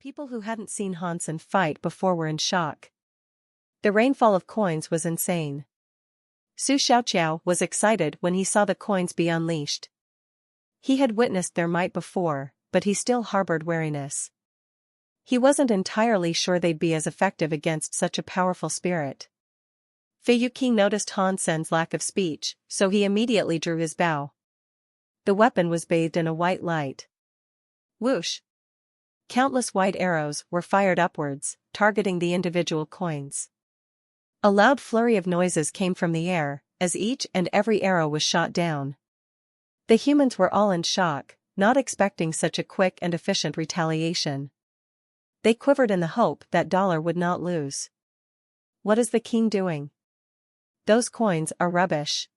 People who hadn't seen Hansen fight before were in shock. The rainfall of coins was insane. Su Xiaoqiao was excited when he saw the coins be unleashed. He had witnessed their might before, but he still harbored wariness. He wasn't entirely sure they'd be as effective against such a powerful spirit. Fei Yuqing noticed Hansen's lack of speech, so he immediately drew his bow. The weapon was bathed in a white light. Whoosh! Countless white arrows were fired upwards, targeting the individual coins. A loud flurry of noises came from the air, as each and every arrow was shot down. The humans were all in shock, not expecting such a quick and efficient retaliation. They quivered in the hope that Dollar would not lose. What is the king doing? Those coins are rubbish.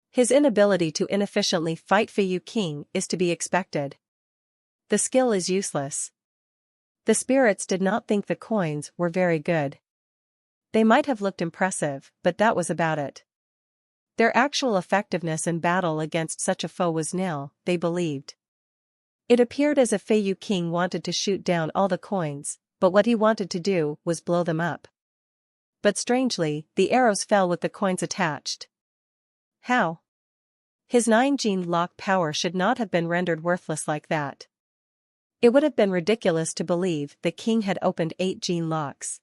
His inability to inefficiently fight Fei Yuqing is to be expected. The skill is useless. The spirits did not think the coins were very good. They might have looked impressive, but that was about it. Their actual effectiveness in battle against such a foe was nil, they believed. It appeared as if Fei Yuqing wanted to shoot down all the coins, but what he wanted to do was blow them up. But strangely, the arrows fell with the coins attached. How? His 9-gene lock power should not have been rendered worthless like that. It would have been ridiculous to believe the king had opened 8-gene locks.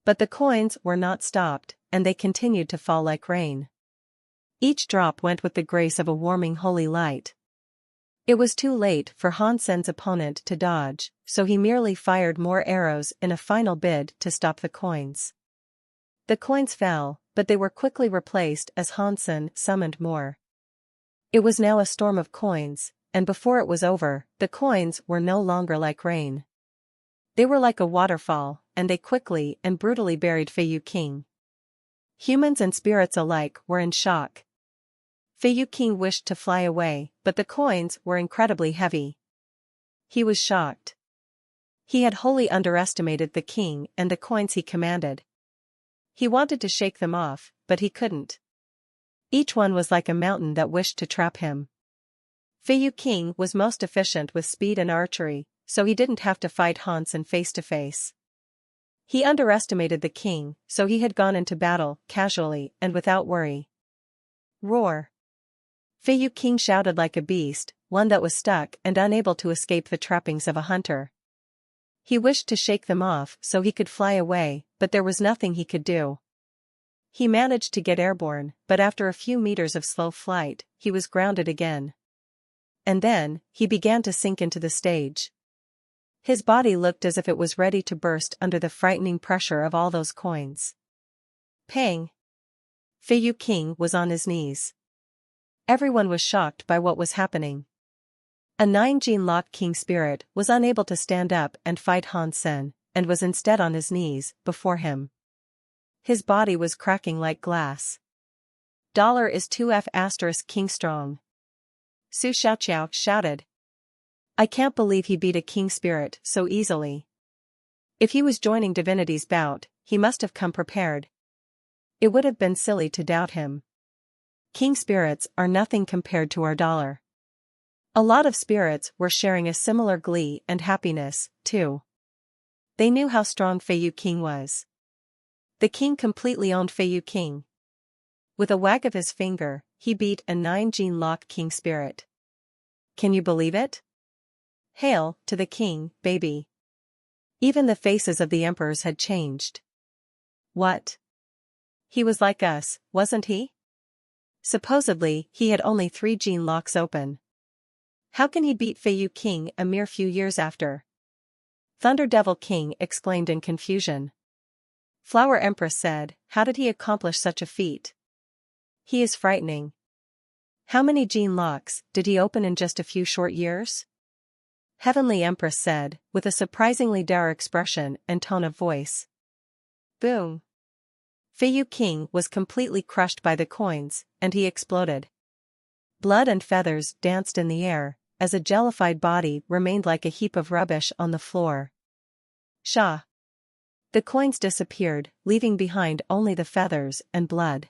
But the coins were not stopped, and they continued to fall like rain. Each drop went with the grace of a warming holy light. It was too late for Hansen's opponent to dodge, so he merely fired more arrows in a final bid to stop the coins. The coins fell, but they were quickly replaced as Hansen summoned more. It was now a storm of coins, and before it was over, the coins were no longer like rain. They were like a waterfall, and they quickly and brutally buried Fei Yuqing. Humans and spirits alike were in shock. Fei Yuqing wished to fly away, but the coins were incredibly heavy. He was shocked. He had wholly underestimated the king and the coins he commanded. He wanted to shake them off, but he couldn't. Each one was like a mountain that wished to trap him. Fei Yuqing was most efficient with speed and archery, so he didn't have to fight Hansen face to face. He underestimated the king, so he had gone into battle casually and without worry. Roar! Fei Yuqing shouted like a beast, one that was stuck and unable to escape the trappings of a hunter. He wished to shake them off so he could fly away, but there was nothing he could do. He managed to get airborne, but after a few meters of slow flight, he was grounded again. And then, he began to sink into the stage. His body looked as if it was ready to burst under the frightening pressure of all those coins. Pang! Fei Yuqing was on his knees. Everyone was shocked by what was happening. A 9-gene lock king spirit was unable to stand up and fight Hansen, and was instead on his knees, before him. His body was cracking like glass. Dollar is 2F** king strong. Su Xiaoqiao shouted. I can't believe he beat a king spirit so easily. If he was joining divinity's bout, he must have come prepared. It would have been silly to doubt him. King spirits are nothing compared to our Dollar. A lot of spirits were sharing a similar glee and happiness, too. They knew how strong Fei Yuqing was. The king completely owned Fei Yuqing. With a wag of his finger, he beat a 9-gene lock king spirit. Can you believe it? Hail to the king, baby. Even the faces of the emperors had changed. What? He was like us, wasn't he? Supposedly, he had only 3-gene locks open. How can he beat Fei Yuqing a mere few years after? Thunder Devil King exclaimed in confusion. Flower Empress said, how did he accomplish such a feat? He is frightening. How many gene locks did he open in just a few short years? Heavenly Empress said, with a surprisingly dour expression and tone of voice. Boom! Fei Yuqing was completely crushed by the coins, and he exploded. Blood and feathers danced in the air, as a jellified body remained like a heap of rubbish on the floor. Sha! The coins disappeared, leaving behind only the feathers and blood.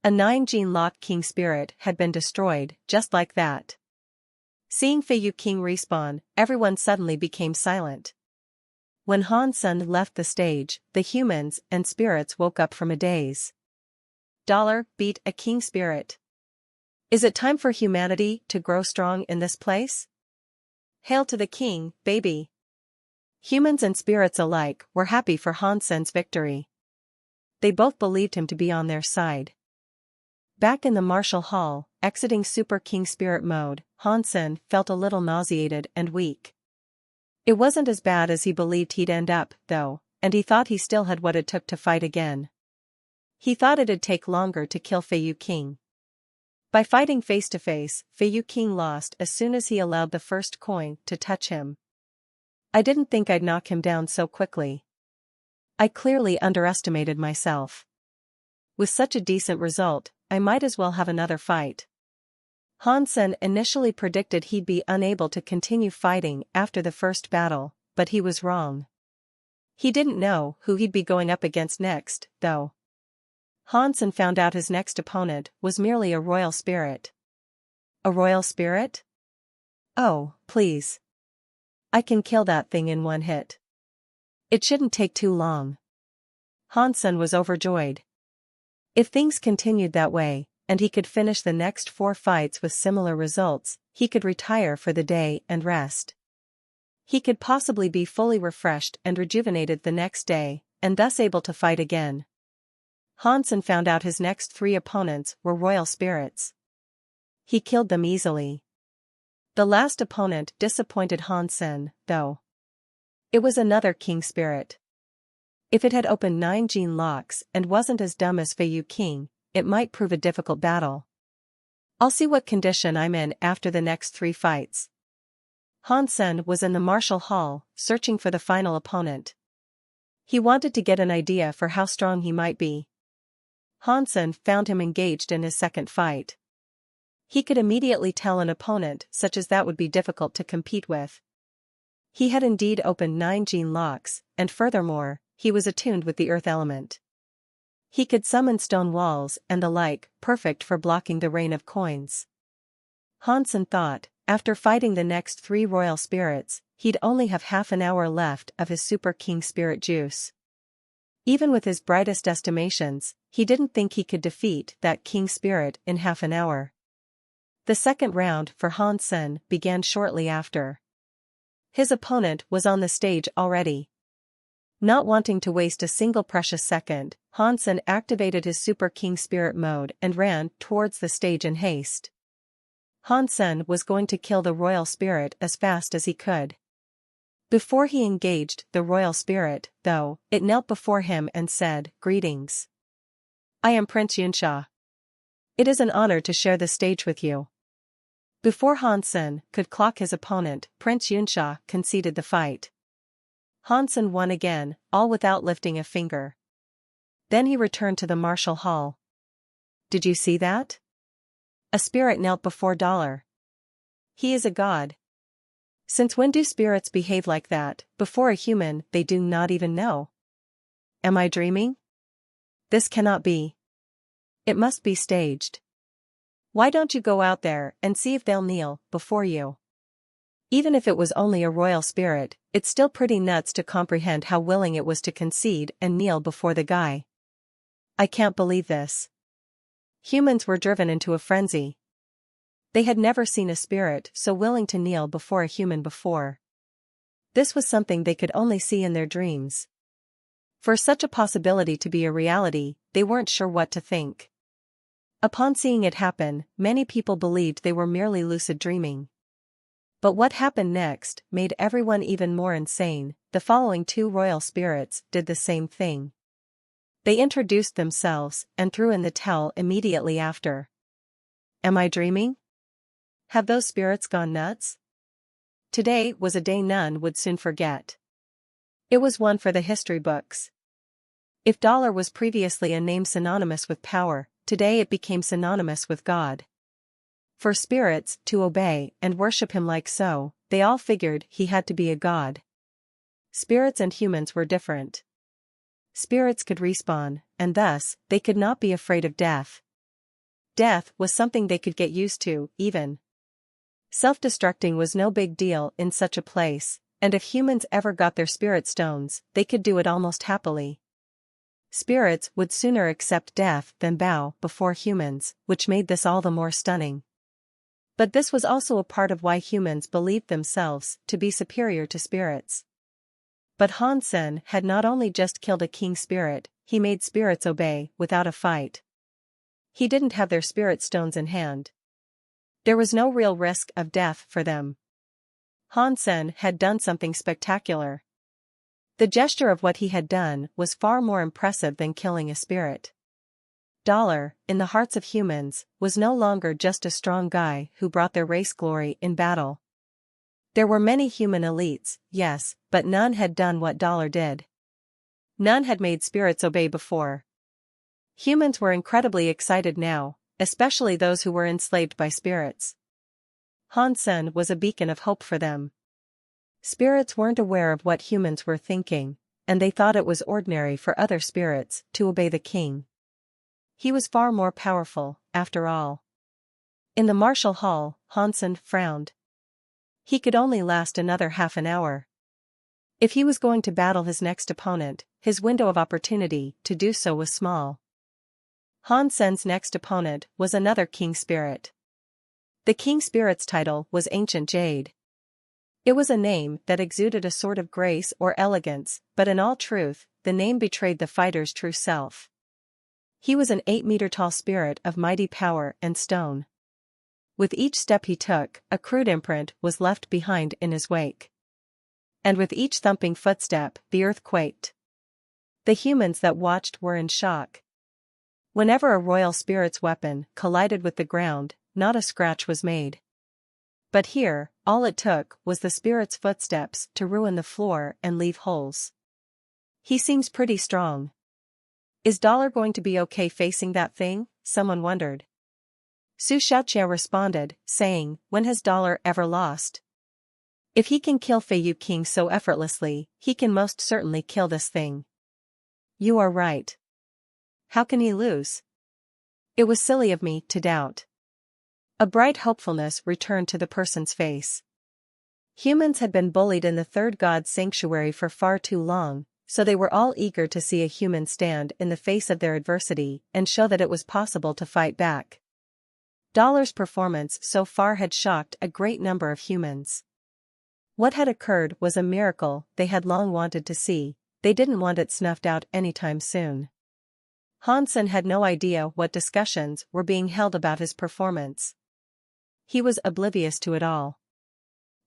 A 9-gene lock king spirit had been destroyed, just like that. Seeing Fei Yuqing respawn, everyone suddenly became silent. When Han-sen left the stage, the humans and spirits woke up from a daze. Dollar beat a king spirit. Is it time for humanity to grow strong in this place? Hail to the king, baby. Humans and spirits alike were happy for Han-sen's victory. They both believed him to be on their side. Back in the martial hall, exiting Super King Spirit mode, Han-sen felt a little nauseated and weak. It wasn't as bad as he believed he'd end up, though, and he thought he still had what it took to fight again. He thought it'd take longer to kill Feiyu King. By fighting face-to-face, Feiyu King lost as soon as he allowed the first coin to touch him. I didn't think I'd knock him down so quickly. I clearly underestimated myself. With such a decent result, I might as well have another fight. Han-sen initially predicted he'd be unable to continue fighting after the first battle, but he was wrong. He didn't know who he'd be going up against next, though. Han-sen found out his next opponent was merely a royal spirit. A royal spirit? Oh, please. I can kill that thing in one hit. It shouldn't take too long. Han-sen was overjoyed. If things continued that way, and he could finish the next 4 fights with similar results, he could retire for the day and rest. He could possibly be fully refreshed and rejuvenated the next day, and thus able to fight again. Han-sen found out his next 3 opponents were royal spirits. He killed them easily. The last opponent disappointed Han-sen, though. It was another king spirit. If it had opened 9 gene locks and wasn't as dumb as Feiyu King, it might prove a difficult battle. I'll see what condition I'm in after the next 3 fights. Han-sen was in the martial hall, searching for the final opponent. He wanted to get an idea for how strong he might be. Han-sen found him engaged in his second fight. He could immediately tell an opponent such as that would be difficult to compete with. He had indeed opened 9 gene locks, and furthermore, he was attuned with the earth element. He could summon stone walls and the like, perfect for blocking the rain of coins. Han-sen thought, after fighting the next 3 royal spirits, he'd only have half an hour left of his Super King Spirit juice. Even with his brightest estimations, he didn't think he could defeat that King Spirit in half an hour. The second round for Han-sen began shortly after. His opponent was on the stage already. Not wanting to waste a single precious second, Han-sen activated his Super King Spirit mode and ran towards the stage in haste. Han-sen was going to kill the royal spirit as fast as he could. Before he engaged the royal spirit, though, it knelt before him and said, "Greetings. I am Prince Yunsha. It is an honor to share the stage with you." Before Han-sen could clock his opponent, Prince Yunsha conceded the fight. Han-sen won again, all without lifting a finger. Then he returned to the martial hall. Did you see that? A spirit knelt before Dollar. He is a god. Since when do spirits behave like that, before a human they do not even know? Am I dreaming? This cannot be. It must be staged. Why don't you go out there and see if they'll kneel before you? Even if it was only a royal spirit, it's still pretty nuts to comprehend how willing it was to concede and kneel before the guy. I can't believe this. Humans were driven into a frenzy. They had never seen a spirit so willing to kneel before a human before. This was something they could only see in their dreams. For such a possibility to be a reality, they weren't sure what to think. Upon seeing it happen, many people believed they were merely lucid dreaming. But what happened next made everyone even more insane. The following 2 royal spirits did the same thing. They introduced themselves and threw in the towel immediately after. Am I dreaming? Have those spirits gone nuts? Today was a day none would soon forget. It was one for the history books. If Dollar was previously a name synonymous with power, today it became synonymous with God. For spirits to obey and worship him like so, they all figured he had to be a god. Spirits and humans were different. Spirits could respawn, and thus, they could not be afraid of death. Death was something they could get used to, even. Self-destructing was no big deal in such a place, and if humans ever got their spirit stones, they could do it almost happily. Spirits would sooner accept death than bow before humans, which made this all the more stunning. But this was also a part of why humans believed themselves to be superior to spirits. But Hansen had not only just killed a king spirit, he made spirits obey without a fight. He didn't have their spirit stones in hand. There was no real risk of death for them. Hansen had done something spectacular. The gesture of what he had done was far more impressive than killing a spirit. Dollar, in the hearts of humans, was no longer just a strong guy who brought their race glory in battle. There were many human elites, yes, but none had done what Dollar did. None had made spirits obey before. Humans were incredibly excited now, especially those who were enslaved by spirits. Hansen was a beacon of hope for them. Spirits weren't aware of what humans were thinking, and they thought it was ordinary for other spirits to obey the king. He was far more powerful, after all. In the martial hall, Hansen frowned. He could only last another half an hour. If he was going to battle his next opponent, his window of opportunity to do so was small. Hansen's next opponent was another king spirit. The king spirit's title was Ancient Jade. It was a name that exuded a sort of grace or elegance, but in all truth, the name betrayed the fighter's true self. He was an 8-meter-tall spirit of mighty power and stone. With each step he took, a crude imprint was left behind in his wake. And with each thumping footstep, the earth quaked. The humans that watched were in shock. Whenever a royal spirit's weapon collided with the ground, not a scratch was made. But here, all it took was the spirit's footsteps to ruin the floor and leave holes. He seems pretty strong. Is Dollar going to be okay facing that thing? Someone wondered. Su Xiaoqiao responded, saying, when has Dollar ever lost? If he can kill Fei Yu King so effortlessly, he can most certainly kill this thing. You are right. How can he lose? It was silly of me to doubt. A bright hopefulness returned to the person's face. Humans had been bullied in the third god's sanctuary for far too long, so they were all eager to see a human stand in the face of their adversity and show that it was possible to fight back. Dollar's performance so far had shocked a great number of humans. What had occurred was a miracle they had long wanted to see. They didn't want it snuffed out anytime soon. Hansen had no idea what discussions were being held about his performance. He was oblivious to it all.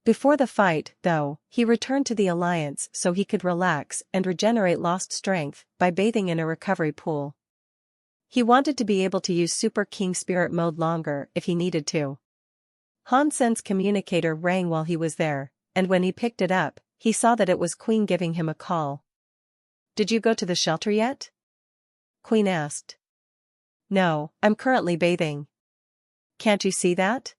Before the fight, though, he returned to the Alliance so he could relax and regenerate lost strength by bathing in a recovery pool. He wanted to be able to use Super King Spirit mode longer if he needed to. Hansen's communicator rang while he was there, and when he picked it up, he saw that it was Queen giving him a call. Did you go to the shelter yet? Queen asked. No, I'm currently bathing. Can't you see that?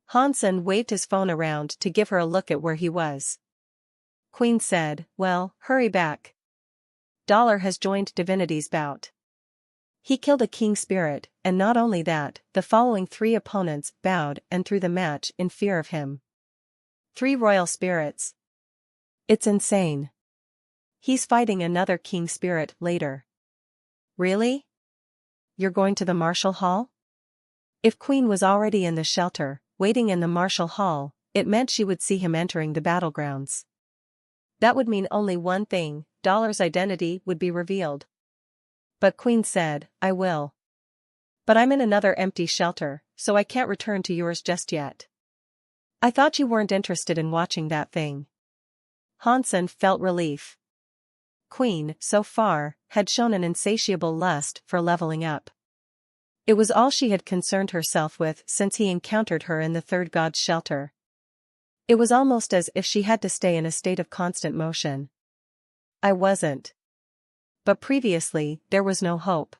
Hansen waved his phone around to give her a look at where he was. Queen said, well, hurry back. Dollar has joined Divinity's bout. He killed a king spirit, and not only that, the following 3 opponents bowed and threw the match in fear of him. 3 royal spirits. It's insane. He's fighting another king spirit later. Really? You're going to the martial hall? If Queen was already in the shelter, waiting in the martial hall, it meant she would see him entering the battlegrounds. That would mean only one thing, Dollar's identity would be revealed. But Queen said, I will. But I'm in another empty shelter, so I can't return to yours just yet. I thought you weren't interested in watching that thing. Hansen felt relief. Queen, so far, had shown an insatiable lust for leveling up. It was all she had concerned herself with since he encountered her in the third god's shelter. It was almost as if she had to stay in a state of constant motion. I wasn't. But previously, there was no hope.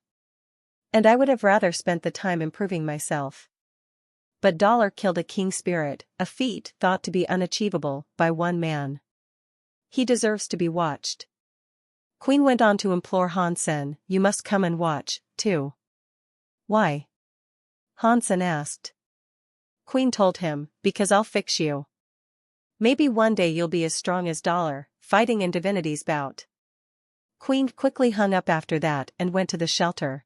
And I would have rather spent the time improving myself. But Dollar killed a king spirit, a feat thought to be unachievable by one man. He deserves to be watched. Queen went on to implore Hansen, you must come and watch, too. Why? Hansen asked. Queen told him, because I'll fix you. Maybe one day you'll be as strong as Dollar, fighting in Divinity's bout. Queen quickly hung up after that and went to the shelter.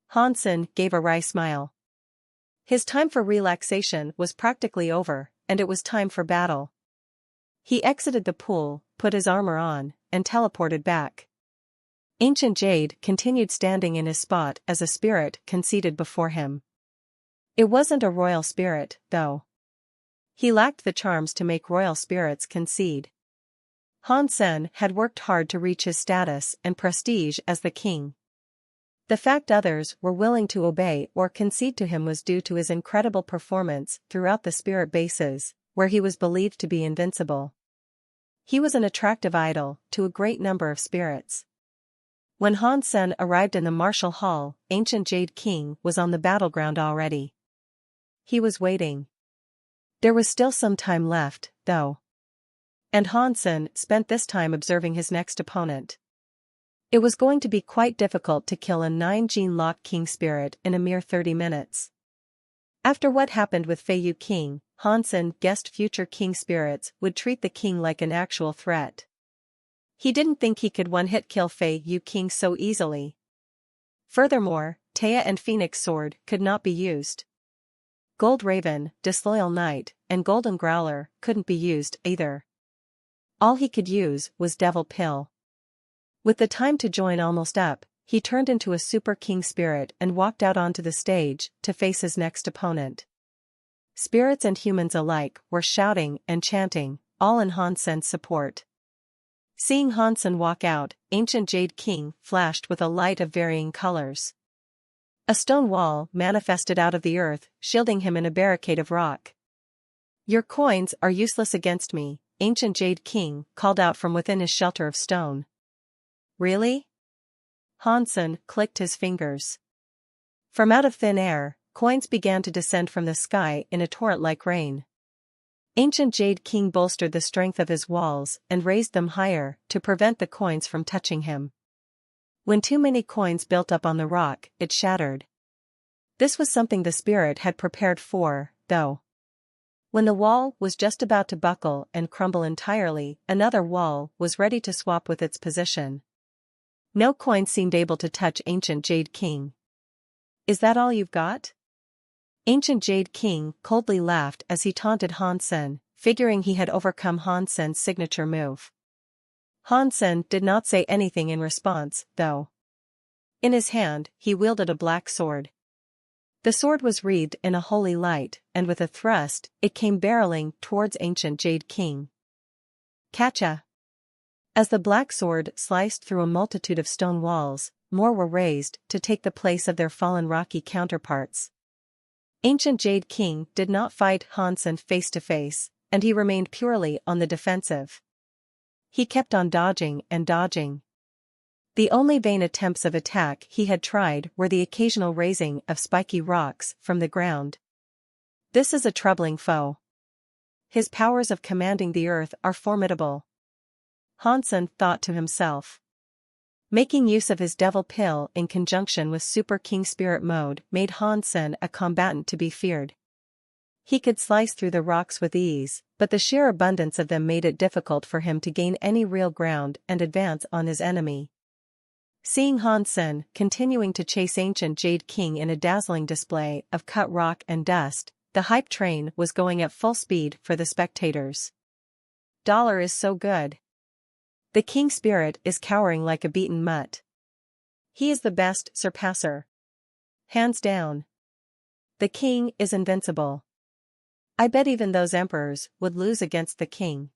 Hansen gave a wry smile. His time for relaxation was practically over, and it was time for battle. He exited the pool, put his armor on, and teleported back. Ancient Jade continued standing in his spot as a spirit conceded before him. It wasn't a royal spirit, though. He lacked the charms to make royal spirits concede. Hansen had worked hard to reach his status and prestige as the king. The fact others were willing to obey or concede to him was due to his incredible performance throughout the spirit bases, where he was believed to be invincible. He was an attractive idol to a great number of spirits. When Hansen arrived in the martial hall, Ancient Jade King was on the battleground already. He was waiting. There was still some time left, though. And Hansen spent this time observing his next opponent. It was going to be quite difficult to kill a 9-gene lock king spirit in a mere 30 minutes. After what happened with Feiyu King, Hansen guessed future king spirits would treat the king like an actual threat. He didn't think he could one-hit kill Feiyu King so easily. Furthermore, Taya and Phoenix Sword could not be used. Gold Raven, Disloyal Knight, and Golden Growler couldn't be used either. All he could use was Devil Pill. With the time to join almost up, he turned into a Super King Spirit and walked out onto the stage to face his next opponent. Spirits and humans alike were shouting and chanting, all in Hansen's support. Seeing Hansen walk out, Ancient Jade King flashed with a light of varying colors. A stone wall manifested out of the earth, shielding him in a barricade of rock. "Your coins are useless against me," Ancient Jade King called out from within his shelter of stone. "Really?" Hansen clicked his fingers. From out of thin air, coins began to descend from the sky in a torrent like rain. Ancient Jade King bolstered the strength of his walls and raised them higher to prevent the coins from touching him. When too many coins built up on the rock, it shattered. This was something the spirit had prepared for, though. When the wall was just about to buckle and crumble entirely, another wall was ready to swap with its position. No coin seemed able to touch Ancient Jade King. "Is that all you've got?" Ancient Jade King coldly laughed as he taunted Hansen, figuring he had overcome Hansen's signature move. Hansen did not say anything in response, though. In his hand, he wielded a black sword. The sword was wreathed in a holy light, and with a thrust, it came barreling towards Ancient Jade King. Catcha! As the black sword sliced through a multitude of stone walls, more were raised to take the place of their fallen rocky counterparts. Ancient Jade King did not fight Hansen face to face, and he remained purely on the defensive. He kept on dodging and dodging. The only vain attempts of attack he had tried were the occasional raising of spiky rocks from the ground. This is a troubling foe. His powers of commanding the earth are formidable. Hansen thought to himself. Making use of his Devil Pill in conjunction with Super King Spirit Mode made Hansen a combatant to be feared. He could slice through the rocks with ease, but the sheer abundance of them made it difficult for him to gain any real ground and advance on his enemy. Seeing Hansen continuing to chase Ancient Jade King in a dazzling display of cut rock and dust, the hype train was going at full speed for the spectators. Dollar is so good. The King Spirit is cowering like a beaten mutt. He is the best surpasser. Hands down. The King is invincible. I bet even those emperors would lose against the King.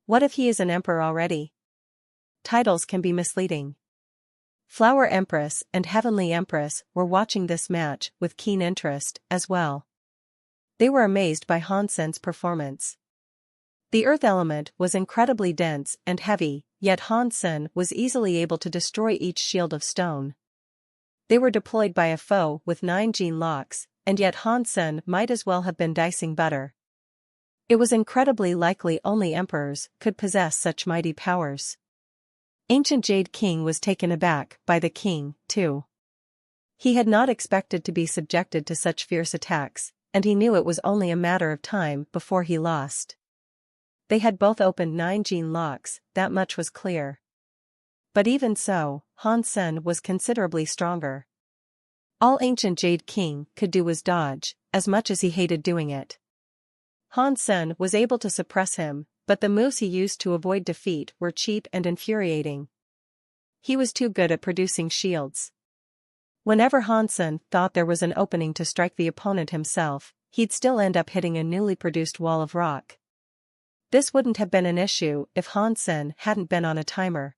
What if he is an emperor already? Titles can be misleading. Flower Empress and Heavenly Empress were watching this match with keen interest as well. They were amazed by Hansen's performance. The earth element was incredibly dense and heavy, yet Hansen was easily able to destroy each shield of stone. They were deployed by a foe with 9 gene locks, and yet Hansen might as well have been dicing butter. It was incredibly likely only emperors could possess such mighty powers. Ancient Jade King was taken aback by the king, too. He had not expected to be subjected to such fierce attacks, and he knew it was only a matter of time before he lost. They had both opened 9 gene locks, that much was clear. But even so, Han Sen was considerably stronger. All Ancient Jade King could do was dodge, as much as he hated doing it. Han Sen was able to suppress him, but the moves he used to avoid defeat were cheap and infuriating. He was too good at producing shields. Whenever Han Sen thought there was an opening to strike the opponent himself, he'd still end up hitting a newly produced wall of rock. This wouldn't have been an issue if Han Sen hadn't been on a timer.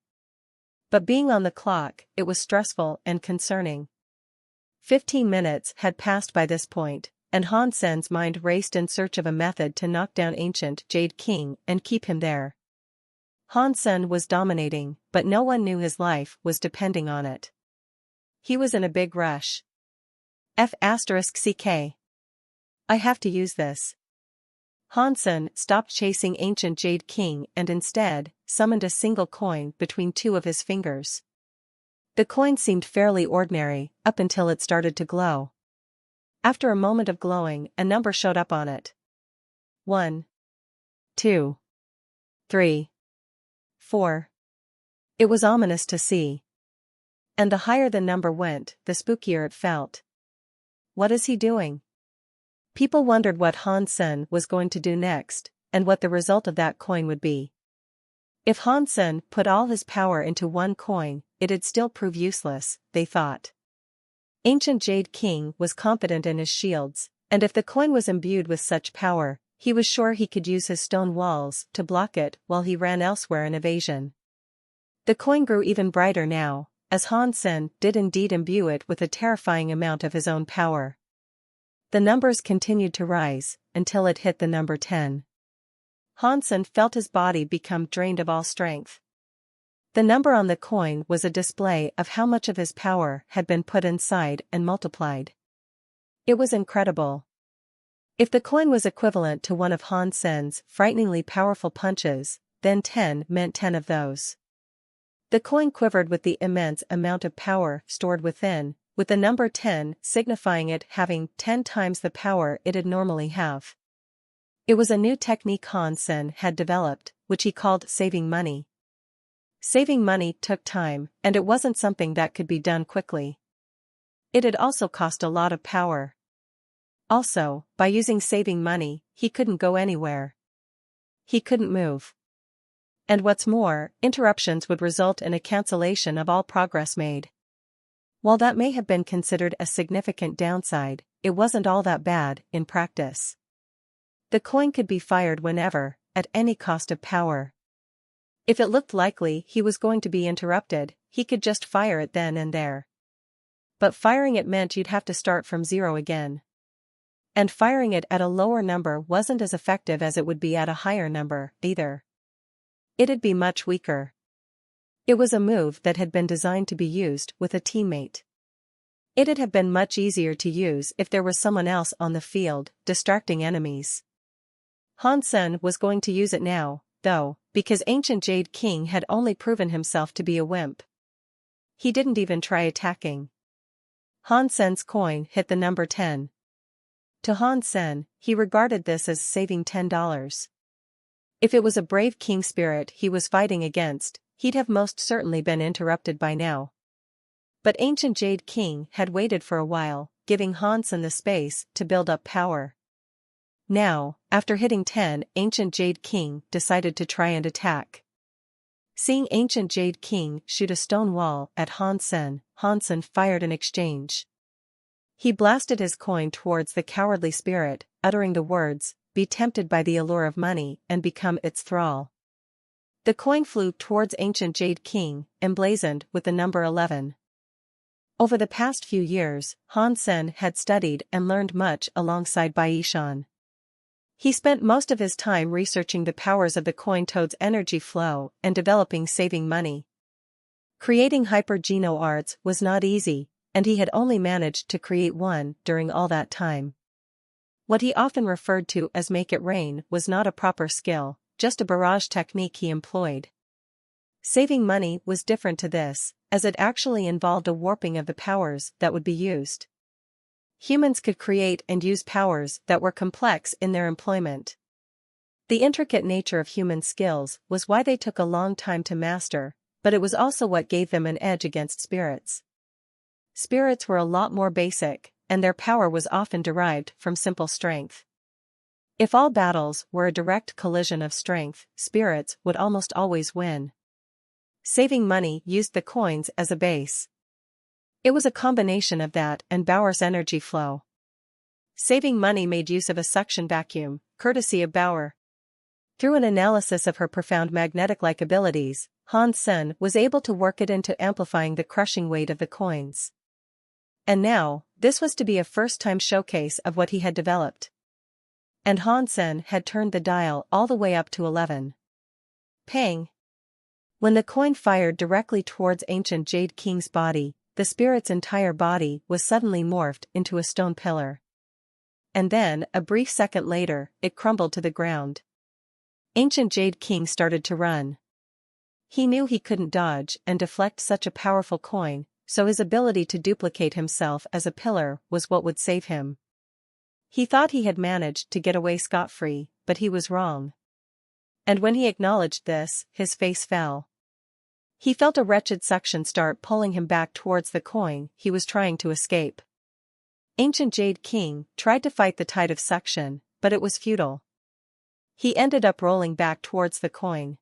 But being on the clock, it was stressful and concerning. 15 minutes had passed by this point, and Han Sen's mind raced in search of a method to knock down Ancient Jade King and keep him there. Han Sen was dominating, but no one knew his life was depending on it. He was in a big rush. F***ck. I have to use this. Han Sen stopped chasing Ancient Jade King and instead summoned a single coin between 2 of his fingers. The coin seemed fairly ordinary, up until it started to glow. After a moment of glowing, a number showed up on it. 1, 2, 3, 4. It was ominous to see. And the higher the number went, the spookier it felt. What is he doing? People wondered what Han Sen was going to do next, and what the result of that coin would be. If Han Sen put all his power into one coin, it'd still prove useless, they thought. Ancient Jade King was confident in his shields, and if the coin was imbued with such power, he was sure he could use his stone walls to block it while he ran elsewhere in evasion. The coin grew even brighter now, as Han Sen did indeed imbue it with a terrifying amount of his own power. The numbers continued to rise, until it hit the number 10. Han Sen felt his body become drained of all strength. The number on the coin was a display of how much of his power had been put inside and multiplied. It was incredible. If the coin was equivalent to one of Han Sen's frighteningly powerful punches, then 10 meant 10 of those. The coin quivered with the immense amount of power stored within, with the number 10 signifying it having 10 times the power it'd normally have. It was a new technique Han Sen had developed, which he called saving money. Saving money took time, and it wasn't something that could be done quickly. It'd also cost a lot of power. Also, by using saving money, he couldn't go anywhere. He couldn't move. And what's more, interruptions would result in a cancellation of all progress made. While that may have been considered a significant downside, it wasn't all that bad in practice. The coin could be fired whenever, at any cost of power. If it looked likely he was going to be interrupted, he could just fire it then and there. But firing it meant you'd have to start from 0 again. And firing it at a lower number wasn't as effective as it would be at a higher number, either. It'd be much weaker. It was a move that had been designed to be used with a teammate. It'd have been much easier to use if there was someone else on the field, distracting enemies. Han Sen was going to use it now, though, because Ancient Jade King had only proven himself to be a wimp. He didn't even try attacking. Han Sen's coin hit the number 10. To Han Sen, he regarded this as saving $10. If it was a brave king spirit he was fighting against, he'd have most certainly been interrupted by now. But Ancient Jade King had waited for a while, giving Han Sen the space to build up power. Now, after hitting 10, Ancient Jade King decided to try and attack. Seeing Ancient Jade King shoot a stone wall at Han Sen fired in exchange. He blasted his coin towards the cowardly spirit, uttering the words, "Be tempted by the allure of money and become its thrall." The coin flew towards Ancient Jade King, emblazoned with the number 11. Over the past few years, Han Sen had studied and learned much alongside Baishan. He spent most of his time researching the powers of the coin toad's energy flow and developing saving money. Creating hyper-geno arts was not easy, and he had only managed to create one during all that time. What he often referred to as make it rain was not a proper skill, just a barrage technique he employed. Saving money was different to this, as it actually involved a warping of the powers that would be used. Humans could create and use powers that were complex in their employment. The intricate nature of human skills was why they took a long time to master, but it was also what gave them an edge against spirits. Spirits were a lot more basic, and their power was often derived from simple strength. If all battles were a direct collision of strength, spirits would almost always win. Saving money used the coins as a base. It was a combination of that and Bauer's energy flow. Saving money made use of a suction vacuum, courtesy of Bauer. Through an analysis of her profound magnetic-like abilities, Hans Sen was able to work it into amplifying the crushing weight of the coins. And now, this was to be a first-time showcase of what he had developed. And Hans Sen had turned the dial all the way up to 11. Pang! When the coin fired directly towards Ancient Jade King's body, the spirit's entire body was suddenly morphed into a stone pillar. And then, a brief second later, it crumbled to the ground. Ancient Jade King started to run. He knew he couldn't dodge and deflect such a powerful coin, so his ability to duplicate himself as a pillar was what would save him. He thought he had managed to get away scot-free, but he was wrong. And when he acknowledged this, his face fell. He felt a wretched suction start pulling him back towards the coin he was trying to escape. Ancient Jade King tried to fight the tide of suction, but it was futile. He ended up rolling back towards the coin.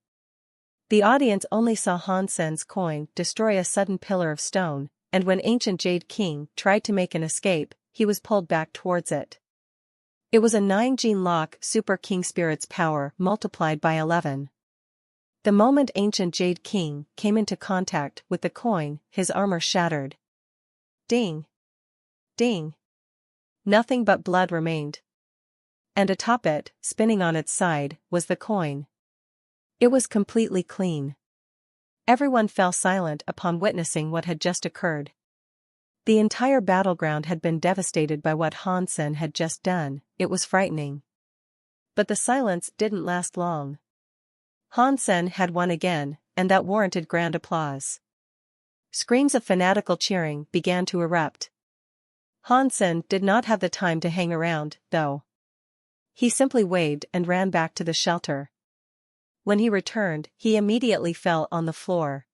The audience only saw Hans Sen's coin destroy a sudden pillar of stone, and when Ancient Jade King tried to make an escape, he was pulled back towards it. It was a 9-gene lock Super King Spirit's power multiplied by 11. The moment Ancient Jade King came into contact with the coin, his armor shattered. Ding! Ding! Nothing but blood remained. And atop it, spinning on its side, was the coin. It was completely clean. Everyone fell silent upon witnessing what had just occurred. The entire battleground had been devastated by what Hans Sen had just done. It was frightening. But the silence didn't last long. Hans Sen had won again, and that warranted grand applause. Screams of fanatical cheering began to erupt. Hans Sen did not have the time to hang around, though. He simply waved and ran back to the shelter. When he returned, he immediately fell on the floor.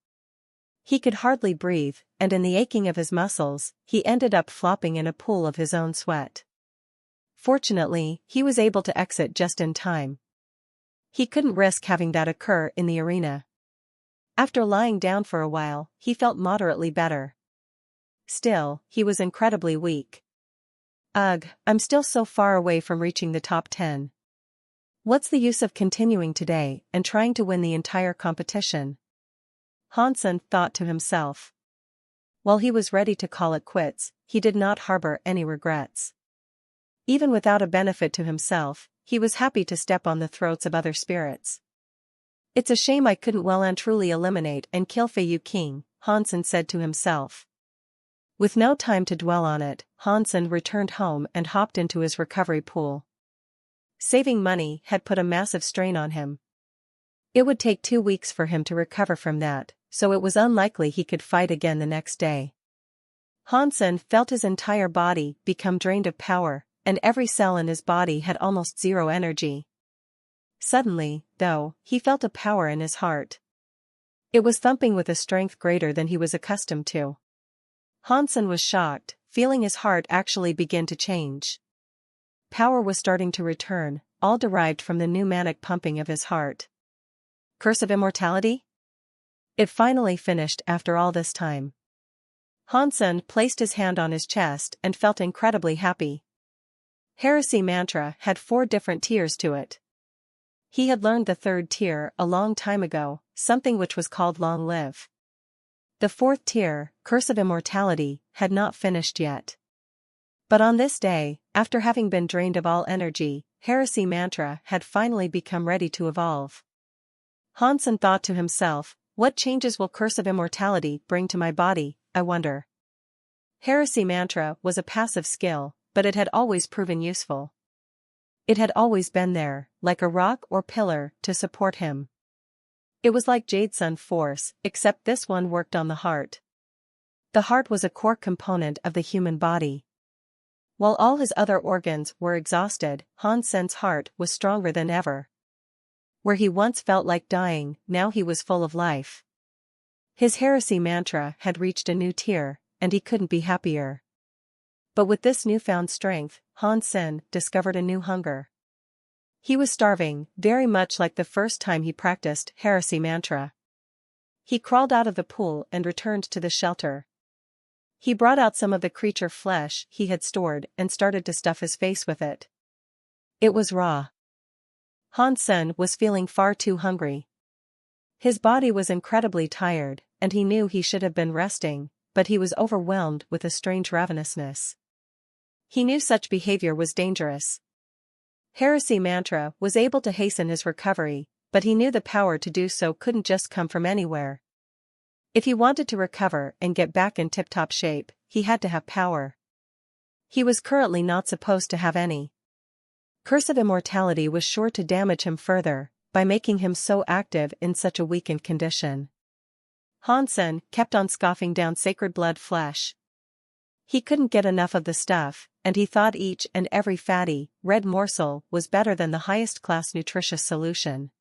He could hardly breathe, and in the aching of his muscles, he ended up flopping in a pool of his own sweat. Fortunately, he was able to exit just in time. He couldn't risk having that occur in the arena. After lying down for a while, he felt moderately better. Still, he was incredibly weak. Ugh, I'm still so far away from reaching the top 10. What's the use of continuing today and trying to win the entire competition? Hans Sen thought to himself. While he was ready to call it quits, he did not harbor any regrets. Even without a benefit to himself, he was happy to step on the throats of other spirits. It's a shame I couldn't well and truly eliminate and kill Feiyu King, Hans Sen said to himself. With no time to dwell on it, Hans Sen returned home and hopped into his recovery pool. Saving money had put a massive strain on him. It would take 2 weeks for him to recover from that, so it was unlikely he could fight again the next day. Hans Sen felt his entire body become drained of power, and every cell in his body had almost zero energy. Suddenly, though, he felt a power in his heart. It was thumping with a strength greater than he was accustomed to. Hans Sen was shocked, feeling his heart actually begin to change. Power was starting to return, all derived from the pneumonic pumping of his heart. Curse of immortality? It finally finished after all this time. Hans Sen placed his hand on his chest and felt incredibly happy. Heresy mantra had 4 different tiers to it. He had learned the 3rd tier a long time ago, something which was called Long Live. The 4th tier, Curse of Immortality, had not finished yet. But on this day, after having been drained of all energy, Heresy Mantra had finally become ready to evolve. Hans Sen thought to himself, what changes will Curse of Immortality bring to my body, I wonder? Heresy Mantra was a passive skill, but it had always proven useful. It had always been there, like a rock or pillar, to support him. It was like Jade Sun Force, except this one worked on the heart. The heart was a core component of the human body. While all his other organs were exhausted, Hans Sen's heart was stronger than ever. Where he once felt like dying, now he was full of life. His heresy mantra had reached a new tier, and he couldn't be happier. But with this newfound strength, Han Sen discovered a new hunger. He was starving, very much like the first time he practiced heresy mantra. He crawled out of the pool and returned to the shelter. He brought out some of the creature flesh he had stored and started to stuff his face with it. It was raw. Han Sen was feeling far too hungry. His body was incredibly tired, and he knew he should have been resting, but he was overwhelmed with a strange ravenousness. He knew such behavior was dangerous. Heresy mantra was able to hasten his recovery, but he knew the power to do so couldn't just come from anywhere. If he wanted to recover and get back in tip-top shape, he had to have power. He was currently not supposed to have any. Curse of immortality was sure to damage him further, by making him so active in such a weakened condition. Han Sen kept on scoffing down sacred blood flesh. He couldn't get enough of the stuff, and he thought each and every fatty, red morsel was better than the highest-class nutritious solution.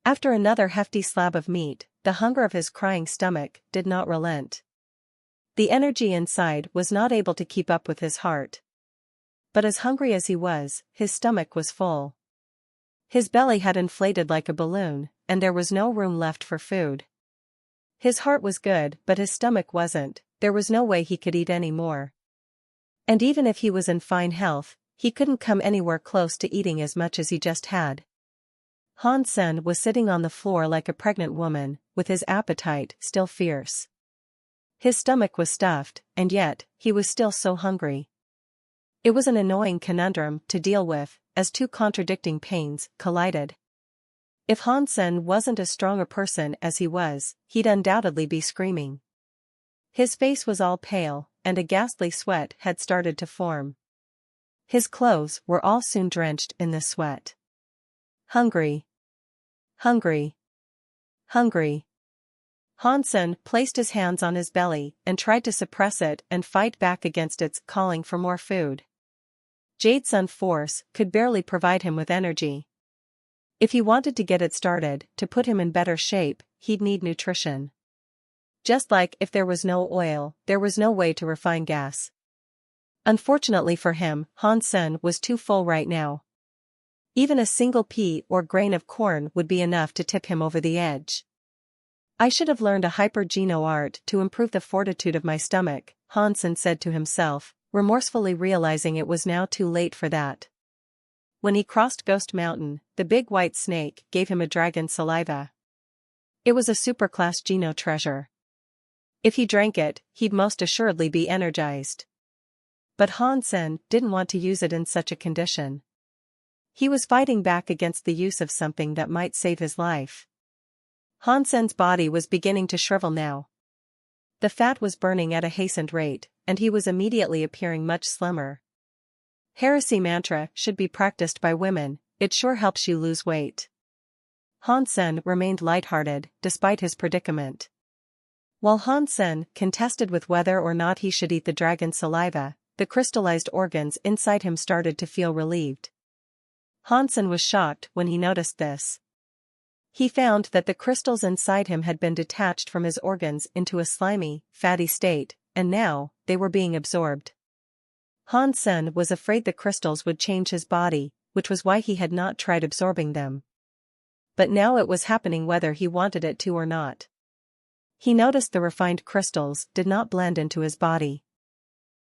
After another hefty slab of meat, the hunger of his crying stomach did not relent. The energy inside was not able to keep up with his heart. But as hungry as he was, his stomach was full. His belly had inflated like a balloon, and there was no room left for food. His heart was good, but his stomach wasn't. There was no way he could eat any more. And even if he was in fine health, he couldn't come anywhere close to eating as much as he just had. Han Sen was sitting on the floor like a pregnant woman, with his appetite still fierce. His stomach was stuffed, and yet, he was still so hungry. It was an annoying conundrum to deal with, as two contradicting pains collided. If Han Sen wasn't as strong a person as he was, he'd undoubtedly be screaming. His face was all pale, and a ghastly sweat had started to form. His clothes were all soon drenched in this sweat. Hungry. Hungry. Hungry. Han Sen placed his hands on his belly and tried to suppress it and fight back against its calling for more food. Jade Sun Force could barely provide him with energy. If he wanted to get it started, to put him in better shape, he'd need nutrition. Just like if there was no oil, there was no way to refine gas. Unfortunately for him, Han Sen was too full right now. Even a single pea or grain of corn would be enough to tip him over the edge. I should have learned a hyper-geno art to improve the fortitude of my stomach, Han Sen said to himself, remorsefully realizing it was now too late for that. When he crossed Ghost Mountain, the big white snake gave him a dragon's saliva. It was a superclass geno treasure. If he drank it, he'd most assuredly be energized. But Han Sen didn't want to use it in such a condition. He was fighting back against the use of something that might save his life. Han Sen's body was beginning to shrivel now. The fat was burning at a hastened rate, and he was immediately appearing much slimmer. Heresy mantra should be practiced by women, it sure helps you lose weight. Han Sen remained lighthearted, despite his predicament. While Han Sen contested with whether or not he should eat the dragon's saliva, the crystallized organs inside him started to feel relieved. Han Sen was shocked when he noticed this. He found that the crystals inside him had been detached from his organs into a slimy, fatty state, and now, they were being absorbed. Han Sen was afraid the crystals would change his body, which was why he had not tried absorbing them. But now it was happening whether he wanted it to or not. He noticed the refined crystals did not blend into his body.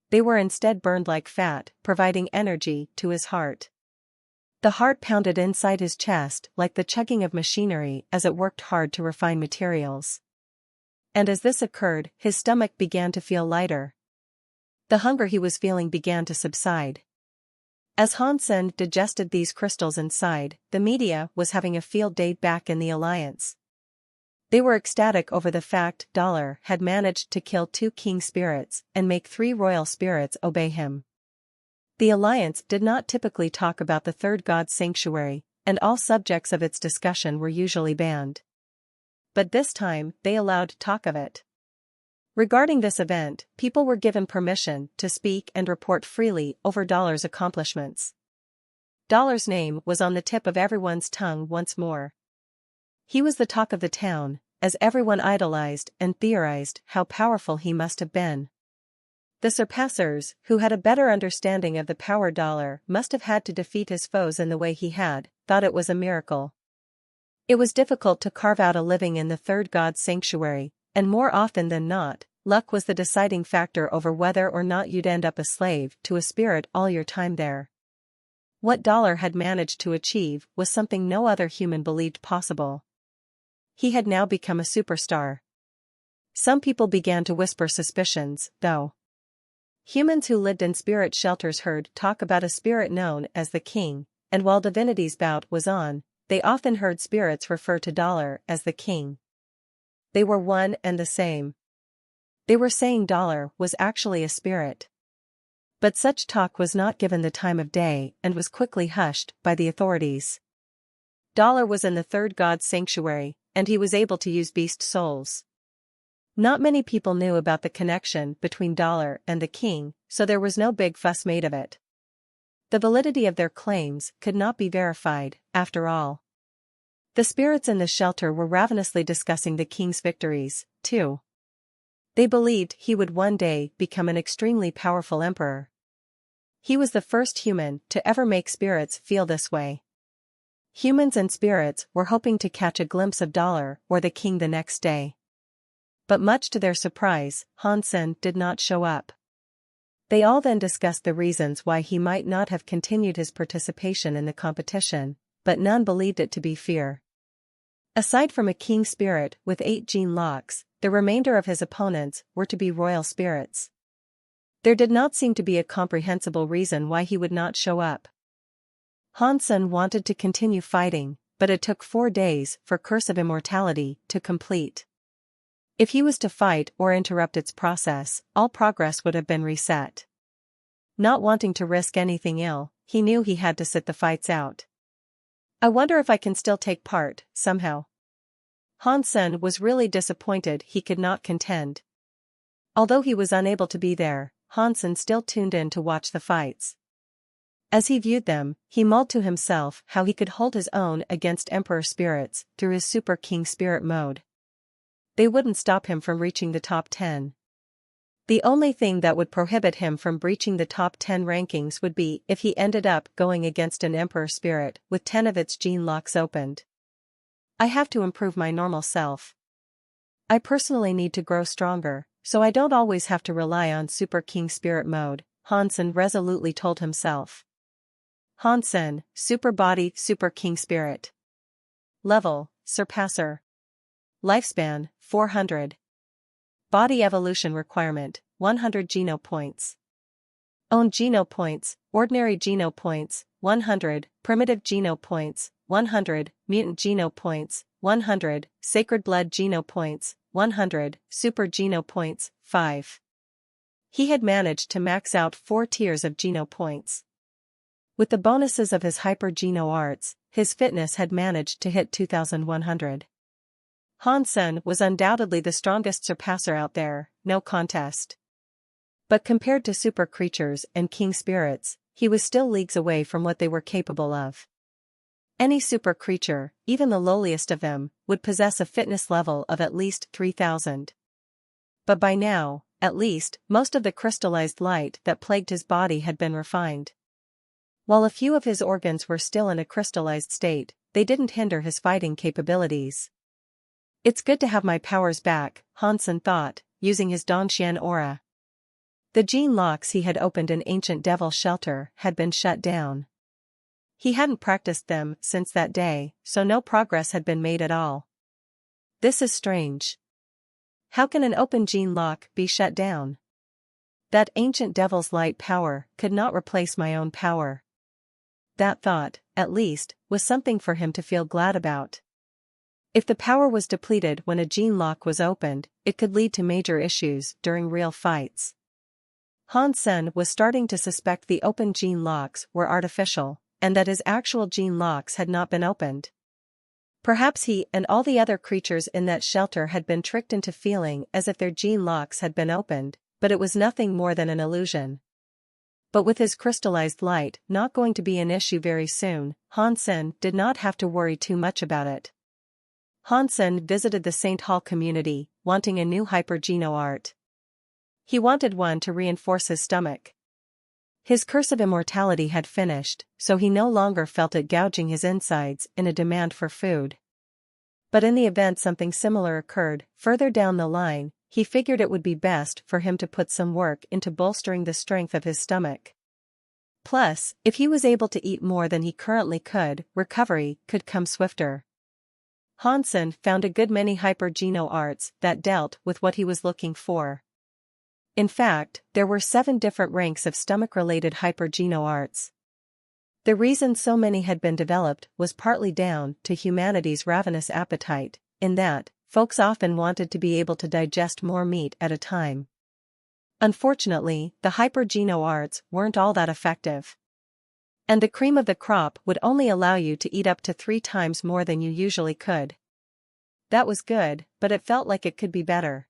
They were instead burned like fat, providing energy to his heart. The heart pounded inside his chest like the chugging of machinery as it worked hard to refine materials. And as this occurred, his stomach began to feel lighter. The hunger he was feeling began to subside. As Han Sen digested these crystals inside, the media was having a field day back in the Alliance. They were ecstatic over the fact Dollar had managed to kill 2 king spirits and make 3 royal spirits obey him. The Alliance did not typically talk about the third god's sanctuary, and all subjects of its discussion were usually banned. But this time, they allowed talk of it. Regarding this event, people were given permission to speak and report freely over Dollar's accomplishments. Dollar's name was on the tip of everyone's tongue once more. He was the talk of the town, as everyone idolized and theorized how powerful he must have been. The surpassers, who had a better understanding of the power Dollar must have had to defeat his foes in the way he had, thought it was a miracle. It was difficult to carve out a living in the third god's sanctuary, and more often than not, luck was the deciding factor over whether or not you'd end up a slave to a spirit all your time there. What Dollar had managed to achieve was something no other human believed possible. He had now become a superstar. Some people began to whisper suspicions, though. Humans who lived in spirit shelters heard talk about a spirit known as the King, and while Divinity's bout was on, they often heard spirits refer to Dollar as the King. They were one and the same. They were saying Dollar was actually a spirit. But such talk was not given the time of day and was quickly hushed by the authorities. Dollar was in the third god's sanctuary, and he was able to use beast souls. Not many people knew about the connection between Dollar and the King, so there was no big fuss made of it. The validity of their claims could not be verified, after all. The spirits in the shelter were ravenously discussing the King's victories, too. They believed he would one day become an extremely powerful emperor. He was the first human to ever make spirits feel this way. Humans and spirits were hoping to catch a glimpse of Dollar or the King the next day. But much to their surprise, Hansen did not show up. They all then discussed the reasons why he might not have continued his participation in the competition, but none believed it to be fear. Aside from a king spirit with 8 gene locks, the remainder of his opponents were to be royal spirits. There did not seem to be a comprehensible reason why he would not show up. Hansen wanted to continue fighting, but it took 4 days for Curse of Immortality to complete. If he was to fight or interrupt its process, all progress would have been reset. Not wanting to risk anything ill, he knew he had to sit the fights out. I wonder if I can still take part, somehow. Hansen was really disappointed he could not contend. Although he was unable to be there, Hansen still tuned in to watch the fights. As he viewed them, he mulled to himself how he could hold his own against Emperor spirits through his Super King spirit mode. They wouldn't stop him from reaching the top 10. The only thing that would prohibit him from breaching the top 10 rankings would be if he ended up going against an Emperor spirit with 10 of its gene locks opened. I have to improve my normal self. I personally need to grow stronger, so I don't always have to rely on Super King spirit mode, Hansen resolutely told himself. Hansen, Super Body Super King Spirit. Level, Surpasser. Lifespan, 400. Body evolution requirement, 100 Geno points. Own Geno points, Ordinary Geno points, 100, Primitive Geno points, 100, Mutant Geno points, 100, Sacred Blood Geno points, 100, Super Geno points, 5. He had managed to max out 4 tiers of Geno points. With the bonuses of his Hyper Geno arts, his fitness had managed to hit 2,100. Hansen was undoubtedly the strongest surpasser out there, no contest. But compared to super creatures and king spirits, he was still leagues away from what they were capable of. Any super creature, even the lowliest of them, would possess a fitness level of at least 3,000. But by now, at least, most of the crystallized light that plagued his body had been refined. While a few of his organs were still in a crystallized state, they didn't hinder his fighting capabilities. It's good to have my powers back, Hansen thought, using his Dongxian aura. The gene locks he had opened in Ancient Devil Shelter had been shut down. He hadn't practiced them since that day, so no progress had been made at all. This is strange. How can an open gene lock be shut down? That Ancient Devil's light power could not replace my own power. That thought, at least, was something for him to feel glad about. If the power was depleted when a gene lock was opened, it could lead to major issues during real fights. Hansen was starting to suspect the open gene locks were artificial, and that his actual gene locks had not been opened. Perhaps he and all the other creatures in that shelter had been tricked into feeling as if their gene locks had been opened, but it was nothing more than an illusion. But with his crystallized light not going to be an issue very soon, Hansen did not have to worry too much about it. Hansen visited the St. Hall community, wanting a new hypergeno art. He wanted one to reinforce his stomach. His curse of immortality had finished, so he no longer felt it gouging his insides in a demand for food. But in the event something similar occurred, further down the line, he figured it would be best for him to put some work into bolstering the strength of his stomach. Plus, if he was able to eat more than he currently could, recovery could come swifter. Hansen found a good many hypergeno arts that dealt with what he was looking for. In fact, there were 7 different ranks of stomach-related hypergeno arts. The reason so many had been developed was partly down to humanity's ravenous appetite, in that, folks often wanted to be able to digest more meat at a time. Unfortunately, the hypergeno arts weren't all that effective. And the cream of the crop would only allow you to eat up to 3 times more than you usually could. That was good, but it felt like it could be better.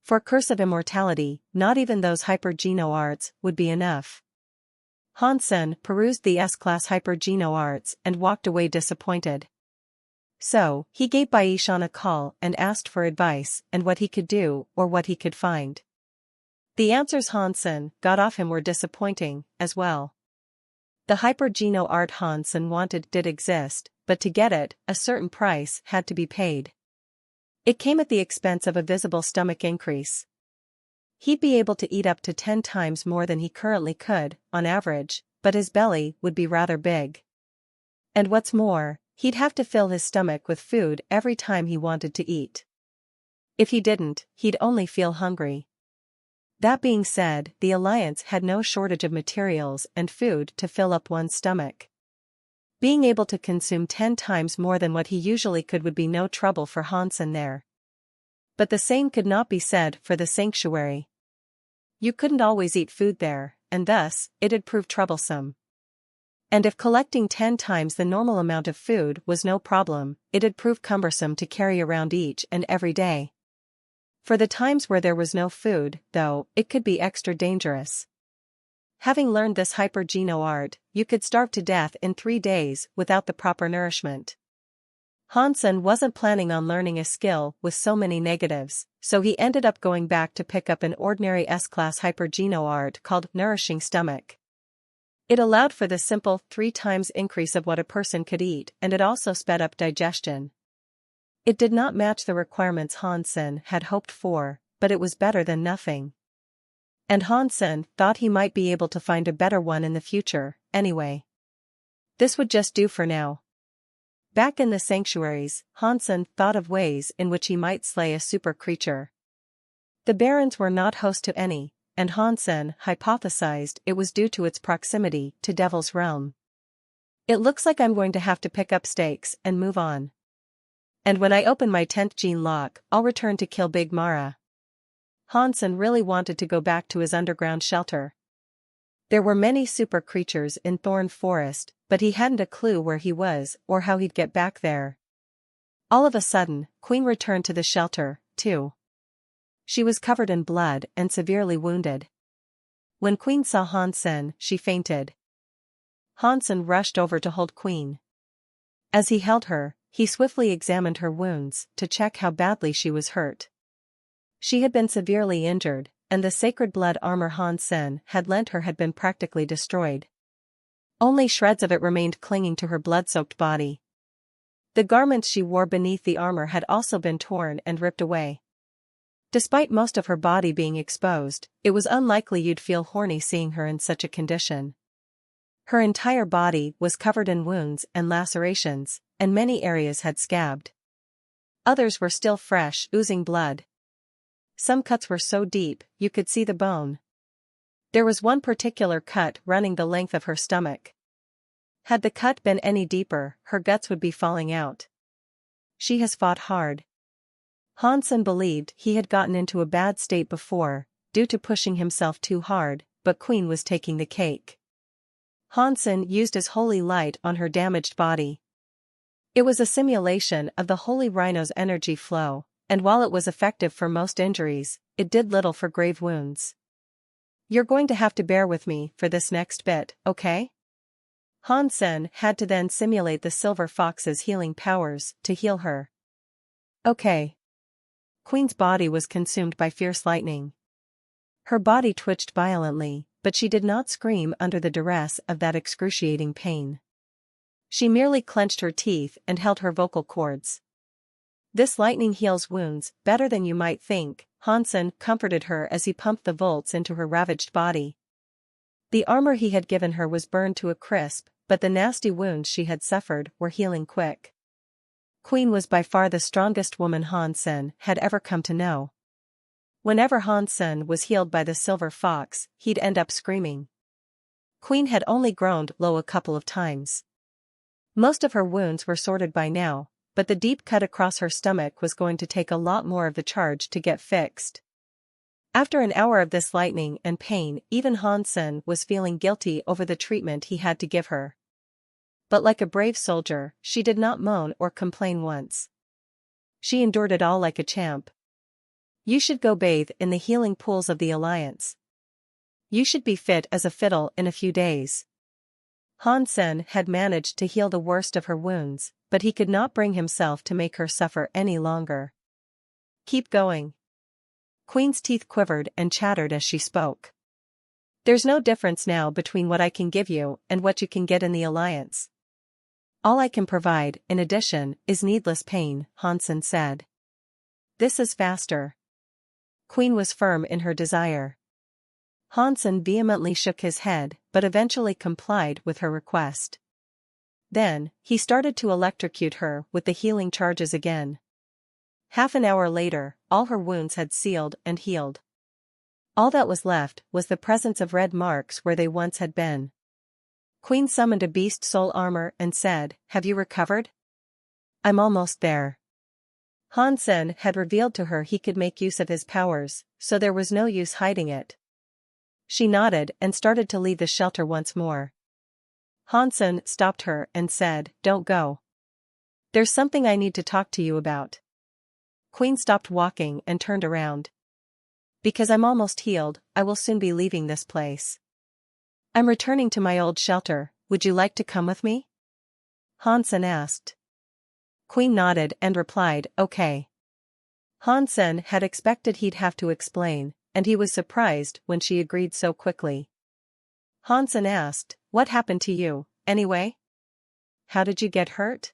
For Curse of Immortality, not even those hypergeno arts would be enough. Hansen perused the S-class hypergeno arts and walked away disappointed. So, he gave Baishan a call and asked for advice and what he could do or what he could find. The answers Hansen got off him were disappointing, as well. The hypergeno art Hansen wanted did exist, but to get it, a certain price had to be paid. It came at the expense of a visible stomach increase. He'd be able to eat up to 10 times more than he currently could, on average, but his belly would be rather big. And what's more, he'd have to fill his stomach with food every time he wanted to eat. If he didn't, he'd only feel hungry. That being said, the Alliance had no shortage of materials and food to fill up one's stomach. Being able to consume 10 times more than what he usually could would be no trouble for Hansen there. But the same could not be said for the sanctuary. You couldn't always eat food there, and thus, it'd prove troublesome. And if collecting 10 times the normal amount of food was no problem, it'd prove cumbersome to carry around each and every day. For the times where there was no food, though, it could be extra dangerous. Having learned this hypergeno art, you could starve to death in 3 days without the proper nourishment. Hansen wasn't planning on learning a skill with so many negatives, so he ended up going back to pick up an ordinary S-class hypergeno art called Nourishing Stomach. It allowed for the simple 3 times increase of what a person could eat, and it also sped up digestion. It did not match the requirements Hansen had hoped for, but it was better than nothing. And Hansen thought he might be able to find a better one in the future, anyway. This would just do for now. Back in the sanctuaries, Hansen thought of ways in which he might slay a super creature. The barons were not host to any, and Hansen hypothesized it was due to its proximity to Devil's Realm. It looks like I'm going to have to pick up stakes and move on. And when I open my 10th gene lock, I'll return to kill Big Mara. Hansen really wanted to go back to his underground shelter. There were many super creatures in Thorn Forest, but he hadn't a clue where he was or how he'd get back there. All of a sudden, Queen returned to the shelter, too. She was covered in blood and severely wounded. When Queen saw Hansen, she fainted. Hansen rushed over to hold Queen. As he held her, he swiftly examined her wounds to check how badly she was hurt. She had been severely injured, and the sacred blood armor Hansen had lent her had been practically destroyed. Only shreds of it remained clinging to her blood-soaked body. The garments she wore beneath the armor had also been torn and ripped away. Despite most of her body being exposed, it was unlikely you'd feel horny seeing her in such a condition. Her entire body was covered in wounds and lacerations, and many areas had scabbed. Others were still fresh, oozing blood. Some cuts were so deep, you could see the bone. There was one particular cut running the length of her stomach. Had the cut been any deeper, her guts would be falling out. She has fought hard. Hansen believed he had gotten into a bad state before, due to pushing himself too hard, but Queen was taking the cake. Hansen used his holy light on her damaged body. It was a simulation of the Holy Rhino's energy flow, and while it was effective for most injuries, it did little for grave wounds. You're going to have to bear with me for this next bit, okay? Hansen had to then simulate the silver fox's healing powers to heal her. Okay. Queen's body was consumed by fierce lightning. Her body twitched violently, but she did not scream under the duress of that excruciating pain. She merely clenched her teeth and held her vocal cords. This lightning heals wounds better than you might think, Hansen comforted her as he pumped the volts into her ravaged body. The armor he had given her was burned to a crisp, but the nasty wounds she had suffered were healing quick. Queen was by far the strongest woman Hansen had ever come to know. Whenever Hansen was healed by the silver fox, he'd end up screaming. Queen had only groaned low a couple of times. Most of her wounds were sorted by now, but the deep cut across her stomach was going to take a lot more of the charge to get fixed. After an hour of this lightning and pain, even Hansen was feeling guilty over the treatment he had to give her. But like a brave soldier, she did not moan or complain once. She endured it all like a champ. You should go bathe in the healing pools of the Alliance. You should be fit as a fiddle in a few days. Hansen had managed to heal the worst of her wounds, but he could not bring himself to make her suffer any longer. Keep going. Queen's teeth quivered and chattered as she spoke. There's no difference now between what I can give you and what you can get in the Alliance. All I can provide, in addition, is needless pain, Hansen said. This is faster. Queen was firm in her desire. Hansen vehemently shook his head, but eventually complied with her request. Then, he started to electrocute her with the healing charges again. Half an hour later, all her wounds had sealed and healed. All that was left was the presence of red marks where they once had been. Queen summoned a beast soul armor and said, "Have you recovered?" "I'm almost there." Hansen had revealed to her he could make use of his powers, so there was no use hiding it. She nodded and started to leave the shelter once more. Hansen stopped her and said, "Don't go. There's something I need to talk to you about." Queen stopped walking and turned around. "Because I'm almost healed, I will soon be leaving this place. I'm returning to my old shelter. Would you like to come with me?" Hansen asked. Queen nodded and replied, "Okay." Hansen had expected he'd have to explain, and he was surprised when she agreed so quickly. Hansen asked, "What happened to you, anyway? How did you get hurt?"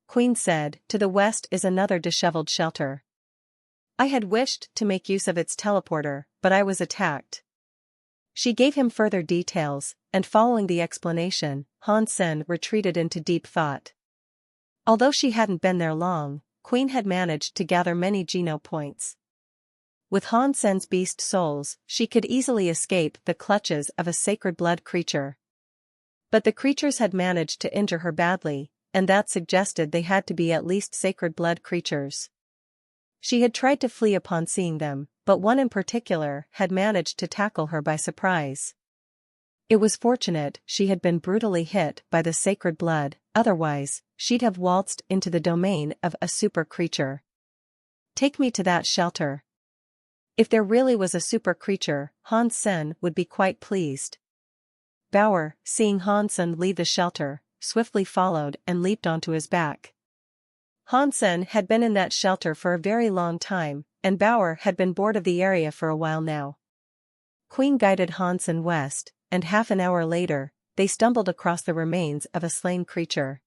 Queen said, "To the west is another disheveled shelter. I had wished to make use of its teleporter, but I was attacked." She gave him further details, and following the explanation, Hansen retreated into deep thought. Although she hadn't been there long, Queen had managed to gather many Geno points. With Hansen's beast souls, she could easily escape the clutches of a sacred blood creature. But the creatures had managed to injure her badly, and that suggested they had to be at least sacred blood creatures. She had tried to flee upon seeing them, but one in particular had managed to tackle her by surprise. It was fortunate she had been brutally hit by the sacred blood, otherwise, she'd have waltzed into the domain of a super creature. "Take me to that shelter." If there really was a super creature, Hansen would be quite pleased. Bauer, seeing Hansen leave the shelter, swiftly followed and leaped onto his back. Hansen had been in that shelter for a very long time, and Bauer had been bored of the area for a while now. Queen guided Hansen west, and half an hour later, they stumbled across the remains of a slain creature.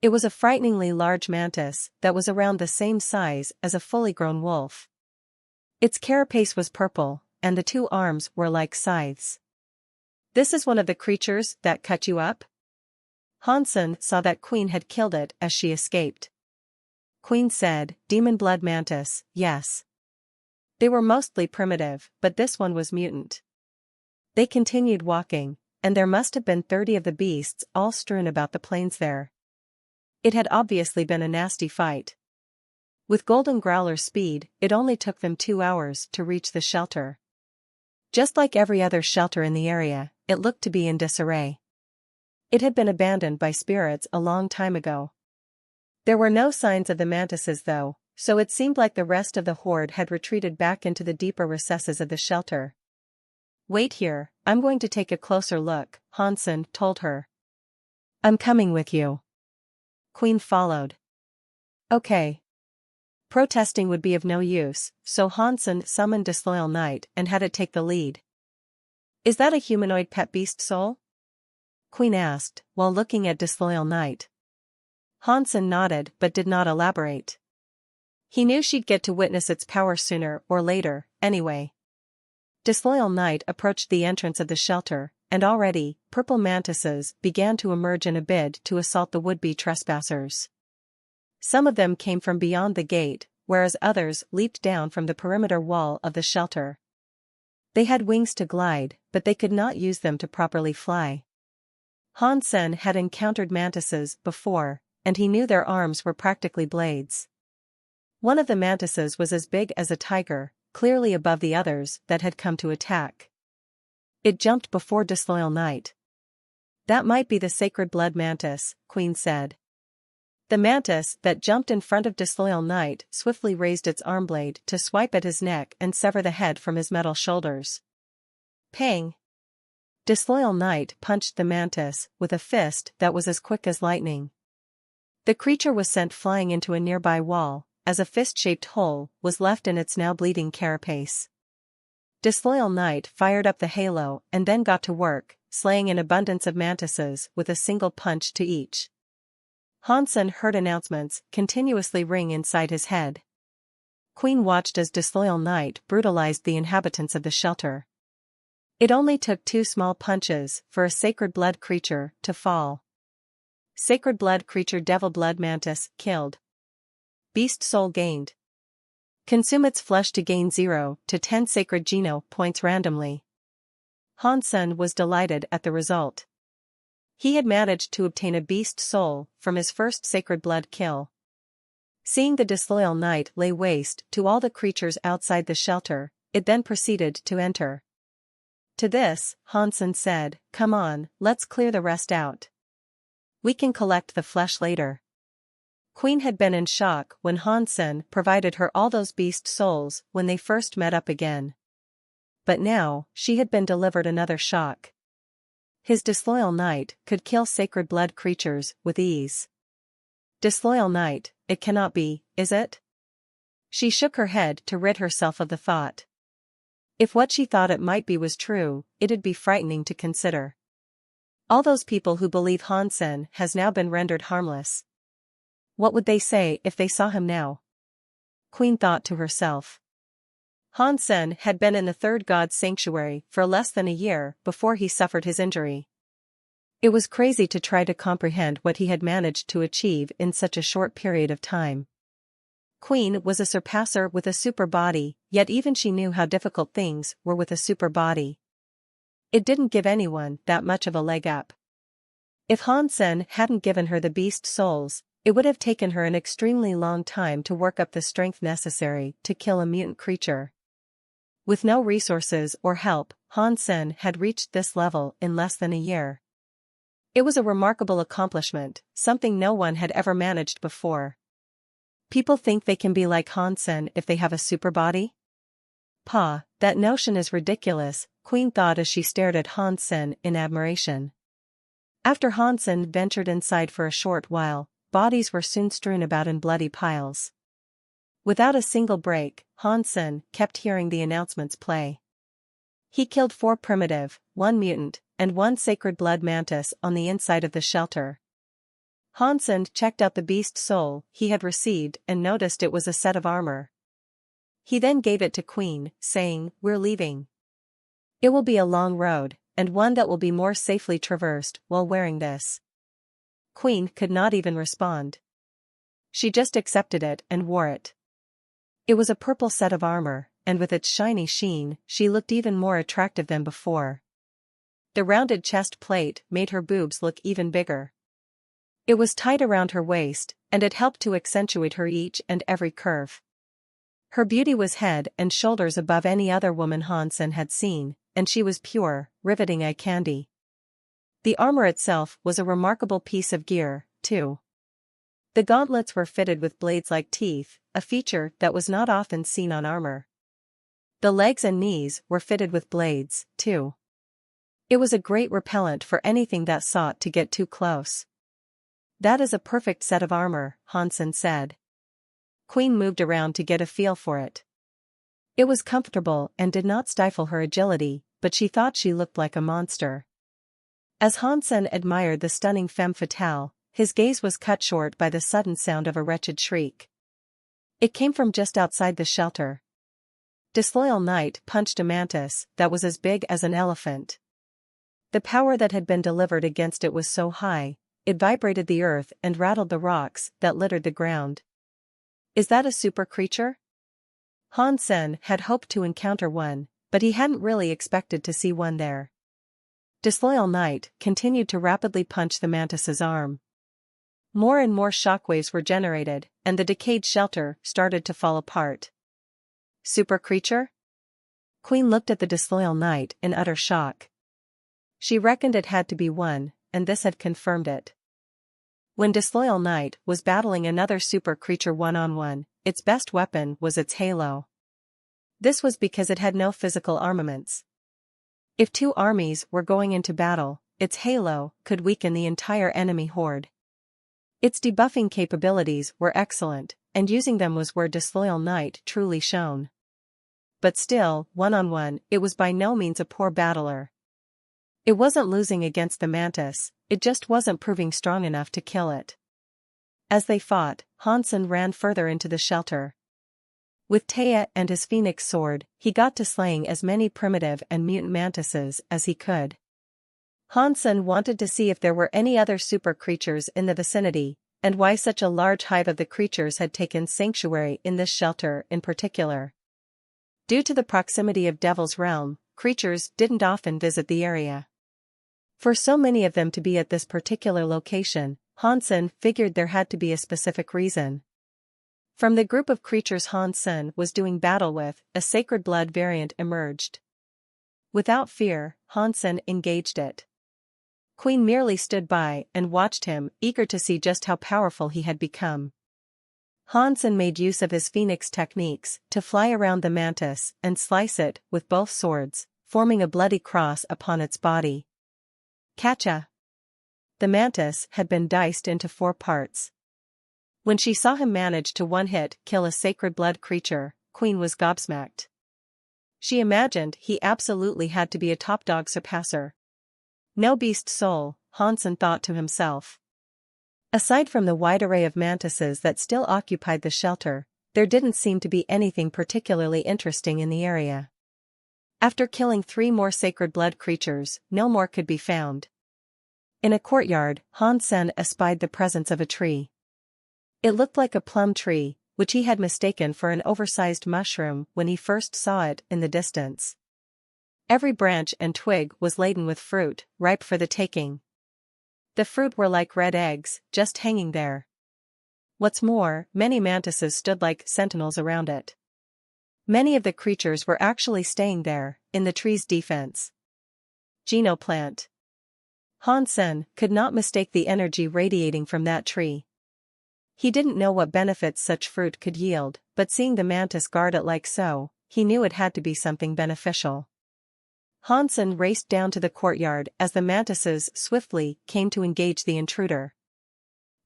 It was a frighteningly large mantis that was around the same size as a fully grown wolf. Its carapace was purple, and the two arms were like scythes. "This is one of the creatures that cut you up?" Hansen saw that Queen had killed it as she escaped. Queen said, "Demon blood mantis, yes." They were mostly primitive, but this one was mutant. They continued walking, and there must have been 30 of the beasts all strewn about the plains there. It had obviously been a nasty fight. With Golden Growler's speed, it only took them 2 hours to reach the shelter. Just like every other shelter in the area, it looked to be in disarray. It had been abandoned by spirits a long time ago. There were no signs of the mantises though, so it seemed like the rest of the horde had retreated back into the deeper recesses of the shelter. Wait here, I'm going to take a closer look, Hansen told her. I'm coming with you. Queen followed. Okay. Protesting would be of no use, so Hansen summoned Disloyal Knight and had it take the lead. Is that a humanoid pet beast soul? Queen asked, while looking at Disloyal Knight. Hansen nodded but did not elaborate. He knew she'd get to witness its power sooner or later, anyway. Disloyal Knight approached the entrance of the shelter, and already, purple mantises began to emerge in a bid to assault the would-be trespassers. Some of them came from beyond the gate, whereas others leaped down from the perimeter wall of the shelter. They had wings to glide, but they could not use them to properly fly. Hansen had encountered mantises before, and he knew their arms were practically blades. One of the mantises was as big as a tiger, clearly above the others that had come to attack. It jumped before Disloyal Knight. That might be the sacred blood mantis, Queen said. The mantis that jumped in front of Disloyal Knight swiftly raised its arm blade to swipe at his neck and sever the head from his metal shoulders. Pang! Disloyal Knight punched the mantis with a fist that was as quick as lightning. The creature was sent flying into a nearby wall, as a fist-shaped hole was left in its now bleeding carapace. Disloyal Knight fired up the halo and then got to work, slaying an abundance of mantises with a single punch to each. Hansen heard announcements continuously ring inside his head. Queen watched as Disloyal Knight brutalized the inhabitants of the shelter. It only took 2 small punches for a sacred blood creature to fall. Sacred blood creature devil blood mantis killed. Beast soul gained. Consume its flesh to gain 0 to 10 sacred geno points randomly. Hansen was delighted at the result. He had managed to obtain a beast soul from his first sacred blood kill. Seeing the Disloyal Knight lay waste to all the creatures outside the shelter, it then proceeded to enter. To this, Hansen said, "Come on, let's clear the rest out. We can collect the flesh later." Queen had been in shock when Hansen provided her all those beast souls when they first met up again. But now, she had been delivered another shock. His Disloyal Knight could kill sacred blood creatures with ease. Disloyal Knight, it cannot be, is it? She shook her head to rid herself of the thought. If what she thought it might be was true, it'd be frightening to consider. All those people who believe Hansen has now been rendered harmless. What would they say if they saw him now? Queen thought to herself. Hansen had been in the third god's sanctuary for less than a year before he suffered his injury. It was crazy to try to comprehend what he had managed to achieve in such a short period of time. Queen was a surpasser with a super body, yet even she knew how difficult things were with a super body. It didn't give anyone that much of a leg up. If Hansen hadn't given her the beast souls, it would have taken her an extremely long time to work up the strength necessary to kill a mutant creature. With no resources or help, Hansen had reached this level in less than a year. It was a remarkable accomplishment, something no one had ever managed before. People think they can be like Hansen if they have a super body? Pah, that notion is ridiculous, Queen thought as she stared at Hansen in admiration. After Hansen ventured inside for a short while, bodies were soon strewn about in bloody piles. Without a single break, Hansen kept hearing the announcements play. He killed 4 primitive, 1 mutant, and 1 sacred blood mantis on the inside of the shelter. Hansen checked out the beast soul he had received and noticed it was a set of armor. He then gave it to Queen, saying, "We're leaving. It will be a long road, and one that will be more safely traversed while wearing this." Queen could not even respond. She just accepted it and wore it. It was a purple set of armor, and with its shiny sheen, she looked even more attractive than before. The rounded chest plate made her boobs look even bigger. It was tight around her waist, and it helped to accentuate her each and every curve. Her beauty was head and shoulders above any other woman Hansen had seen, and she was pure, riveting eye candy. The armor itself was a remarkable piece of gear, too. The gauntlets were fitted with blades like teeth, a feature that was not often seen on armor. The legs and knees were fitted with blades, too. It was a great repellent for anything that sought to get too close. That is a perfect set of armor, Hansen said. Queen moved around to get a feel for it. It was comfortable and did not stifle her agility, but she thought she looked like a monster. As Hansen admired the stunning femme fatale, his gaze was cut short by the sudden sound of a wretched shriek. It came from just outside the shelter. Disloyal Knight punched a mantis that was as big as an elephant. The power that had been delivered against it was so high, it vibrated the earth and rattled the rocks that littered the ground. Is that a super creature? Hansen had hoped to encounter one, but he hadn't really expected to see one there. Disloyal Knight continued to rapidly punch the mantis's arm. More and more shockwaves were generated, and the decayed shelter started to fall apart. Super creature? Queen looked at the Disloyal Knight in utter shock. She reckoned it had to be one, and this had confirmed it. When Disloyal Knight was battling another super creature one-on-one, its best weapon was its halo. This was because it had no physical armaments. If two armies were going into battle, its halo could weaken the entire enemy horde. Its debuffing capabilities were excellent, and using them was where Disloyal Knight truly shone. But still, one-on-one, it was by no means a poor battler. It wasn't losing against the mantis, it just wasn't proving strong enough to kill it. As they fought, Hansen ran further into the shelter. With Taya and his phoenix sword, he got to slaying as many primitive and mutant mantises as he could. Hansen wanted to see if there were any other super creatures in the vicinity, and why such a large hive of the creatures had taken sanctuary in this shelter in particular. Due to the proximity of Devil's Realm, creatures didn't often visit the area. For so many of them to be at this particular location, Hansen figured there had to be a specific reason. From the group of creatures Hansen was doing battle with, a Sacred Blood variant emerged. Without fear, Hansen engaged it. Queen merely stood by and watched him, eager to see just how powerful he had become. Hansen made use of his phoenix techniques to fly around the mantis and slice it with both swords, forming a bloody cross upon its body. Catcha! The mantis had been diced into 4 parts. When she saw him manage to one-hit kill a Sacred Blood creature, Queen was gobsmacked. She imagined he absolutely had to be a top-dog surpasser. No beast soul, Hansen thought to himself. Aside from the wide array of mantises that still occupied the shelter, there didn't seem to be anything particularly interesting in the area. After killing 3 more Sacred Blood creatures, no more could be found. In a courtyard, Hansen espied the presence of a tree. It looked like a plum tree, which he had mistaken for an oversized mushroom when he first saw it in the distance. Every branch and twig was laden with fruit, ripe for the taking. The fruit were like red eggs, just hanging there. What's more, many mantises stood like sentinels around it. Many of the creatures were actually staying there, in the tree's defense. Genoplant. Hansen could not mistake the energy radiating from that tree. He didn't know what benefits such fruit could yield, but seeing the mantis guard it like so, he knew it had to be something beneficial. Hansen raced down to the courtyard as the mantises swiftly came to engage the intruder.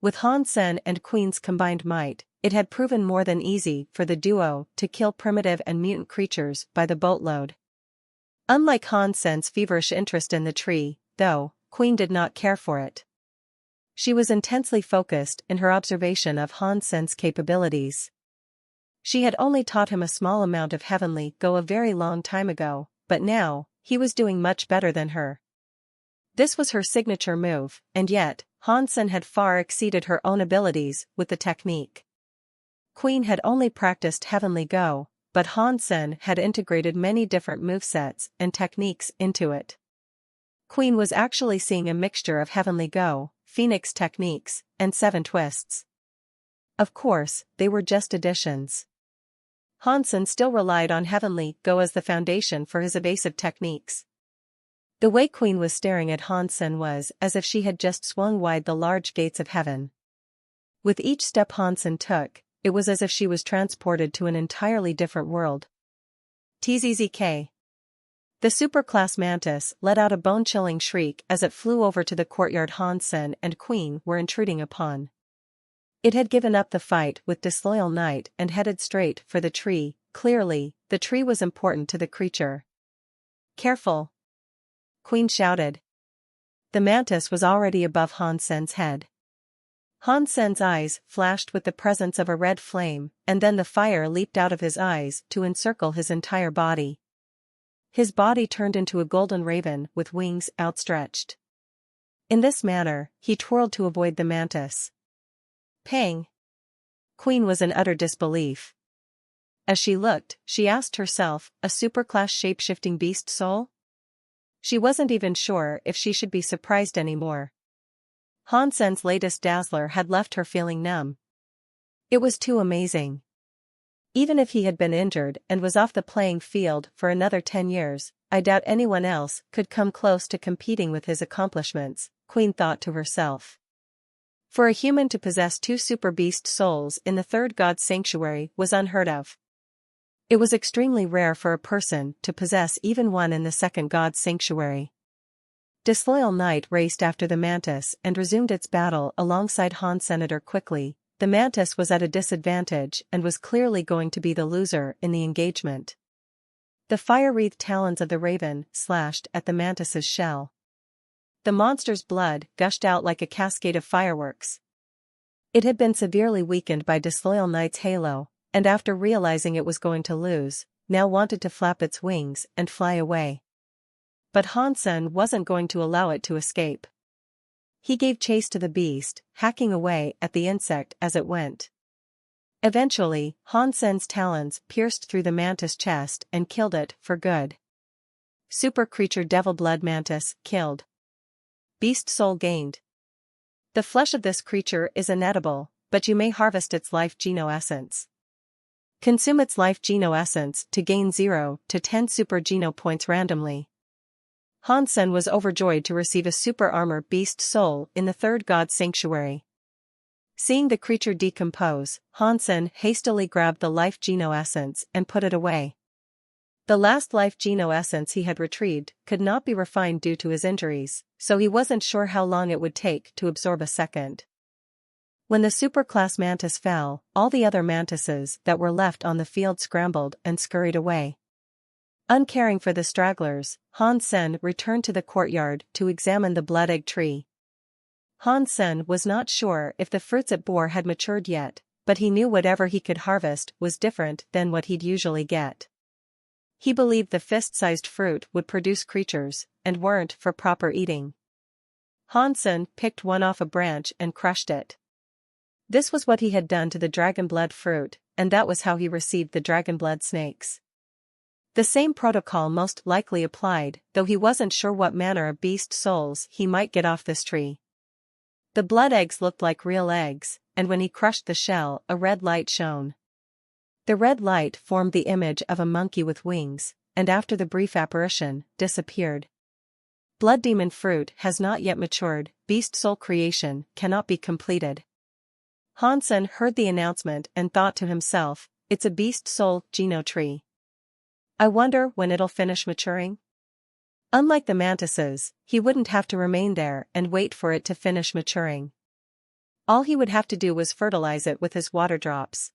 With Hansen and Queen's combined might, it had proven more than easy for the duo to kill primitive and mutant creatures by the boatload. Unlike Hansen's feverish interest in the tree, though, Queen did not care for it. She was intensely focused in her observation of Hansen's capabilities. She had only taught him a small amount of heavenly go a very long time ago, but now, he was doing much better than her. This was her signature move, and yet, Hansen had far exceeded her own abilities with the technique. Queen had only practiced heavenly go, but Hansen had integrated many different movesets and techniques into it. Queen was actually seeing a mixture of heavenly go, phoenix techniques, and 7 twists. Of course, they were just additions. Hansen still relied on heavenly go as the foundation for his evasive techniques. The way Queen was staring at Hansen was as if she had just swung wide the large gates of heaven. With each step Hansen took, it was as if she was transported to an entirely different world. Tzk. The superclass mantis let out a bone-chilling shriek as it flew over to the courtyard Hansen and Queen were intruding upon. It had given up the fight with disloyal knight and headed straight for the tree. Clearly, the tree was important to the creature. Careful! Queen shouted. The mantis was already above Hansen's head. Hansen's eyes flashed with the presence of a red flame, and then the fire leaped out of his eyes to encircle his entire body. His body turned into a golden raven with wings outstretched. In this manner, he twirled to avoid the mantis. Pang! Queen was in utter disbelief. As she looked, she asked herself, a superclass shape-shifting beast soul? She wasn't even sure if she should be surprised anymore. Hansen's latest dazzler had left her feeling numb. It was too amazing. Even if he had been injured and was off the playing field for another 10 years, I doubt anyone else could come close to competing with his accomplishments, Queen thought to herself. For a human to possess 2 super beast souls in the third god sanctuary was unheard of. It was extremely rare for a person to possess even one in the second god's sanctuary. Disloyal Knight raced after the mantis and resumed its battle alongside Han Senator quickly. The mantis was at a disadvantage and was clearly going to be the loser in the engagement. The fire-wreathed talons of the raven slashed at the mantis's shell. The monster's blood gushed out like a cascade of fireworks. It had been severely weakened by Disloyal Knight's halo, and after realizing it was going to lose, now wanted to flap its wings and fly away. But Hansen wasn't going to allow it to escape. He gave chase to the beast, hacking away at the insect as it went. Eventually, Hansen's talons pierced through the mantis' chest and killed it for good. Super creature Devil Blood Mantis killed. Beast soul gained. The flesh of this creature is inedible, but you may harvest its life geno essence. Consume its life geno essence to gain 0 to 10 super geno points randomly. Hansen was overjoyed to receive a super armor beast soul in the third god sanctuary. Seeing the creature decompose, Hansen hastily grabbed the life geno essence and put it away. The last life geno essence he had retrieved could not be refined due to his injuries, so he wasn't sure how long it would take to absorb a second. When the superclass mantis fell, all the other mantises that were left on the field scrambled and scurried away. Uncaring for the stragglers, Hansen returned to the courtyard to examine the blood egg tree. Hansen was not sure if the fruits it bore had matured yet, but he knew whatever he could harvest was different than what he'd usually get. He believed the fist-sized fruit would produce creatures, and weren't for proper eating. Hansen picked one off a branch and crushed it. This was what he had done to the dragonblood fruit, and that was how he received the dragonblood snakes. The same protocol most likely applied, though he wasn't sure what manner of beast souls he might get off this tree. The blood eggs looked like real eggs, and when he crushed the shell, a red light shone. The red light formed the image of a monkey with wings, and after the brief apparition, disappeared. Blood demon fruit has not yet matured, beast soul creation cannot be completed. Hansen heard the announcement and thought to himself, it's a beast soul geno tree. I wonder when it'll finish maturing? Unlike the mantises, he wouldn't have to remain there and wait for it to finish maturing. All he would have to do was fertilize it with his water drops.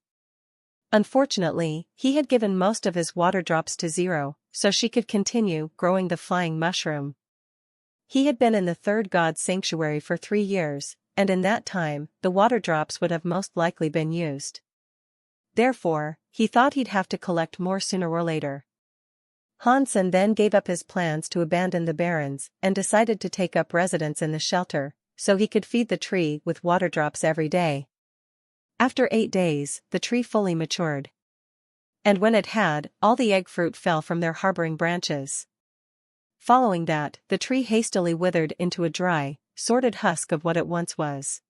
Unfortunately, he had given most of his water drops to Zero, so she could continue growing the flying mushroom. He had been in the third god's sanctuary for 3 years, and in that time, the water drops would have most likely been used. Therefore, he thought he'd have to collect more sooner or later. Hansen then gave up his plans to abandon the barrens and decided to take up residence in the shelter, so he could feed the tree with water drops every day. After 8 days, the tree fully matured. And when it had, all the egg fruit fell from their harboring branches. Following that, the tree hastily withered into a dry, sordid husk of what it once was.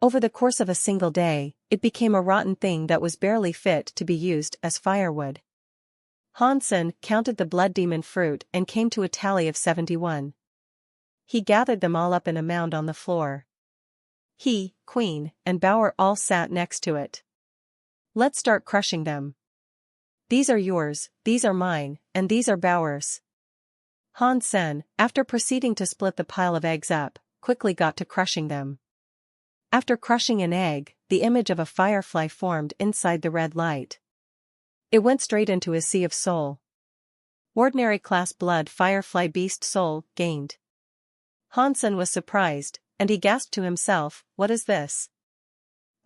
Over the course of a single day, it became a rotten thing that was barely fit to be used as firewood. Hansen counted the blood demon fruit and came to a tally of 71. He gathered them all up in a mound on the floor. He, Queen, and Bauer all sat next to it. Let's start crushing them. These are yours, these are mine, and these are Bauer's. Han Sen, after proceeding to split the pile of eggs up, quickly got to crushing them. After crushing an egg, the image of a firefly formed inside the red light. It went straight into his sea of soul. Ordinary class blood firefly beast soul gained. Han Sen was surprised, and he gasped to himself, "What is this?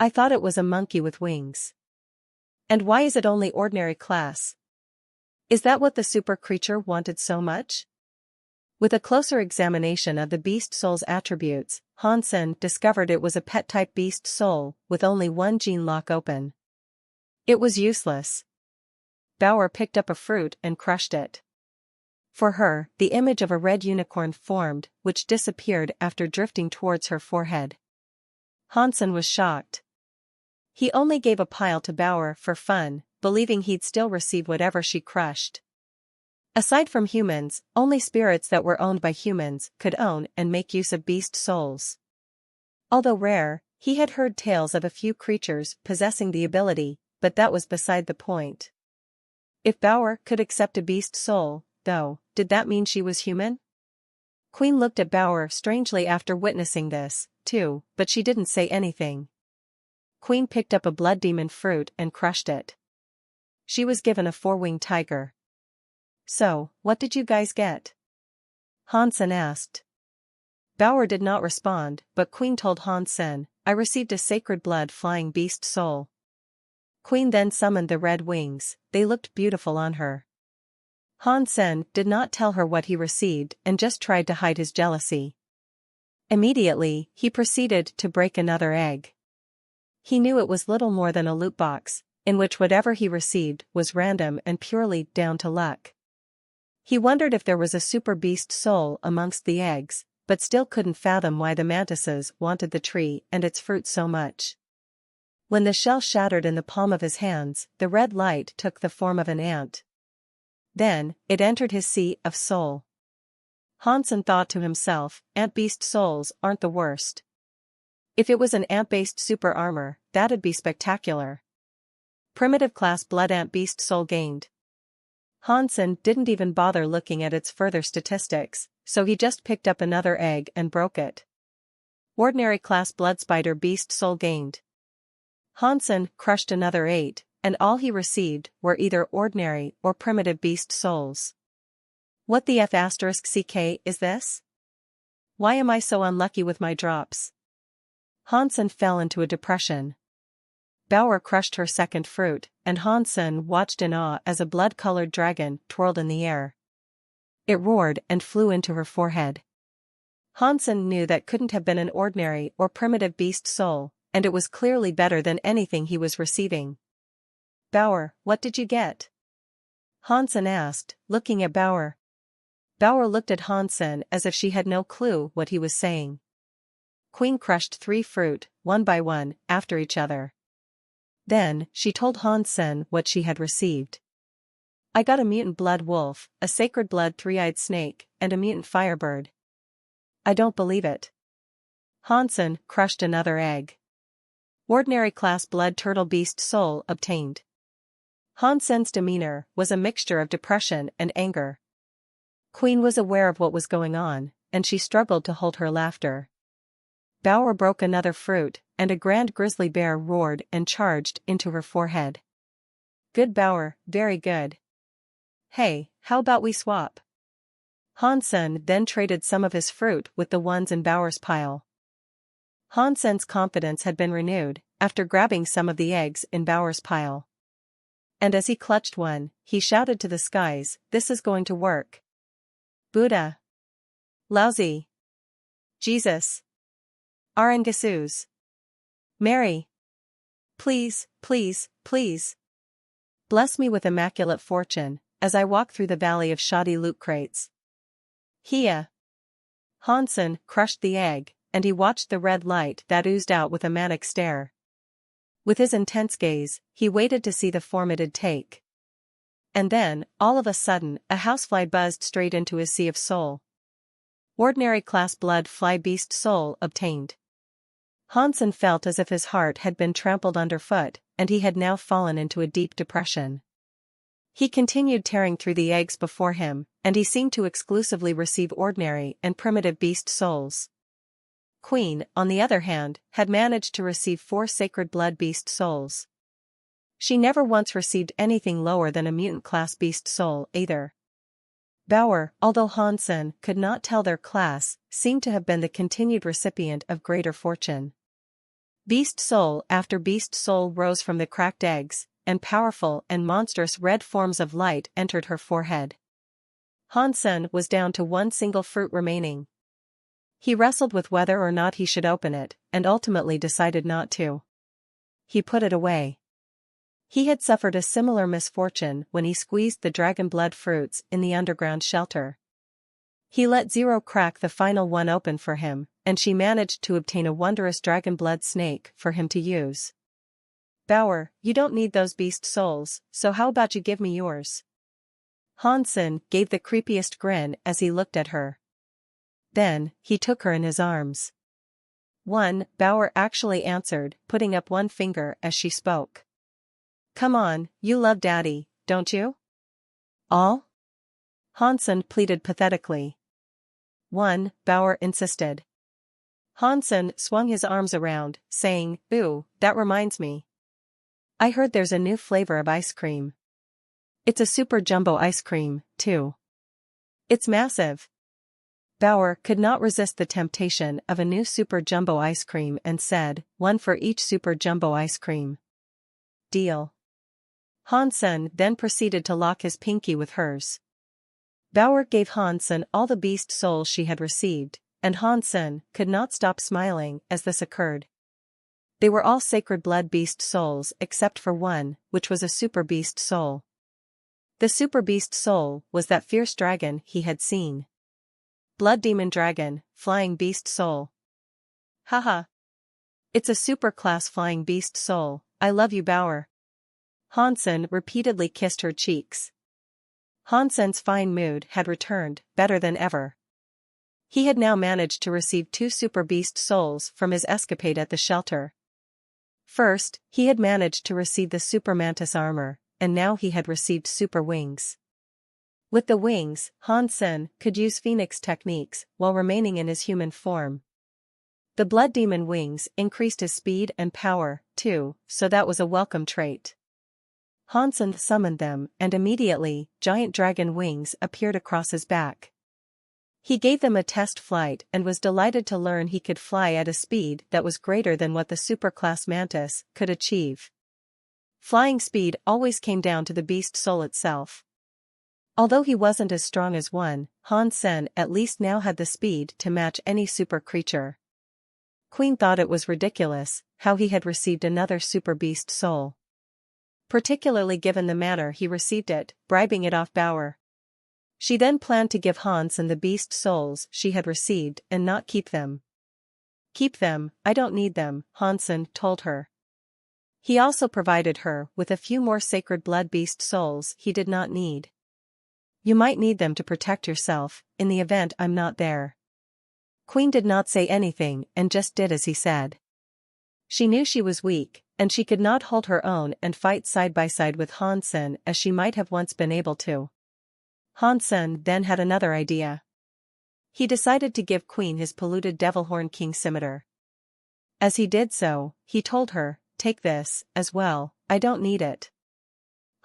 I thought it was a monkey with wings. And why is it only ordinary class? Is that what the super creature wanted so much?" With a closer examination of the beast soul's attributes, Han Sen discovered it was a pet-type beast soul with only one gene lock open. It was useless. Bauer picked up a fruit and crushed it. For her, the image of a red unicorn formed, which disappeared after drifting towards her forehead. Han Sen was shocked. He only gave a pile to Bauer for fun, believing he'd still receive whatever she crushed. Aside from humans, only spirits that were owned by humans could own and make use of beast souls. Although rare, he had heard tales of a few creatures possessing the ability, but that was beside the point. If Bauer could accept a beast soul, though, did that mean she was human? Queen looked at Bauer strangely after witnessing this, too, but she didn't say anything. Queen picked up a blood demon fruit and crushed it. She was given a four-winged tiger. "So, what did you guys get?" Han Sen asked. Bauer did not respond, but Queen told Han Sen, "I received a sacred blood flying beast soul." Queen then summoned the red wings, they looked beautiful on her. Han Sen did not tell her what he received and just tried to hide his jealousy. Immediately, he proceeded to break another egg. He knew it was little more than a loot box, in which whatever he received was random and purely down to luck. He wondered if there was a super beast soul amongst the eggs, but still couldn't fathom why the mantises wanted the tree and its fruit so much. When the shell shattered in the palm of his hands, the red light took the form of an ant. Then, it entered his sea of soul. Han Sen thought to himself, ant-beast souls aren't the worst. If it was an ant-based super armor, that'd be spectacular. Primitive class blood ant-beast soul gained. Han Sen didn't even bother looking at its further statistics, so he just picked up another egg and broke it. Ordinary class blood spider beast soul gained. Han Sen crushed another 8, and all he received were either ordinary or primitive beast souls. What the F***ck is this? Why am I so unlucky with my drops? Han Sen fell into a depression. Bauer crushed her second fruit, and Han Sen watched in awe as a blood-colored dragon twirled in the air. It roared and flew into her forehead. Han Sen knew that couldn't have been an ordinary or primitive beast soul, and it was clearly better than anything he was receiving. "Bauer, what did you get?" Han Sen asked, looking at Bauer. Bauer looked at Han Sen as if she had no clue what he was saying. Queen crushed 3 fruit, one by one, after each other. Then, she told Han Sen what she had received. "I got a mutant blood wolf, a sacred blood three-eyed snake, and a mutant firebird." "I don't believe it." Han Sen crushed another egg. Ordinary class blood turtle beast soul obtained. Han Sen's demeanor was a mixture of depression and anger. Queen was aware of what was going on, and she struggled to hold her laughter. Bauer broke another fruit, and a grand grizzly bear roared and charged into her forehead. "Good Bauer, very good. Hey, how about we swap?" Han Sen then traded some of his fruit with the ones in Bauer's pile. Han Sen's confidence had been renewed, after grabbing some of the eggs in Bauer's pile. And as he clutched one, he shouted to the skies, "This is going to work. Buddha. Laozi. Jesus. Arangasus. Mary. Please, please, please. Bless me with immaculate fortune, as I walk through the valley of shoddy loot crates." Hia. Han Sen crushed the egg, and he watched the red light that oozed out with a manic stare. With his intense gaze, he waited to see the form it'd take. And then, all of a sudden, a housefly buzzed straight into his sea of soul. Ordinary class blood fly beast soul obtained. Han Sen felt as if his heart had been trampled underfoot, and he had now fallen into a deep depression. He continued tearing through the eggs before him, and he seemed to exclusively receive ordinary and primitive beast souls. Queen, on the other hand, had managed to receive 4 sacred blood beast souls. She never once received anything lower than a mutant-class beast soul either. Bauer, although Hansen could not tell their class, seemed to have been the continued recipient of greater fortune. Beast soul after beast soul rose from the cracked eggs, and powerful and monstrous red forms of light entered her forehead. Hansen was down to 1 single fruit remaining. He wrestled with whether or not he should open it, and ultimately decided not to. He put it away. He had suffered a similar misfortune when he squeezed the dragon blood fruits in the underground shelter. He let Zero crack the final one open for him, and she managed to obtain a wondrous dragon blood snake for him to use. Bauer, you don't need those beast souls, so how about you give me yours? Hansen gave the creepiest grin as he looked at her. Then, he took her in his arms. Bauer actually answered, putting up 1 finger as she spoke. Come on, you love Daddy, don't you? All? Hansen pleaded pathetically. Bauer insisted. Hansen swung his arms around, saying, Ooh, that reminds me. I heard there's a new flavor of ice cream. It's a super jumbo ice cream, too. It's massive. Bauer could not resist the temptation of a new super jumbo ice cream and said, 1 for each super jumbo ice cream. Deal. Hansen then proceeded to lock his pinky with hers. Bauer gave Hansen all the beast souls she had received, and Hansen could not stop smiling as this occurred. They were all sacred blood beast souls except for 1, which was a super beast soul. The super beast soul was that fierce dragon he had seen. Blood demon dragon, flying beast soul. Haha. It's a super class flying beast soul, I love you Bauer. Hansen repeatedly kissed her cheeks. Hansen's fine mood had returned, better than ever. He had now managed to receive 2 super beast souls from his escapade at the shelter. First, he had managed to receive the super mantis armor, and now he had received super wings. With the wings, Hansen could use phoenix techniques while remaining in his human form. The blood demon wings increased his speed and power, too, so that was a welcome trait. Hansen summoned them, and immediately, giant dragon wings appeared across his back. He gave them a test flight and was delighted to learn he could fly at a speed that was greater than what the superclass mantis could achieve. Flying speed always came down to the beast soul itself. Although he wasn't as strong as one, Hansen at least now had the speed to match any super creature. Queen thought it was ridiculous how he had received another super beast soul. Particularly given the manner he received it, bribing it off Bauer. She then planned to give Hansen the beast souls she had received and not keep them. Keep them, I don't need them, Hansen told her. He also provided her with a few more sacred blood beast souls he did not need. You might need them to protect yourself, in the event I'm not there. Queen did not say anything and just did as he said. She knew she was weak, and she could not hold her own and fight side by side with Hansen as she might have once been able to. Hansen then had another idea. He decided to give Queen his polluted Devilhorn King scimitar. As he did so, he told her, take this, as well, I don't need it.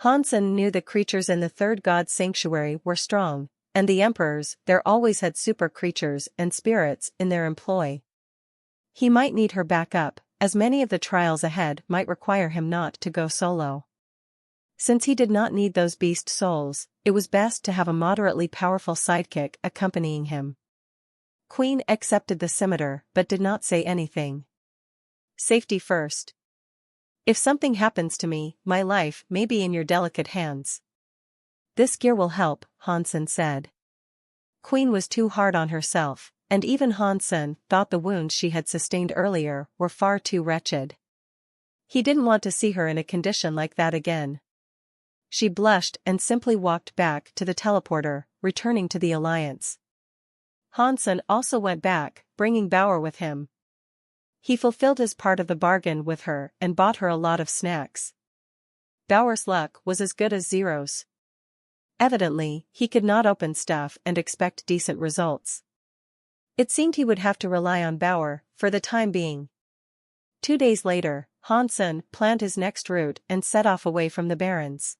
Hansen knew the creatures in the third god sanctuary were strong, and the emperors there always had super creatures and spirits in their employ. He might need her backup, as many of the trials ahead might require him not to go solo. Since he did not need those beast souls, it was best to have a moderately powerful sidekick accompanying him. Queen accepted the scimitar but did not say anything. Safety first. If something happens to me, my life may be in your delicate hands. This gear will help, Hansen said. Queen was too hard on herself, and even Hansen thought the wounds she had sustained earlier were far too wretched. He didn't want to see her in a condition like that again. She blushed and simply walked back to the teleporter, returning to the Alliance. Hansen also went back, bringing Bauer with him. He fulfilled his part of the bargain with her and bought her a lot of snacks. Bauer's luck was as good as Zero's. Evidently, he could not open stuff and expect decent results. It seemed he would have to rely on Bauer, for the time being. 2 days later, Hansen planned his next route and set off away from the barons.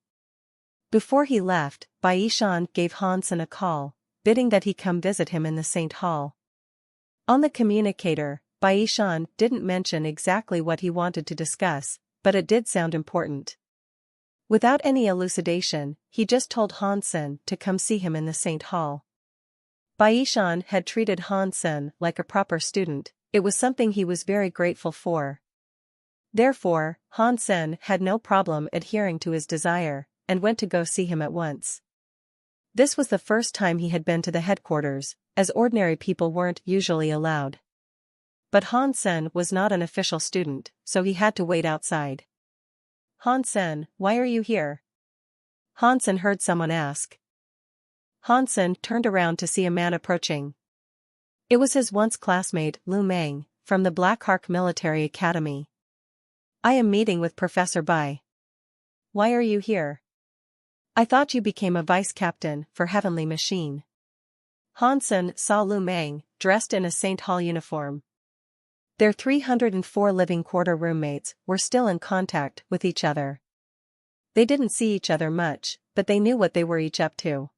Before he left, Baishan gave Hansen a call, bidding that he come visit him in the St. Hall. On the communicator, Baishan didn't mention exactly what he wanted to discuss, but it did sound important. Without any elucidation, he just told Hansen to come see him in the St. Hall. Baishan had treated Hansen like a proper student. It was something he was very grateful for. Therefore, Hansen had no problem adhering to his desire, and went to go see him at once. This was the first time he had been to the headquarters, as ordinary people weren't usually allowed. But Hansen was not an official student, so he had to wait outside. "Hansen, why are you here?" Hansen heard someone ask. Hansen turned around to see a man approaching. It was his once classmate, Lu Meng, from the Black Hawk Military Academy. "I am meeting with Professor Bai." "Why are you here?" "I thought you became a vice-captain for Heavenly Machine." Hansen saw Lu Meng, dressed in a St. Hall uniform. Their 304 living quarter roommates were still in contact with each other. They didn't see each other much, but they knew what they were each up to.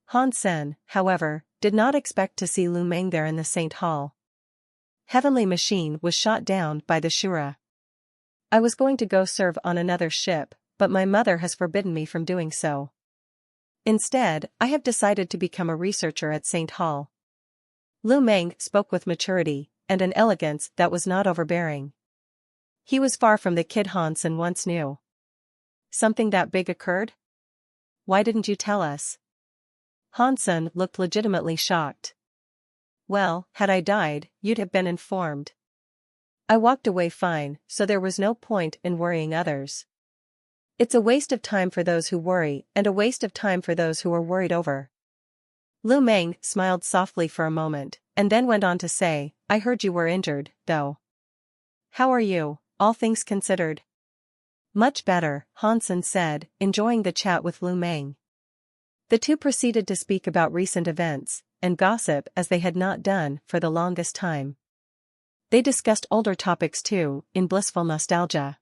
Hansen, however, did not expect to see Lu Meng there in the St. Hall. Heavenly Machine was shot down by the Shura. "I was going to go serve on another ship, but my mother has forbidden me from doing so. Instead, I have decided to become a researcher at St. Hall." Lu Meng spoke with maturity, and an elegance that was not overbearing. He was far from the kid Hansen once knew. "Something that big occurred? Why didn't you tell us?" Hansen looked legitimately shocked. "Well, had I died, you'd have been informed. I walked away fine, so there was no point in worrying others. It's a waste of time for those who worry and a waste of time for those who are worried over." Lu Meng smiled softly for a moment, and then went on to say, "I heard you were injured, though. How are you, all things considered?" "Much better," Hansen said, enjoying the chat with Lu Meng. The two proceeded to speak about recent events, and gossip as they had not done for the longest time. They discussed older topics too, in blissful nostalgia.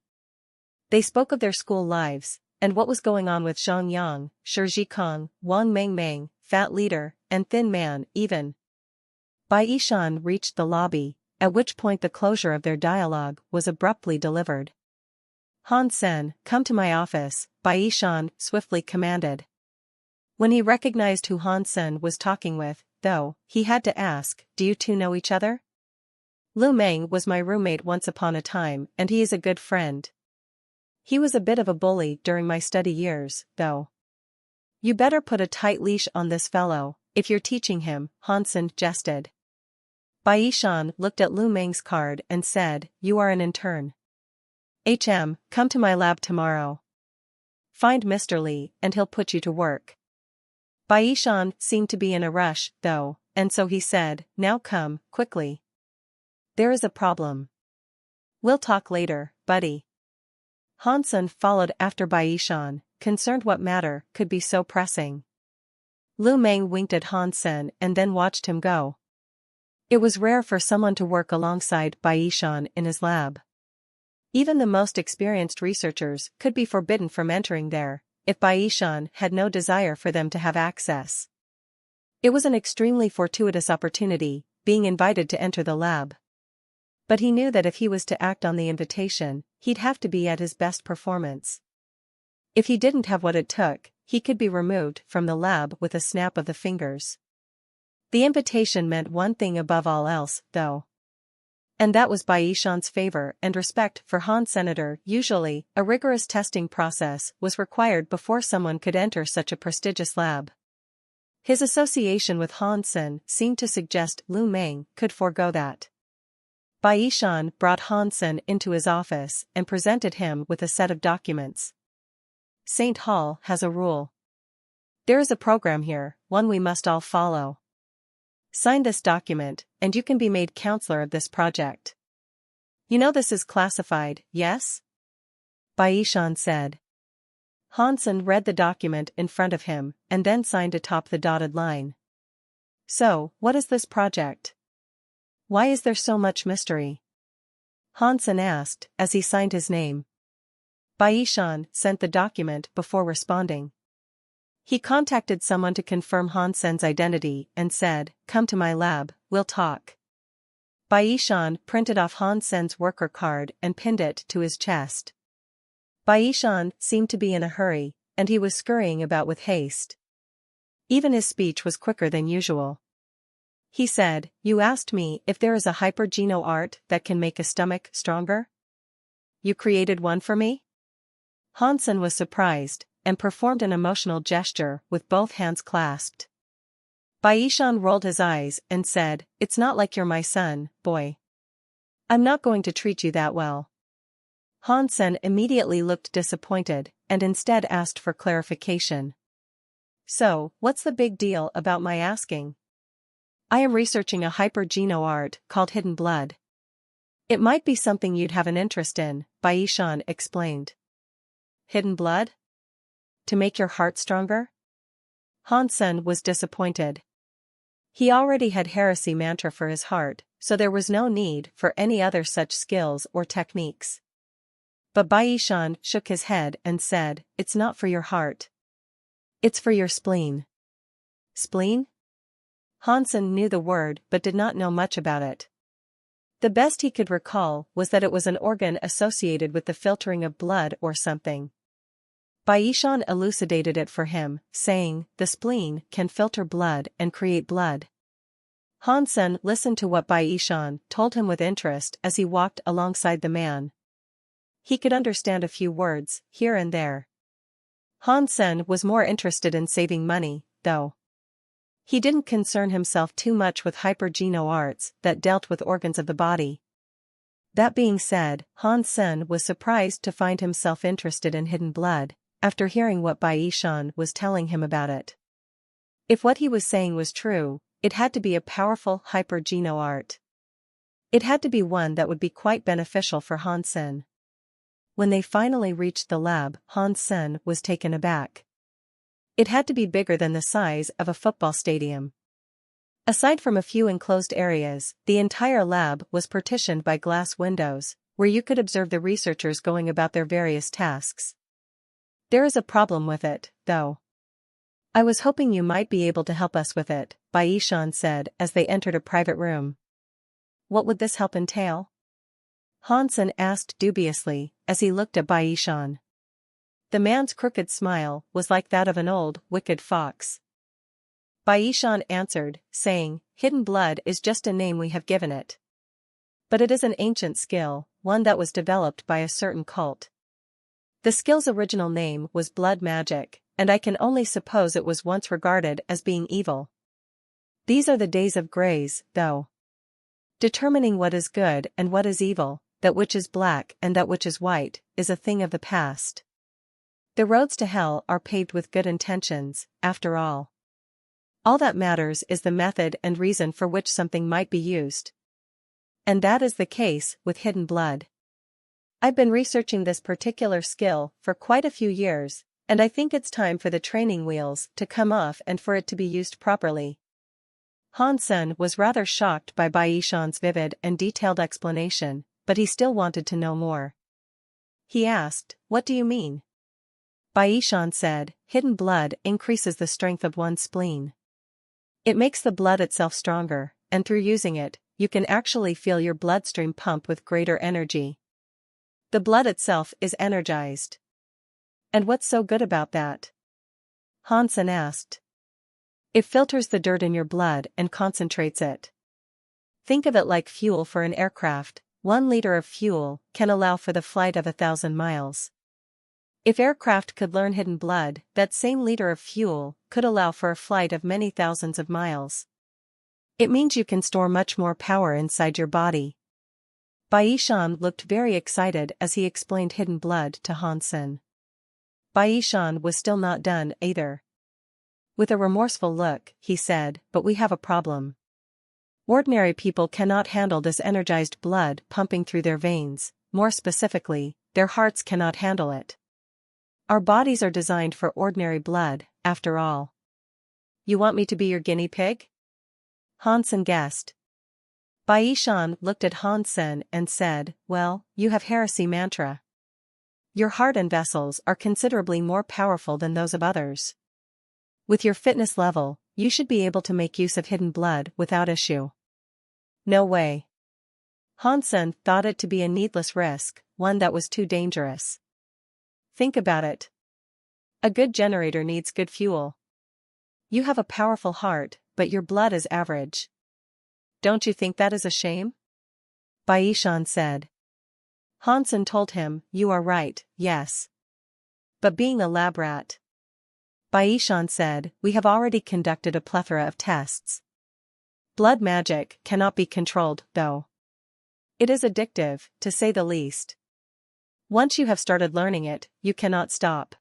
They spoke of their school lives, and what was going on with Zhang Yang, Shi Zhikong, Wang Mengmeng, Fat Leader, and Thin Man, even. Bai Yishan reached the lobby, at which point the closure of their dialogue was abruptly delivered. "Hansen, come to my office," Bai Yishan swiftly commanded. When he recognized who Hansen was talking with, though, he had to ask, "Do you two know each other?" "Lu Meng was my roommate once upon a time, and he is a good friend. He was a bit of a bully during my study years, though." "You better put a tight leash on this fellow, if you're teaching him," Hansen jested. Bai Yishan looked at Lu Meng's card and said, "You are an intern. Come to my lab tomorrow. Find Mr. Li, and he'll put you to work." Bai Yishan seemed to be in a rush, though, and so he said, "Now come, quickly. There is a problem." "We'll talk later, buddy." Hansen followed after Bai Yishan, concerned what matter could be so pressing. Lu Meng winked at Hansen and then watched him go. It was rare for someone to work alongside Bai Yishan in his lab. Even the most experienced researchers could be forbidden from entering there, if Bai Yishan had no desire for them to have access. It was an extremely fortuitous opportunity, being invited to enter the lab. But he knew that if he was to act on the invitation, he'd have to be at his best performance. If he didn't have what it took, he could be removed from the lab with a snap of the fingers. The invitation meant one thing above all else, though. And that was Bai Yishan's favor and respect for Han Senator. Usually, a rigorous testing process was required before someone could enter such a prestigious lab. His association with Hansen seemed to suggest Lu Meng could forego that. Bai Yishan brought Hansen into his office and presented him with a set of documents. "St. Hall has a rule. There is a program here, one we must all follow. Sign this document, and you can be made counselor of this project. You know this is classified, yes?" Bai Yishan said. Hansen read the document in front of him, and then signed atop the dotted line. So, what is this project? Why is there so much mystery? Hansen asked, as he signed his name. Baishan sent the document before responding. He contacted someone to confirm Hansen's identity and said, "Come to my lab, we'll talk." Baishan printed off Hansen's worker card and pinned it to his chest. Baishan seemed to be in a hurry, and he was scurrying about with haste. Even his speech was quicker than usual. He said, "You asked me if there is a hyper-geno art that can make a stomach stronger? You created one for me?" Hansen was surprised, and performed an emotional gesture with both hands clasped. Baishan rolled his eyes and said, "It's not like you're my son, boy. I'm not going to treat you that well." Hansen immediately looked disappointed, and instead asked for clarification. "So, what's the big deal about my asking?" "I am researching a hyper-geno art called Hidden Blood. It might be something you'd have an interest in," Baishan explained. "Hidden blood? To make your heart stronger?" Hansen was disappointed. He already had heresy mantra for his heart, so there was no need for any other such skills or techniques. But Baishan shook his head and said, "It's not for your heart. It's for your spleen." Spleen? Hansen knew the word but did not know much about it. The best he could recall was that it was an organ associated with the filtering of blood or something. Baishan elucidated it for him, saying, "The spleen can filter blood and create blood." Hansen listened to what Baishan told him with interest as he walked alongside the man. He could understand a few words, here and there. Hansen was more interested in saving money, though. He didn't concern himself too much with hyper-geno arts that dealt with organs of the body. That being said, Hansen was surprised to find himself interested in hidden blood, after hearing what Baishan was telling him about it. If what he was saying was true, it had to be a powerful hyper-geno art. It had to be one that would be quite beneficial for Hansen. When they finally reached the lab, Hansen was taken aback. It had to be bigger than the size of a football stadium. Aside from a few enclosed areas, the entire lab was partitioned by glass windows, where you could observe the researchers going about their various tasks. "There is a problem with it, though. I was hoping you might be able to help us with it," Baishan said as they entered a private room. "What would this help entail?" Hansen asked dubiously, as he looked at Baishan. The man's crooked smile was like that of an old, wicked fox. Baishan answered, saying, "Hidden blood is just a name we have given it. But it is an ancient skill, one that was developed by a certain cult. The skill's original name was blood magic, and I can only suppose it was once regarded as being evil. These are the days of grays, though. Determining what is good and what is evil, that which is black and that which is white, is a thing of the past. The roads to hell are paved with good intentions, after all. All that matters is the method and reason for which something might be used. And that is the case with hidden blood. I've been researching this particular skill for quite a few years, and I think it's time for the training wheels to come off and for it to be used properly." Hansen was rather shocked by Baishan's vivid and detailed explanation, but he still wanted to know more. He asked, "What do you mean?" Baishan said, "Hidden blood increases the strength of one's spleen. It makes the blood itself stronger, and through using it, you can actually feel your bloodstream pump with greater energy. The blood itself is energized." "And what's so good about that?" Hansen asked. "It filters the dirt in your blood and concentrates it. Think of it like fuel for an aircraft. 1 liter of fuel can allow for the flight of 1,000 miles. If aircraft could learn hidden blood, that same liter of fuel could allow for a flight of many thousands of miles. It means you can store much more power inside your body." Baishan looked very excited as he explained hidden blood to Hansen. Baishan was still not done either. With a remorseful look, he said, "But we have a problem. Ordinary people cannot handle this energized blood pumping through their veins, more specifically, their hearts cannot handle it. Our bodies are designed for ordinary blood, after all. You want me to be your guinea pig? Hansen guessed. Baishan looked at Hansen and said, well, you have heresy mantra. Your heart and vessels are considerably more powerful than those of others. With your fitness level, you should be able to make use of hidden blood without issue. No way. Hansen thought it to be a needless risk, one that was too dangerous. Think about it. A good generator needs good fuel. You have a powerful heart, but your blood is average. Don't you think that is a shame? Baishan said. Hansen told him, you are right, yes. But being a lab rat. Baishan said, we have already conducted a plethora of tests. Blood magic cannot be controlled, though. It is addictive, to say the least. Once you have started learning it, you cannot stop.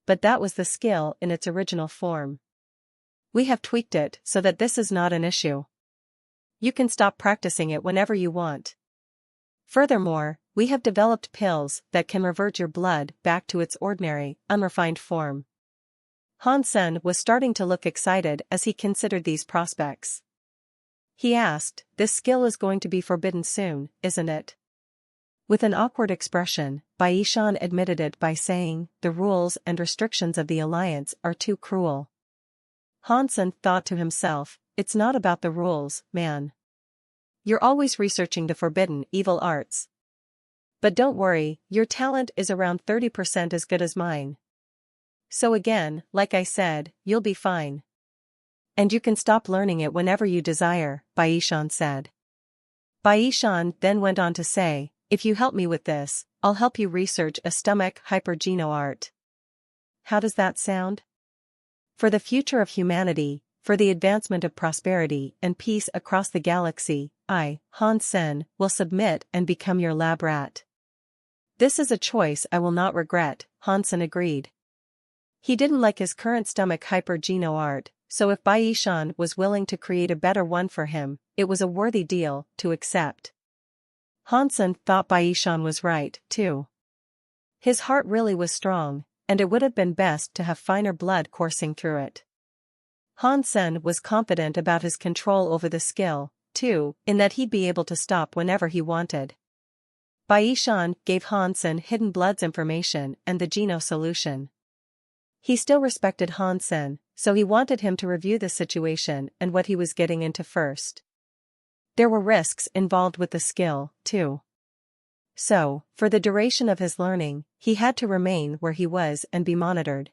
But that was the skill in its original form. We have tweaked it so that this is not an issue. You can stop practicing it whenever you want. Furthermore, we have developed pills that can revert your blood back to its ordinary, unrefined form. Hansen was starting to look excited as he considered these prospects. He asked, this skill is going to be forbidden soon, isn't it? With an awkward expression, Baishan admitted it by saying, the rules and restrictions of the alliance are too cruel. Hansen thought to himself, it's not about the rules, man. You're always researching the forbidden evil arts. But don't worry, your talent is around 30% as good as mine. So again, like I said, you'll be fine. And you can stop learning it whenever you desire, Baishan said. Baishan then went on to say, if you help me with this, I'll help you research a stomach hypergeno art. How does that sound? For the future of humanity, for the advancement of prosperity and peace across the galaxy, I, Hansen, will submit and become your lab rat. This is a choice I will not regret, Hansen agreed. He didn't like his current stomach hypergeno art, so if Baishan was willing to create a better one for him, it was a worthy deal to accept. Hansen thought Baishan was right, too. His heart really was strong, and it would have been best to have finer blood coursing through it. Hansen was confident about his control over the skill, too, in that he'd be able to stop whenever he wanted. Baishan gave Hansen hidden blood's information and the Geno solution. He still respected Hansen, so he wanted him to review the situation and what he was getting into first. There were risks involved with the skill, too. So, for the duration of his learning, he had to remain where he was and be monitored.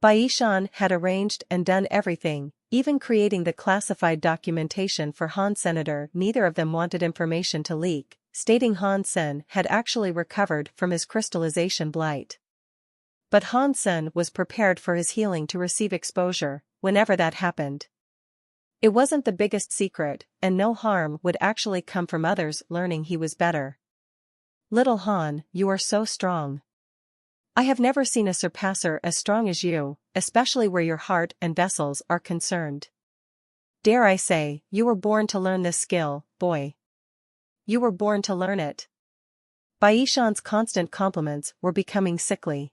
Baishan had arranged and done everything, even creating the classified documentation for Hansen. Neither of them wanted information to leak, stating Hansen had actually recovered from his crystallization blight. But Hansen was prepared for his healing to receive exposure, whenever that happened. It wasn't the biggest secret, and no harm would actually come from others learning he was better. Little Han, you are so strong. I have never seen a surpasser as strong as you, especially where your heart and vessels are concerned. Dare I say, you were born to learn this skill, boy. You were born to learn it. Baishan's constant compliments were becoming sickly.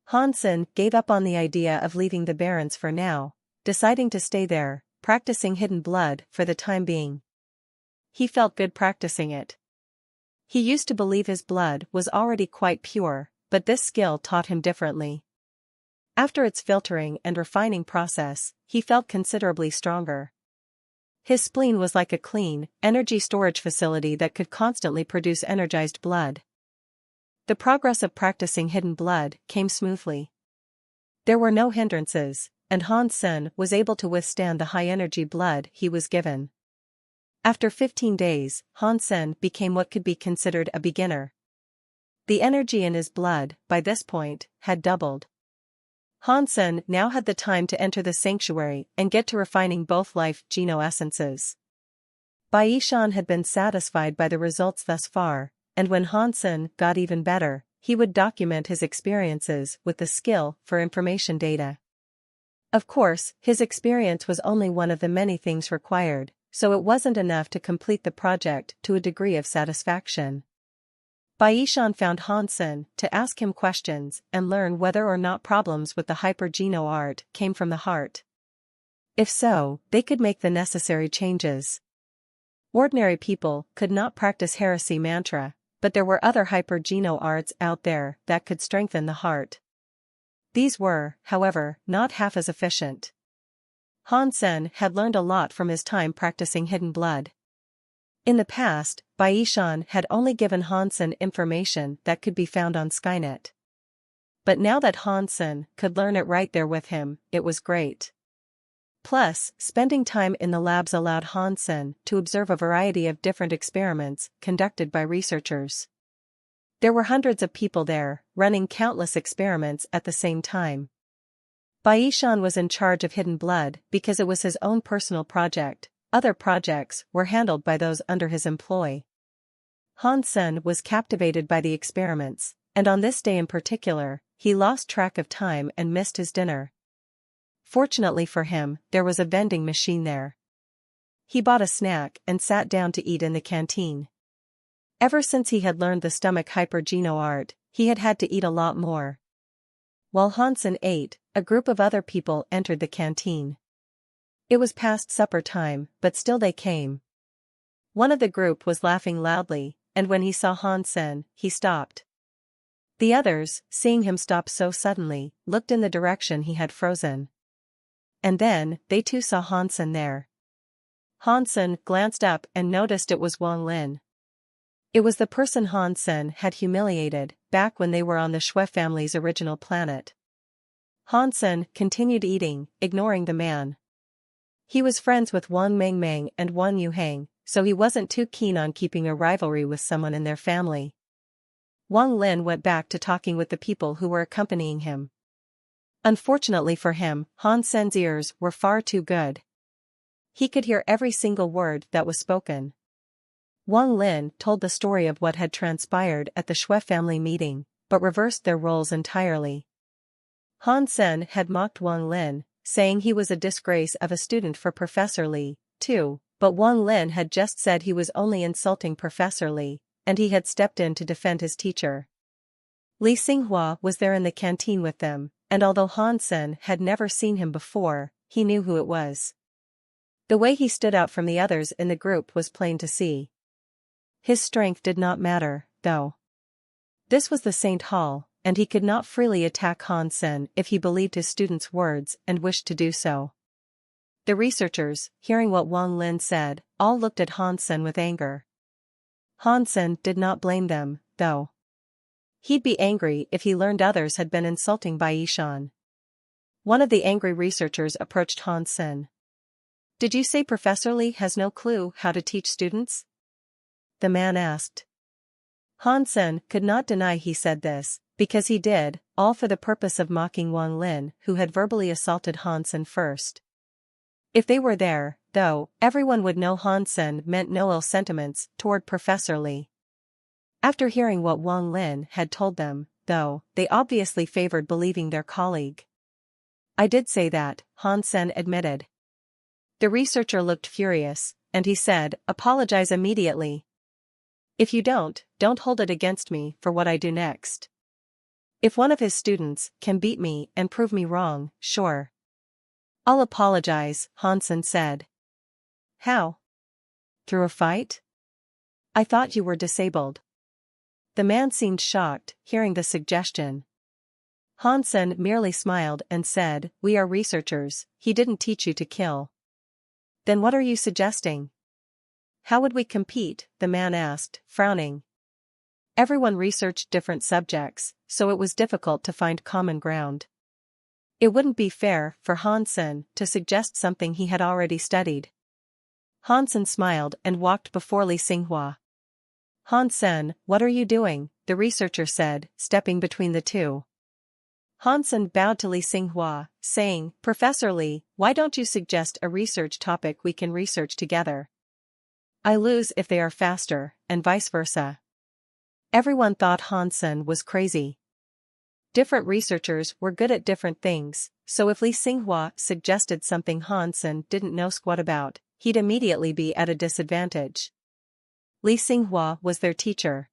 Hansen gave up on the idea of leaving the Barrens for now, deciding to stay there, practicing hidden blood for the time being. He felt good practicing it. He used to believe his blood was already quite pure, but this skill taught him differently. After its filtering and refining process, he felt considerably stronger. His spleen was like a clean, energy storage facility that could constantly produce energized blood. The progress of practicing hidden blood came smoothly. There were no hindrances, and Hansen was able to withstand the high-energy blood he was given. After 15 days, Hansen became what could be considered a beginner. The energy in his blood, by this point, had doubled. Hansen now had the time to enter the sanctuary and get to refining both life Geno essences. Baishan had been satisfied by the results thus far, and when Hansen got even better, he would document his experiences with the skill for information data. Of course, his experience was only one of the many things required, so it wasn't enough to complete the project to a degree of satisfaction. Baishan found Hansen to ask him questions and learn whether or not problems with the hypergeno art came from the heart. If so, they could make the necessary changes. Ordinary people could not practice heresy mantra, but there were other hypergeno arts out there that could strengthen the heart. These were, however, not half as efficient. Hansen had learned a lot from his time practicing hidden blood. In the past, Baishan had only given Hansen information that could be found on Skynet. But now that Hansen could learn it right there with him, it was great. Plus, spending time in the labs allowed Hansen to observe a variety of different experiments conducted by researchers. There were hundreds of people there, running countless experiments at the same time. Baishan was in charge of hidden blood because it was his own personal project. Other projects were handled by those under his employ. Hansen was captivated by the experiments, and on this day in particular, he lost track of time and missed his dinner. Fortunately for him, there was a vending machine there. He bought a snack and sat down to eat in the canteen. Ever since he had learned the stomach hypergeno art, he had had to eat a lot more. While Hansen ate, a group of other people entered the canteen. It was past supper time, but still they came. One of the group was laughing loudly, and when he saw Hansen, he stopped. The others, seeing him stop so suddenly, looked in the direction he had frozen. And then, they too saw Hansen there. Hansen glanced up and noticed it was Wang Lin. It was the person Hansen had humiliated, back when they were on the Shui family's original planet. Hansen continued eating, ignoring the man. He was friends with Wang Mengmeng and Wang Yuhang, so he wasn't too keen on keeping a rivalry with someone in their family. Wang Lin went back to talking with the people who were accompanying him. Unfortunately for him, Hansen's ears were far too good. He could hear every single word that was spoken. Wang Lin told the story of what had transpired at the Shui family meeting, but reversed their roles entirely. Hansen had mocked Wang Lin, saying he was a disgrace of a student for Professor Li, too, but Wang Lin had just said he was only insulting Professor Li, and he had stepped in to defend his teacher. Li Xinghua was there in the canteen with them, and although Hansen had never seen him before, he knew who it was. The way he stood out from the others in the group was plain to see. His strength did not matter, though. This was the Saint Hall, and he could not freely attack Hansen if he believed his students' words and wished to do so. The researchers, hearing what Wang Lin said, all looked at Hansen with anger. Hansen did not blame them, though. He'd be angry if he learned others had been insulting Baishan. One of the angry researchers approached Hansen. "Did you say Professor Li has no clue how to teach students?" the man asked. Hansen could not deny he said this, because he did, all for the purpose of mocking Wang Lin, who had verbally assaulted Hansen first. If they were there, though, everyone would know Hansen meant no ill sentiments toward Professor Li. After hearing what Wang Lin had told them, though, they obviously favored believing their colleague. "I did say that," Hansen admitted. The researcher looked furious, and he said, "Apologize immediately. If you don't hold it against me for what I do next. If one of his students can beat me and prove me wrong, sure. I'll apologize," Hansen said. "How? Through a fight? I thought you were disabled." The man seemed shocked, hearing the suggestion. Hansen merely smiled and said, "We are researchers, he didn't teach you to kill." "Then what are you suggesting?" "How would we compete?" the man asked, frowning. Everyone researched different subjects, so it was difficult to find common ground. It wouldn't be fair for Hansen to suggest something he had already studied. Hansen smiled and walked before Li Xinghua. "Hansen, what are you doing?" the researcher said, stepping between the two. Hansen bowed to Li Xinghua, saying, "Professor Li, why don't you suggest a research topic we can research together? I lose if they are faster, and vice versa." Everyone thought Hansen was crazy. Different researchers were good at different things, so if Li Xinghua suggested something Hansen didn't know squat about, he'd immediately be at a disadvantage. Li Xinghua was their teacher.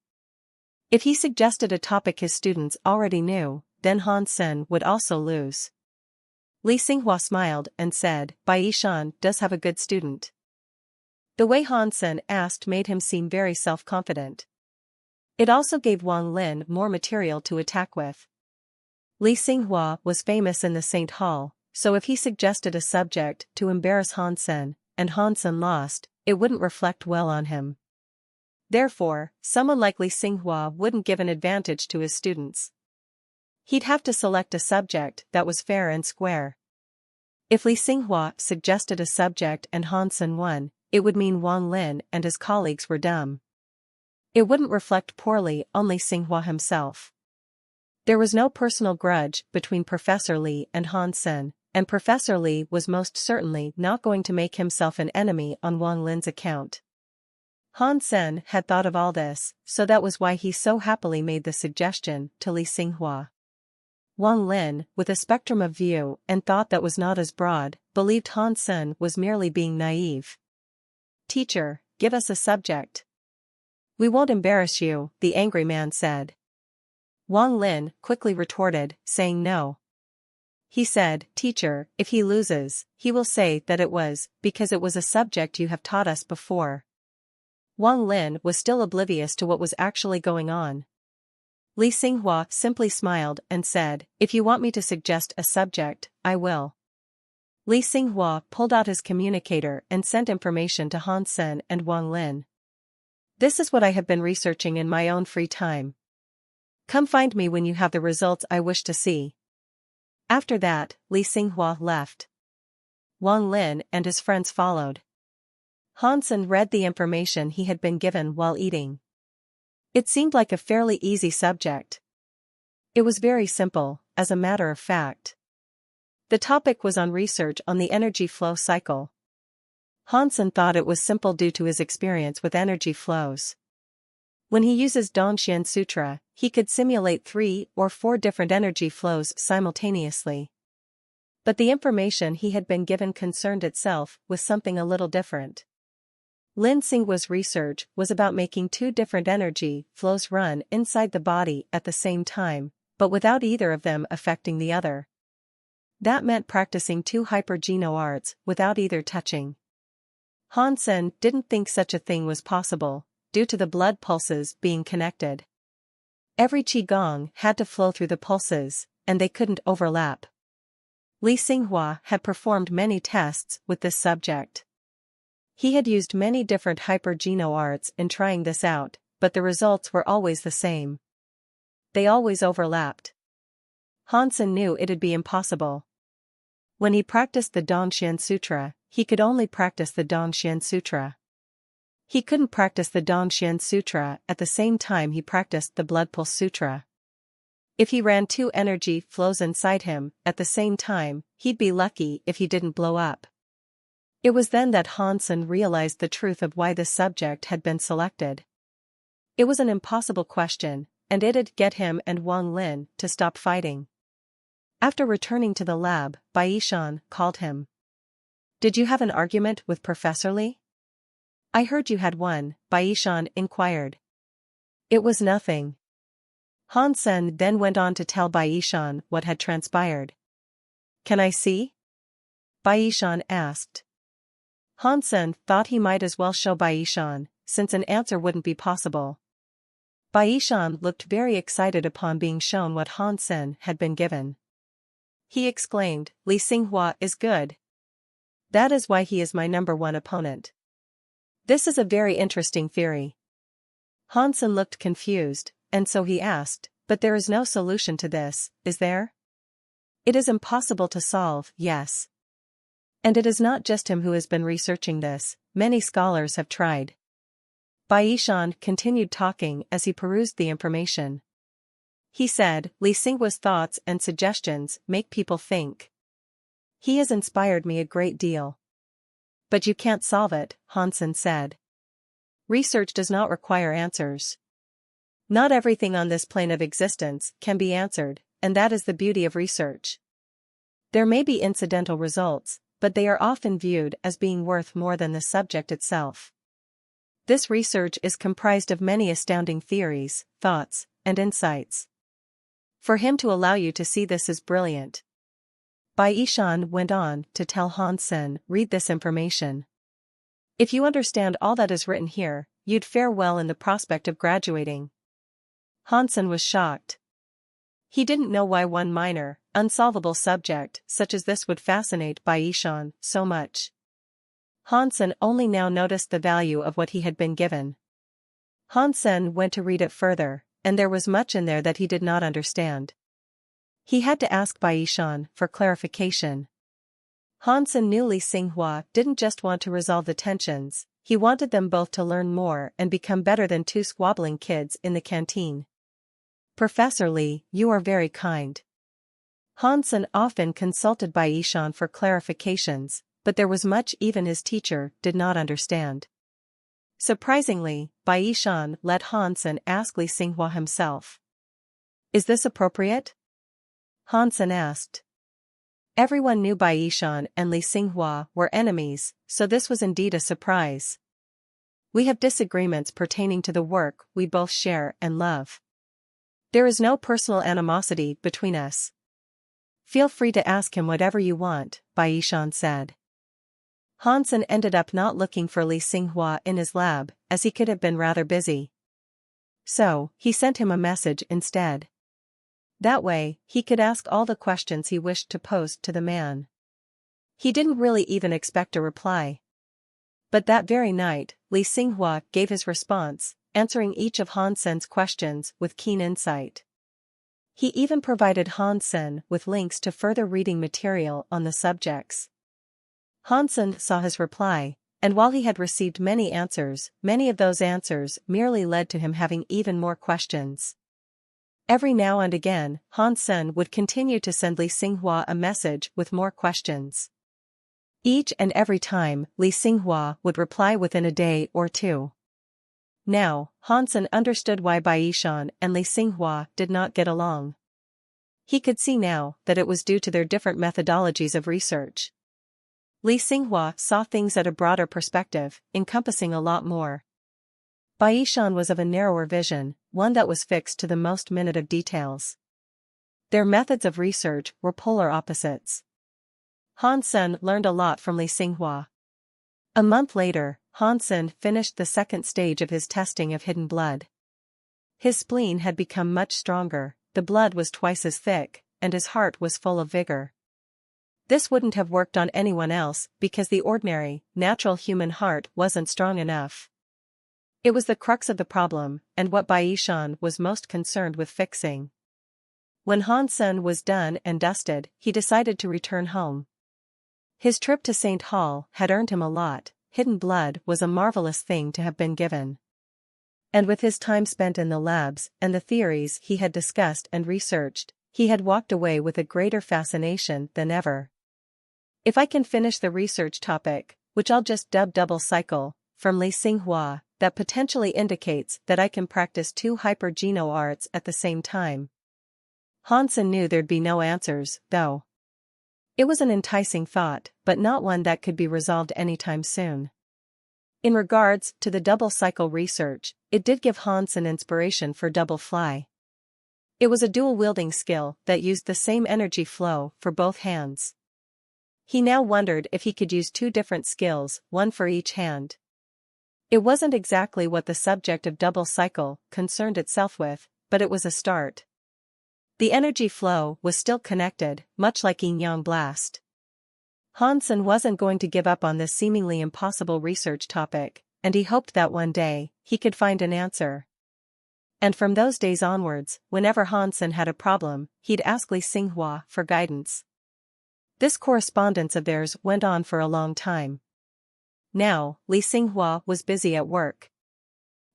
If he suggested a topic his students already knew, then Han Sen would also lose. Li Xinghua smiled and said, Bai Yishan does have a good student. The way Han Sen asked made him seem very self-confident. It also gave Wang Lin more material to attack with. Li Xinghua was famous in the Saint Hall, so if he suggested a subject to embarrass Han Sen, and Han Sen lost, it wouldn't reflect well on him. Therefore, someone like Li Xinghua wouldn't give an advantage to his students. He'd have to select a subject that was fair and square. If Li Xinghua suggested a subject and Han Sen won, it would mean Wang Lin and his colleagues were dumb. It wouldn't reflect poorly on Li Xinghua himself. There was no personal grudge between Professor Li and Han Sen, and Professor Li was most certainly not going to make himself an enemy on Wang Lin's account. Han Sen had thought of all this, so that was why he so happily made the suggestion to Li Xinghua. Wang Lin, with a spectrum of view and thought that was not as broad, believed Han Sen was merely being naive. Teacher, give us a subject. We won't embarrass you, the angry man said. Wang Lin quickly retorted, saying no. He said, Teacher, if he loses, he will say that it was because it was a subject you have taught us before. Wang Lin was still oblivious to what was actually going on. Li Xinghua simply smiled and said, If you want me to suggest a subject, I will. Li Xinghua pulled out his communicator and sent information to Han Sen and Wang Lin. This is what I have been researching in my own free time. Come find me when you have the results I wish to see. After that, Li Xinghua left. Wang Lin and his friends followed. Han Sen read the information he had been given while eating. It seemed like a fairly easy subject. It was very simple, as a matter of fact. The topic was on research on the energy flow cycle. Han Sen thought it was simple due to his experience with energy flows. When he uses Dongxian Sutra, he could simulate 3 or 4 different energy flows simultaneously. But the information he had been given concerned itself with something a little different. Lin Xinghua's research was about making 2 different energy flows run inside the body at the same time, but without either of them affecting the other. That meant practicing 2 hyper-geno arts without either touching. Han Sen didn't think such a thing was possible, due to the blood pulses being connected. Every qigong had to flow through the pulses, and they couldn't overlap. Li Xinghua had performed many tests with this subject. He had used many different hyper-geno arts in trying this out, but the results were always the same. They always overlapped. Han Sen knew it'd be impossible. When he practiced the Dongxian Sutra, he could only practice the Dongxian Sutra. He couldn't practice the Dongxian Sutra at the same time he practiced the Blood Pulse Sutra. If he ran 2 energy flows inside him at the same time, he'd be lucky if he didn't blow up. It was then that Han Sen realized the truth of why this subject had been selected. It was an impossible question, and it'd get him and Wang Lin to stop fighting. After returning to the lab, Bai Yishan called him. Did you have an argument with Professor Li? I heard you had one, Bai Yishan inquired. It was nothing. Han Sen then went on to tell Bai Yishan what had transpired. Can I see? Bai Yishan asked. Han Sen thought he might as well show Bai Yishan, since an answer wouldn't be possible. Bai Yishan looked very excited upon being shown what Han Sen had been given. He exclaimed, Li Xinghua is good. That is why he is my #1 opponent. This is a very interesting theory. Han Sen looked confused, and so he asked, but there is no solution to this, is there? It is impossible to solve, yes. And it is not just him who has been researching this, many scholars have tried. Bai Yishan continued talking as he perused the information. He said, Li Xinghua's thoughts and suggestions make people think. He has inspired me a great deal. But you can't solve it, Han Sen said. Research does not require answers. Not everything on this plane of existence can be answered, and that is the beauty of research. There may be incidental results, but they are often viewed as being worth more than the subject itself. This research is comprised of many astounding theories, thoughts, and insights. For him to allow you to see this is brilliant. Bai Yishan went on to tell Han Sen, read this information. If you understand all that is written here, you'd fare well in the prospect of graduating. Han Sen was shocked. He didn't know why one minor, unsolvable subject such as this would fascinate Bai Yishan so much. Han Sen only now noticed the value of what he had been given. Han Sen went to read it further, and there was much in there that he did not understand. He had to ask Bai Yishan for clarification. Han Sen knew Li Xinghua didn't just want to resolve the tensions, he wanted them both to learn more and become better than two squabbling kids in the canteen. Professor Li, you are very kind. Han Sen often consulted Bai Yishan for clarifications, but there was much even his teacher did not understand. Surprisingly, Bai Yishan let Han Sen ask Li Xinghua himself. Is this appropriate? Han Sen asked. Everyone knew Bai Yishan and Li Xinghua were enemies, so this was indeed a surprise. We have disagreements pertaining to the work we both share and love. There is no personal animosity between us. Feel free to ask him whatever you want, Bai Yishan said. Han Sen ended up not looking for Li Xinghua in his lab, as he could have been rather busy. So, he sent him a message instead. That way, he could ask all the questions he wished to pose to the man. He didn't really even expect a reply. But that very night, Li Xinghua gave his response, answering each of Han Sen's questions with keen insight. He even provided Han Sen with links to further reading material on the subjects. Han Sen saw his reply, and while he had received many answers, many of those answers merely led to him having even more questions. Every now and again, Han Sen would continue to send Li Xinghua a message with more questions. Each and every time, Li Xinghua would reply within a day or two. Now, Han Sen understood why Bai Yishan and Li Xinghua did not get along. He could see now that it was due to their different methodologies of research. Li Xinghua saw things at a broader perspective, encompassing a lot more. Bai Yishan was of a narrower vision, one that was fixed to the most minute of details. Their methods of research were polar opposites. Han Sen learned a lot from Li Xinghua. A month later, Han Sen finished the second stage of his testing of hidden blood. His spleen had become much stronger, the blood was twice as thick, and his heart was full of vigor. This wouldn't have worked on anyone else because the ordinary, natural human heart wasn't strong enough. It was the crux of the problem, and what Bai Yishan was most concerned with fixing. When Han Sen was done and dusted, he decided to return home. His trip to St. Hall had earned him a lot. Hidden blood was a marvelous thing to have been given. And with his time spent in the labs and the theories he had discussed and researched, he had walked away with a greater fascination than ever. If I can finish the research topic, which I'll just dub double cycle, from Li Xinghua, that potentially indicates that I can practice two hyper-geno arts at the same time. Han Sen knew there'd be no answers, though. It was an enticing thought, but not one that could be resolved anytime soon. In regards to the double cycle research, it did give Han Sen inspiration for double fly. It was a dual-wielding skill that used the same energy flow for both hands. He now wondered if he could use two different skills, one for each hand. It wasn't exactly what the subject of double cycle concerned itself with, but it was a start. The energy flow was still connected, much like yin-yang blast. Han Sen wasn't going to give up on this seemingly impossible research topic, and he hoped that one day, he could find an answer. And from those days onwards, whenever Han Sen had a problem, he'd ask Li Xinghua for guidance. This correspondence of theirs went on for a long time. Now, Li Xinghua was busy at work.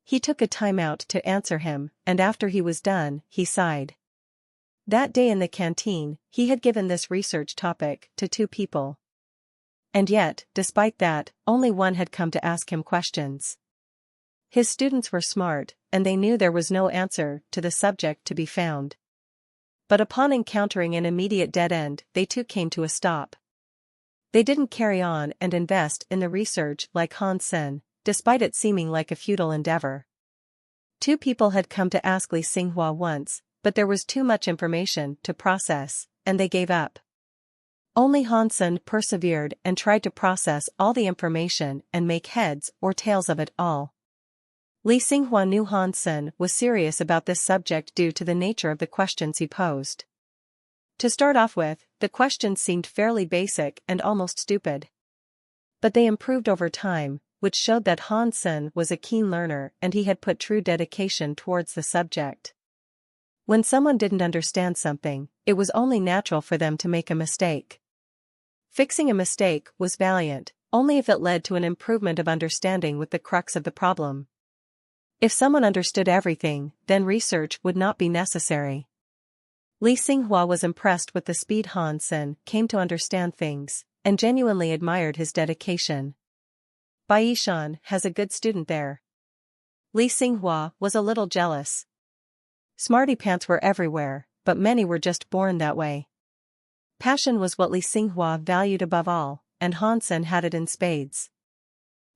He took a time out to answer him, and after he was done, he sighed. That day in the canteen, he had given this research topic to two people. And yet, despite that, only one had come to ask him questions. His students were smart, and they knew there was no answer to the subject to be found. But upon encountering an immediate dead end, they too came to a stop. They didn't carry on and invest in the research like Han Sen, despite it seeming like a futile endeavor. Two people had come to ask Li Xinghua once, but there was too much information to process, and they gave up. Only Han Sen persevered and tried to process all the information and make heads or tails of it all. Li Xinghua knew Han Sen was serious about this subject due to the nature of the questions he posed. To start off with, the questions seemed fairly basic and almost stupid. But they improved over time, which showed that Han Sen was a keen learner and he had put true dedication towards the subject. When someone didn't understand something, it was only natural for them to make a mistake. Fixing a mistake was valiant, only if it led to an improvement of understanding with the crux of the problem. If someone understood everything, then research would not be necessary. Li Xinghua was impressed with the speed Han Sen came to understand things, and genuinely admired his dedication. Bai Yishan has a good student there. Li Xinghua was a little jealous. Smarty pants were everywhere, but many were just born that way. Passion was what Li Xinghua valued above all, and Han Sen had it in spades.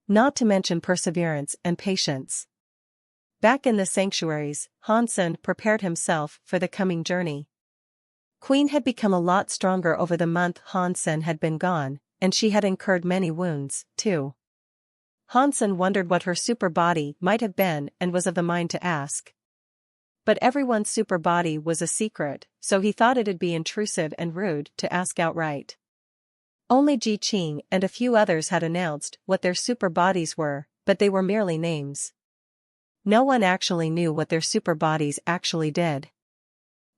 Not to mention perseverance and patience. Back in the sanctuaries, Han Sen prepared himself for the coming journey. Queen had become a lot stronger over the month Han Sen had been gone, and she had incurred many wounds, too. Han Sen wondered what her super body might have been and was of the mind to ask. But everyone's super body was a secret, so he thought it'd be intrusive and rude to ask outright. Only Ji Qing and a few others had announced what their super bodies were, but they were merely names. No one actually knew what their super bodies actually did.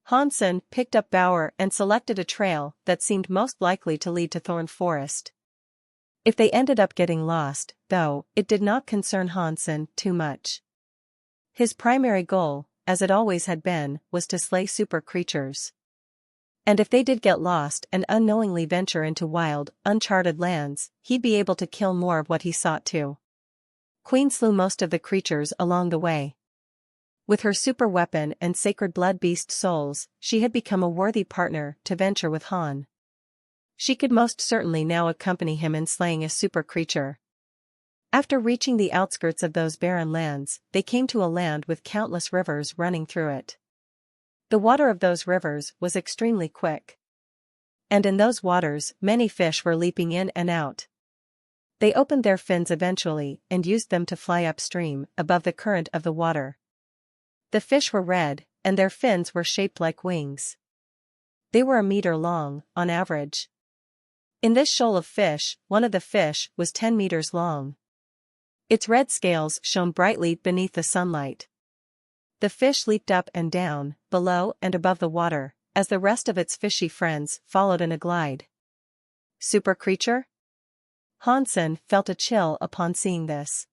Han Sen picked up Bauer and selected a trail that seemed most likely to lead to Thorn Forest. If they ended up getting lost, though, it did not concern Han Sen too much. His primary goal, as it always had been, was to slay super creatures. And if they did get lost and unknowingly venture into wild, uncharted lands, he'd be able to kill more of what he sought to. Queen slew most of the creatures along the way. With her super weapon and sacred blood beast souls, she had become a worthy partner to venture with Han. She could most certainly now accompany him in slaying a super creature. After reaching the outskirts of those barren lands, they came to a land with countless rivers running through it. The water of those rivers was extremely quick. And in those waters, many fish were leaping in and out. They opened their fins eventually and used them to fly upstream, above the current of the water. The fish were red, and their fins were shaped like wings. They were a meter long, on average. In this shoal of fish, one of the fish was 10 meters long. Its red scales shone brightly beneath the sunlight. The fish leaped up and down, below and above the water, as the rest of its fishy friends followed in a glide. Super creature? Han Sen felt a chill upon seeing this.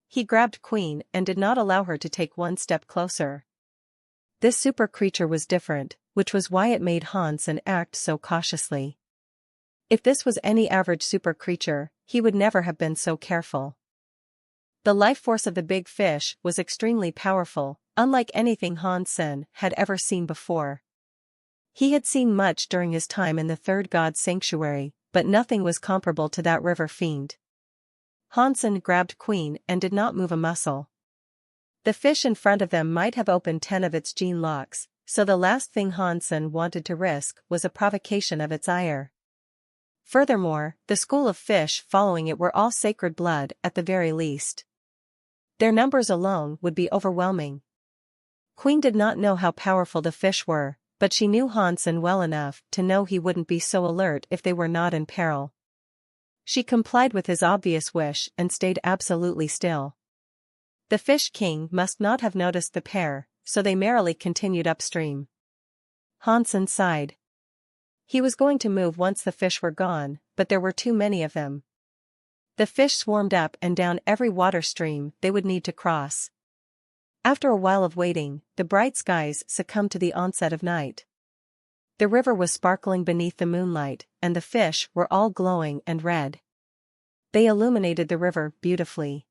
He grabbed Queen and did not allow her to take one step closer. This super creature was different, which was why it made Han Sen act so cautiously. If this was any average super creature, he would never have been so careful. The life force of the big fish was extremely powerful, unlike anything Han Sen had ever seen before. He had seen much during his time in the Third God Sanctuary, but nothing was comparable to that river fiend. Han Sen grabbed Queen and did not move a muscle. The fish in front of them might have opened 10 of its gene locks, so the last thing Han Sen wanted to risk was a provocation of its ire. Furthermore, the school of fish following it were all sacred blood at the very least. Their numbers alone would be overwhelming. Queen did not know how powerful the fish were, but she knew Han Sen well enough to know he wouldn't be so alert if they were not in peril. She complied with his obvious wish and stayed absolutely still. The Fish King must not have noticed the pair, so they merrily continued upstream. Han Sen sighed. He was going to move once the fish were gone, but there were too many of them. The fish swarmed up and down every water stream they would need to cross. After a while of waiting, the bright skies succumbed to the onset of night. The river was sparkling beneath the moonlight, and the fish were all glowing and red. They illuminated the river beautifully.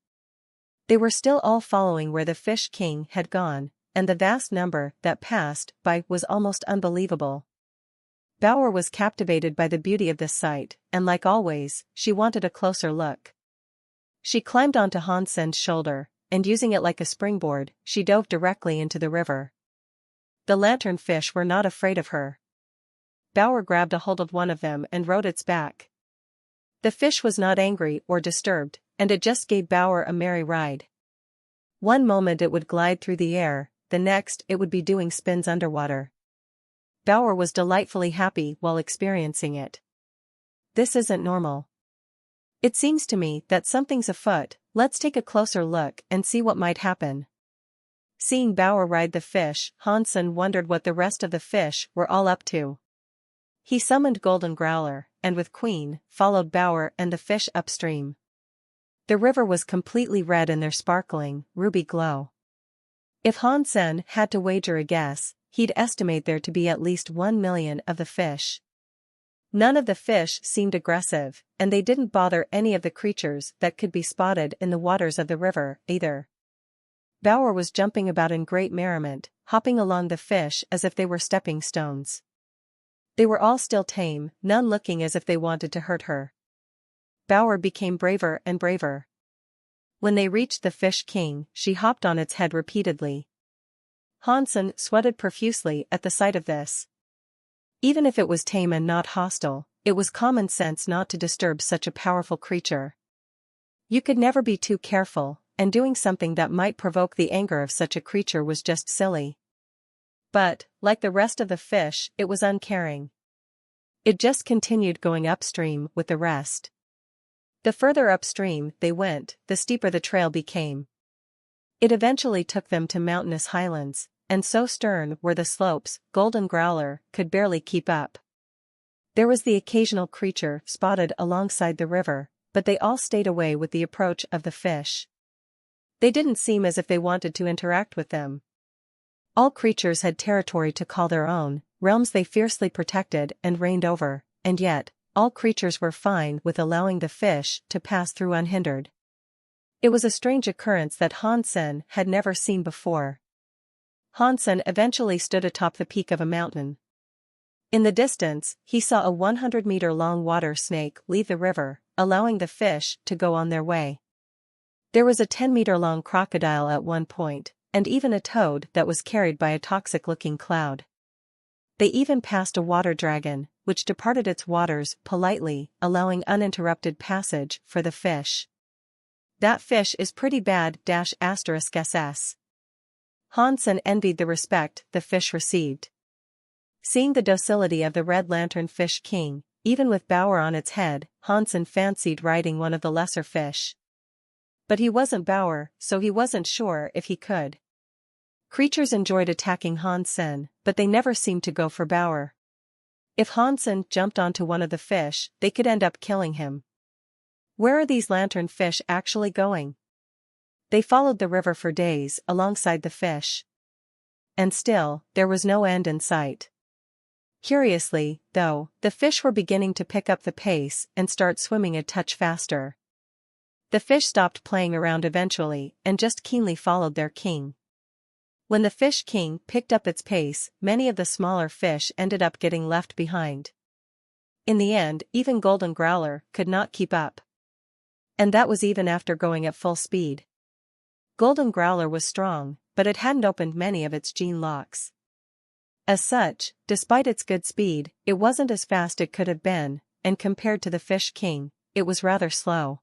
They were still all following where the Fish King had gone, and the vast number that passed by was almost unbelievable. Bauer was captivated by the beauty of this sight, and like always, she wanted a closer look. She climbed onto Hansen's shoulder, and using it like a springboard, she dove directly into the river. The lanternfish were not afraid of her. Bauer grabbed a hold of one of them and rode its back. The fish was not angry or disturbed, and it just gave Bauer a merry ride. One moment it would glide through the air, the next it would be doing spins underwater. Bauer was delightfully happy while experiencing it. This isn't normal. It seems to me that something's afoot. Let's take a closer look and see what might happen. Seeing Bauer ride the fish, Hansen wondered what the rest of the fish were all up to. He summoned Golden Growler, and with Queen, followed Bauer and the fish upstream. The river was completely red in their sparkling, ruby glow. If Hansen had to wager a guess, he'd estimate there to be at least 1 million of the fish. None of the fish seemed aggressive, and they didn't bother any of the creatures that could be spotted in the waters of the river, either. Bauer was jumping about in great merriment, hopping along the fish as if they were stepping stones. They were all still tame, none looking as if they wanted to hurt her. Bauer became braver and braver. When they reached the Fish King, she hopped on its head repeatedly. Hansen sweated profusely at the sight of this. Even if it was tame and not hostile, it was common sense not to disturb such a powerful creature. You could never be too careful, and doing something that might provoke the anger of such a creature was just silly. But, like the rest of the fish, it was uncaring. It just continued going upstream with the rest. The further upstream they went, the steeper the trail became. It eventually took them to mountainous highlands, and so stern were the slopes, Golden Growler could barely keep up. There was the occasional creature spotted alongside the river, but they all stayed away with the approach of the fish. They didn't seem as if they wanted to interact with them. All creatures had territory to call their own, realms they fiercely protected and reigned over, and yet, all creatures were fine with allowing the fish to pass through unhindered. It was a strange occurrence that Hansen had never seen before. Hansen eventually stood atop the peak of a mountain. In the distance, he saw a 100-meter-long water snake leave the river, allowing the fish to go on their way. There was a 10-meter-long crocodile at one point, and even a toad that was carried by a toxic-looking cloud. They even passed a water dragon, which departed its waters politely, allowing uninterrupted passage for the fish. That fish is pretty bad **SS. Hansen envied the respect the fish received. Seeing the docility of the Red Lantern Fish King, even with Bauer on its head, Hansen fancied riding one of the lesser fish. But he wasn't Bauer, so he wasn't sure if he could. Creatures enjoyed attacking Hansen, but they never seemed to go for Bauer. If Hansen jumped onto one of the fish, they could end up killing him. Where are these lantern fish actually going? They followed the river for days alongside the fish. And still, there was no end in sight. Curiously, though, the fish were beginning to pick up the pace and start swimming a touch faster. The fish stopped playing around eventually and just keenly followed their king. When the Fish King picked up its pace, many of the smaller fish ended up getting left behind. In the end, even Golden Growler could not keep up. And that was even after going at full speed. Golden Growler was strong, but it hadn't opened many of its gene locks. As such, despite its good speed, it wasn't as fast it could have been, and compared to the Fish King, it was rather slow.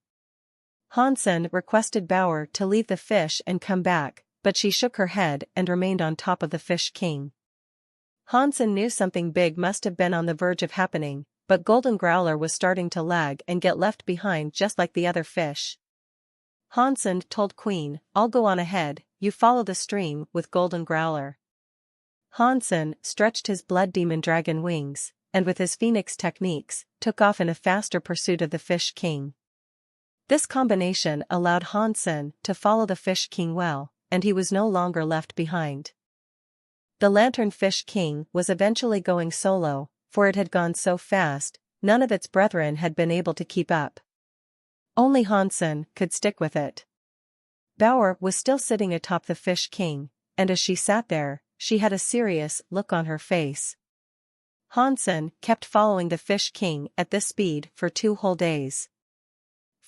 Hansen requested Bauer to leave the fish and come back, but she shook her head and remained on top of the Fish King. Hansen knew something big must have been on the verge of happening, but Golden Growler was starting to lag and get left behind just like the other fish. Hansen told Queen, "I'll go on ahead, you follow the stream with Golden Growler." Hansen stretched his blood demon dragon wings, and with his phoenix techniques, took off in a faster pursuit of the Fish King. This combination allowed Hansen to follow the Fish King well, and he was no longer left behind. The Lantern Fish King was eventually going solo, for it had gone so fast, none of its brethren had been able to keep up. Only Hansen could stick with it. Bauer was still sitting atop the Fish King, and as she sat there, she had a serious look on her face. Hansen kept following the Fish King at this speed for 2 whole days.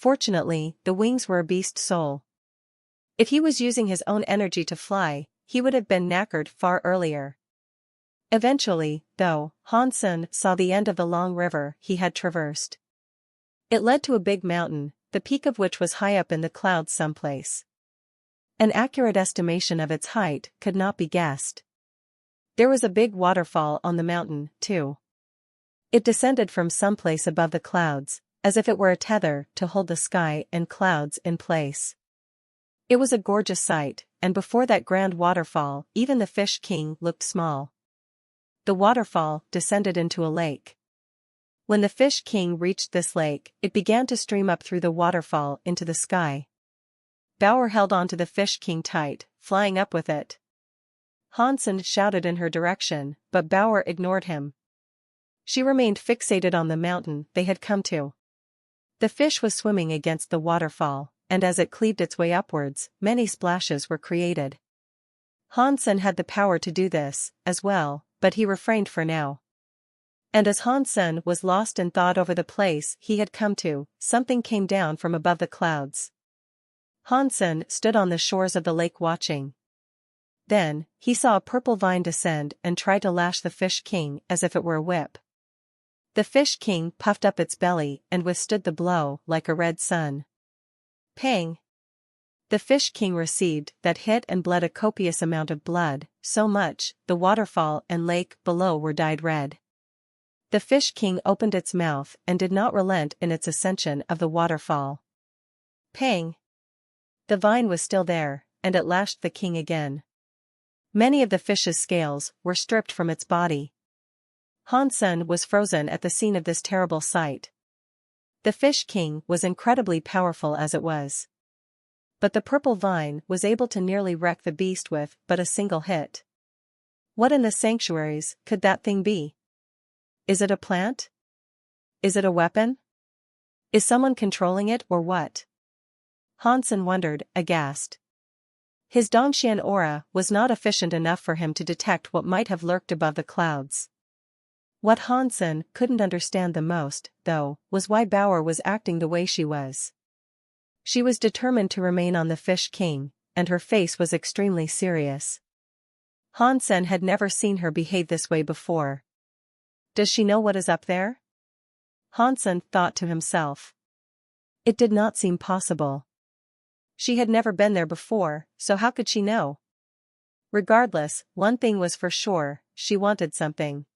Fortunately, the wings were a beast soul. If he was using his own energy to fly, he would have been knackered far earlier. Eventually, though, Hansen saw the end of the long river he had traversed. It led to a big mountain, the peak of which was high up in the clouds someplace. An accurate estimation of its height could not be guessed. There was a big waterfall on the mountain, too. It descended from someplace above the clouds, as if it were a tether to hold the sky and clouds in place. It was a gorgeous sight, and before that grand waterfall, even the Fish King looked small. The waterfall descended into a lake. When the Fish King reached this lake, it began to stream up through the waterfall into the sky. Bauer held on to the Fish King tight, flying up with it. Hansen shouted in her direction, but Bauer ignored him. She remained fixated on the mountain they had come to. The fish was swimming against the waterfall, and as it cleaved its way upwards, many splashes were created. Hansen had the power to do this, as well, but he refrained for now. And as Hansen was lost in thought over the place he had come to, something came down from above the clouds. Hansen stood on the shores of the lake watching. Then, he saw a purple vine descend and try to lash the Fish King as if it were a whip. The Fish King puffed up its belly and withstood the blow like a red sun. Pang! The Fish King received that hit and bled a copious amount of blood, so much, the waterfall and lake below were dyed red. The Fish King opened its mouth and did not relent in its ascension of the waterfall. Pang! The vine was still there, and it lashed the king again. Many of the fish's scales were stripped from its body. Hansen was frozen at the scene of this terrible sight. The Fish King was incredibly powerful as it was. But the purple vine was able to nearly wreck the beast with but a single hit. What in the sanctuaries could that thing be? Is it a plant? Is it a weapon? Is someone controlling it or what? Hansen wondered, aghast. His Dongxian aura was not efficient enough for him to detect what might have lurked above the clouds. What Hansen couldn't understand the most, though, was why Bauer was acting the way she was. She was determined to remain on the Fish King, and her face was extremely serious. Hansen had never seen her behave this way before. Does she know what is up there? Hansen thought to himself. It did not seem possible. She had never been there before, so how could she know? Regardless, one thing was for sure, she wanted something.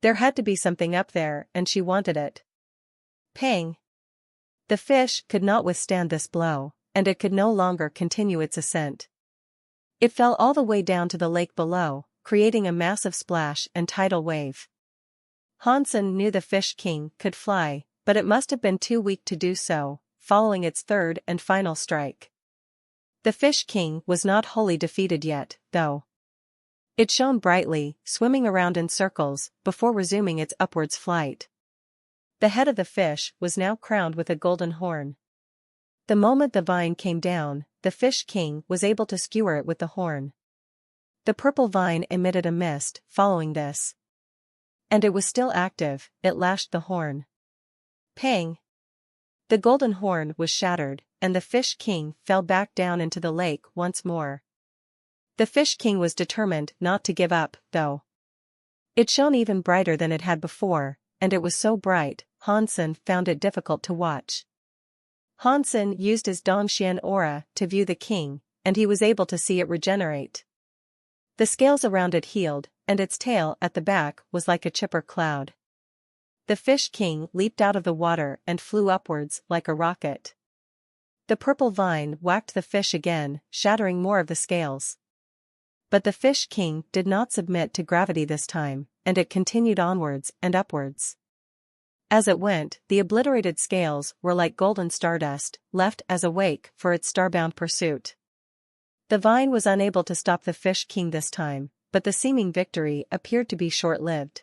There had to be something up there and she wanted it. Pang! The fish could not withstand this blow, and it could no longer continue its ascent. It fell all the way down to the lake below, creating a massive splash and tidal wave. Hansen knew the Fish King could fly, but it must have been too weak to do so, following its third and final strike. The Fish King was not wholly defeated yet, though. It shone brightly, swimming around in circles, before resuming its upwards flight. The head of the fish was now crowned with a golden horn. The moment the vine came down, the Fish King was able to skewer it with the horn. The purple vine emitted a mist, following this. And it was still active, it lashed the horn. Pang! The golden horn was shattered, and the Fish King fell back down into the lake once more. The Fish King was determined not to give up, though. It shone even brighter than it had before, and it was so bright, Hansen found it difficult to watch. Hansen used his Dongxian aura to view the king, and he was able to see it regenerate. The scales around it healed, and its tail at the back was like a chipper cloud. The Fish King leaped out of the water and flew upwards like a rocket. The purple vine whacked the fish again, shattering more of the scales. But the Fish King did not submit to gravity this time, and it continued onwards and upwards. As it went, the obliterated scales were like golden stardust, left as a wake for its starbound pursuit. The vine was unable to stop the Fish King this time, but the seeming victory appeared to be short-lived.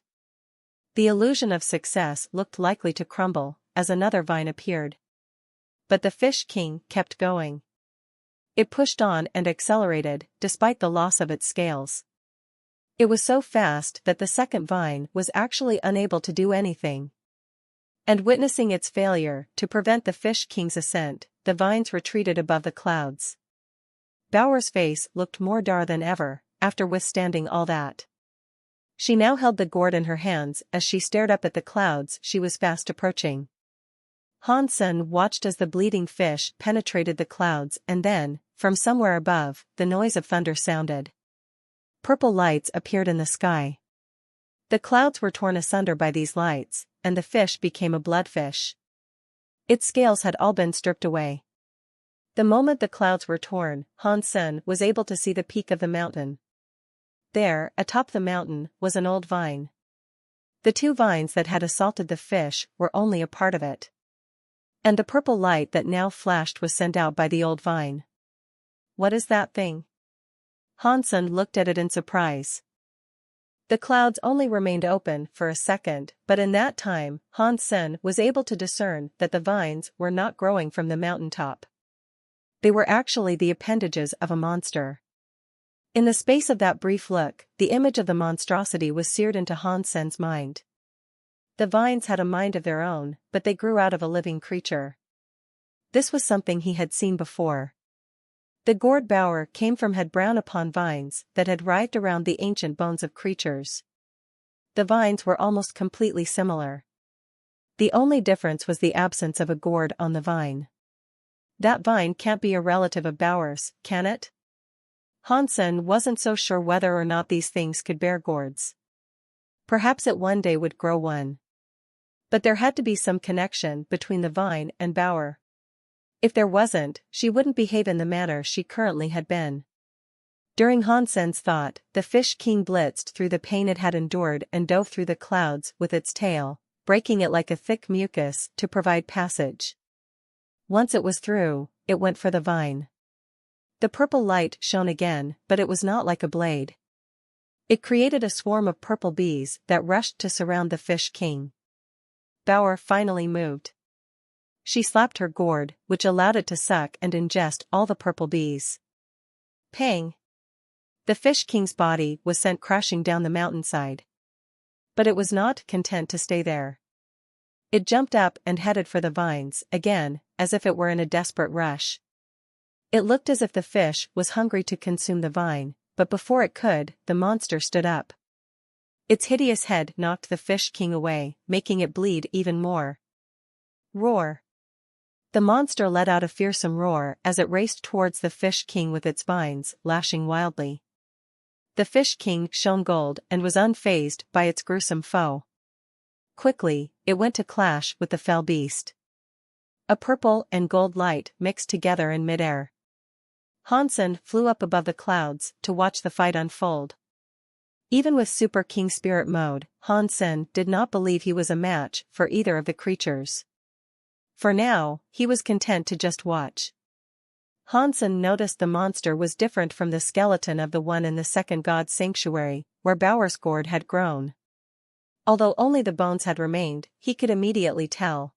The illusion of success looked likely to crumble, as another vine appeared. But the Fish King kept going. It pushed on and accelerated, despite the loss of its scales. It was so fast that the second vine was actually unable to do anything. And witnessing its failure to prevent the Fish King's ascent, the vines retreated above the clouds. Bauer's face looked more dour than ever, after withstanding all that. She now held the gourd in her hands as she stared up at the clouds she was fast approaching. Hansen watched as the bleeding fish penetrated the clouds and then, from somewhere above, the noise of thunder sounded. Purple lights appeared in the sky. The clouds were torn asunder by these lights, and the fish became a bloodfish. Its scales had all been stripped away. The moment the clouds were torn, Hansen was able to see the peak of the mountain. There, atop the mountain, was an old vine. The two vines that had assaulted the fish were only a part of it. And the purple light that now flashed was sent out by the old vine. What is that thing? Hansen looked at it in surprise. The clouds only remained open for a second, but in that time, Hansen was able to discern that the vines were not growing from the mountaintop. They were actually the appendages of a monster. In the space of that brief look, the image of the monstrosity was seared into Hansen's mind. The vines had a mind of their own, but they grew out of a living creature. This was something he had seen before. The gourd Bauer came from had brown upon vines that had writhed around the ancient bones of creatures. The vines were almost completely similar. The only difference was the absence of a gourd on the vine. That vine can't be a relative of Bauer's, can it? Hansen wasn't so sure whether or not these things could bear gourds. Perhaps it one day would grow one. But there had to be some connection between the vine and Bauer. If there wasn't, she wouldn't behave in the manner she currently had been. During Hansen's thought, the Fish King blitzed through the pain it had endured and dove through the clouds with its tail, breaking it like a thick mucus to provide passage. Once it was through, it went for the vine. The purple light shone again, but it was not like a blade. It created a swarm of purple bees that rushed to surround the Fish King. Bauer finally moved. She slapped her gourd, which allowed it to suck and ingest all the purple bees. Pang! The Fish King's body was sent crashing down the mountainside. But it was not content to stay there. It jumped up and headed for the vines again, as if it were in a desperate rush. It looked as if the fish was hungry to consume the vine, but before it could, the monster stood up. Its hideous head knocked the Fish King away, making it bleed even more. Roar! The monster let out a fearsome roar as it raced towards the Fish King with its vines lashing wildly. The Fish King shone gold and was unfazed by its gruesome foe. Quickly, it went to clash with the fell beast. A purple and gold light mixed together in midair. Hansen flew up above the clouds to watch the fight unfold. Even with Super King Spirit Mode, Hansen did not believe he was a match for either of the creatures. For now, he was content to just watch. Hansen noticed the monster was different from the skeleton of the one in the second god's sanctuary, where Bauer's gourd had grown. Although only the bones had remained, he could immediately tell.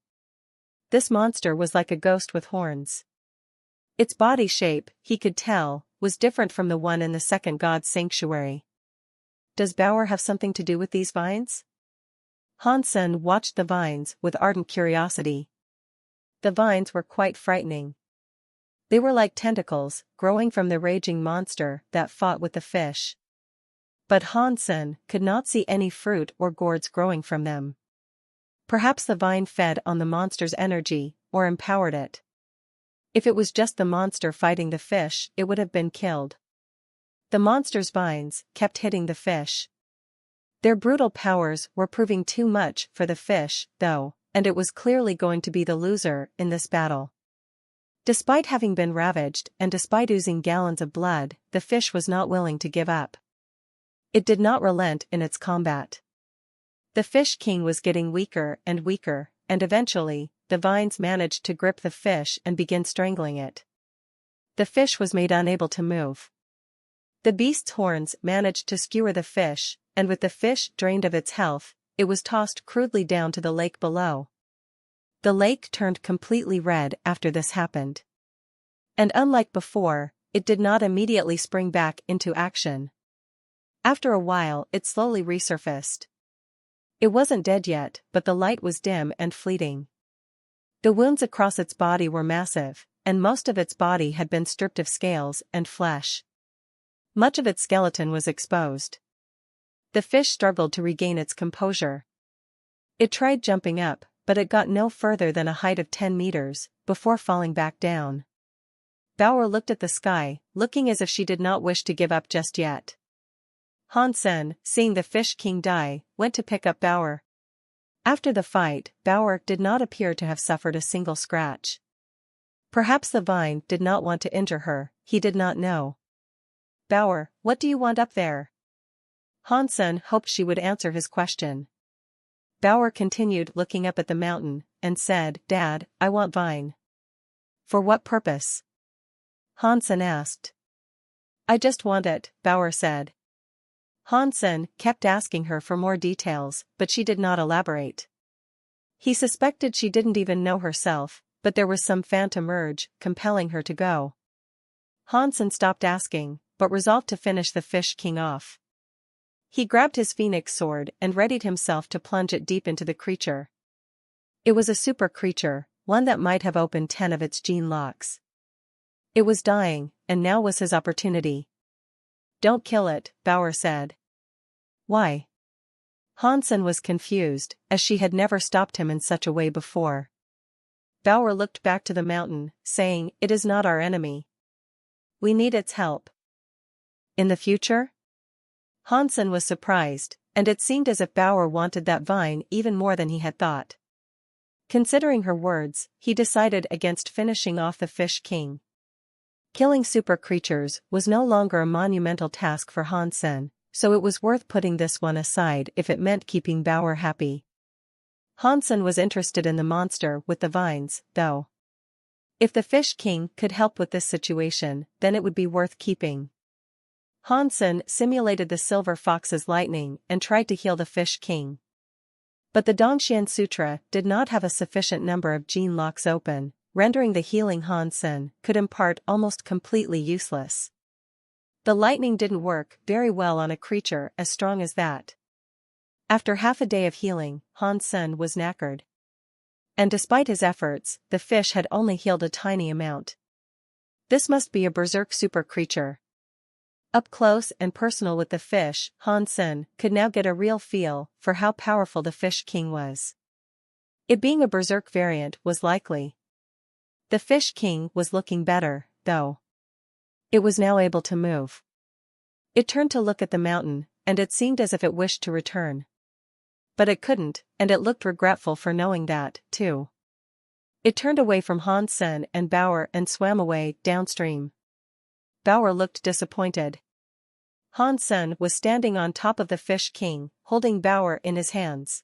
This monster was like a ghost with horns. Its body shape, he could tell, was different from the one in the second god's sanctuary. Does Bauer have something to do with these vines? Hansen watched the vines with ardent curiosity. The vines were quite frightening. They were like tentacles, growing from the raging monster that fought with the fish. But Hansen could not see any fruit or gourds growing from them. Perhaps the vine fed on the monster's energy, or empowered it. If it was just the monster fighting the fish, it would have been killed. The monster's vines kept hitting the fish. Their brutal powers were proving too much for the fish, though, and it was clearly going to be the loser in this battle. Despite having been ravaged and despite oozing gallons of blood, the fish was not willing to give up. It did not relent in its combat. The Fish King was getting weaker, and eventually, the vines managed to grip the fish and begin strangling it. The fish was made unable to move. The beast's horns managed to skewer the fish, and with the fish drained of its health, it was tossed crudely down to the lake below. The lake turned completely red after this happened. And unlike before, it did not immediately spring back into action. After a while, it slowly resurfaced. It wasn't dead yet, but the light was dim and fleeting. The wounds across its body were massive, and most of its body had been stripped of scales and flesh. Much of its skeleton was exposed. The fish struggled to regain its composure. It tried jumping up, but it got no further than a height of 10 meters, before falling back down. Bauer looked at the sky, looking as if she did not wish to give up just yet. Hansen, seeing the Fish King die, went to pick up Bauer. After the fight, Bauer did not appear to have suffered a single scratch. Perhaps the vine did not want to injure her, he did not know. "Bauer, what do you want up there?" Hansen hoped she would answer his question. Bauer continued looking up at the mountain, and said, "Dad, I want vine." "For what purpose?" Hansen asked. "I just want it," Bauer said. Hansen kept asking her for more details, but she did not elaborate. He suspected she didn't even know herself, but there was some phantom urge compelling her to go. Hansen stopped asking, but resolved to finish the Fish King off. He grabbed his phoenix sword and readied himself to plunge it deep into the creature. It was a super creature, one that might have opened 10 of its gene locks. It was dying, and now was his opportunity. "Don't kill it," Bauer said. "Why?" Hansen was confused, as she had never stopped him in such a way before. Bauer looked back to the mountain, saying, "It is not our enemy. We need its help." "In the future?" Hansen was surprised, and it seemed as if Bauer wanted that vine even more than he had thought. Considering her words, he decided against finishing off the Fish King. Killing super creatures was no longer a monumental task for Hansen, so it was worth putting this one aside if it meant keeping Bauer happy. Hansen was interested in the monster with the vines, though. If the Fish King could help with this situation, then it would be worth keeping. Hansen simulated the silver fox's lightning and tried to heal the Fish King. But the Dongxian Sutra did not have a sufficient number of gene locks open, rendering the healing Hansen could impart almost completely useless. The lightning didn't work very well on a creature as strong as that. After half a day of healing, Hansen was knackered. And despite his efforts, the fish had only healed a tiny amount. This must be a berserk super creature. Up close and personal with the fish, Hansen could now get a real feel for how powerful the Fish King was. It being a berserk variant was likely. The Fish King was looking better, though. It was now able to move. It turned to look at the mountain, and it seemed as if it wished to return. But it couldn't, and it looked regretful for knowing that, too. It turned away from Hansen and Bauer and swam away downstream. Bauer looked disappointed. Hansen was standing on top of the Fish King, holding Bauer in his hands.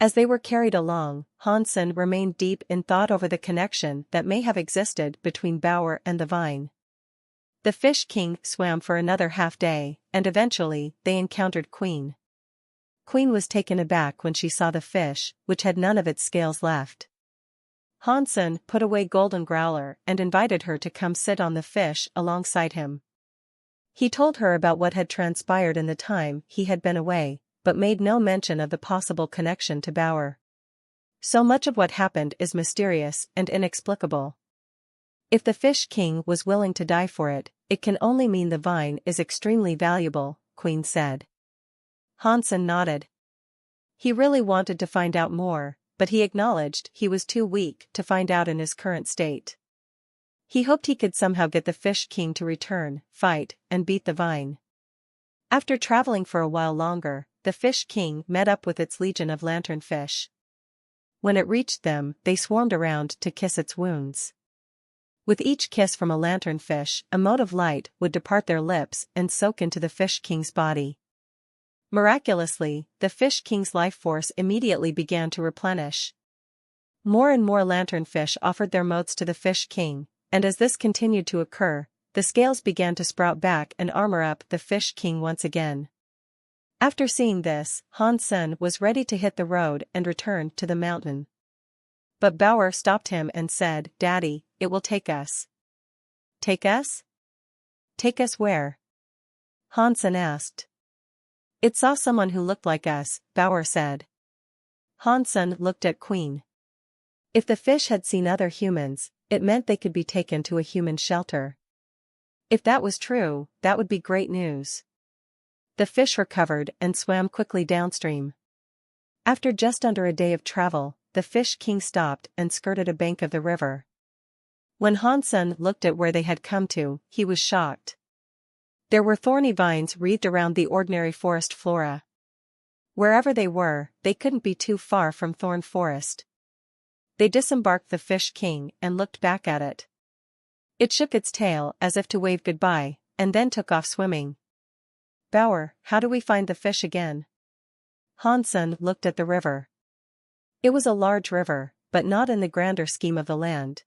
As they were carried along, Hansen remained deep in thought over the connection that may have existed between Bauer and the vine. The Fish King swam for another half-day, and eventually they encountered Queen. Queen was taken aback when she saw the fish, which had none of its scales left. Hansen put away Golden Growler and invited her to come sit on the fish alongside him. He told her about what had transpired in the time he had been away, but made no mention of the possible connection to Bauer. So much of what happened is mysterious and inexplicable. If the Fish King was willing to die for it, it can only mean the vine is extremely valuable, Queen said. Hansen nodded. He really wanted to find out more, but he acknowledged he was too weak to find out in his current state. He hoped he could somehow get the Fish King to return, fight, and beat the vine. After traveling for a while longer, the Fish King met up with its legion of lanternfish. When it reached them, they swarmed around to kiss its wounds. With each kiss from a lanternfish, a mote of light would depart their lips and soak into the Fish King's body. Miraculously, the Fish King's life force immediately began to replenish. More and more lanternfish offered their motes to the Fish King, and as this continued to occur, the scales began to sprout back and armor up the Fish King once again. After seeing this, Hansen was ready to hit the road and return to the mountain. But Bauer stopped him and said, "Daddy, it will take us." "Take us? Take us where?" Hansen asked. It saw someone who looked like us, Bauer said. Hansen looked at Queen. If the fish had seen other humans, it meant they could be taken to a human shelter. If that was true, that would be great news. The fish recovered and swam quickly downstream. After just under a day of travel, the Fish King stopped and skirted a bank of the river. When Hansen looked at where they had come to, he was shocked. There were thorny vines wreathed around the ordinary forest flora. Wherever they were, they couldn't be too far from thorn forest. They disembarked the Fish King and looked back at it. It shook its tail as if to wave goodbye, and then took off swimming. Bauer, how do we find the fish again? Hansen looked at the river. It was a large river, but not in the grander scheme of the land.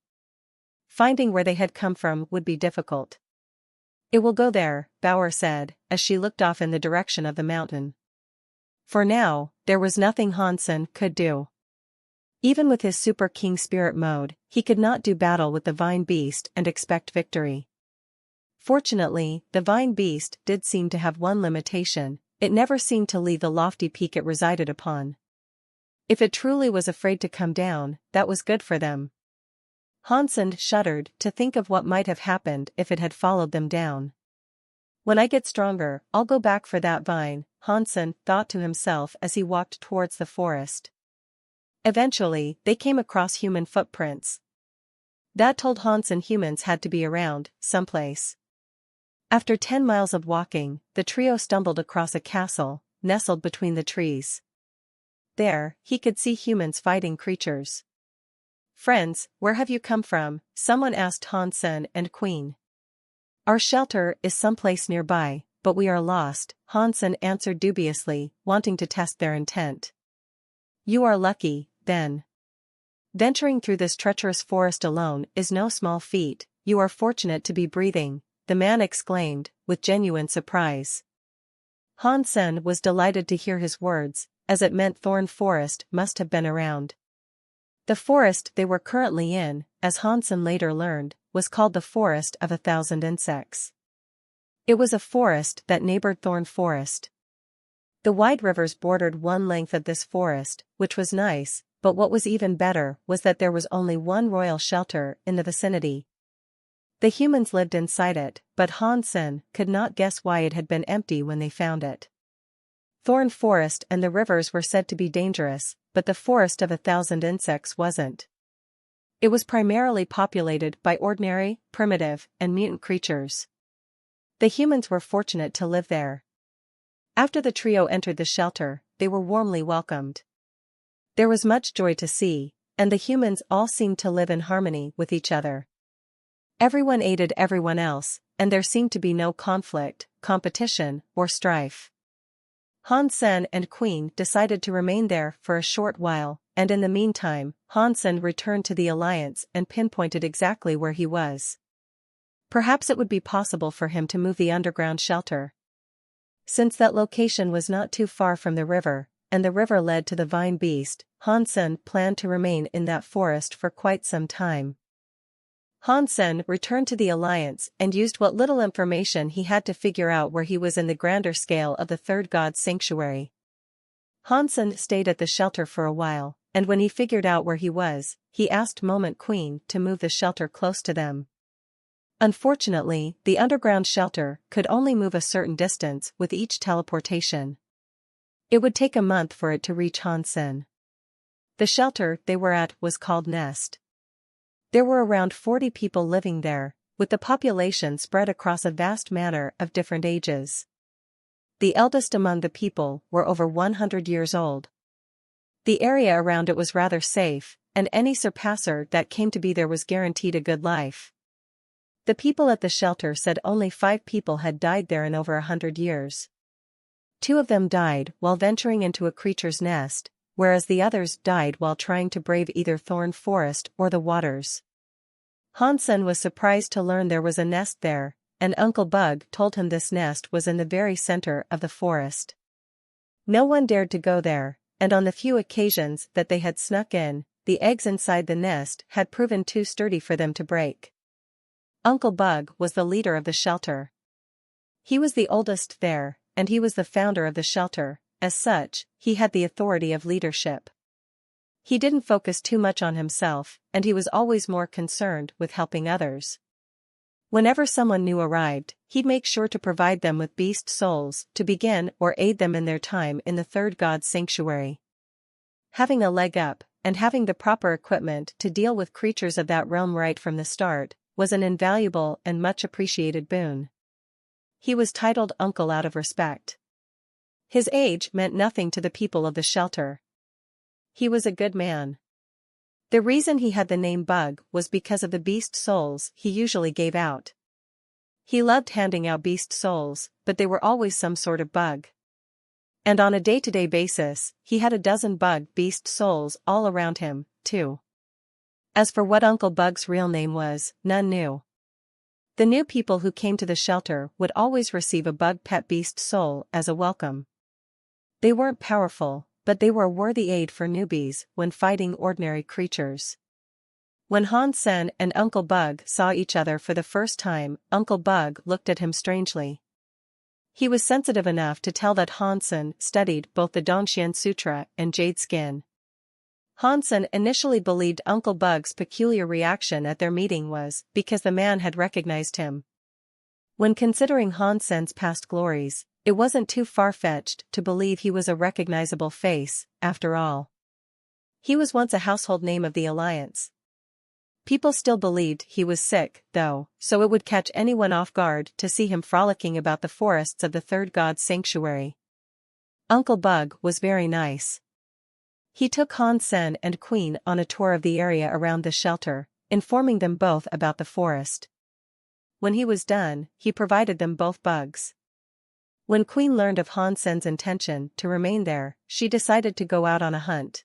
Finding where they had come from would be difficult. It will go there, Bauer said, as she looked off in the direction of the mountain. For now, there was nothing Hansen could do. Even with his Super King Spirit mode, he could not do battle with the Vine Beast and expect victory. Fortunately, the Vine Beast did seem to have one limitation: it never seemed to leave the lofty peak it resided upon. If it truly was afraid to come down, that was good for them. Hansen shuddered to think of what might have happened if it had followed them down. When I get stronger, I'll go back for that vine, Hansen thought to himself as he walked towards the forest. Eventually, they came across human footprints. That told Hansen humans had to be around, someplace. After 10 miles of walking, the trio stumbled across a castle, nestled between the trees. There, he could see humans fighting creatures. Friends, where have you come from? Someone asked Hansen and Queen. Our shelter is someplace nearby, but we are lost, Hansen answered dubiously, wanting to test their intent. You are lucky, then. Venturing through this treacherous forest alone is no small feat. You are fortunate to be breathing, the man exclaimed, with genuine surprise. Hansen was delighted to hear his words, as it meant Thorn Forest must have been around. The forest they were currently in, as Hansen later learned, was called the Forest of 1,000 Insects. It was a forest that neighbored Thorn Forest. The wide rivers bordered one length of this forest, which was nice, but what was even better was that there was only one royal shelter in the vicinity. The humans lived inside it, but Hansen could not guess why it had been empty when they found it. Thorn Forest and the rivers were said to be dangerous, but the Forest of 1,000 Insects wasn't. It was primarily populated by ordinary, primitive, and mutant creatures. The humans were fortunate to live there. After the trio entered the shelter, they were warmly welcomed. There was much joy to see, and the humans all seemed to live in harmony with each other. Everyone aided everyone else, and there seemed to be no conflict, competition, or strife. Hansen and Queen decided to remain there for a short while, and in the meantime, Hansen returned to the Alliance and pinpointed exactly where he was. Perhaps it would be possible for him to move the underground shelter. Since that location was not too far from the river, and the river led to the Vine Beast, Hansen planned to remain in that forest for quite some time. Hansen returned to the Alliance and used what little information he had to figure out where he was in the grander scale of the Third God's Sanctuary. Hansen stayed at the shelter for a while, and when he figured out where he was, he asked Moment Queen to move the shelter close to them. Unfortunately, the underground shelter could only move a certain distance with each teleportation. It would take a month for it to reach Hansen. The shelter they were at was called Nest. There were around 40 people living there, with the population spread across a vast manner of different ages. The eldest among the people were over 100 years old. The area around it was rather safe, and any surpasser that came to be there was guaranteed a good life. The people at the shelter said only 5 people had died there in over 100 years. 2 of them died while venturing into a creature's nest, whereas the others died while trying to brave either Thorn Forest or the waters. Hansen was surprised to learn there was a nest there, and Uncle Bug told him this nest was in the very center of the forest. No one dared to go there, and on the few occasions that they had snuck in, the eggs inside the nest had proven too sturdy for them to break. Uncle Bug was the leader of the shelter. He was the oldest there, and he was the founder of the shelter. As such, he had the authority of leadership. He didn't focus too much on himself, and he was always more concerned with helping others. Whenever someone new arrived, he'd make sure to provide them with beast souls to begin or aid them in their time in the third god's sanctuary. Having a leg up, and having the proper equipment to deal with creatures of that realm right from the start, was an invaluable and much appreciated boon. He was titled Uncle out of respect. His age meant nothing to the people of the shelter. He was a good man. The reason he had the name Bug was because of the beast souls he usually gave out. He loved handing out beast souls, but they were always some sort of bug. And on a day-to-day basis, he had a dozen bug beast souls all around him, too. As for what Uncle Bug's real name was, none knew. The new people who came to the shelter would always receive a bug pet beast soul as a welcome. They weren't powerful, but they were a worthy aid for newbies when fighting ordinary creatures. When Han Sen and Uncle Bug saw each other for the first time, Uncle Bug looked at him strangely. He was sensitive enough to tell that Han Sen studied both the Dongxian Sutra and Jade Skin. Han Sen initially believed Uncle Bug's peculiar reaction at their meeting was because the man had recognized him. When considering Han Sen's past glories, it wasn't too far-fetched to believe he was a recognizable face, after all. He was once a household name of the Alliance. People still believed he was sick, though, so it would catch anyone off guard to see him frolicking about the forests of the third god's sanctuary. Uncle Bug was very nice. He took Han Sen and Queen on a tour of the area around the shelter, informing them both about the forest. When he was done, he provided them both bugs. When Queen learned of Han Sen's intention to remain there, she decided to go out on a hunt.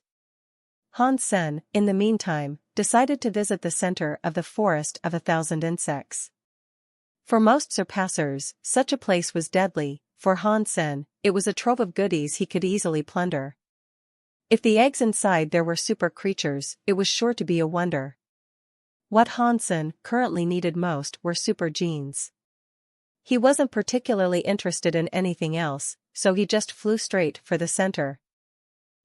Han Sen, in the meantime, decided to visit the center of the Forest of 1,000 Insects. For most surpassers, such a place was deadly. For Han Sen, it was a trove of goodies he could easily plunder. If the eggs inside there were super creatures, it was sure to be a wonder. What Han Sen currently needed most were super genes. He wasn't particularly interested in anything else, so he just flew straight for the center.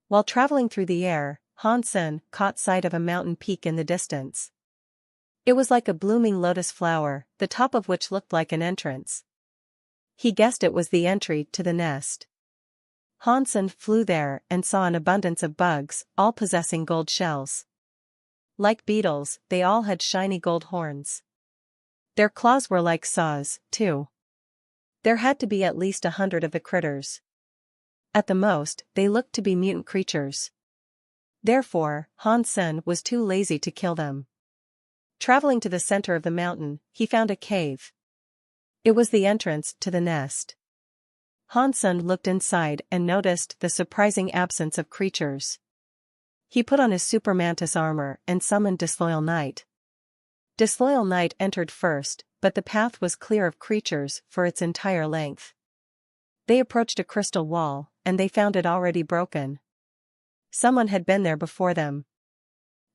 While traveling through the air, Han Sen caught sight of a mountain peak in the distance. It was like a blooming lotus flower, the top of which looked like an entrance. He guessed it was the entry to the nest. Han Sen flew there and saw an abundance of bugs, all possessing gold shells. Like beetles, they all had shiny gold horns. Their claws were like saws, too. There had to be at least 100 of the critters. At the most, they looked to be mutant creatures. Therefore, Han Sen was too lazy to kill them. Traveling to the center of the mountain, he found a cave. It was the entrance to the nest. Han Sen looked inside and noticed the surprising absence of creatures. He put on his super mantis armor and summoned Disloyal Night. Disloyal Night entered first, but the path was clear of creatures for its entire length. They approached a crystal wall, and they found it already broken. Someone had been there before them.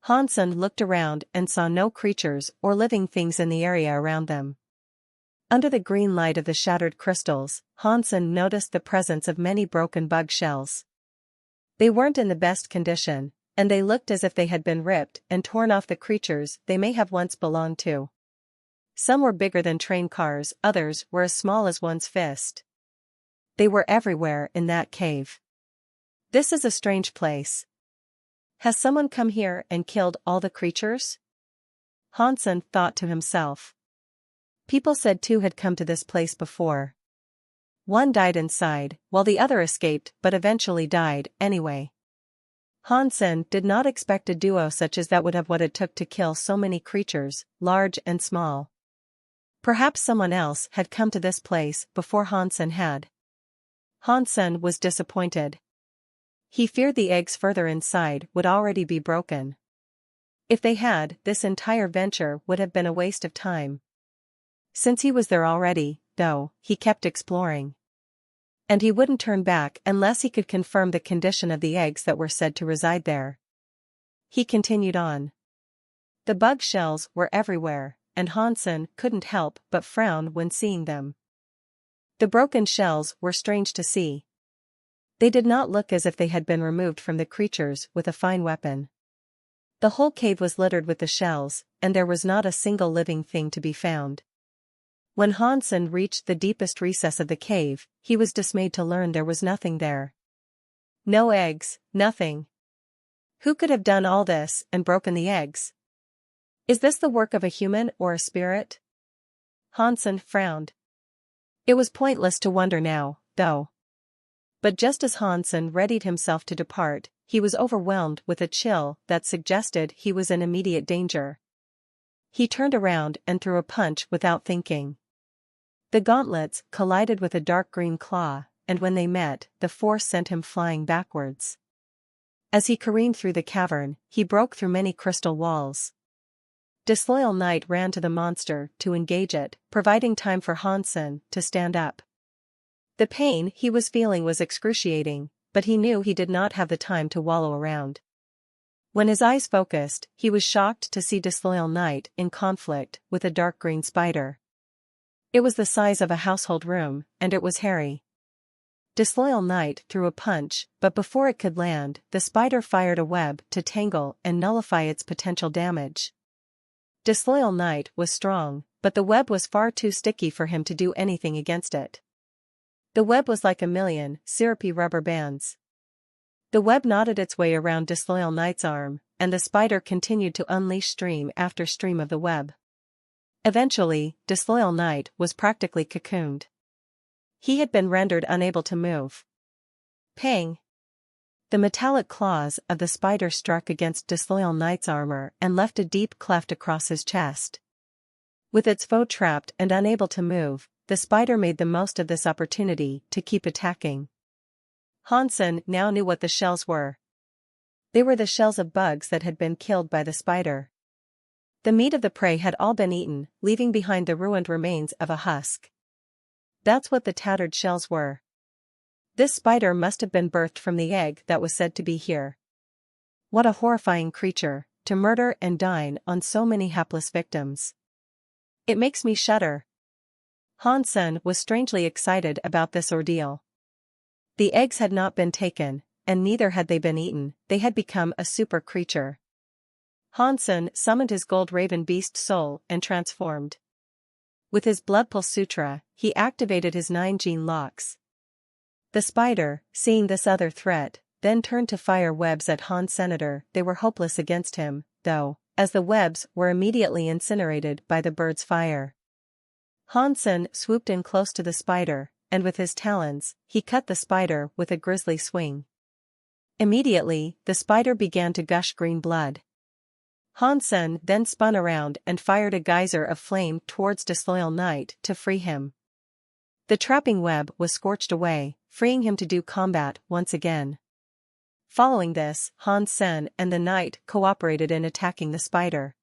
Han Sen looked around and saw no creatures or living things in the area around them. Under the green light of the shattered crystals, Han Sen noticed the presence of many broken bug shells. They weren't in the best condition, and they looked as if they had been ripped and torn off the creatures they may have once belonged to. Some were bigger than train cars, others were as small as one's fist. They were everywhere in that cave. This is a strange place. Has someone come here and killed all the creatures? Han Sen thought to himself. People said two had come to this place before. One died inside, while the other escaped but eventually died anyway. Han Sen did not expect a duo such as that would have what it took to kill so many creatures, large and small. Perhaps someone else had come to this place before Han Sen had. Han Sen was disappointed. He feared the eggs further inside would already be broken. If they had, this entire venture would have been a waste of time. Since he was there already, though, he kept exploring. And he wouldn't turn back unless he could confirm the condition of the eggs that were said to reside there. He continued on. The bug shells were everywhere, and Han Sen couldn't help but frown when seeing them. The broken shells were strange to see. They did not look as if they had been removed from the creatures with a fine weapon. The whole cave was littered with the shells, and there was not a single living thing to be found. When Hansen reached the deepest recess of the cave, he was dismayed to learn there was nothing there. No eggs, nothing. Who could have done all this and broken the eggs? Is this the work of a human or a spirit? Hansen frowned. It was pointless to wonder now, though. But just as Hansen readied himself to depart, he was overwhelmed with a chill that suggested he was in immediate danger. He turned around and threw a punch without thinking. The gauntlets collided with a dark green claw, and when they met, the force sent him flying backwards. As he careened through the cavern, he broke through many crystal walls. Disloyal Knight ran to the monster to engage it, providing time for Hansen to stand up. The pain he was feeling was excruciating, but he knew he did not have the time to wallow around. When his eyes focused, he was shocked to see Disloyal Knight in conflict with a dark green spider. It was the size of a household room, and it was hairy. Disloyal Knight threw a punch, but before it could land, the spider fired a web to tangle and nullify its potential damage. Disloyal Knight was strong, but the web was far too sticky for him to do anything against it. The web was like a million syrupy rubber bands. The web knotted its way around Disloyal Knight's arm, and the spider continued to unleash stream after stream of the web. Eventually, Disloyal Knight was practically cocooned. He had been rendered unable to move. Pang! The metallic claws of the spider struck against Disloyal Knight's armor and left a deep cleft across his chest. With its foe trapped and unable to move, the spider made the most of this opportunity to keep attacking. Hansen now knew what the shells were. They were the shells of bugs that had been killed by the spider. The meat of the prey had all been eaten, leaving behind the ruined remains of a husk. That's what the tattered shells were. This spider must have been birthed from the egg that was said to be here. What a horrifying creature, to murder and dine on so many hapless victims. It makes me shudder. Hansen was strangely excited about this ordeal. The eggs had not been taken, and neither had they been eaten, they had become a super creature. Hansen summoned his gold raven beast soul and transformed. With his Bloodpulse Sutra, he activated his 9 gene locks. The spider, seeing this other threat, then turned to fire webs at Han Senator. They were hopeless against him, though, as the webs were immediately incinerated by the bird's fire. Hansen swooped in close to the spider, and with his talons, he cut the spider with a grisly swing. Immediately, the spider began to gush green blood. Hansen then spun around and fired a geyser of flame towards Disloyal Knight to free him. The trapping web was scorched away, freeing him to do combat once again. Following this, Hansen and the knight cooperated in attacking the spider.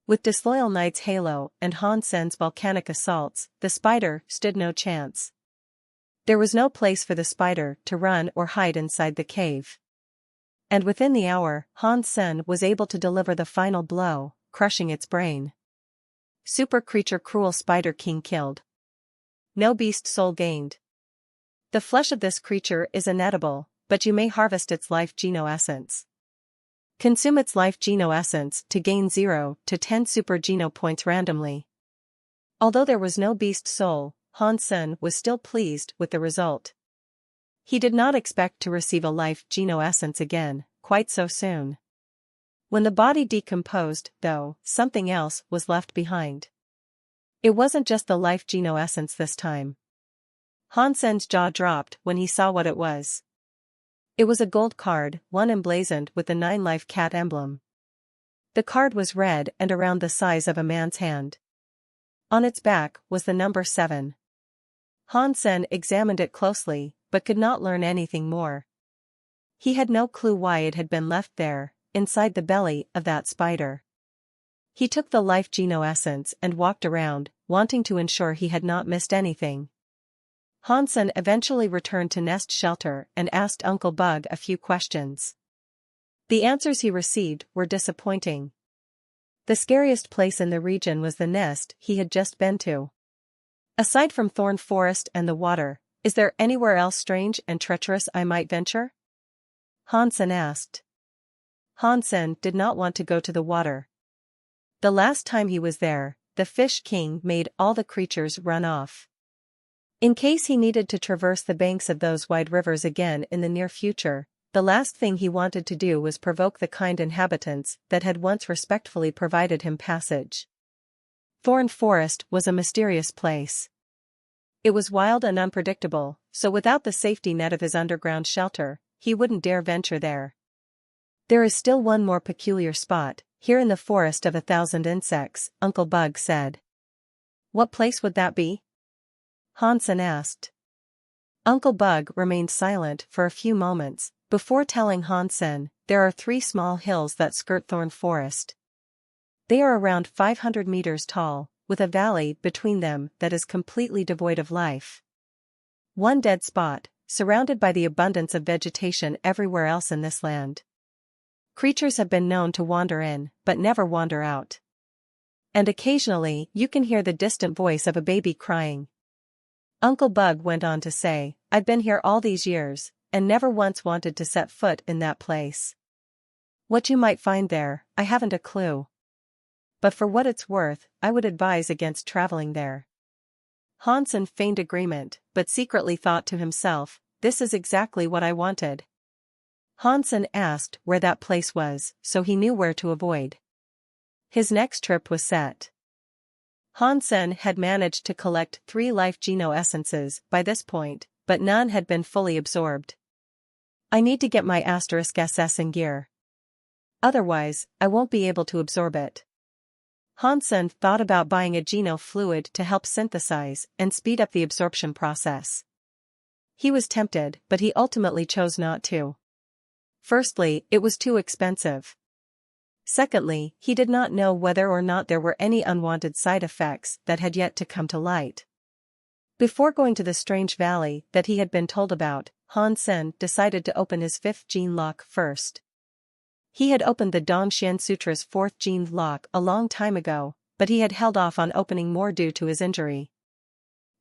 With Disloyal Knight's halo and Hansen's volcanic assaults, the spider stood no chance. There was no place for the spider to run or hide inside the cave. And within the hour, Hansen was able to deliver the final blow, crushing its brain. Super creature cruel spider king killed. No beast soul gained. The flesh of this creature is inedible, but you may harvest its life geno essence. Consume its life geno essence to gain 0 to 10 super geno points randomly. Although there was no beast soul, Hansen was still pleased with the result. He did not expect to receive a life geno essence again, quite so soon. When the body decomposed, though, something else was left behind. It wasn't just the life geno essence this time. Hansen's jaw dropped when he saw what it was. It was a gold card, one emblazoned with the 9-life cat emblem. The card was red and around the size of a man's hand. On its back was the number 7. Hansen examined it closely, but could not learn anything more. He had no clue why it had been left there, inside the belly of that spider. He took the life geno essence and walked around, wanting to ensure he had not missed anything. Hansen eventually returned to Nest Shelter and asked Uncle Bug a few questions. The answers he received were disappointing. The scariest place in the region was the nest he had just been to. Aside from Thorn Forest and the water, is there anywhere else strange and treacherous I might venture? Hansen asked. Hansen did not want to go to the water. The last time he was there, the Fish King made all the creatures run off. In case he needed to traverse the banks of those wide rivers again in the near future, the last thing he wanted to do was provoke the kind inhabitants that had once respectfully provided him passage. Thorn Forest was a mysterious place. It was wild and unpredictable, so without the safety net of his underground shelter, he wouldn't dare venture there. There is still one more peculiar spot, here in the Forest of 1,000 Insects, Uncle Bug said. What place would that be? Hansen asked. Uncle Bug remained silent for a few moments, before telling Hansen, there are 3 small hills that skirt Thorn Forest. They are around 500 meters tall, with a valley between them that is completely devoid of life. One dead spot, surrounded by the abundance of vegetation everywhere else in this land. Creatures have been known to wander in, but never wander out. And occasionally you can hear the distant voice of a baby crying. Uncle Bug went on to say, I've been here all these years, and never once wanted to set foot in that place. What you might find there, I haven't a clue. But for what it's worth, I would advise against traveling there. Hansen feigned agreement, but secretly thought to himself, this is exactly what I wanted. Hansen asked where that place was, so he knew where to avoid. His next trip was set. Hansen had managed to collect 3 life geno essences by this point, but none had been fully absorbed. I need to get my *SS in gear. Otherwise, I won't be able to absorb it. Hansen thought about buying a geno fluid to help synthesize and speed up the absorption process. He was tempted, but he ultimately chose not to. Firstly, it was too expensive. Secondly, he did not know whether or not there were any unwanted side effects that had yet to come to light. Before going to the strange valley that he had been told about, Hansen decided to open his 5th gene lock first. He had opened the Dongxian Sutra's 4th gene lock a long time ago, but he had held off on opening more due to his injury.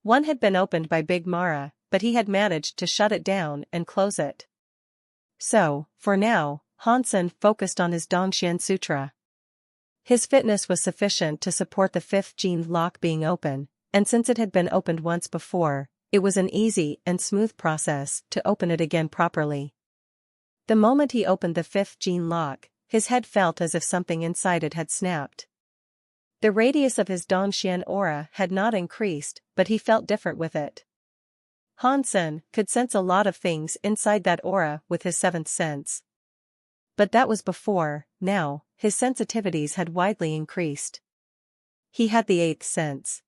One had been opened by Big Mara, but he had managed to shut it down and close it. So, for now, Hansen focused on his Dongxian Sutra. His fitness was sufficient to support the 5th gene lock being open, and since it had been opened once before, it was an easy and smooth process to open it again properly. The moment he opened the 5th gene lock, his head felt as if something inside it had snapped. The radius of his Dongxian aura had not increased, but he felt different with it. Hansen could sense a lot of things inside that aura with his 7th sense. But that was before. Now, his sensitivities had widely increased. He had the 8th sense.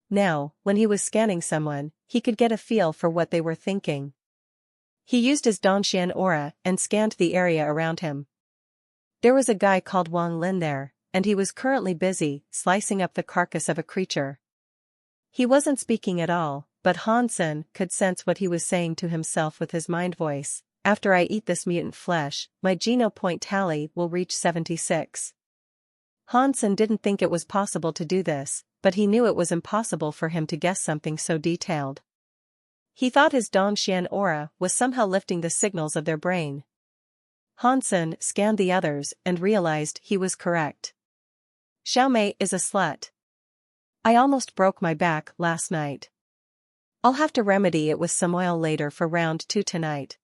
Now, when he was scanning someone, he could get a feel for what they were thinking. He used his Dongxian aura and scanned the area around him. There was a guy called Wang Lin there, and he was currently busy slicing up the carcass of a creature. He wasn't speaking at all, but Hansen could sense what he was saying to himself with his mind voice. After I eat this mutant flesh, my geno point tally will reach 76. Hansen didn't think it was possible to do this, but he knew it was impossible for him to guess something so detailed. He thought his Dongxian aura was somehow lifting the signals of their brain. Hansen scanned the others and realized he was correct. Xiaomei is a slut. I almost broke my back last night. I'll have to remedy it with some oil later for round 2 tonight.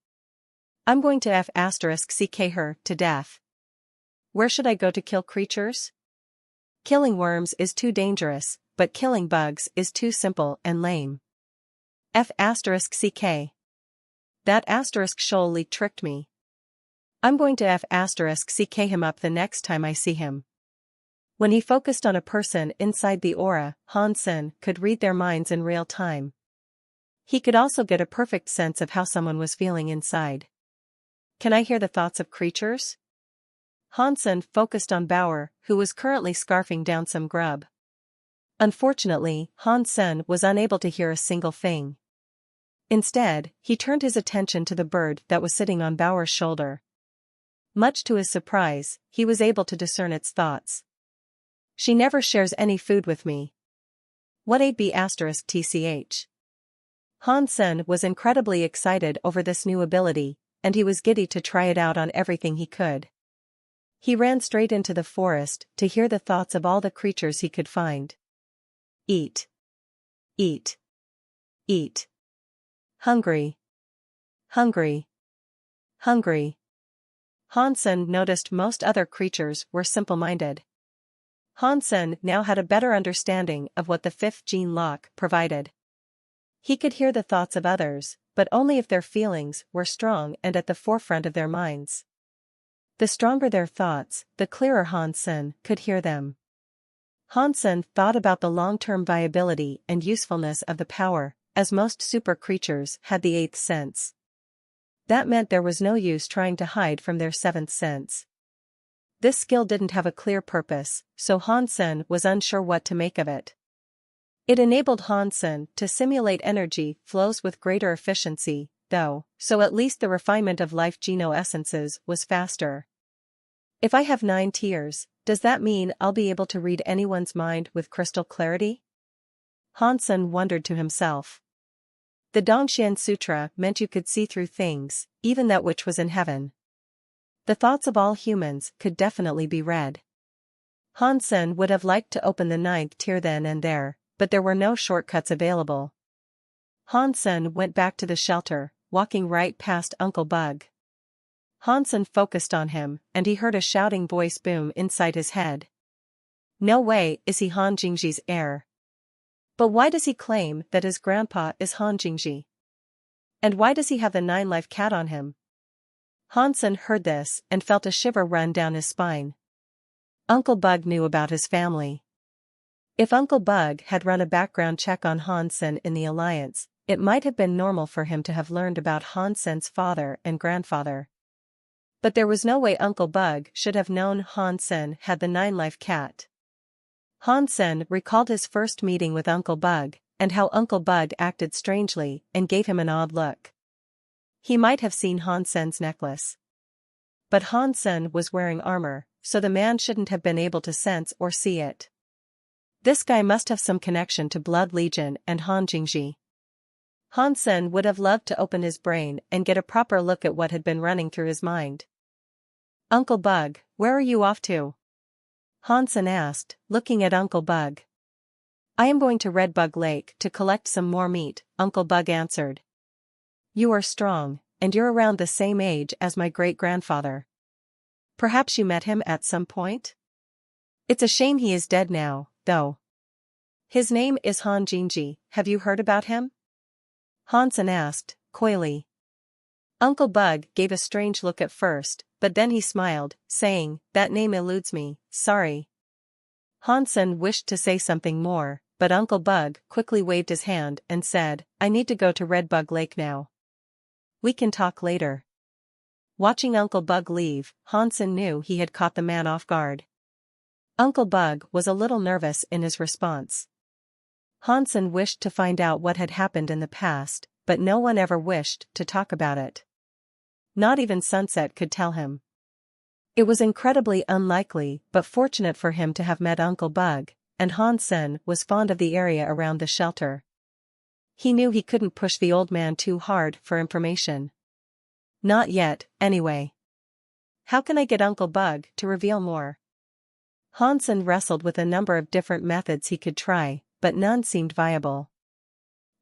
I'm going to *CK her to death. Where should I go to kill creatures? Killing worms is too dangerous, but killing bugs is too simple and lame. *CK. That *surely tricked me. I'm going to *CK him up the next time I see him. When he focused on a person inside the aura, Hansen could read their minds in real time. He could also get a perfect sense of how someone was feeling inside. Can I hear the thoughts of creatures? Hansen focused on Bauer, who was currently scarfing down some grub. Unfortunately, Hansen was unable to hear a single thing. Instead, he turned his attention to the bird that was sitting on Bauer's shoulder. Much to his surprise, he was able to discern its thoughts. She never shares any food with me. What a b asterisk tch. Hansen was incredibly excited over this new ability, and he was giddy to try it out on everything he could. He ran straight into the forest to hear the thoughts of all the creatures he could find. Eat. Eat. Eat. Hungry. Hungry. Hungry. Hansen noticed most other creatures were simple-minded. Hansen now had a better understanding of what the fifth gene lock provided. He could hear the thoughts of others, but only if their feelings were strong and at the forefront of their minds. The stronger their thoughts, the clearer Hansen could hear them. Hansen thought about the long-term viability and usefulness of the power, as most super creatures had the eighth sense. That meant there was no use trying to hide from their seventh sense. This skill didn't have a clear purpose, so Hansen was unsure what to make of it. It enabled Hansen to simulate energy flows with greater efficiency, though, so at least the refinement of life geno-essences was faster. If I have 9 tears, does that mean I'll be able to read anyone's mind with crystal clarity? Hansen wondered to himself. The Dongxian Sutra meant you could see through things, even that which was in heaven. The thoughts of all humans could definitely be read. Hansen would have liked to open the 9th tier then and there, but there were no shortcuts available. Hansen went back to the shelter, walking right past Uncle Bug. Hansen focused on him, and he heard a shouting voice boom inside his head. No way is he Han Jingji's heir. But why does he claim that his grandpa is Han Jingji? And why does he have the 9-life cat on him? Hansen heard this and felt a shiver run down his spine. Uncle Bug knew about his family. If Uncle Bug had run a background check on Hansen in the Alliance, it might have been normal for him to have learned about Hansen's father and grandfather. But there was no way Uncle Bug should have known Hansen had the 9-life cat. Hansen recalled his first meeting with Uncle Bug, and how Uncle Bug acted strangely and gave him an odd look. He might have seen Hansen's necklace. But Hansen was wearing armor, so the man shouldn't have been able to sense or see it. This guy must have some connection to Blood Legion and Han Jingji. Hansen would have loved to open his brain and get a proper look at what had been running through his mind. Uncle Bug, where are you off to? Hansen asked, looking at Uncle Bug. I am going to Redbug Lake to collect some more meat, Uncle Bug answered. You are strong, and you're around the same age as my great-grandfather. Perhaps you met him at some point? It's a shame he is dead now, though. His name is Han Jingji, have you heard about him? Hansen asked, coyly. Uncle Bug gave a strange look at first, but then he smiled, saying, that name eludes me, sorry. Hansen wished to say something more, but Uncle Bug quickly waved his hand and said, I need to go to Redbug Lake now. We can talk later. Watching Uncle Bug leave, Hansen knew he had caught the man off guard. Uncle Bug was a little nervous in his response. Hansen wished to find out what had happened in the past, but no one ever wished to talk about it. Not even Sunset could tell him. It was incredibly unlikely but fortunate for him to have met Uncle Bug, and Hansen was fond of the area around the shelter. He knew he couldn't push the old man too hard for information. Not yet, anyway. How can I get Uncle Bug to reveal more? Hansen wrestled with a number of different methods he could try, but none seemed viable.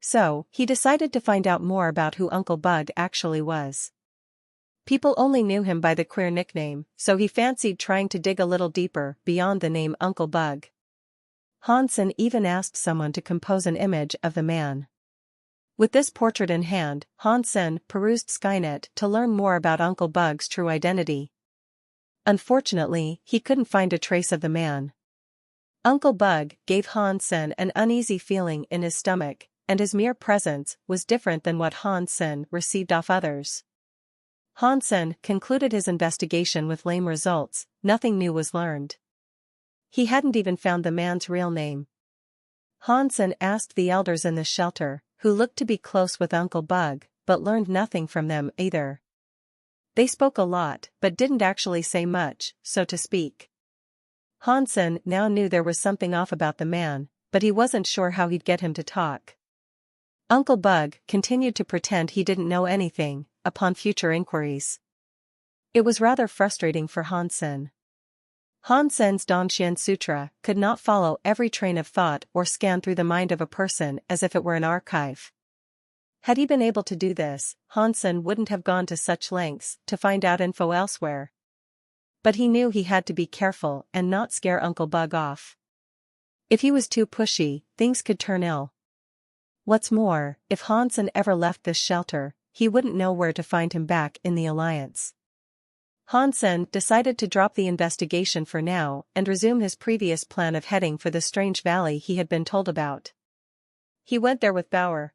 So, he decided to find out more about who Uncle Bug actually was. People only knew him by the queer nickname, so he fancied trying to dig a little deeper beyond the name Uncle Bug. Hansen even asked someone to compose an image of the man. With this portrait in hand, Hansen perused Skynet to learn more about Uncle Bug's true identity. Unfortunately, he couldn't find a trace of the man. Uncle Bug gave Hansen an uneasy feeling in his stomach, and his mere presence was different than what Hansen received off others. Hansen concluded his investigation with lame results, nothing new was learned. He hadn't even found the man's real name. Hansen asked the elders in the shelter, who looked to be close with Uncle Bug, but learned nothing from them either. They spoke a lot, but didn't actually say much, so to speak. Hansen now knew there was something off about the man, but he wasn't sure how he'd get him to talk. Uncle Bug continued to pretend he didn't know anything, upon future inquiries. It was rather frustrating for Hansen. Hansen's Dongxian Sutra could not follow every train of thought or scan through the mind of a person as if it were an archive. Had he been able to do this, Hansen wouldn't have gone to such lengths to find out info elsewhere. But he knew he had to be careful and not scare Uncle Bug off. If he was too pushy, things could turn ill. What's more, if Hansen ever left this shelter, he wouldn't know where to find him back in the Alliance. Hansen decided to drop the investigation for now and resume his previous plan of heading for the strange valley he had been told about. He went there with Bauer.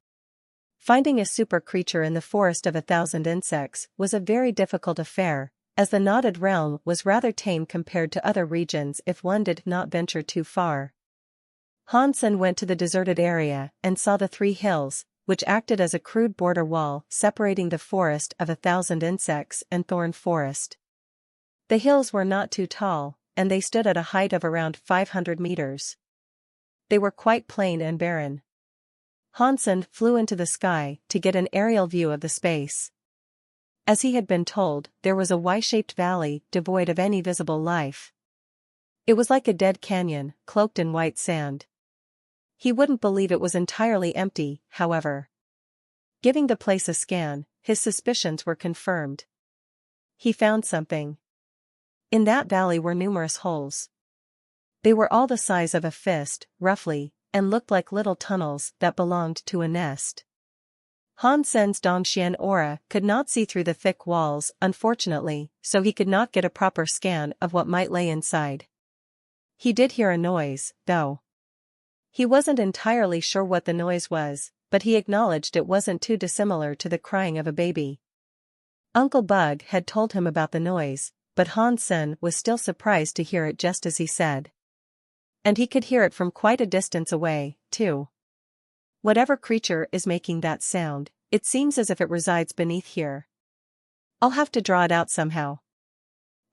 Finding a super creature in the forest of 1,000 insects was a very difficult affair, as the knotted realm was rather tame compared to other regions if one did not venture too far. Hansen went to the deserted area and saw the 3 hills, which acted as a crude border wall separating the forest of 1,000 insects and thorn forest. The hills were not too tall, and they stood at a height of around 500 meters. They were quite plain and barren. Hansen flew into the sky to get an aerial view of the space. As he had been told, there was a Y-shaped valley devoid of any visible life. It was like a dead canyon, cloaked in white sand. He wouldn't believe it was entirely empty, however. Giving the place a scan, his suspicions were confirmed. He found something. In that valley were numerous holes. They were all the size of a fist, roughly, and looked like little tunnels that belonged to a nest. Hansen's Dongxian aura could not see through the thick walls, unfortunately, so he could not get a proper scan of what might lay inside. He did hear a noise, though. He wasn't entirely sure what the noise was, but he acknowledged it wasn't too dissimilar to the crying of a baby. Uncle Bug had told him about the noise, but Hansen was still surprised to hear it just as he said. And he could hear it from quite a distance away, too. Whatever creature is making that sound, it seems as if it resides beneath here. I'll have to draw it out somehow.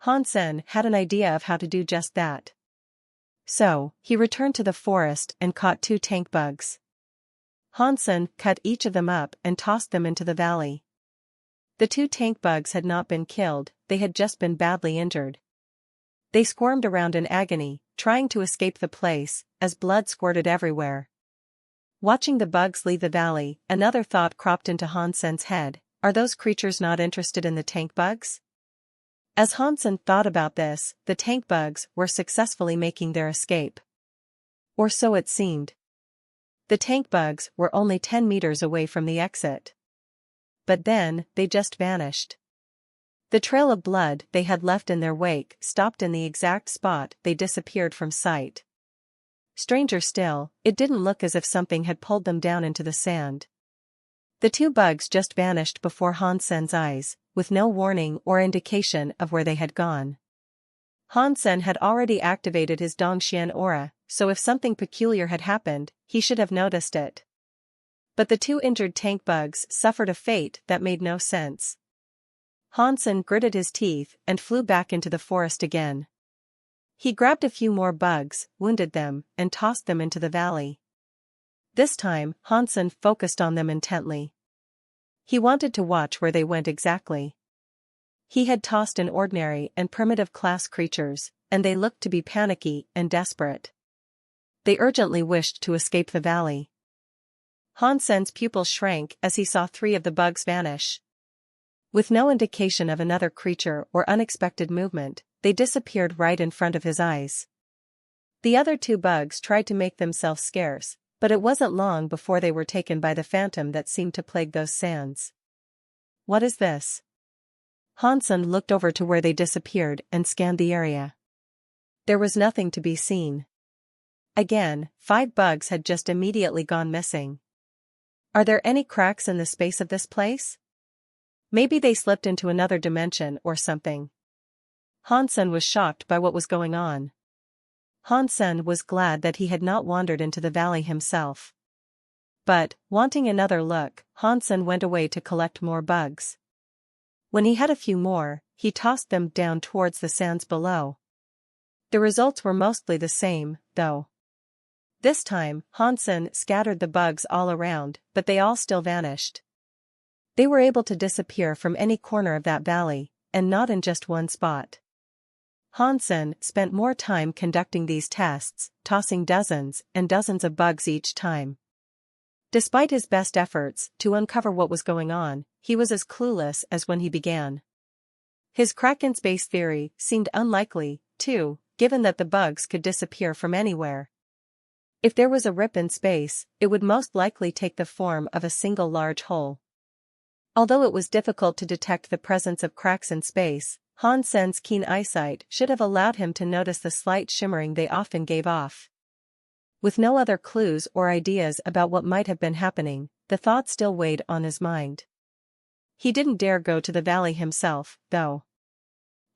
Hansen had an idea of how to do just that. So, he returned to the forest and caught 2 tank bugs. Hansen cut each of them up and tossed them into the valley. The 2 tank bugs had not been killed, they had just been badly injured. They squirmed around in agony, trying to escape the place, as blood squirted everywhere. Watching the bugs leave the valley, another thought cropped into Hansen's head: are those creatures not interested in the tank bugs? As Hansen thought about this, the tank bugs were successfully making their escape. Or so it seemed. The tank bugs were only 10 meters away from the exit. But then, they just vanished. The trail of blood they had left in their wake stopped in the exact spot they disappeared from sight. Stranger still, it didn't look as if something had pulled them down into the sand. The 2 bugs just vanished before Hansen's eyes, with no warning or indication of where they had gone. Hansen had already activated his Dongxian aura, so if something peculiar had happened, he should have noticed it. But the 2 injured tank bugs suffered a fate that made no sense. Hansen gritted his teeth and flew back into the forest again. He grabbed a few more bugs, wounded them, and tossed them into the valley. This time, Hansen focused on them intently. He wanted to watch where they went exactly. He had tossed in ordinary and primitive class creatures, and they looked to be panicky and desperate. They urgently wished to escape the valley. Hansen's pupils shrank as he saw 3 of the bugs vanish. With no indication of another creature or unexpected movement, they disappeared right in front of his eyes. The other 2 bugs tried to make themselves scarce, but it wasn't long before they were taken by the phantom that seemed to plague those sands. What is this? Hansen looked over to where they disappeared and scanned the area. There was nothing to be seen. Again, 5 bugs had just immediately gone missing. Are there any cracks in the space of this place? Maybe they slipped into another dimension or something. Hansen was shocked by what was going on. Hansen was glad that he had not wandered into the valley himself. But, wanting another look, Hansen went away to collect more bugs. When he had a few more, he tossed them down towards the sands below. The results were mostly the same, though. This time, Hansen scattered the bugs all around, but they all still vanished. They were able to disappear from any corner of that valley, and not in just one spot. Hansen spent more time conducting these tests, tossing dozens and dozens of bugs each time. Despite his best efforts to uncover what was going on, he was as clueless as when he began. His Kraken space theory seemed unlikely, too, given that the bugs could disappear from anywhere. If there was a rip in space, it would most likely take the form of a single large hole. Although it was difficult to detect the presence of cracks in space, Hansen's keen eyesight should have allowed him to notice the slight shimmering they often gave off. With no other clues or ideas about what might have been happening, the thought still weighed on his mind. He didn't dare go to the valley himself, though.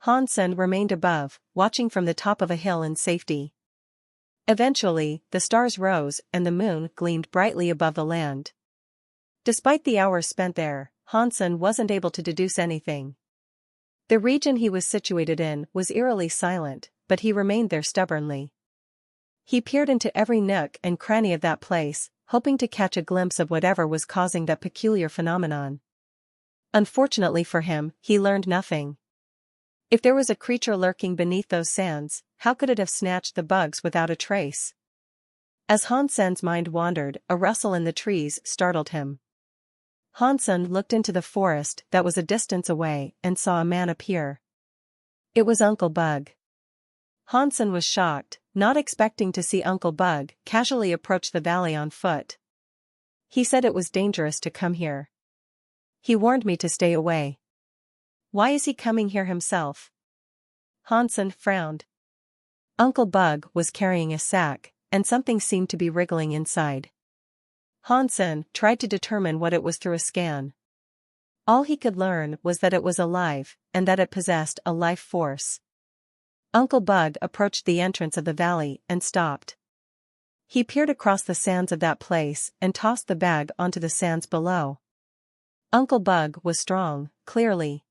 Hansen remained above, watching from the top of a hill in safety. Eventually, the stars rose and the moon gleamed brightly above the land. Despite the hours spent there, Hansen wasn't able to deduce anything. The region he was situated in was eerily silent, but he remained there stubbornly. He peered into every nook and cranny of that place, hoping to catch a glimpse of whatever was causing that peculiar phenomenon. Unfortunately for him, he learned nothing. If there was a creature lurking beneath those sands, how could it have snatched the bugs without a trace? As Hansen's mind wandered, a rustle in the trees startled him. Hansen looked into the forest that was a distance away and saw a man appear. It was Uncle Bug. Hansen was shocked, not expecting to see Uncle Bug casually approach the valley on foot. He said it was dangerous to come here. He warned me to stay away. Why is he coming here himself? Hansen frowned. Uncle Bug was carrying a sack, and something seemed to be wriggling inside. Hansen tried to determine what it was through a scan. All he could learn was that it was alive, and that it possessed a life force. Uncle Bug approached the entrance of the valley and stopped. He peered across the sands of that place and tossed the bag onto the sands below. Uncle Bug was strong, clearly.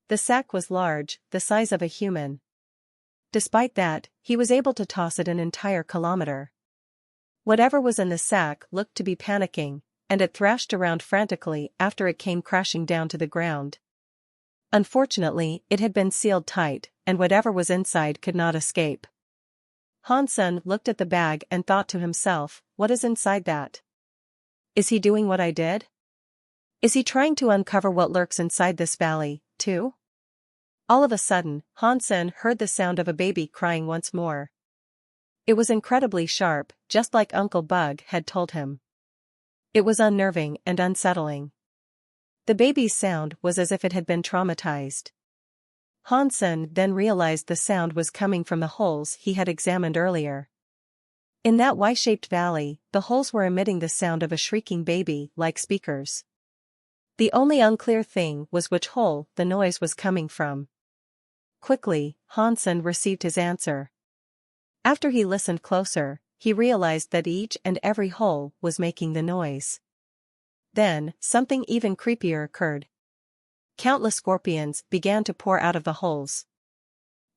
The sack was large, the size of a human. Despite that, he was able to toss it an entire kilometer. Whatever was in the sack looked to be panicking, and it thrashed around frantically after it came crashing down to the ground. Unfortunately, it had been sealed tight, and whatever was inside could not escape. Hansen looked at the bag and thought to himself, what is inside that? Is he doing what I did? Is he trying to uncover what lurks inside this valley, too? All of a sudden, Hansen heard the sound of a baby crying once more. It was incredibly sharp, just like Uncle Bug had told him. It was unnerving and unsettling. The baby's sound was as if it had been traumatized. Hansen then realized the sound was coming from the holes he had examined earlier. In that Y-shaped valley, the holes were emitting the sound of a shrieking baby like speakers. The only unclear thing was which hole the noise was coming from. Quickly, Hansen received his answer. After he listened closer, he realized that each and every hole was making the noise. Then, something even creepier occurred. Countless scorpions began to pour out of the holes.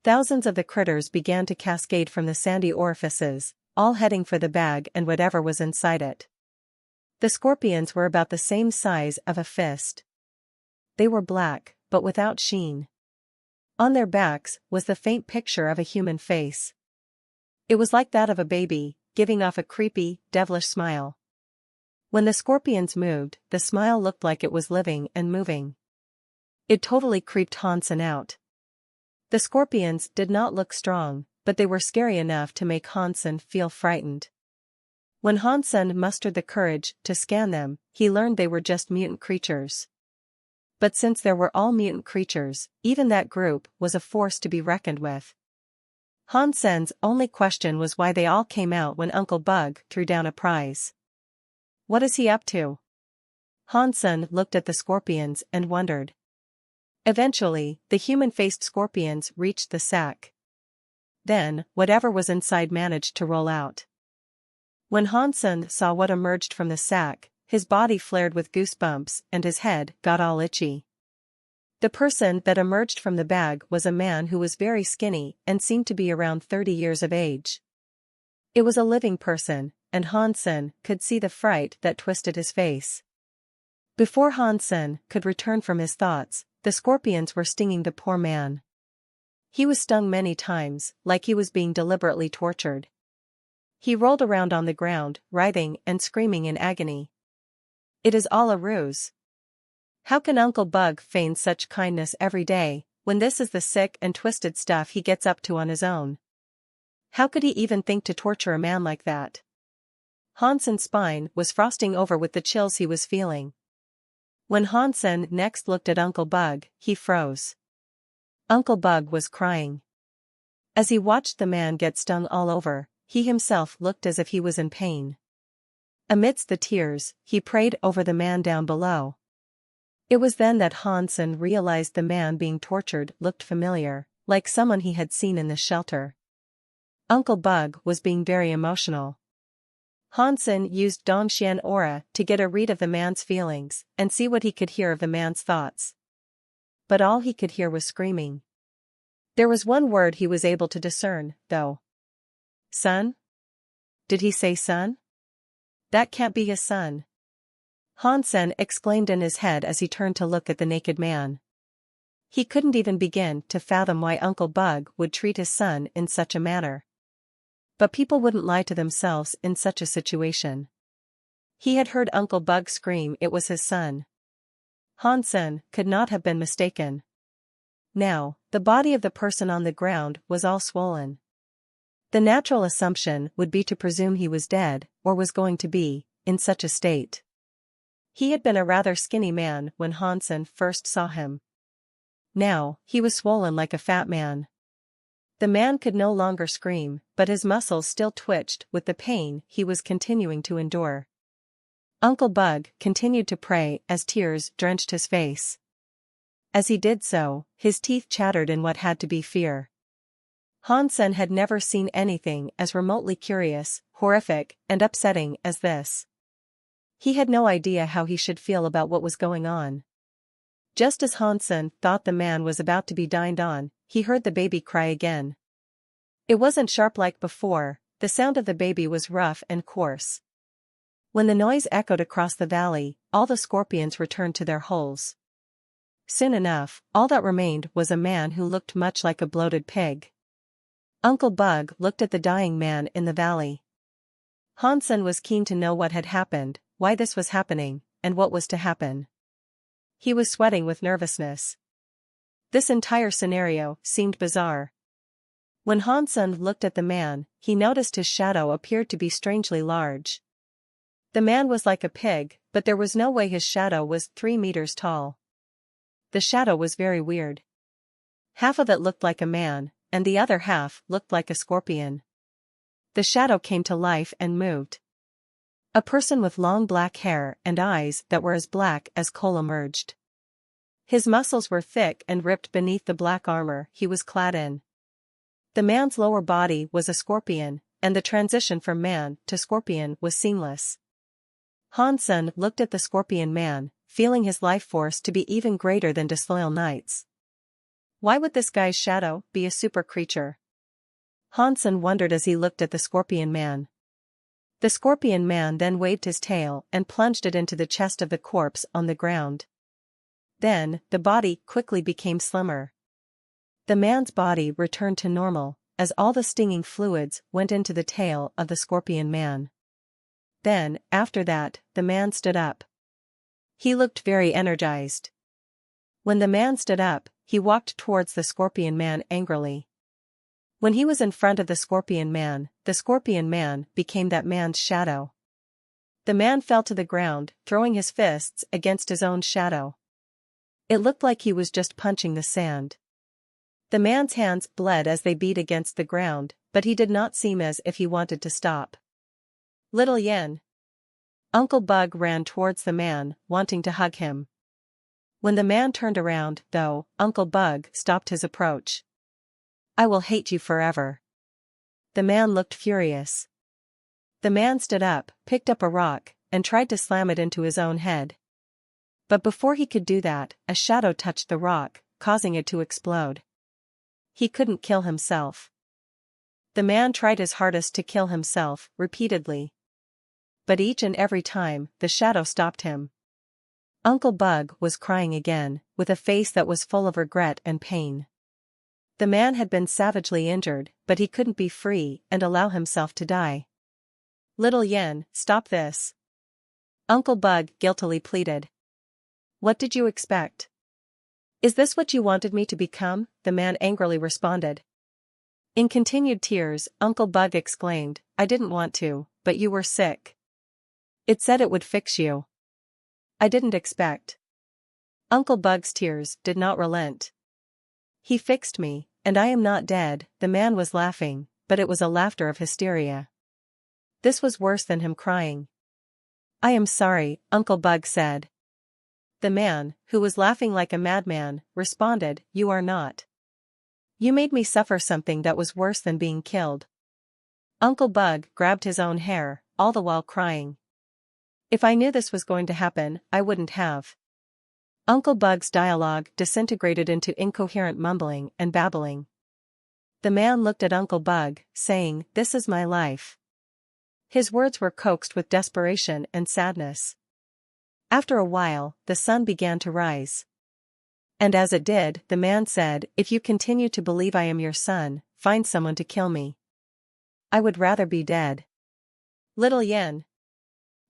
Thousands of the critters began to cascade from the sandy orifices, all heading for the bag and whatever was inside it. The scorpions were about the same size of a fist. They were black, but without sheen. On their backs was the faint picture of a human face. It was like that of a baby, giving off a creepy, devilish smile. When the scorpions moved, the smile looked like it was living and moving. It totally creeped Hansen out. The scorpions did not look strong, but they were scary enough to make Hansen feel frightened. When Hansen mustered the courage to scan them, he learned they were just mutant creatures. But since there were all mutant creatures, even that group was a force to be reckoned with. Hansen's only question was why they all came out when Uncle Bug threw down a prize. What is he up to? Hansen looked at the scorpions and wondered. Eventually, the human-faced scorpions reached the sack. Then, whatever was inside managed to roll out. When Hansen saw what emerged from the sack, his body flared with goosebumps and his head got all itchy. The person that emerged from the bag was a man who was very skinny and seemed to be around 30 years of age. It was a living person, and Hansen could see the fright that twisted his face. Before Hansen could return from his thoughts, the scorpions were stinging the poor man. He was stung many times, like he was being deliberately tortured. He rolled around on the ground, writhing and screaming in agony. It is all a ruse. How can Uncle Bug feign such kindness every day, when this is the sick and twisted stuff he gets up to on his own? How could he even think to torture a man like that? Hansen's spine was frosting over with the chills he was feeling. When Hansen next looked at Uncle Bug, he froze. Uncle Bug was crying. As he watched the man get stung all over, he himself looked as if he was in pain. Amidst the tears, he prayed over the man down below. It was then that Hansen realized the man being tortured looked familiar, like someone he had seen in the shelter. Uncle Bug was being very emotional. Hansen used Dongxian aura to get a read of the man's feelings and see what he could hear of the man's thoughts. But all he could hear was screaming. There was one word he was able to discern, though. Son? Did he say son? That can't be his son. Hansen exclaimed in his head as he turned to look at the naked man. He couldn't even begin to fathom why Uncle Bug would treat his son in such a manner. But people wouldn't lie to themselves in such a situation. He had heard Uncle Bug scream it was his son. Hansen could not have been mistaken. Now, the body of the person on the ground was all swollen. The natural assumption would be to presume he was dead, or was going to be, in such a state. He had been a rather skinny man when Hansen first saw him. Now, he was swollen like a fat man. The man could no longer scream, but his muscles still twitched with the pain he was continuing to endure. Uncle Bug continued to pray as tears drenched his face. As he did so, his teeth chattered in what had to be fear. Hansen had never seen anything as remotely curious, horrific, and upsetting as this. He had no idea how he should feel about what was going on. Just as Hansen thought the man was about to be dined on, he heard the baby cry again. It wasn't sharp like before, the sound of the baby was rough and coarse. When the noise echoed across the valley, all the scorpions returned to their holes. Soon enough, all that remained was a man who looked much like a bloated pig. Uncle Bug looked at the dying man in the valley. Hansen was keen to know what had happened, why this was happening, and what was to happen. He was sweating with nervousness. This entire scenario seemed bizarre. When Hansen looked at the man, he noticed his shadow appeared to be strangely large. The man was like a pig, but there was no way his shadow was 3 meters tall. The shadow was very weird. Half of it looked like a man, and the other half looked like a scorpion. The shadow came to life and moved. A person with long black hair and eyes that were as black as coal emerged. His muscles were thick and ripped beneath the black armor he was clad in. The man's lower body was a scorpion, and the transition from man to scorpion was seamless. Hansen looked at the scorpion man, feeling his life force to be even greater than disloyal knights. Why would this guy's shadow be a super creature? Hansen wondered as he looked at the scorpion man. The scorpion man then waved his tail and plunged it into the chest of the corpse on the ground. Then, the body quickly became slimmer. The man's body returned to normal, as all the stinging fluids went into the tail of the scorpion man. Then, after that, the man stood up. He looked very energized. When the man stood up, he walked towards the scorpion man angrily. When he was in front of the scorpion man became that man's shadow. The man fell to the ground, throwing his fists against his own shadow. It looked like he was just punching the sand. The man's hands bled as they beat against the ground, but he did not seem as if he wanted to stop. Little Yen. Uncle Bug ran towards the man, wanting to hug him. When the man turned around, though, Uncle Bug stopped his approach. I will hate you forever. The man looked furious. The man stood up, picked up a rock, and tried to slam it into his own head. But before he could do that, a shadow touched the rock, causing it to explode. He couldn't kill himself. The man tried his hardest to kill himself, repeatedly. But each and every time, the shadow stopped him. Uncle Bug was crying again, with a face that was full of regret and pain. The man had been savagely injured, but he couldn't be free and allow himself to die. Little Yen, stop this. Uncle Bug guiltily pleaded. What did you expect? Is this what you wanted me to become? The man angrily responded. In continued tears, Uncle Bug exclaimed, I didn't want to, but you were sick. It said it would fix you. I didn't expect. Uncle Bug's tears did not relent. He fixed me, and I am not dead. The man was laughing, but it was a laughter of hysteria. This was worse than him crying. I am sorry, Uncle Bug said. The man, who was laughing like a madman, responded, You are not. You made me suffer something that was worse than being killed. Uncle Bug grabbed his own hair, all the while crying. If I knew this was going to happen, I wouldn't have. Uncle Bug's dialogue disintegrated into incoherent mumbling and babbling. The man looked at Uncle Bug, saying, This is my life. His words were coaxed with desperation and sadness. After a while, the sun began to rise. And as it did, the man said, If you continue to believe I am your son, find someone to kill me. I would rather be dead. Little Yen.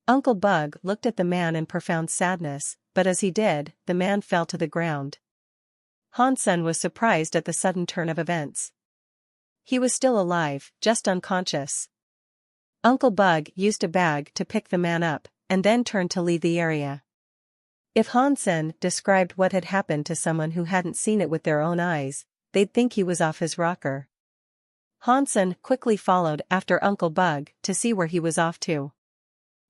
Uncle Bug looked at the man in profound sadness, but as he did, the man fell to the ground. Hansen was surprised at the sudden turn of events. He was still alive, just unconscious. Uncle Bug used a bag to pick the man up, and then turned to leave the area. If Hansen described what had happened to someone who hadn't seen it with their own eyes, they'd think he was off his rocker. Hansen quickly followed after Uncle Bug to see where he was off to.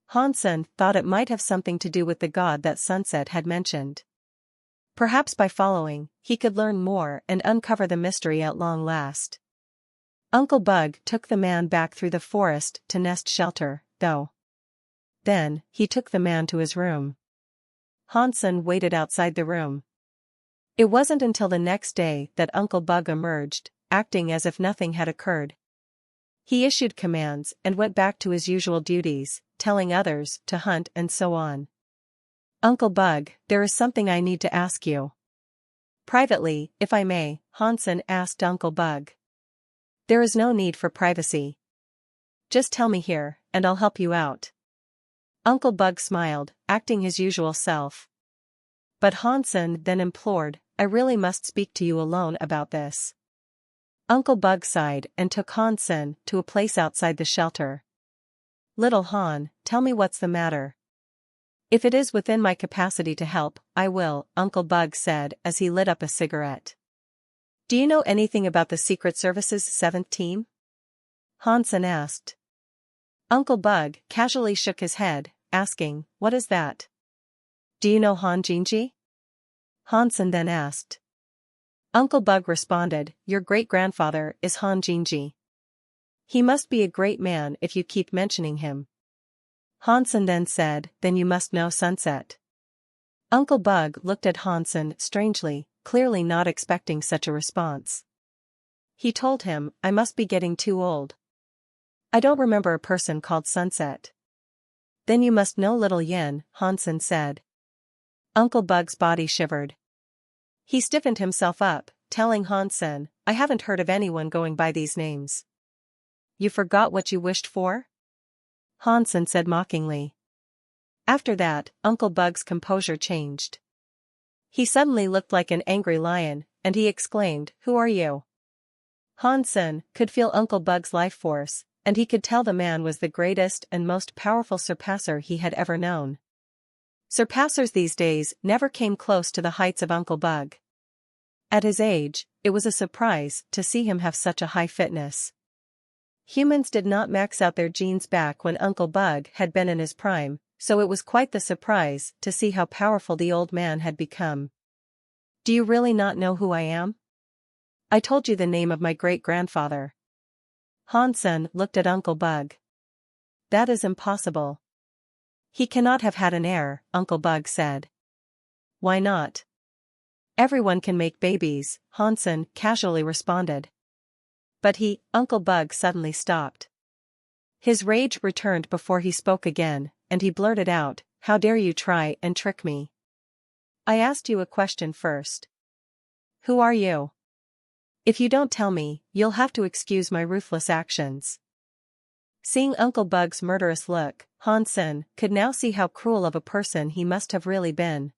Hansen thought it might have something to do with the god that Sunset had mentioned. Perhaps by following, he could learn more and uncover the mystery at long last. Uncle Bug took the man back through the forest to Nest Shelter, though. Then, he took the man to his room. Hansen waited outside the room. It wasn't until the next day that Uncle Bug emerged, acting as if nothing had occurred. He issued commands and went back to his usual duties, telling others to hunt and so on. Uncle Bug, there is something I need to ask you. Privately, if I may, Hansen asked Uncle Bug. There is no need for privacy. Just tell me here, and I'll help you out. Uncle Bug smiled, acting his usual self. But Hansen then implored, I really must speak to you alone about this. Uncle Bug sighed and took Hansen to a place outside the shelter. Little Han, tell me what's the matter. If it is within my capacity to help, I will, Uncle Bug said as he lit up a cigarette. Do you know anything about the Secret Service's 7th team? Hansen asked. Uncle Bug casually shook his head, asking, What is that? Do you know Han Jinji? Hansen then asked. Uncle Bug responded, Your great-grandfather is Han Jinji. He must be a great man if you keep mentioning him. Hansen then said, Then you must know Sunset. Uncle Bug looked at Hansen strangely, clearly not expecting such a response. He told him, I must be getting too old. I don't remember a person called Sunset. Then you must know Little Yen, Hansen said. Uncle Bug's body shivered. He stiffened himself up, telling Hansen, I haven't heard of anyone going by these names. You forgot what you wished for? Hansen said mockingly. After that, Uncle Bug's composure changed. He suddenly looked like an angry lion, and he exclaimed, Who are you? Hansen could feel Uncle Bug's life force, and he could tell the man was the greatest and most powerful surpasser he had ever known. Surpassers these days never came close to the heights of Uncle Bug. At his age, it was a surprise to see him have such a high fitness. Humans did not max out their genes back when Uncle Bug had been in his prime, so it was quite the surprise to see how powerful the old man had become. Do you really not know who I am? I told you the name of my great-grandfather. Hansen looked at Uncle Bug. That is impossible. He cannot have had an heir, Uncle Bug said. Why not? Everyone can make babies, Hansen casually responded. But Uncle Bug suddenly stopped. His rage returned before he spoke again, and he blurted out, "How dare you try and trick me? I asked you a question first. Who are you? If you don't tell me, you'll have to excuse my ruthless actions." Seeing Uncle Bug's murderous look, Hansen could now see how cruel of a person he must have really been.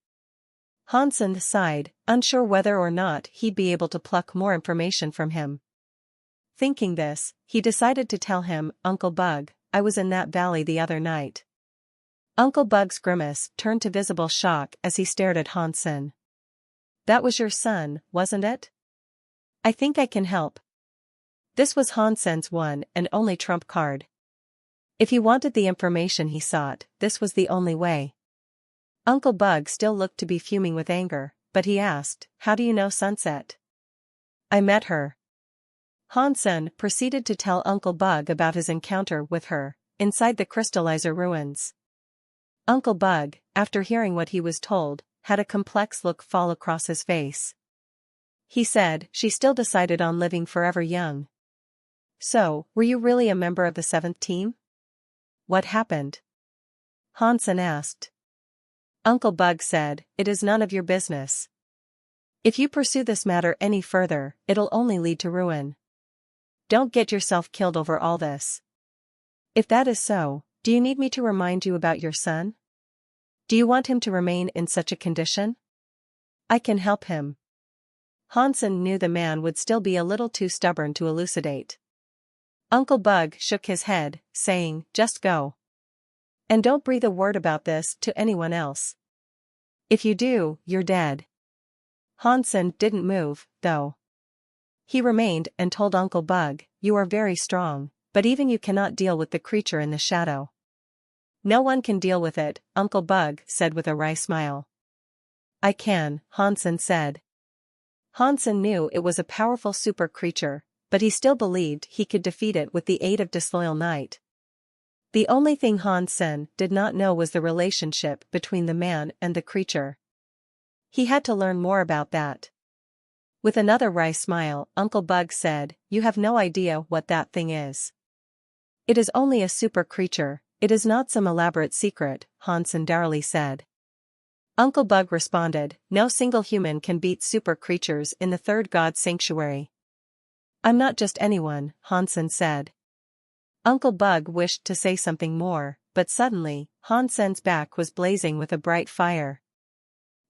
Hansen sighed, unsure whether or not he'd be able to pluck more information from him. Thinking this, he decided to tell him, "Uncle Bug, I was in that valley the other night." Uncle Bug's grimace turned to visible shock as he stared at Hansen. "That was your son, wasn't it? I think I can help." This was Hansen's one and only trump card. If he wanted the information he sought, this was the only way. Uncle Bug still looked to be fuming with anger, but he asked, "How do you know Sunset?" "I met her." Hansen proceeded to tell Uncle Bug about his encounter with her, inside the crystallizer ruins. Uncle Bug, after hearing what he was told, had a complex look fall across his face. He said, "She still decided on living forever young." "So, were you really a member of the 7th team? What happened?" Hansen asked. Uncle Bug said, "It is none of your business. If you pursue this matter any further, it'll only lead to ruin. Don't get yourself killed over all this. If that is so, do you need me to remind you about your son? Do you want him to remain in such a condition? I can help him." Hansen knew the man would still be a little too stubborn to elucidate. Uncle Bug shook his head, saying, "Just go. And don't breathe a word about this to anyone else. If you do, you're dead." Hansen didn't move, though. He remained and told Uncle Bug, "You are very strong, but even you cannot deal with the creature in the shadow." "No one can deal with it," Uncle Bug said with a wry smile. "I can," Hansen said. Hansen knew it was a powerful super creature, but he still believed he could defeat it with the aid of Disloyal Knight. The only thing Hansen did not know was the relationship between the man and the creature. He had to learn more about that. With another wry smile, Uncle Bug said, "You have no idea what that thing is. It is only a super creature, it is not some elaborate secret," Hansen dourly said. Uncle Bug responded, "No single human can beat super creatures in the third god sanctuary." "I'm not just anyone," Hansen said. Uncle Bug wished to say something more, but suddenly, Hansen's back was blazing with a bright fire.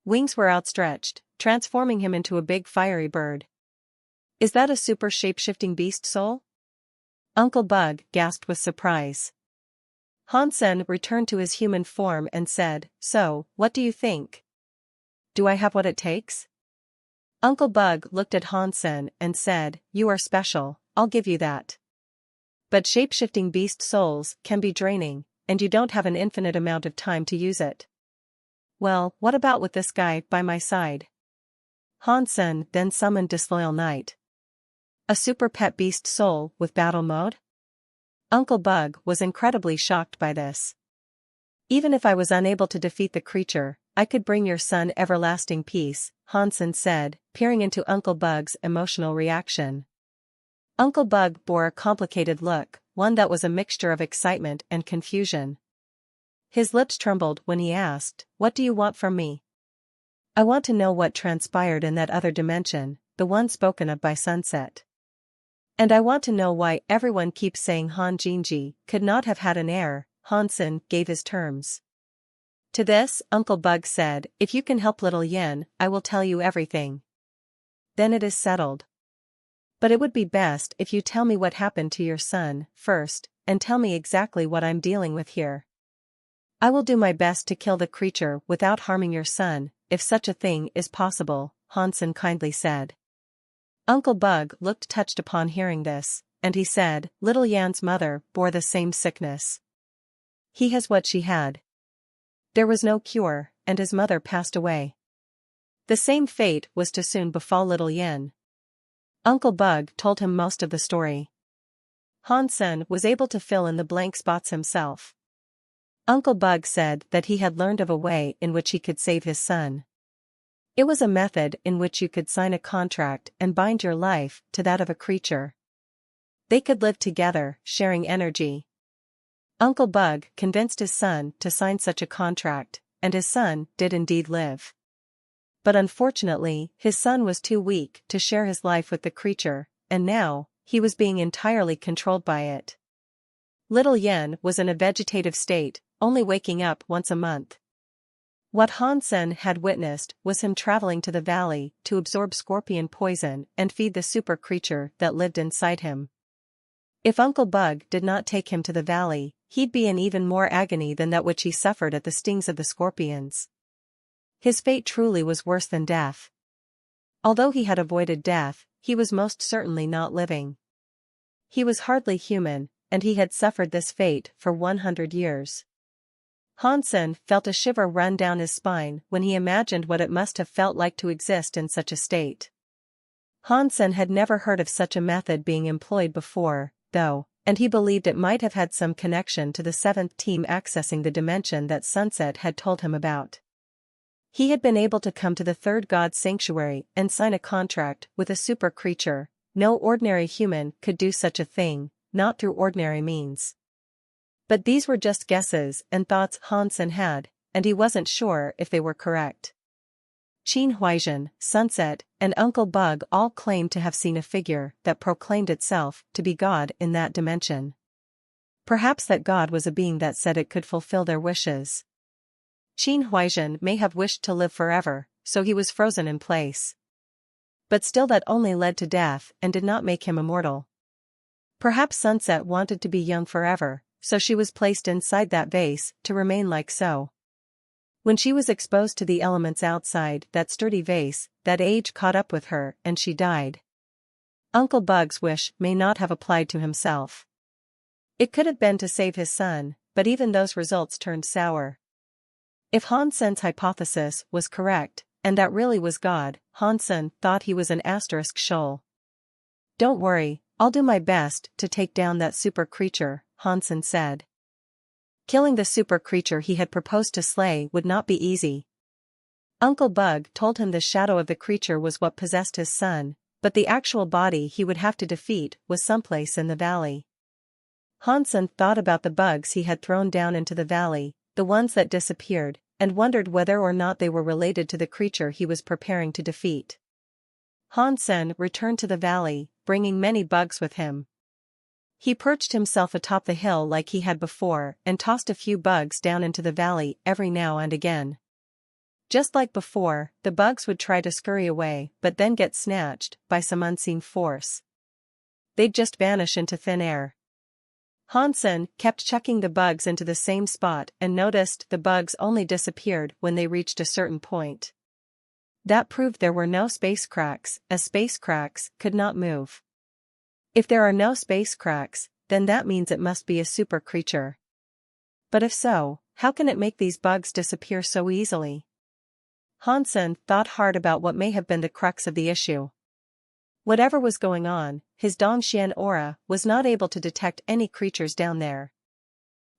Wings were outstretched, transforming him into a big fiery bird. "Is that a super shape-shifting beast soul?" Uncle Bug gasped with surprise. Hansen returned to his human form and said, "So, what do you think? Do I have what it takes?" Uncle Bug looked at Hansen and said, "You are special, I'll give you that. But shape-shifting beast souls can be draining, and you don't have an infinite amount of time to use it." "Well, what about with this guy by my side?" Hansen then summoned Disloyal Knight. "A super pet beast soul with battle mode?" Uncle Bug was incredibly shocked by this. "Even if I was unable to defeat the creature, I could bring your son everlasting peace," Hansen said, peering into Uncle Bug's emotional reaction. Uncle Bug bore a complicated look, one that was a mixture of excitement and confusion. His lips trembled when he asked, "What do you want from me?" "I want to know what transpired in that other dimension, the one spoken of by Sunset. And I want to know why everyone keeps saying Han Jinji could not have had an heir." Hansen gave his terms. To this, Uncle Bug said, "If you can help little Yen, I will tell you everything. Then it is settled. But it would be best if you tell me what happened to your son first, and tell me exactly what I'm dealing with here. I will do my best to kill the creature without harming your son, if such a thing is possible," Hansen kindly said. Uncle Bug looked touched upon hearing this, and he said, "Little Yan's mother bore the same sickness. He has what she had. There was no cure, and his mother passed away. The same fate was to soon befall little Yan." Uncle Bug told him most of the story. Hansen was able to fill in the blank spots himself. Uncle Bug said that he had learned of a way in which he could save his son. It was a method in which you could sign a contract and bind your life to that of a creature. They could live together, sharing energy. Uncle Bug convinced his son to sign such a contract, and his son did indeed live. But unfortunately, his son was too weak to share his life with the creature, and now, he was being entirely controlled by it. Little Yen was in a vegetative state, only waking up once a month. What Hansen had witnessed was him traveling to the valley to absorb scorpion poison and feed the super creature that lived inside him. If Uncle Bug did not take him to the valley, he'd be in even more agony than that which he suffered at the stings of the scorpions. His fate truly was worse than death. Although he had avoided death, he was most certainly not living. He was hardly human, and he had suffered this fate for 100 years. Hansen felt a shiver run down his spine when he imagined what it must have felt like to exist in such a state. Hansen had never heard of such a method being employed before, though, and he believed it might have had some connection to the seventh team accessing the dimension that Sunset had told him about. He had been able to come to the third god's sanctuary and sign a contract with a super creature. No ordinary human could do such a thing, not through ordinary means. But these were just guesses and thoughts Hansen had, and he wasn't sure if they were correct. Qin Huaizhen, Sunset, and Uncle Bug all claimed to have seen a figure that proclaimed itself to be God in that dimension. Perhaps that God was a being that said it could fulfill their wishes. Qin Huaizhen may have wished to live forever, so he was frozen in place. But still that only led to death and did not make him immortal. Perhaps Sunset wanted to be young forever, so she was placed inside that vase to remain like so. When she was exposed to the elements outside that sturdy vase, that age caught up with her and she died. Uncle Bug's wish may not have applied to himself. It could have been to save his son, but even those results turned sour. If Hansen's hypothesis was correct, and that really was God, Hansen thought he was an asterisk shoal. "Don't worry, I'll do my best to take down that super creature," Hansen said. Killing the super creature he had proposed to slay would not be easy. Uncle Bug told him the shadow of the creature was what possessed his son, but the actual body he would have to defeat was someplace in the valley. Hansen thought about the bugs he had thrown down into the valley, the ones that disappeared, and wondered whether or not they were related to the creature he was preparing to defeat. Hansen returned to the valley, bringing many bugs with him. He perched himself atop the hill like he had before and tossed a few bugs down into the valley every now and again. Just like before, the bugs would try to scurry away but then get snatched by some unseen force. They'd just vanish into thin air. Hansen kept chucking the bugs into the same spot and noticed the bugs only disappeared when they reached a certain point. That proved there were no space cracks, as space cracks could not move. If there are no space cracks, then that means it must be a super creature. But if so, how can it make these bugs disappear so easily? Hansen thought hard about what may have been the crux of the issue. Whatever was going on, his Dongxian aura was not able to detect any creatures down there.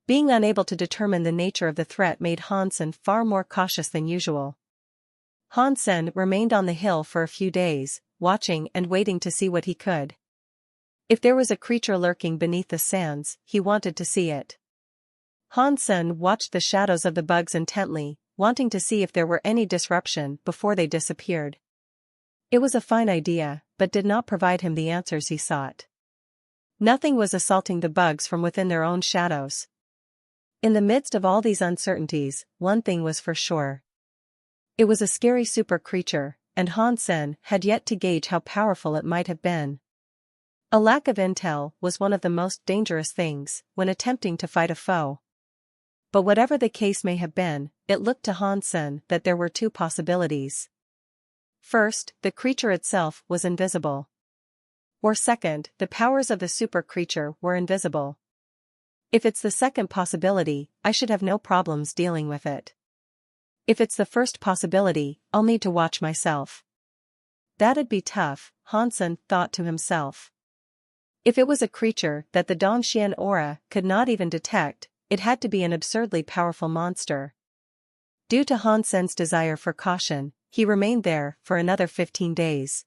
Being unable to determine the nature of the threat made Hansen far more cautious than usual. Hansen remained on the hill for a few days, watching and waiting to see what he could. If there was a creature lurking beneath the sands, he wanted to see it. Hansen watched the shadows of the bugs intently, wanting to see if there were any disruption before they disappeared. It was a fine idea, but did not provide him the answers he sought. Nothing was assaulting the bugs from within their own shadows. In the midst of all these uncertainties, one thing was for sure. It was a scary super creature, and Hansen had yet to gauge how powerful it might have been. A lack of intel was one of the most dangerous things when attempting to fight a foe. But whatever the case may have been, it looked to Hansen that there were two possibilities. First, the creature itself was invisible. Or second, the powers of the super creature were invisible. If it's the second possibility, I should have no problems dealing with it. If it's the first possibility, I'll need to watch myself. That'd be tough, Hansen thought to himself. If it was a creature that the Dongxian aura could not even detect, it had to be an absurdly powerful monster. Due to Hansen's desire for caution, he remained there for another 15 days.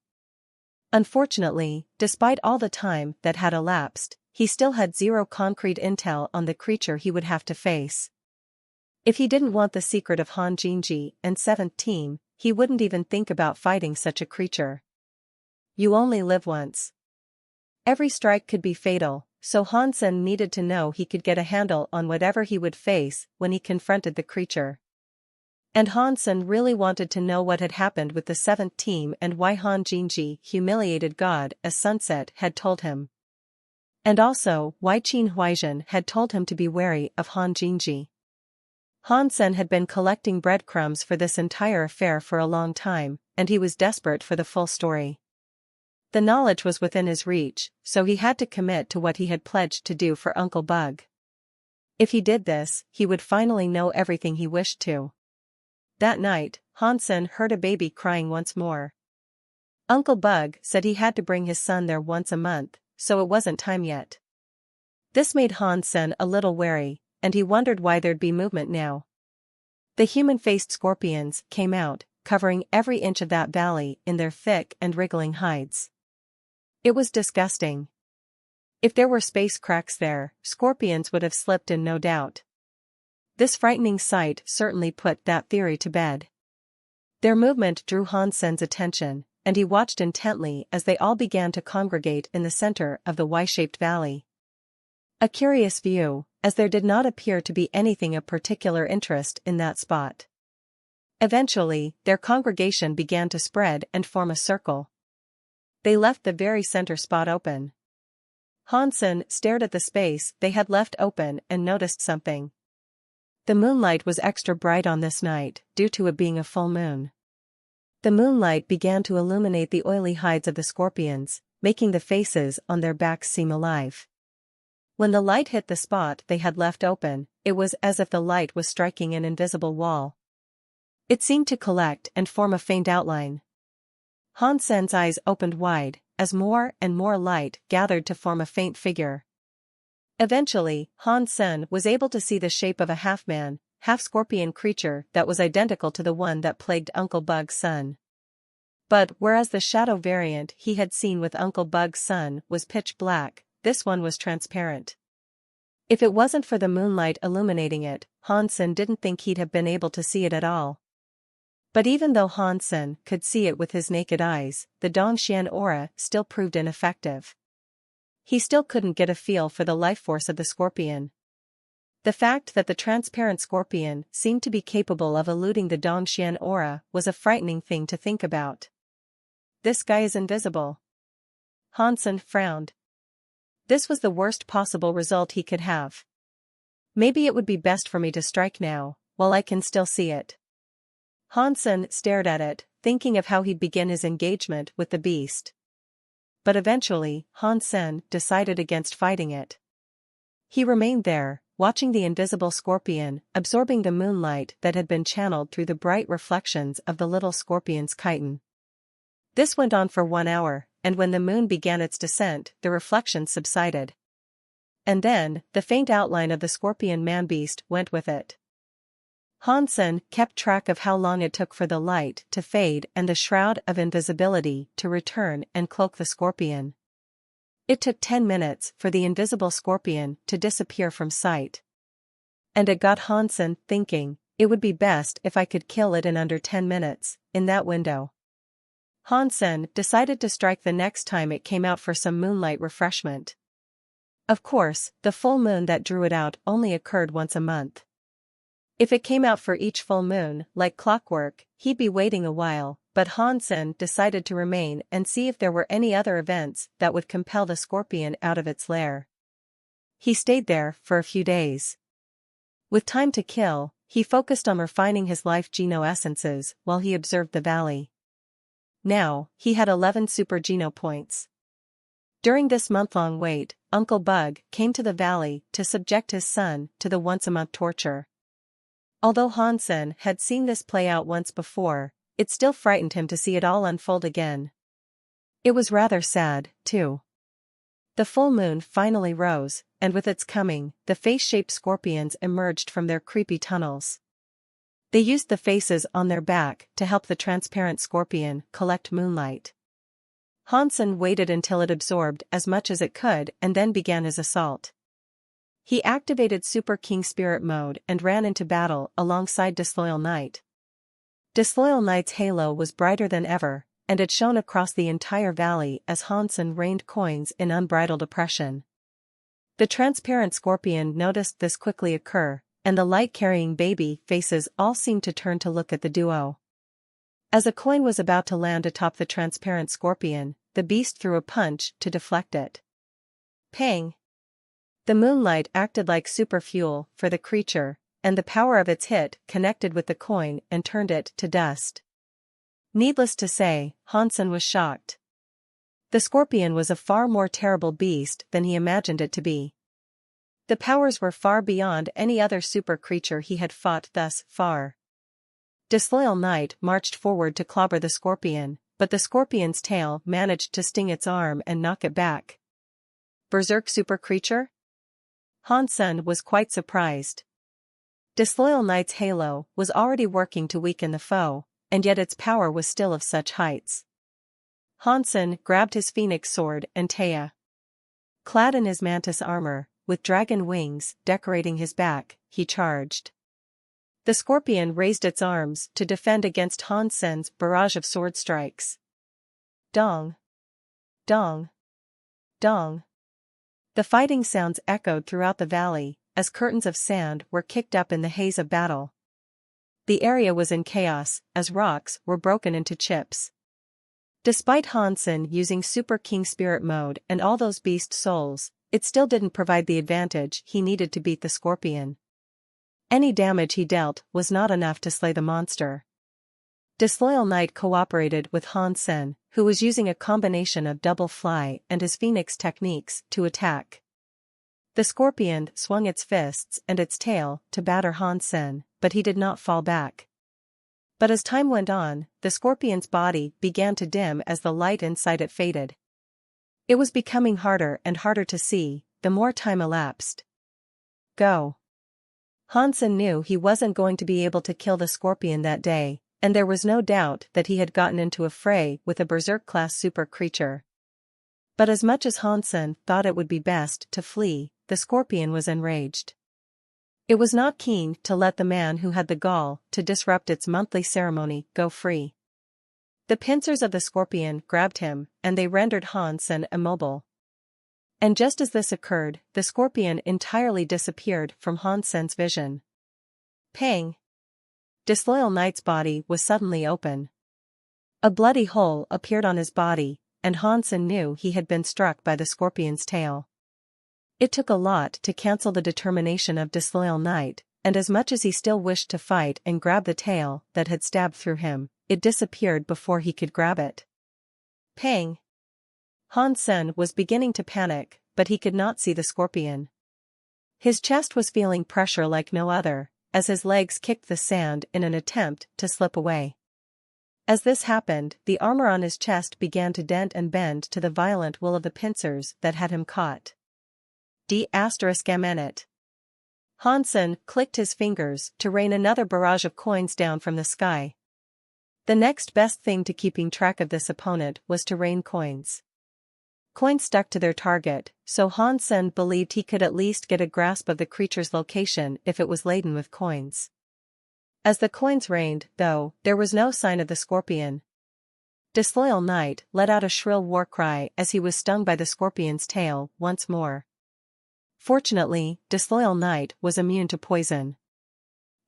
Unfortunately, despite all the time that had elapsed, he still had zero concrete intel on the creature he would have to face. If he didn't want the secret of Han Jinji and 7th Team, he wouldn't even think about fighting such a creature. You only live once. Every strike could be fatal, so Han Sen needed to know he could get a handle on whatever he would face when he confronted the creature. And Han Sen really wanted to know what had happened with the 7th Team and why Han Jinji humiliated God as Sunset had told him. And also why Qin Huaizhen had told him to be wary of Han Jinji. Han Sen had been collecting breadcrumbs for this entire affair for a long time, and he was desperate for the full story. The knowledge was within his reach, so he had to commit to what he had pledged to do for Uncle Bug. If he did this, he would finally know everything he wished to. That night, Han Sen heard a baby crying once more. Uncle Bug said he had to bring his son there once a month, so it wasn't time yet. This made Han Sen a little wary, and he wondered why there'd be movement now. The human-faced scorpions came out, covering every inch of that valley in their thick and wriggling hides. It was disgusting. If there were space cracks there, scorpions would have slipped in, no doubt. This frightening sight certainly put that theory to bed. Their movement drew Han Sen's attention, and he watched intently as they all began to congregate in the center of the Y-shaped valley. A curious view, as there did not appear to be anything of particular interest in that spot. Eventually, their congregation began to spread and form a circle. They left the very center spot open. Han Sen stared at the space they had left open and noticed something. The moonlight was extra bright on this night, due to it being a full moon. The moonlight began to illuminate the oily hides of the scorpions, making the faces on their backs seem alive. When the light hit the spot they had left open, it was as if the light was striking an invisible wall. It seemed to collect and form a faint outline. Han Sen's eyes opened wide, as more and more light gathered to form a faint figure. Eventually, Han Sen was able to see the shape of a half-man, half-scorpion creature that was identical to the one that plagued Uncle Bug's son. But whereas the shadow variant he had seen with Uncle Bug's son was pitch black, this one was transparent. If it wasn't for the moonlight illuminating it, Han Sen didn't think he'd have been able to see it at all. But even though Han Sen could see it with his naked eyes, the Dongxian aura still proved ineffective. He still couldn't get a feel for the life force of the scorpion. The fact that the transparent scorpion seemed to be capable of eluding the Dongxian aura was a frightening thing to think about. This guy is invisible. Han Sen frowned. This was the worst possible result he could have. Maybe it would be best for me to strike now, while I can still see it. Han Sen stared at it, thinking of how he'd begin his engagement with the beast. But eventually, Han Sen decided against fighting it. He remained there, watching the invisible scorpion, absorbing the moonlight that had been channeled through the bright reflections of the little scorpion's chitin. This went on for 1 hour, and when the moon began its descent, the reflections subsided. And then, the faint outline of the scorpion man-beast went with it. Han Sen kept track of how long it took for the light to fade and the shroud of invisibility to return and cloak the scorpion. It took 10 minutes for the invisible scorpion to disappear from sight. And it got Han Sen thinking, it would be best if I could kill it in under 10 minutes, in that window. Han Sen decided to strike the next time it came out for some moonlight refreshment. Of course, the full moon that drew it out only occurred once a month. If it came out for each full moon, like clockwork, he'd be waiting a while, but Han Sen decided to remain and see if there were any other events that would compel the scorpion out of its lair. He stayed there for a few days. With time to kill, he focused on refining his life geno essences while he observed the valley. Now, he had 11 super geno points. During this month-long wait, Uncle Bug came to the valley to subject his son to the once-a-month torture. Although Han Sen had seen this play out once before, it still frightened him to see it all unfold again. It was rather sad, too. The full moon finally rose, and with its coming, the face-shaped scorpions emerged from their creepy tunnels. They used the faces on their back to help the transparent scorpion collect moonlight. Hansen waited until it absorbed as much as it could and then began his assault. He activated Super King Spirit mode and ran into battle alongside Disloyal Knight. Disloyal Knight's halo was brighter than ever, and it shone across the entire valley as Hansen rained coins in unbridled oppression. The transparent scorpion noticed this quickly occur, and the light-carrying baby faces all seemed to turn to look at the duo. As a coin was about to land atop the transparent scorpion, the beast threw a punch to deflect it. Pang! The moonlight acted like super fuel for the creature, and the power of its hit connected with the coin and turned it to dust. Needless to say, Hansen was shocked. The scorpion was a far more terrible beast than he imagined it to be. The powers were far beyond any other super creature he had fought thus far. Disloyal Knight marched forward to clobber the scorpion, but the scorpion's tail managed to sting its arm and knock it back. Berserk super creature? Hansen was quite surprised. Disloyal Knight's halo was already working to weaken the foe, and yet its power was still of such heights. Hansen grabbed his phoenix sword and Taya. Clad in his mantis armor, with dragon wings decorating his back, he charged. The scorpion raised its arms to defend against Hansen's barrage of sword strikes. Dong! Dong! Dong! The fighting sounds echoed throughout the valley, as curtains of sand were kicked up in the haze of battle. The area was in chaos, as rocks were broken into chips. Despite Hansen using Super King Spirit mode and all those beast souls, it still didn't provide the advantage he needed to beat the scorpion. Any damage he dealt was not enough to slay the monster. Disloyal Knight cooperated with Hansen, who was using a combination of double fly and his phoenix techniques to attack. The scorpion swung its fists and its tail to batter Hansen, but he did not fall back. But as time went on, the scorpion's body began to dim as the light inside it faded. It was becoming harder and harder to see, the more time elapsed. Go! Hansen knew he wasn't going to be able to kill the scorpion that day, and there was no doubt that he had gotten into a fray with a berserk-class super creature. But as much as Hansen thought it would be best to flee, the scorpion was enraged. It was not keen to let the man who had the gall to disrupt its monthly ceremony go free. The pincers of the scorpion grabbed him, and they rendered Hansen immobile. And just as this occurred, the scorpion entirely disappeared from Hansen's vision. Pang! Disloyal Knight's body was suddenly open. A bloody hole appeared on his body, and Hansen knew he had been struck by the scorpion's tail. It took a lot to cancel the determination of Disloyal Knight, and as much as he still wished to fight and grab the tail that had stabbed through him, it disappeared before he could grab it. Pang! Hansen was beginning to panic, but he could not see the scorpion. His chest was feeling pressure like no other, as his legs kicked the sand in an attempt to slip away. As this happened, the armor on his chest began to dent and bend to the violent will of the pincers that had him caught. D***it. Hansen clicked his fingers to rain another barrage of coins down from the sky. The next best thing to keeping track of this opponent was to rain coins. Coins stuck to their target, so Hansen believed he could at least get a grasp of the creature's location if it was laden with coins. As the coins rained, though, there was no sign of the scorpion. Disloyal Knight let out a shrill war cry as he was stung by the scorpion's tail once more. Fortunately, Disloyal Knight was immune to poison.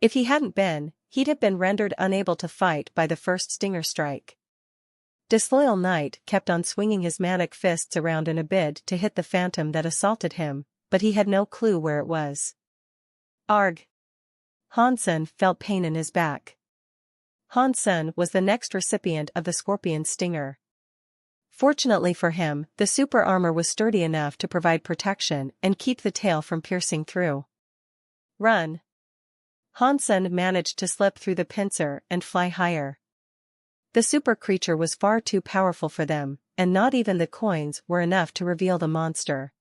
If he hadn't been, he'd have been rendered unable to fight by the first stinger strike. Disloyal Knight kept on swinging his manic fists around in a bid to hit the phantom that assaulted him, but he had no clue where it was. Arg! Hansen felt pain in his back. Hansen was the next recipient of the scorpion's stinger. Fortunately for him, the super armor was sturdy enough to provide protection and keep the tail from piercing through. Run! Hansen managed to slip through the pincer and fly higher. The super creature was far too powerful for them, and not even the coins were enough to reveal the monster.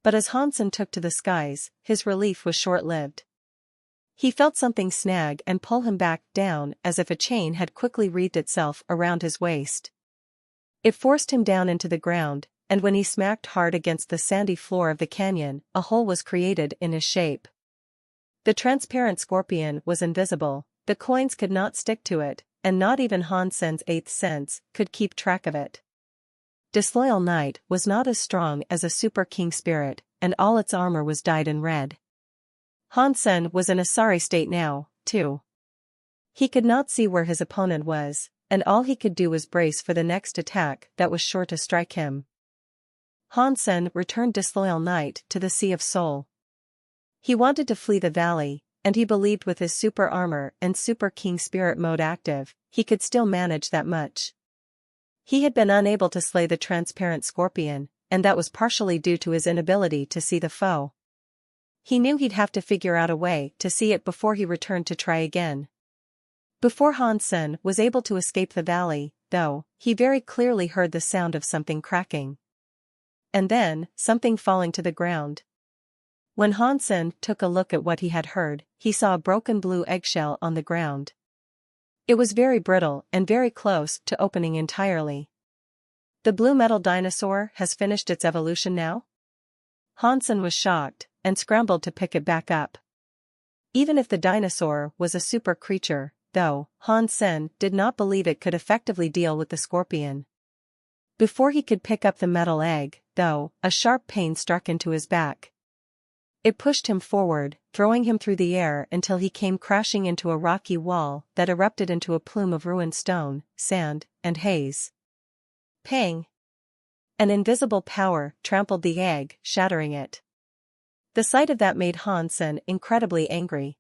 But as Hansen took to the skies, his relief was short-lived. He felt something snag and pull him back down as if a chain had quickly wreathed itself around his waist. It forced him down into the ground, and when he smacked hard against the sandy floor of the canyon, a hole was created in his shape. The transparent scorpion was invisible, the coins could not stick to it, and not even Hansen's eighth sense could keep track of it. Disloyal Knight was not as strong as a super king spirit, and all its armor was dyed in red. Hansen was in a sorry state now, too. He could not see where his opponent was, and all he could do was brace for the next attack that was sure to strike him. Hansen returned Disloyal Knight to the Sea of Soul. He wanted to flee the valley, and he believed with his super armor and super king spirit mode active, he could still manage that much. He had been unable to slay the transparent scorpion, and that was partially due to his inability to see the foe. He knew he'd have to figure out a way to see it before he returned to try again. Before Hansen was able to escape the valley, though, he very clearly heard the sound of something cracking. And then, something falling to the ground. When Hansen took a look at what he had heard, he saw a broken blue eggshell on the ground. It was very brittle and very close to opening entirely. The blue metal dinosaur has finished its evolution now? Hansen was shocked, and scrambled to pick it back up. Even if the dinosaur was a super creature, though, Hansen did not believe it could effectively deal with the scorpion. Before he could pick up the metal egg, though, a sharp pain struck into his back. It pushed him forward, throwing him through the air until he came crashing into a rocky wall that erupted into a plume of ruined stone, sand, and haze. Pang! An invisible power trampled the egg, shattering it. The sight of that made Hansen incredibly angry.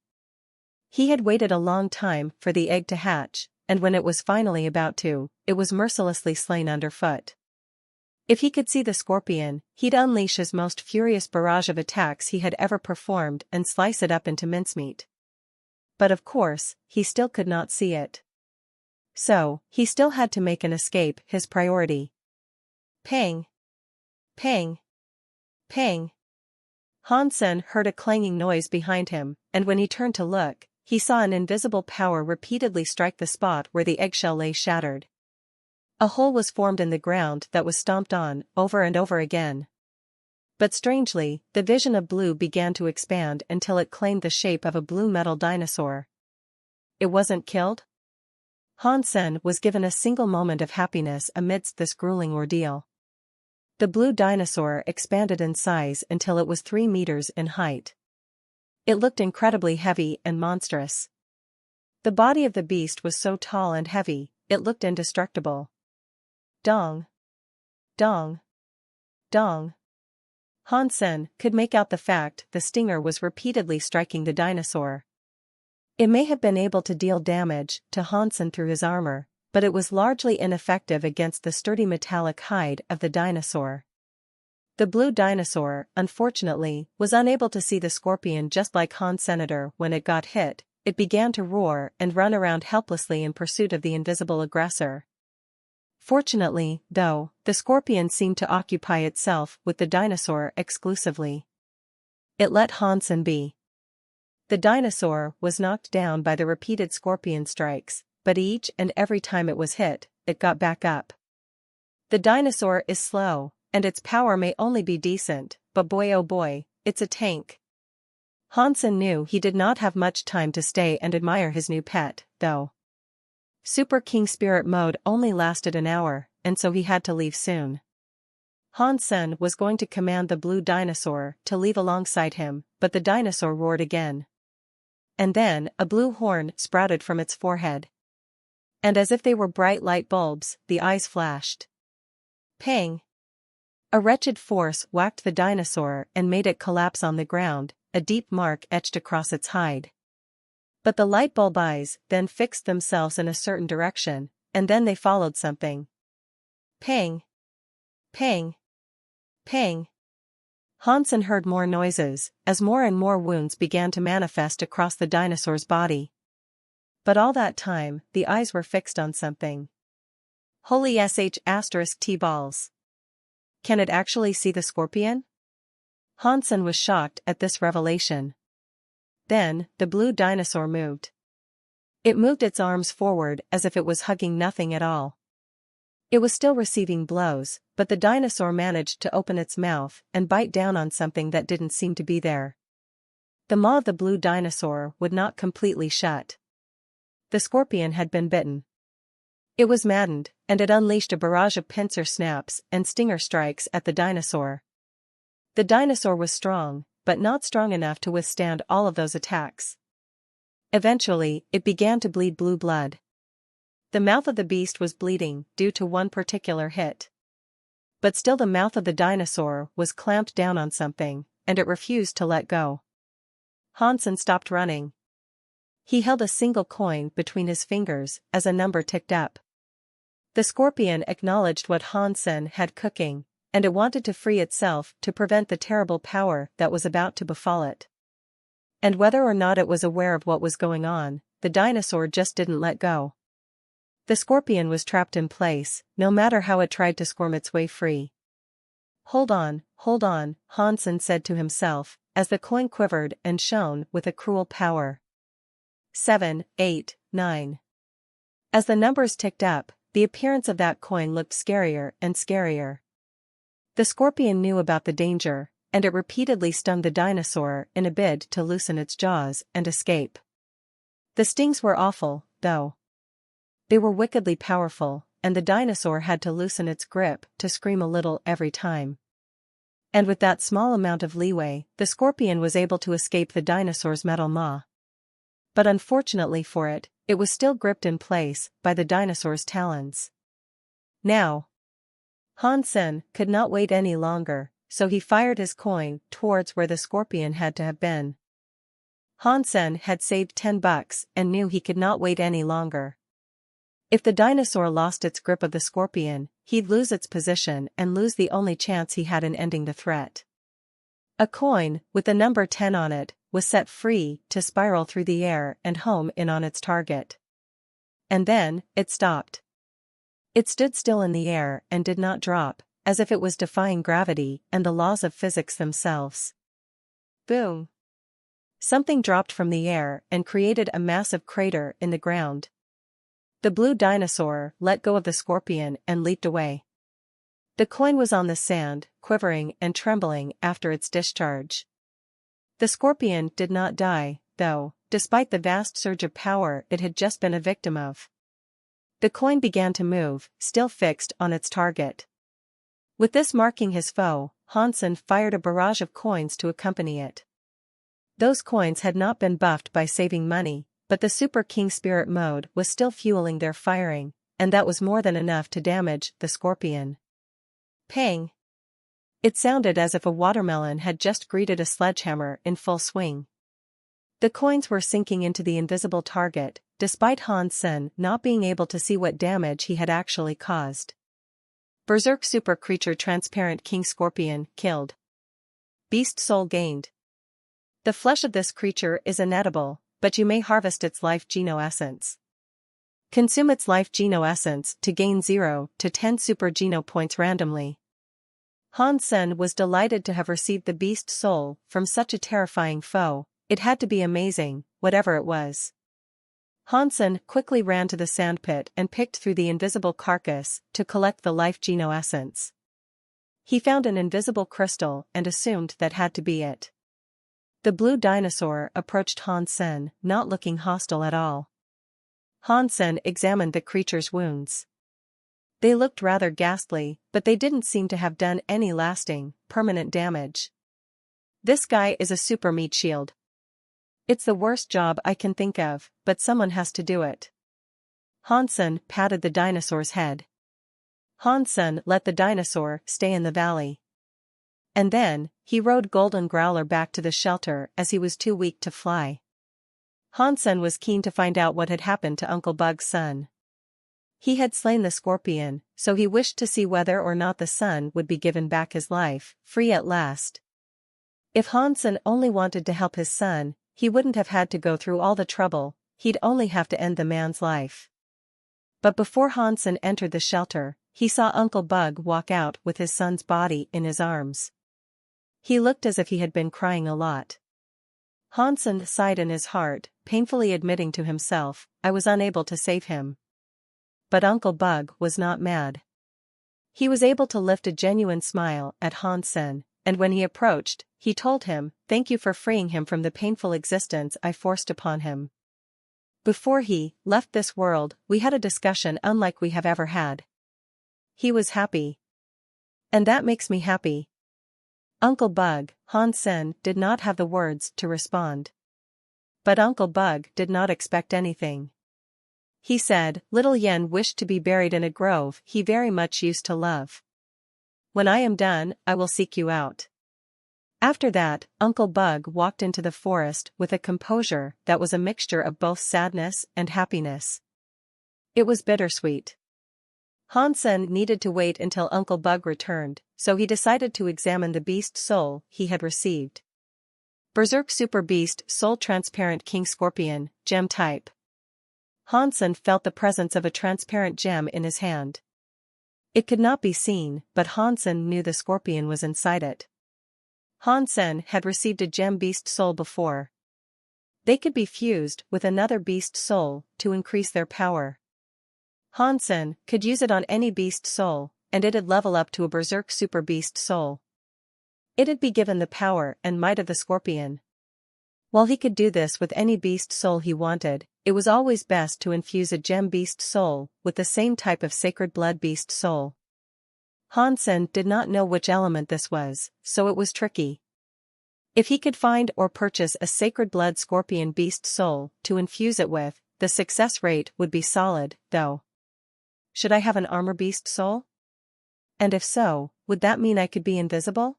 He had waited a long time for the egg to hatch, and when it was finally about to, it was mercilessly slain underfoot. If he could see the scorpion, he'd unleash his most furious barrage of attacks he had ever performed and slice it up into mincemeat. But of course, he still could not see it. So, he still had to make an escape his priority. Pang! Pang! Pang! Hansen heard a clanging noise behind him, and when he turned to look, he saw an invisible power repeatedly strike the spot where the eggshell lay shattered. A hole was formed in the ground that was stomped on, over and over again. But strangely, the vision of blue began to expand until it claimed the shape of a blue metal dinosaur. It wasn't killed? Hansen was given a single moment of happiness amidst this grueling ordeal. The blue dinosaur expanded in size until it was 3 meters in height. It looked incredibly heavy and monstrous. The body of the beast was so tall and heavy, it looked indestructible. Dong. Dong. Dong. Hansen could make out the fact the stinger was repeatedly striking the dinosaur. It may have been able to deal damage to Hansen through his armor, but it was largely ineffective against the sturdy metallic hide of the dinosaur. The blue dinosaur, unfortunately, was unable to see the scorpion just like Hansen. When it got hit, it began to roar and run around helplessly in pursuit of the invisible aggressor. Fortunately, though, the scorpion seemed to occupy itself with the dinosaur exclusively. It let Hansen be. The dinosaur was knocked down by the repeated scorpion strikes, but each and every time it was hit, it got back up. The dinosaur is slow, and its power may only be decent, but boy oh boy, it's a tank. Hansen knew he did not have much time to stay and admire his new pet, though. Super King Spirit mode only lasted an hour, and so he had to leave soon. Hansen was going to command the blue dinosaur to leave alongside him, but the dinosaur roared again. And then, a blue horn sprouted from its forehead. And as if they were bright light bulbs, the eyes flashed. Pang! A wretched force whacked the dinosaur and made it collapse on the ground, a deep mark etched across its hide. But the light bulb eyes then fixed themselves in a certain direction, and then they followed something. Pang! Pang! Pang! Hansen heard more noises, as more and more wounds began to manifest across the dinosaur's body. But all that time, the eyes were fixed on something. Holy *T-balls. Can it actually see the scorpion? Hansen was shocked at this revelation. Then, the blue dinosaur moved. It moved its arms forward as if it was hugging nothing at all. It was still receiving blows, but the dinosaur managed to open its mouth and bite down on something that didn't seem to be there. The maw of the blue dinosaur would not completely shut. The scorpion had been bitten. It was maddened, and it unleashed a barrage of pincer snaps and stinger strikes at the dinosaur. The dinosaur was strong, but not strong enough to withstand all of those attacks. Eventually, it began to bleed blue blood. The mouth of the beast was bleeding due to one particular hit. But still the mouth of the dinosaur was clamped down on something, and it refused to let go. Hansen stopped running. He held a single coin between his fingers as a number ticked up. The scorpion acknowledged what Hansen had cooking, and it wanted to free itself to prevent the terrible power that was about to befall it. And whether or not it was aware of what was going on, the dinosaur just didn't let go. The scorpion was trapped in place, no matter how it tried to squirm its way free. Hold on, Hansen said to himself, as the coin quivered and shone with a cruel power. 7, 8, 9. As the numbers ticked up, the appearance of that coin looked scarier and scarier. The scorpion knew about the danger, and it repeatedly stung the dinosaur in a bid to loosen its jaws and escape. The stings were awful, though. They were wickedly powerful, and the dinosaur had to loosen its grip to scream a little every time. And with that small amount of leeway, the scorpion was able to escape the dinosaur's metal maw. But unfortunately for it, it was still gripped in place by the dinosaur's talons. Now, Hansen could not wait any longer, so he fired his coin towards where the scorpion had to have been. Hansen had saved $10 and knew he could not wait any longer. If the dinosaur lost its grip of the scorpion, he'd lose its position and lose the only chance he had in ending the threat. A coin, with the number 10 on it, was set free to spiral through the air and home in on its target. And then, it stopped. It stood still in the air and did not drop, as if it was defying gravity and the laws of physics themselves. Boom! Something dropped from the air and created a massive crater in the ground. The blue dinosaur let go of the scorpion and leaped away. The coin was on the sand, quivering and trembling after its discharge. The scorpion did not die, though, despite the vast surge of power it had just been a victim of. The coin began to move, still fixed on its target. With this marking his foe, Hansen fired a barrage of coins to accompany it. Those coins had not been buffed by saving money, but the Super King Spirit mode was still fueling their firing, and that was more than enough to damage the scorpion. Pang! It sounded as if a watermelon had just greeted a sledgehammer in full swing. The coins were sinking into the invisible target, despite Hansen not being able to see what damage he had actually caused. Berserk Super Creature Transparent King Scorpion killed. Beast Soul gained. The flesh of this creature is inedible, but you may harvest its life geno essence. Consume its life geno essence to gain 0 to 10 super geno points randomly. Hansen was delighted to have received the beast soul from such a terrifying foe. It had to be amazing, whatever it was. Hansen quickly ran to the sandpit and picked through the invisible carcass to collect the life geno essence. He found an invisible crystal and assumed that had to be it. The blue dinosaur approached Hansen, not looking hostile at all. Hansen examined the creature's wounds. They looked rather ghastly, but they didn't seem to have done any lasting, permanent damage. This guy is a super meat shield. It's the worst job I can think of, but someone has to do it. Hansen patted the dinosaur's head. Hansen let the dinosaur stay in the valley. And then, he rode Golden Growler back to the shelter as he was too weak to fly. Hansen was keen to find out what had happened to Uncle Bug's son. He had slain the scorpion, so he wished to see whether or not the son would be given back his life, free at last. If Hansen only wanted to help his son, he wouldn't have had to go through all the trouble, he'd only have to end the man's life. But before Hansen entered the shelter, he saw Uncle Bug walk out with his son's body in his arms. He looked as if he had been crying a lot. Hansen sighed in his heart, painfully admitting to himself, I was unable to save him. But Uncle Bug was not mad. He was able to lift a genuine smile at Hansen, and when he approached, he told him, "Thank you for freeing him from the painful existence I forced upon him. Before he left this world, we had a discussion unlike we have ever had. He was happy. And that makes me happy." Uncle Bug, Hansen did not have the words to respond. But Uncle Bug did not expect anything. He said, "Little Yen wished to be buried in a grove he very much used to love. When I am done, I will seek you out." After that, Uncle Bug walked into the forest with a composure that was a mixture of both sadness and happiness. It was bittersweet. Hansen needed to wait until Uncle Bug returned, so he decided to examine the beast soul he had received. Berserk Super Beast Soul Transparent King Scorpion, Gem Type. Hansen felt the presence of a transparent gem in his hand. It could not be seen, but Hansen knew the scorpion was inside it. Hansen had received a gem beast soul before. They could be fused with another beast soul to increase their power. Hansen could use it on any beast soul, and it'd level up to a Berserk Super Beast soul. It'd be given the power and might of the scorpion. While he could do this with any beast soul he wanted, it was always best to infuse a gem beast soul with the same type of sacred blood beast soul. Hansen did not know which element this was, so it was tricky. If he could find or purchase a sacred blood scorpion beast soul to infuse it with, the success rate would be solid, though. Should I have an armor beast soul? And if so, would that mean I could be invisible?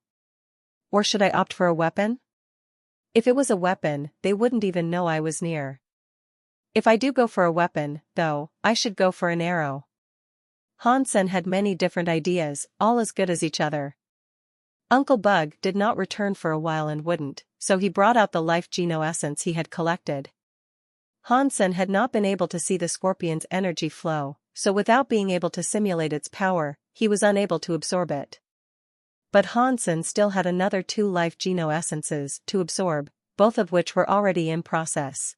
Or should I opt for a weapon? If it was a weapon, they wouldn't even know I was near. If I do go for a weapon, though, I should go for an arrow. Hansen had many different ideas, all as good as each other. Uncle Bug did not return for a while and wouldn't, so he brought out the life geno essence he had collected. Hansen had not been able to see the scorpion's energy flow, so without being able to simulate its power, he was unable to absorb it. But Hansen still had another 2 life geno essences to absorb, both of which were already in process.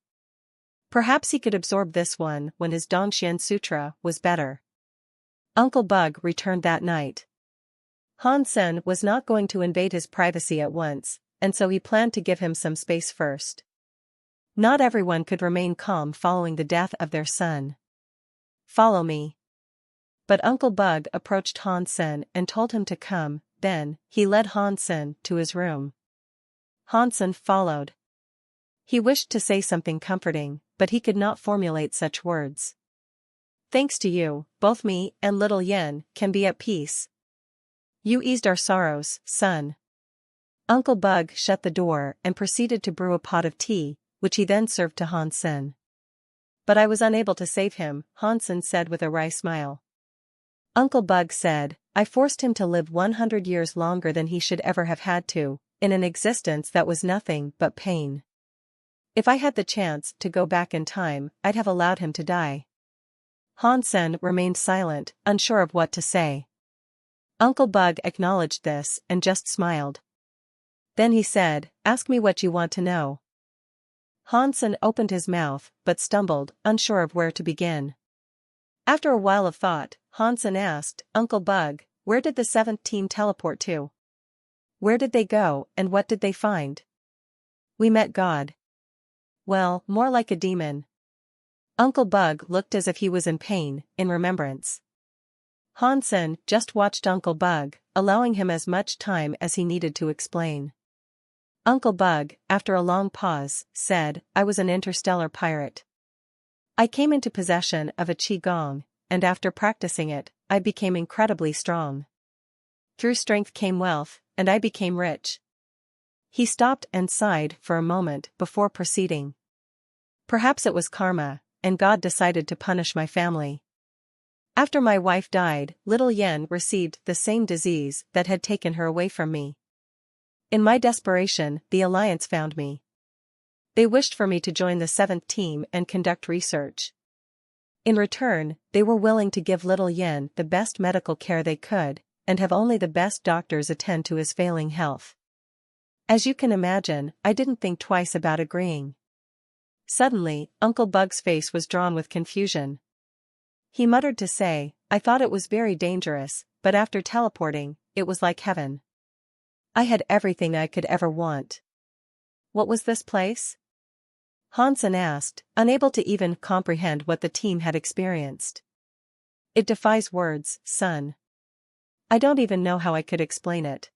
Perhaps he could absorb this one when his Dongxian Sutra was better. Uncle Bug returned that night. Hansen was not going to invade his privacy at once, and so he planned to give him some space first. Not everyone could remain calm following the death of their son. "Follow me." But Uncle Bug approached Hansen and told him to come. Then, he led Hansen to his room. Hansen followed. He wished to say something comforting, but he could not formulate such words. "Thanks to you, both me and little Yen can be at peace. You eased our sorrows, son." Uncle Bug shut the door and proceeded to brew a pot of tea, which he then served to Hansen. "But I was unable to save him," Hansen said with a wry smile. Uncle Bug said, "I forced him to live 100 years longer than he should ever have had to, in an existence that was nothing but pain. If I had the chance to go back in time, I'd have allowed him to die." Hansen remained silent, unsure of what to say. Uncle Bug acknowledged this and just smiled. Then he said, "Ask me what you want to know." Hansen opened his mouth, but stumbled, unsure of where to begin. After a while of thought, Hansen asked, "Uncle Bug, where did the 7th team teleport to? Where did they go, and what did they find?" "We met God." "Well, more like a demon." Uncle Bug looked as if he was in pain, in remembrance. Hansen just watched Uncle Bug, allowing him as much time as he needed to explain. Uncle Bug, after a long pause, said, "I was an interstellar pirate. I came into possession of a qigong, and after practicing it, I became incredibly strong. Through strength came wealth, and I became rich." He stopped and sighed for a moment before proceeding. "Perhaps it was karma, and God decided to punish my family. After my wife died, little Yen received the same disease that had taken her away from me. In my desperation, the Alliance found me. They wished for me to join the 7th team and conduct research. In return, they were willing to give little Yen the best medical care they could, and have only the best doctors attend to his failing health. As you can imagine, I didn't think twice about agreeing." Suddenly, Uncle Bug's face was drawn with confusion. He muttered to say, "I thought it was very dangerous, but after teleporting, it was like heaven. I had everything I could ever want. What was this place? Hansen asked, unable to even comprehend what the team had experienced. It defies words, son. I don't even know how I could explain it.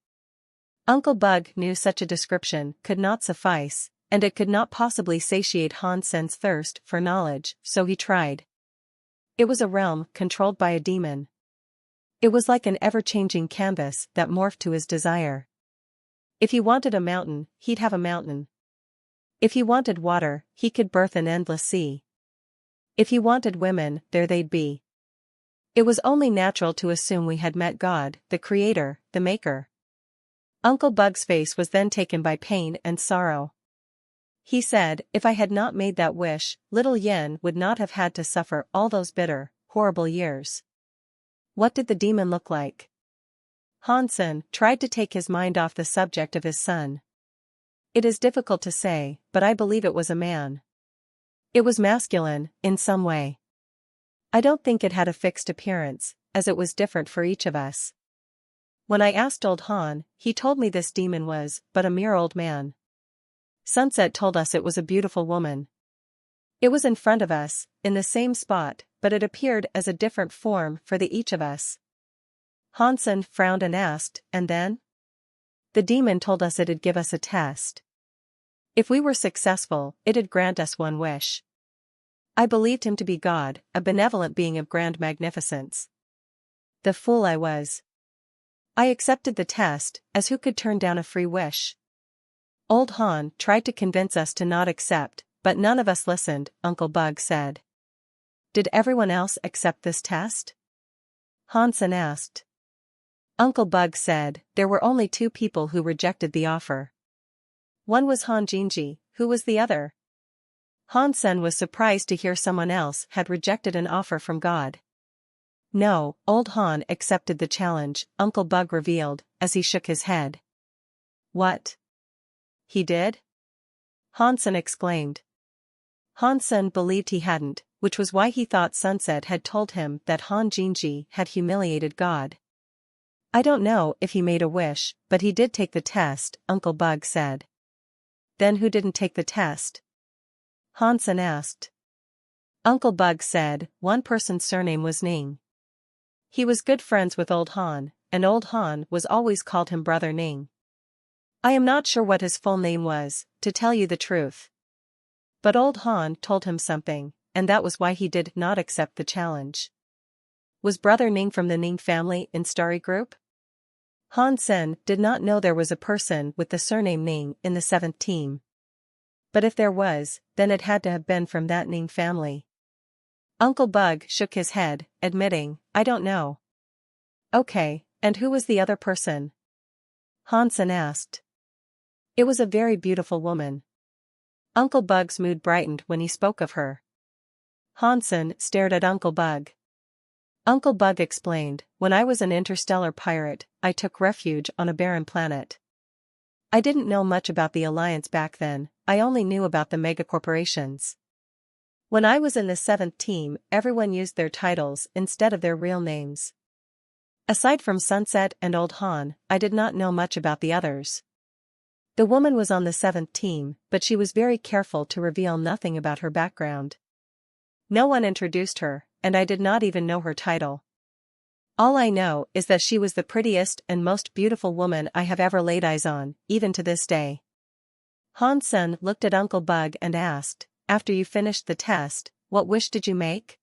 Uncle Bug knew such a description could not suffice, and it could not possibly satiate Hansen's thirst for knowledge, so he tried. It was a realm controlled by a demon. It was like an ever-changing canvas that morphed to his desire. If he wanted a mountain, he'd have a mountain. If he wanted water, he could birth an endless sea. If he wanted women, there they'd be. It was only natural to assume we had met God, the Creator, the Maker. Uncle Bug's face was then taken by pain and sorrow. He said, if I had not made that wish, little Yen would not have had to suffer all those bitter, horrible years. What did the demon look like? Hansen tried to take his mind off the subject of his son. It is difficult to say, but I believe it was a man. It was masculine, in some way. I don't think it had a fixed appearance, as it was different for each of us. When I asked old Han, he told me this demon was but a mere old man. Sunset told us it was a beautiful woman. It was in front of us, in the same spot, but it appeared as a different form for each of us. Hansen frowned and asked, and then? The demon told us it'd give us a test. If we were successful, it'd grant us one wish. I believed him to be God, a benevolent being of grand magnificence. The fool I was. I accepted the test, as who could turn down a free wish? Old Han tried to convince us to not accept, but none of us listened, Uncle Bug said. Did everyone else accept this test? Hansen asked. Uncle Bug said, there were only 2 people who rejected the offer. One was Han Jinji, who was the other? Hansen was surprised to hear someone else had rejected an offer from God. No, old Han accepted the challenge, Uncle Bug revealed, as he shook his head. What? He did? Hansen exclaimed. Hansen believed he hadn't, which was why he thought Sunset had told him that Han Jinji had humiliated God. I don't know if he made a wish, but he did take the test, Uncle Bug said. Then who didn't take the test? Hansen asked. Uncle Bug said, one person's surname was Ning. He was good friends with old Han, and old Han was always called him Brother Ning. I am not sure what his full name was, to tell you the truth. But old Han told him something, and that was why he did not accept the challenge. Was Brother Ning from the Ning family in Starry Group? Hansen did not know there was a person with the surname Ning in the 7th team. But if there was, then it had to have been from that Ning family. Uncle Bug shook his head, admitting, I don't know. Okay, and who was the other person? Hansen asked. It was a very beautiful woman. Uncle Bug's mood brightened when he spoke of her. Hansen stared at Uncle Bug. Uncle Bug explained, when I was an interstellar pirate, I took refuge on a barren planet. I didn't know much about the Alliance back then, I only knew about the megacorporations. When I was in the 7th team, everyone used their titles instead of their real names. Aside from Sunset and Old Han, I did not know much about the others. The woman was on the 7th team, but she was very careful to reveal nothing about her background. No one introduced her, and I did not even know her title. All I know is that she was the prettiest and most beautiful woman I have ever laid eyes on, even to this day. Hansen looked at Uncle Bug and asked, after you finished the test, what wish did you make?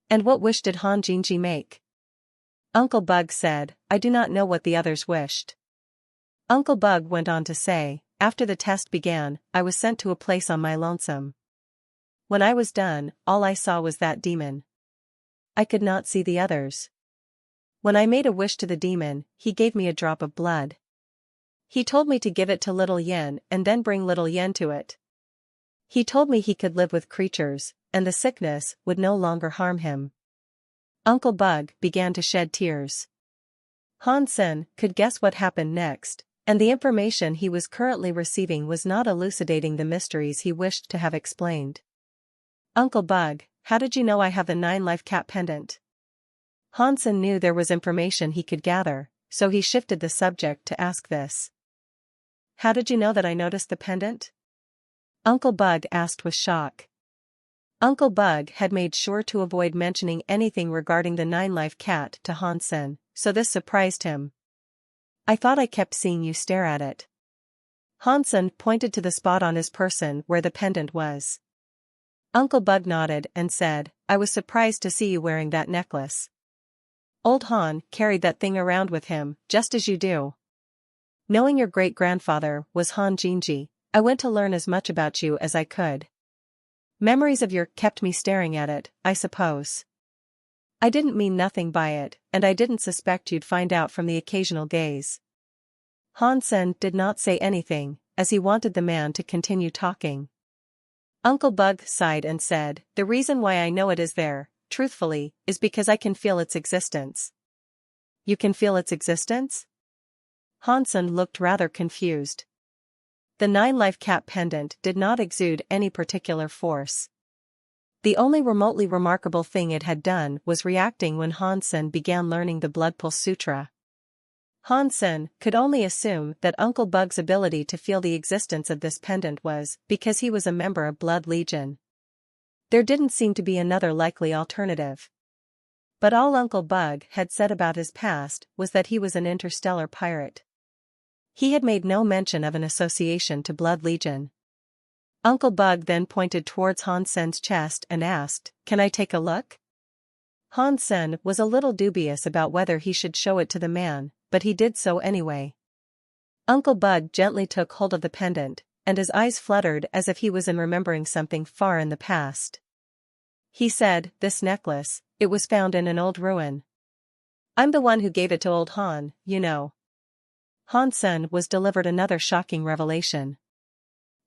And what wish did Han Jinji make? Uncle Bug said, I do not know what the others wished. Uncle Bug went on to say, after the test began, I was sent to a place on my lonesome. When I was done, all I saw was that demon. I could not see the others. When I made a wish to the demon, he gave me a drop of blood. He told me to give it to little Yen and then bring little Yen to it. He told me he could live with creatures, and the sickness would no longer harm him. Uncle Bug began to shed tears. Hansen could guess what happened next, and the information he was currently receiving was not elucidating the mysteries he wished to have explained. Uncle Bug, how did you know I have the 9 life cap pendant? Hansen knew there was information he could gather, so he shifted the subject to ask this. How did you know that I noticed the pendant? Uncle Bug asked with shock. Uncle Bug had made sure to avoid mentioning anything regarding the nine-life cat to Hansen, so this surprised him. I thought I kept seeing you stare at it. Hansen pointed to the spot on his person where the pendant was. Uncle Bug nodded and said, I was surprised to see you wearing that necklace. Old Han carried that thing around with him, just as you do. Knowing your great-grandfather was Han Jinji, I went to learn as much about you as I could. Memories of your kept me staring at it, I suppose. I didn't mean nothing by it, and I didn't suspect you'd find out from the occasional gaze. Hansen did not say anything, as he wanted the man to continue talking. Uncle Bug sighed and said, the reason why I know it is there, truthfully, is because I can feel its existence. You can feel its existence? Hansen looked rather confused. The nine-life cat pendant did not exude any particular force. The only remotely remarkable thing it had done was reacting when Hansen began learning the Blood Pulse Sutra. Hansen could only assume that Uncle Bug's ability to feel the existence of this pendant was because he was a member of Blood Legion. There didn't seem to be another likely alternative. But all Uncle Bug had said about his past was that he was an interstellar pirate. He had made no mention of an association to Blood Legion. Uncle Bug then pointed towards Hansen's chest and asked, Can I take a look? Hansen was a little dubious about whether he should show it to the man, but he did so anyway. Uncle Bug gently took hold of the pendant, and his eyes fluttered as if he was remembering something far in the past. He said, This necklace, it was found in an old ruin. I'm the one who gave it to old Han, you know. Hansen was delivered another shocking revelation.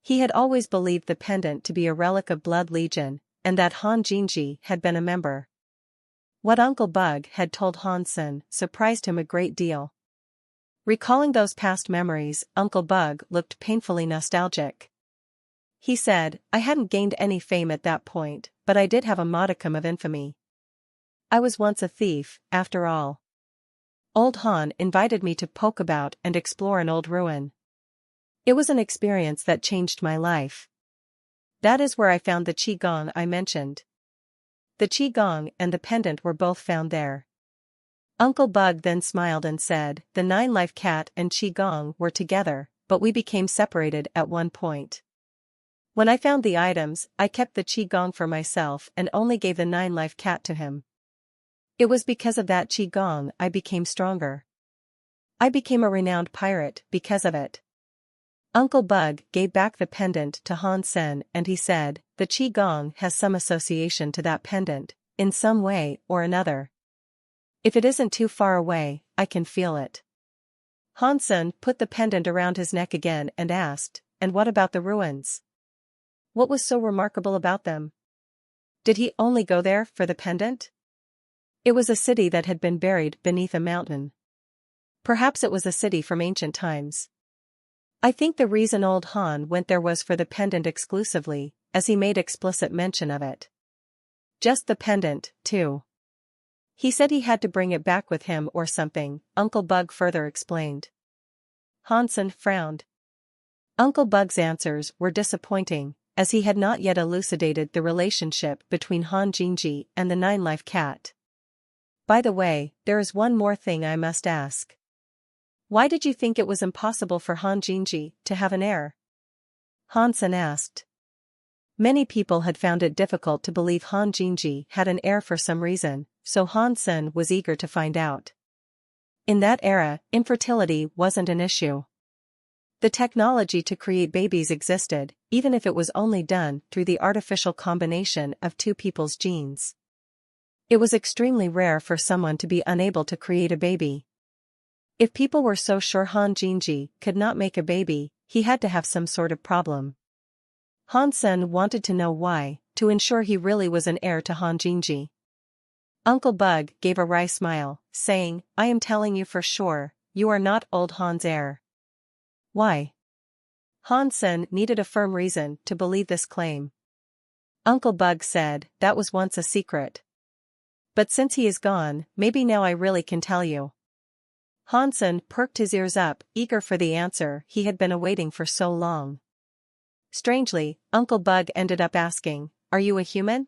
He had always believed the pendant to be a relic of Blood Legion, and that Han Jinji had been a member. What Uncle Bug had told Hansen surprised him a great deal. Recalling those past memories, Uncle Bug looked painfully nostalgic. He said, I hadn't gained any fame at that point, but I did have a modicum of infamy. I was once a thief, after all. Old Han invited me to poke about and explore an old ruin. It was an experience that changed my life. That is where I found the Qigong I mentioned. The Qigong and the pendant were both found there. Uncle Bug then smiled and said, The nine-life cat and Qigong were together, but we became separated at one point. When I found the items, I kept the Qigong for myself and only gave the nine-life cat to him. It was because of that Qigong I became stronger. I became a renowned pirate because of it. Uncle Bug gave back the pendant to Hansen and he said, The Qigong has some association to that pendant, in some way or another. If it isn't too far away, I can feel it. Hansen put the pendant around his neck again and asked, And what about the ruins? What was so remarkable about them? Did he only go there for the pendant? It was a city that had been buried beneath a mountain. Perhaps it was a city from ancient times. I think the reason old Han went there was for the pendant exclusively, as he made explicit mention of it. Just the pendant, too. He said he had to bring it back with him or something, Uncle Bug further explained. Hansen frowned. Uncle Bug's answers were disappointing, as he had not yet elucidated the relationship between Han Jinji and the nine-life cat. By the way, there is one more thing I must ask. Why did you think it was impossible for Han Jinji to have an heir? Hansen asked. Many people had found it difficult to believe Han Jinji had an heir for some reason, so Hansen was eager to find out. In that era, infertility wasn't an issue. The technology to create babies existed, even if it was only done through the artificial combination of two people's genes. It was extremely rare for someone to be unable to create a baby. If people were so sure Han Jinji could not make a baby, he had to have some sort of problem. Hansen wanted to know why, to ensure he really was an heir to Han Jinji. Uncle Bug gave a wry smile, saying, I am telling you for sure, you are not old Han's heir. Why? Hansen needed a firm reason to believe this claim. Uncle Bug said, that was once a secret. But since he is gone, maybe now I really can tell you. Hansen perked his ears up, eager for the answer he had been awaiting for so long. Strangely, Uncle Bug ended up asking, "Are you a human?"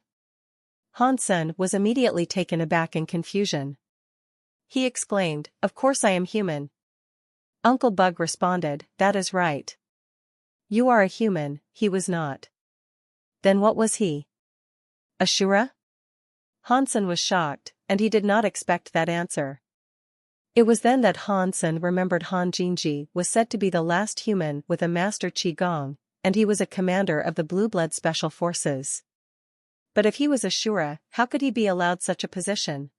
Hansen was immediately taken aback in confusion. He exclaimed, "Of course I am human." Uncle Bug responded, "That is right. You are a human." He was not. Then what was he? Ashura? Hansen was shocked, and he did not expect that answer. It was then that Hansen remembered Han Jinji was said to be the last human with a master Qigong, and he was a commander of the Blue Blood Special Forces. But if he was Ashura, how could he be allowed such a position?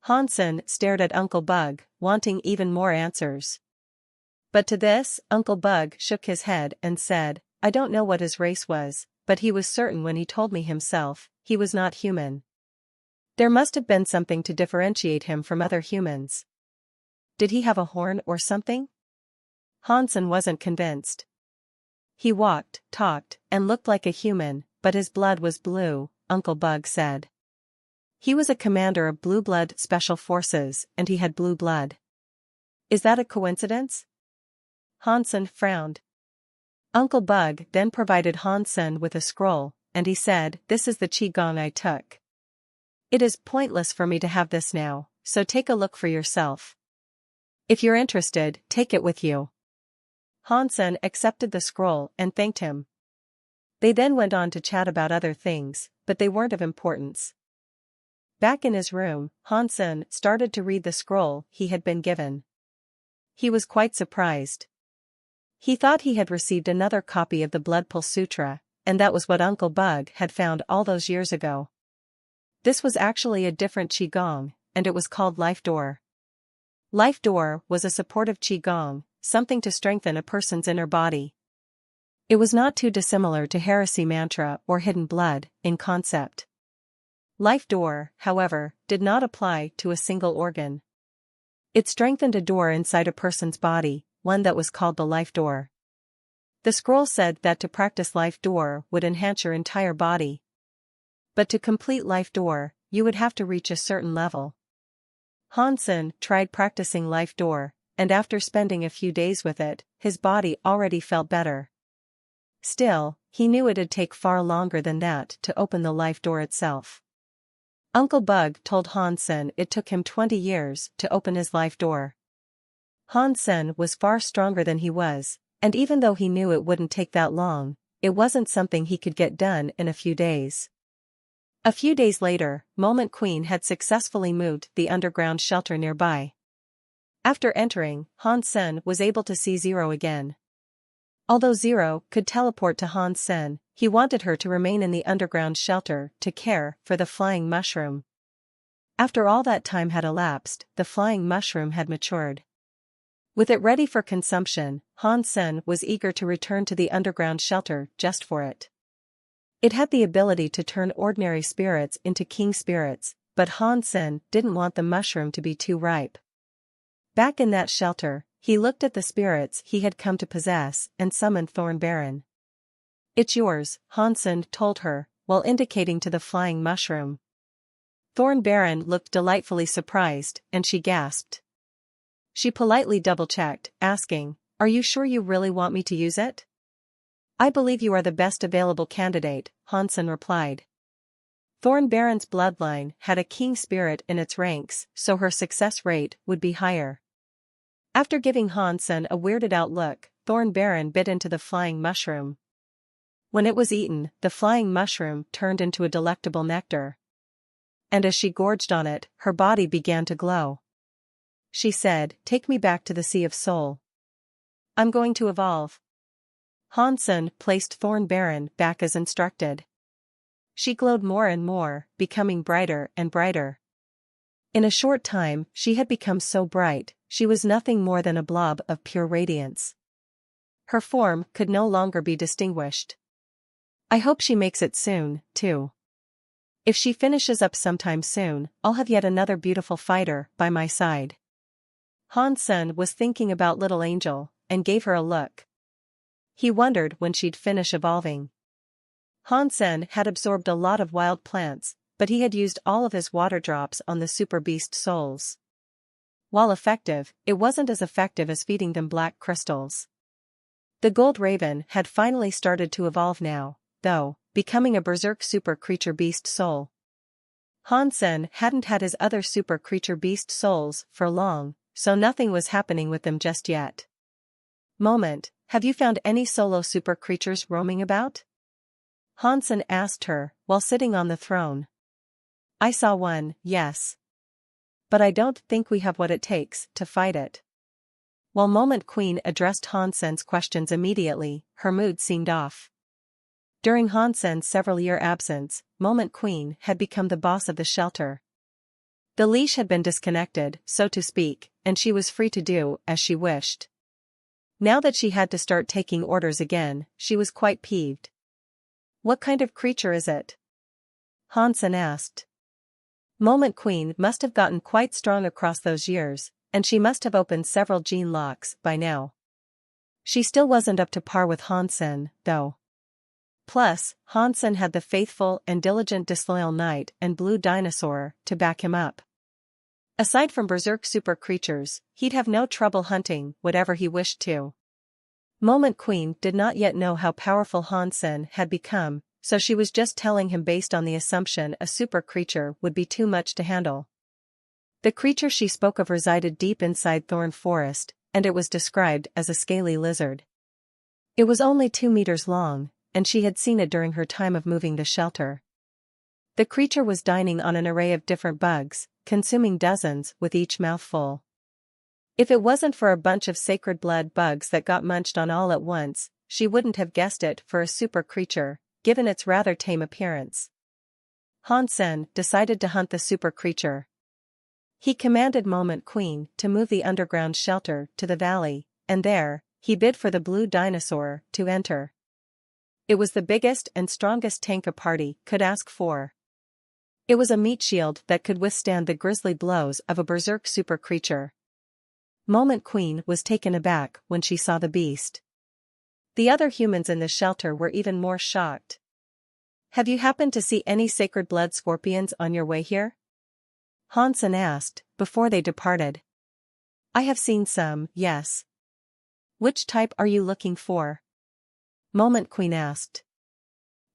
Hansen stared at Uncle Bug, wanting even more answers. But to this, Uncle Bug shook his head and said, "I don't know what his race was, but he was certain when he told me himself, he was not human. There must have been something to differentiate him from other humans. Did he have a horn or something?" Hansen wasn't convinced. "He walked, talked, and looked like a human, but his blood was blue," Uncle Bug said. "He was a commander of Blue Blood Special Forces, and he had blue blood. Is that a coincidence?" Hansen frowned. Uncle Bug then provided Hansen with a scroll, and he said, "This is the Qigong I took. It is pointless for me to have this now, so take a look for yourself. If you're interested, take it with you." Hansen accepted the scroll and thanked him. They then went on to chat about other things, but they weren't of importance. Back in his room, Hansen started to read the scroll he had been given. He was quite surprised. He thought he had received another copy of the Blood Pulse Sutra, and that was what Uncle Bug had found all those years ago. This was actually a different Qigong, and it was called Life Door. Life Door was a supportive Qigong, something to strengthen a person's inner body. It was not too dissimilar to Heresy Mantra or Hidden Blood, in concept. Life Door, however, did not apply to a single organ. It strengthened a door inside a person's body, one that was called the Life Door. The scroll said that to practice Life Door would enhance your entire body. But to complete Life Door, you would have to reach a certain level. Hansen tried practicing Life Door, and after spending a few days with it, his body already felt better. Still, he knew it'd take far longer than that to open the Life Door itself. Uncle Bug told Hansen it took him 20 years to open his Life Door. Hansen was far stronger than he was, and even though he knew it wouldn't take that long, it wasn't something he could get done in a few days. A few days later, Moment Queen had successfully moved the underground shelter nearby. After entering, Hansen was able to see Zero again. Although Zero could teleport to Hansen, he wanted her to remain in the underground shelter to care for the flying mushroom. After all that time had elapsed, the flying mushroom had matured. With it ready for consumption, Hansen was eager to return to the underground shelter just for it. It had the ability to turn ordinary spirits into king spirits, but Hansen didn't want the mushroom to be too ripe. Back in that shelter, he looked at the spirits he had come to possess and summoned Thorn Baron. "It's yours," Hansen told her, while indicating to the flying mushroom. Thorn Baron looked delightfully surprised, and she gasped. She politely double-checked, asking, "Are you sure you really want me to use it?" "I believe you are the best available candidate," Hansen replied. Thorn Baron's bloodline had a king spirit in its ranks, so her success rate would be higher. After giving Hansen a weirded-out look, Thorn Baron bit into the flying mushroom. When it was eaten, the flying mushroom turned into a delectable nectar. And as she gorged on it, her body began to glow. She said, "Take me back to the Sea of Soul. I'm going to evolve." Hansen placed Thorn Baron back as instructed. She glowed more and more, becoming brighter and brighter. In a short time, she had become so bright, she was nothing more than a blob of pure radiance. Her form could no longer be distinguished. "I hope she makes it soon, too. If she finishes up sometime soon, I'll have yet another beautiful fighter by my side." Hansen was thinking about Little Angel, and gave her a look. He wondered when she'd finish evolving. Hansen had absorbed a lot of wild plants, but he had used all of his water drops on the super beast souls. While effective, it wasn't as effective as feeding them black crystals. The gold raven had finally started to evolve now, though, becoming a berserk super creature beast soul. Hansen hadn't had his other super creature beast souls for long, so nothing was happening with them just yet. Moment, have you found any solo super creatures roaming about? Hansen asked her, while sitting on the throne. I saw one, yes. But I don't think we have what it takes to fight it. While Moment Queen addressed Hansen's questions immediately, her mood seemed off. During Hansen's several-year absence, Moment Queen had become the boss of the shelter. The leash had been disconnected, so to speak, and she was free to do as she wished. Now that she had to start taking orders again, she was quite peeved. What kind of creature is it? Hansen asked. Moment Queen must have gotten quite strong across those years, and she must have opened several gene locks by now. She still wasn't up to par with Hansen, though. Plus, Hansen had the faithful and diligent Disloyal Knight and Blue Dinosaur to back him up. Aside from berserk super creatures, he'd have no trouble hunting whatever he wished to. Moment Queen did not yet know how powerful Hansen had become, so she was just telling him based on the assumption a super creature would be too much to handle. The creature she spoke of resided deep inside Thorn Forest, and it was described as a scaly lizard. It was only 2 meters long, and she had seen it during her time of moving the shelter. The creature was dining on an array of different bugs, consuming dozens with each mouthful. If it wasn't for a bunch of sacred blood bugs that got munched on all at once, she wouldn't have guessed it for a super creature, given its rather tame appearance. Hansen decided to hunt the super creature. He commanded Moment Queen to move the underground shelter to the valley, and there, he bid for the Blue Dinosaur to enter. It was the biggest and strongest tank a party could ask for. It was a meat shield that could withstand the grisly blows of a berserk super creature. Moment Queen was taken aback when she saw the beast. The other humans in the shelter were even more shocked. Have you happened to see any sacred blood scorpions on your way here? Hansen asked, before they departed. I have seen some, yes. Which type are you looking for? Moment Queen asked.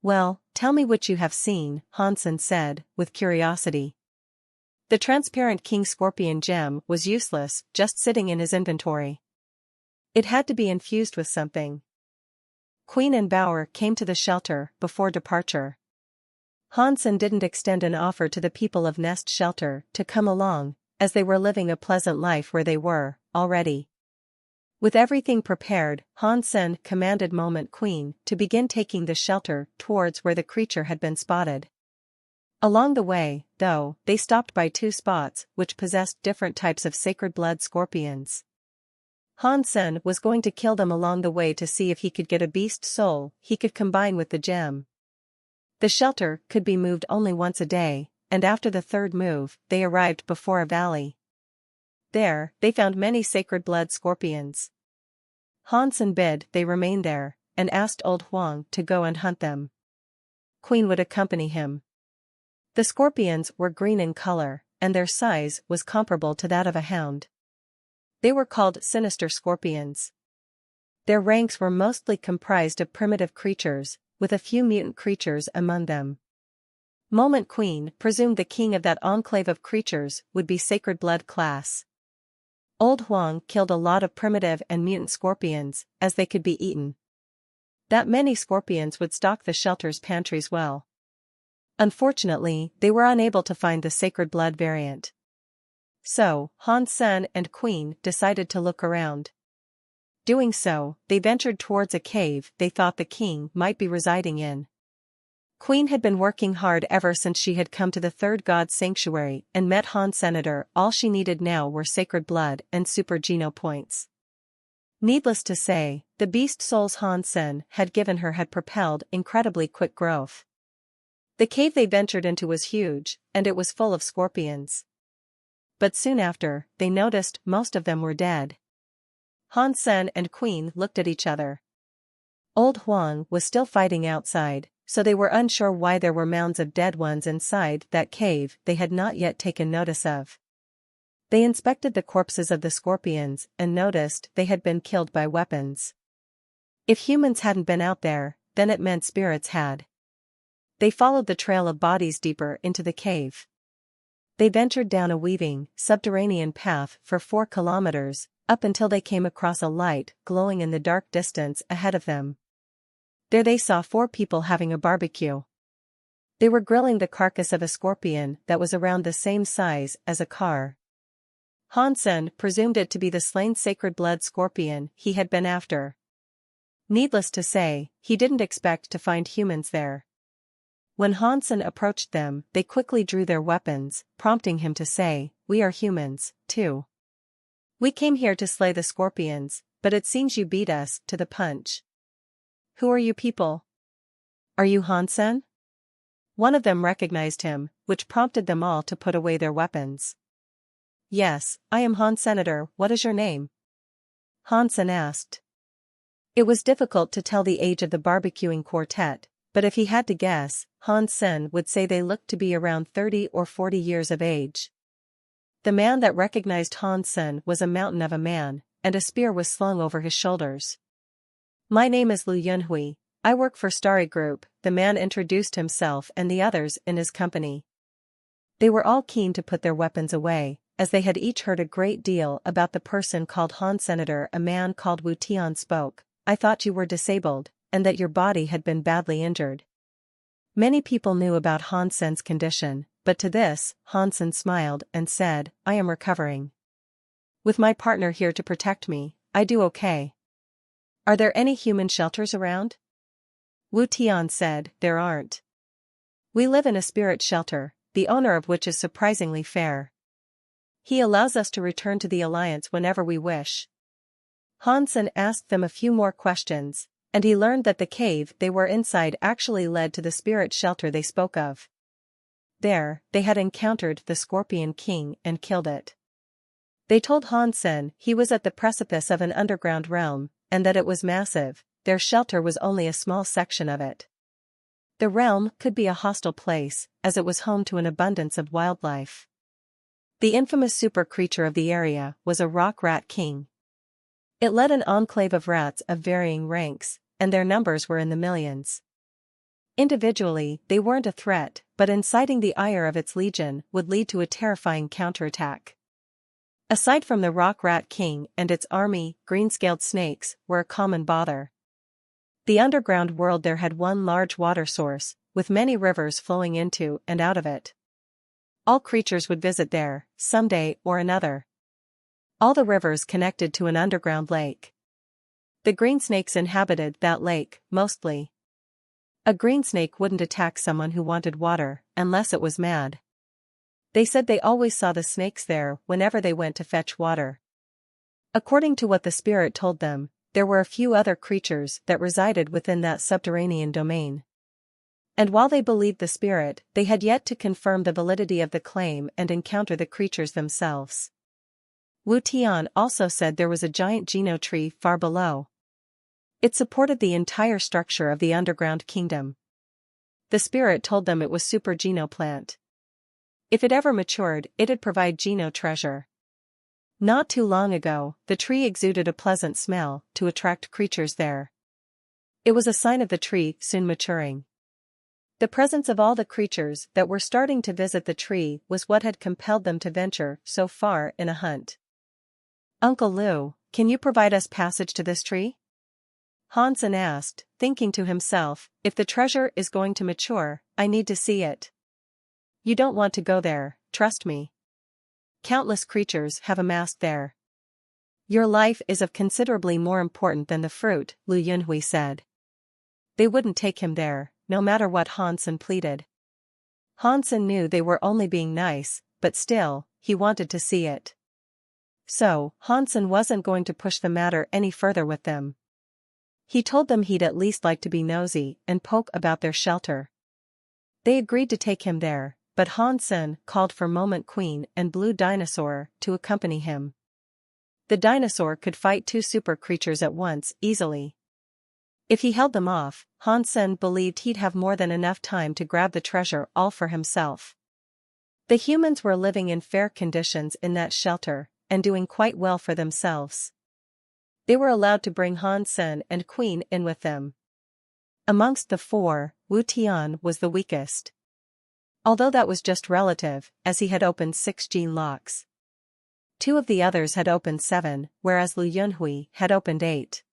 Well, tell me what you have seen, Hansen said, with curiosity. The transparent King Scorpion gem was useless, just sitting in his inventory. It had to be infused with something. Queen and Bauer came to the shelter before departure. Hansen didn't extend an offer to the people of Nest Shelter to come along, as they were living a pleasant life where they were, already. With everything prepared, Hansen commanded Moment Queen to begin taking the shelter towards where the creature had been spotted. Along the way, though, they stopped by 2 spots which possessed different types of sacred blood scorpions. Hansen was going to kill them along the way to see if he could get a beast soul he could combine with the gem. The shelter could be moved only once a day, and after the 3rd move, they arrived before a valley. There, they found many sacred blood scorpions. Hansen bid they remain there, and asked Old Huang to go and hunt them. Queen would accompany him. The scorpions were green in color, and their size was comparable to that of a hound. They were called sinister scorpions. Their ranks were mostly comprised of primitive creatures, with a few mutant creatures among them. Moment Queen presumed the king of that enclave of creatures would be sacred blood class. Old Huang killed a lot of primitive and mutant scorpions, as they could be eaten. That many scorpions would stock the shelter's pantries well. Unfortunately, they were unable to find the sacred blood variant. So, Hansen and Queen decided to look around. Doing so, they ventured towards a cave they thought the king might be residing in. Queen had been working hard ever since she had come to the 3rd god sanctuary and met Han Senator. All she needed now were sacred blood and super geno points. Needless to say, the beast souls Hansen had given her had propelled incredibly quick growth. The cave they ventured into was huge, and it was full of scorpions. But soon after, they noticed most of them were dead. Hansen and Queen looked at each other. Old Huang was still fighting outside, so they were unsure why there were mounds of dead ones inside that cave they had not yet taken notice of. They inspected the corpses of the scorpions and noticed they had been killed by weapons. If humans hadn't been out there, then it meant spirits had. They followed the trail of bodies deeper into the cave. They ventured down a weaving, subterranean path for 4 kilometers, up until they came across a light glowing in the dark distance ahead of them. There they saw 4 people having a barbecue. They were grilling the carcass of a scorpion that was around the same size as a car. Hansen presumed it to be the slain sacred blood scorpion he had been after. Needless to say, he didn't expect to find humans there. When Hansen approached them, they quickly drew their weapons, prompting him to say, "We are humans, too. We came here to slay the scorpions, but it seems you beat us to the punch. Who are you people? Are you Hansen?" One of them recognized him, which prompted them all to put away their weapons. "Yes, I am Han Senator. What is your name?" Hansen asked. It was difficult to tell the age of the barbecuing quartet, but if he had to guess, Hansen would say they looked to be around 30 or 40 years of age. The man that recognized Hansen was a mountain of a man, and a spear was slung over his shoulders. "My name is Liu Yunhui. I work for Starry Group," the man introduced himself and the others in his company. They were all keen to put their weapons away, as they had each heard a great deal about the person called Han Senator. A man called Wu Tian spoke. "I thought you were disabled, and that your body had been badly injured." Many people knew about Hansen's condition, but to this, Hansen smiled and said, "I am recovering. With my partner here to protect me, I do okay." "Are there any human shelters around?" Wu Tian said, "There aren't. We live in a spirit shelter, the owner of which is surprisingly fair. He allows us to return to the Alliance whenever we wish." Hansen asked them a few more questions, and he learned that the cave they were inside actually led to the spirit shelter they spoke of. There, they had encountered the Scorpion King and killed it. They told Hansen he was at the precipice of an underground realm, and that it was massive. Their shelter was only a small section of it. The realm could be a hostile place, as it was home to an abundance of wildlife. The infamous super creature of the area was a rock rat king. It led an enclave of rats of varying ranks, and their numbers were in the millions. Individually, they weren't a threat, but inciting the ire of its legion would lead to a terrifying counterattack. Aside from the rock rat king and its army, green-scaled snakes were a common bother. The underground world there had one large water source, with many rivers flowing into and out of it. All creatures would visit there, someday or another. All the rivers connected to an underground lake. The green snakes inhabited that lake, mostly. A green snake wouldn't attack someone who wanted water, unless it was mad. They said they always saw the snakes there whenever they went to fetch water. According to what the spirit told them, there were a few other creatures that resided within that subterranean domain. And while they believed the spirit, they had yet to confirm the validity of the claim and encounter the creatures themselves. Wu Tian also said there was a giant geno tree far below. It supported the entire structure of the underground kingdom. The spirit told them it was super geno plant. If it ever matured, it'd provide geno treasure. Not too long ago, the tree exuded a pleasant smell to attract creatures there. It was a sign of the tree soon maturing. The presence of all the creatures that were starting to visit the tree was what had compelled them to venture so far in a hunt. "Uncle Liu, can you provide us passage to this tree?" Hansen asked, thinking to himself, "If the treasure is going to mature, I need to see it." "You don't want to go there, trust me. Countless creatures have amassed there. Your life is of considerably more importance than the fruit," Liu Yunhui said. They wouldn't take him there, no matter what Hansen pleaded. Hansen knew they were only being nice, but still, he wanted to see it. So, Hansen wasn't going to push the matter any further with them. He told them he'd at least like to be nosy and poke about their shelter. They agreed to take him there, but Hansen called for Moment Queen and Blue Dinosaur to accompany him. The dinosaur could fight 2 super creatures at once easily. If he held them off, Hansen believed he'd have more than enough time to grab the treasure all for himself. The humans were living in fair conditions in that shelter, and doing quite well for themselves. They were allowed to bring Hansen and Queen in with them. Amongst the four, Wu Tian was the weakest. Although that was just relative, as he had opened 6 gene locks. 2 of the others had opened 7, whereas Lu Yunhui had opened 8.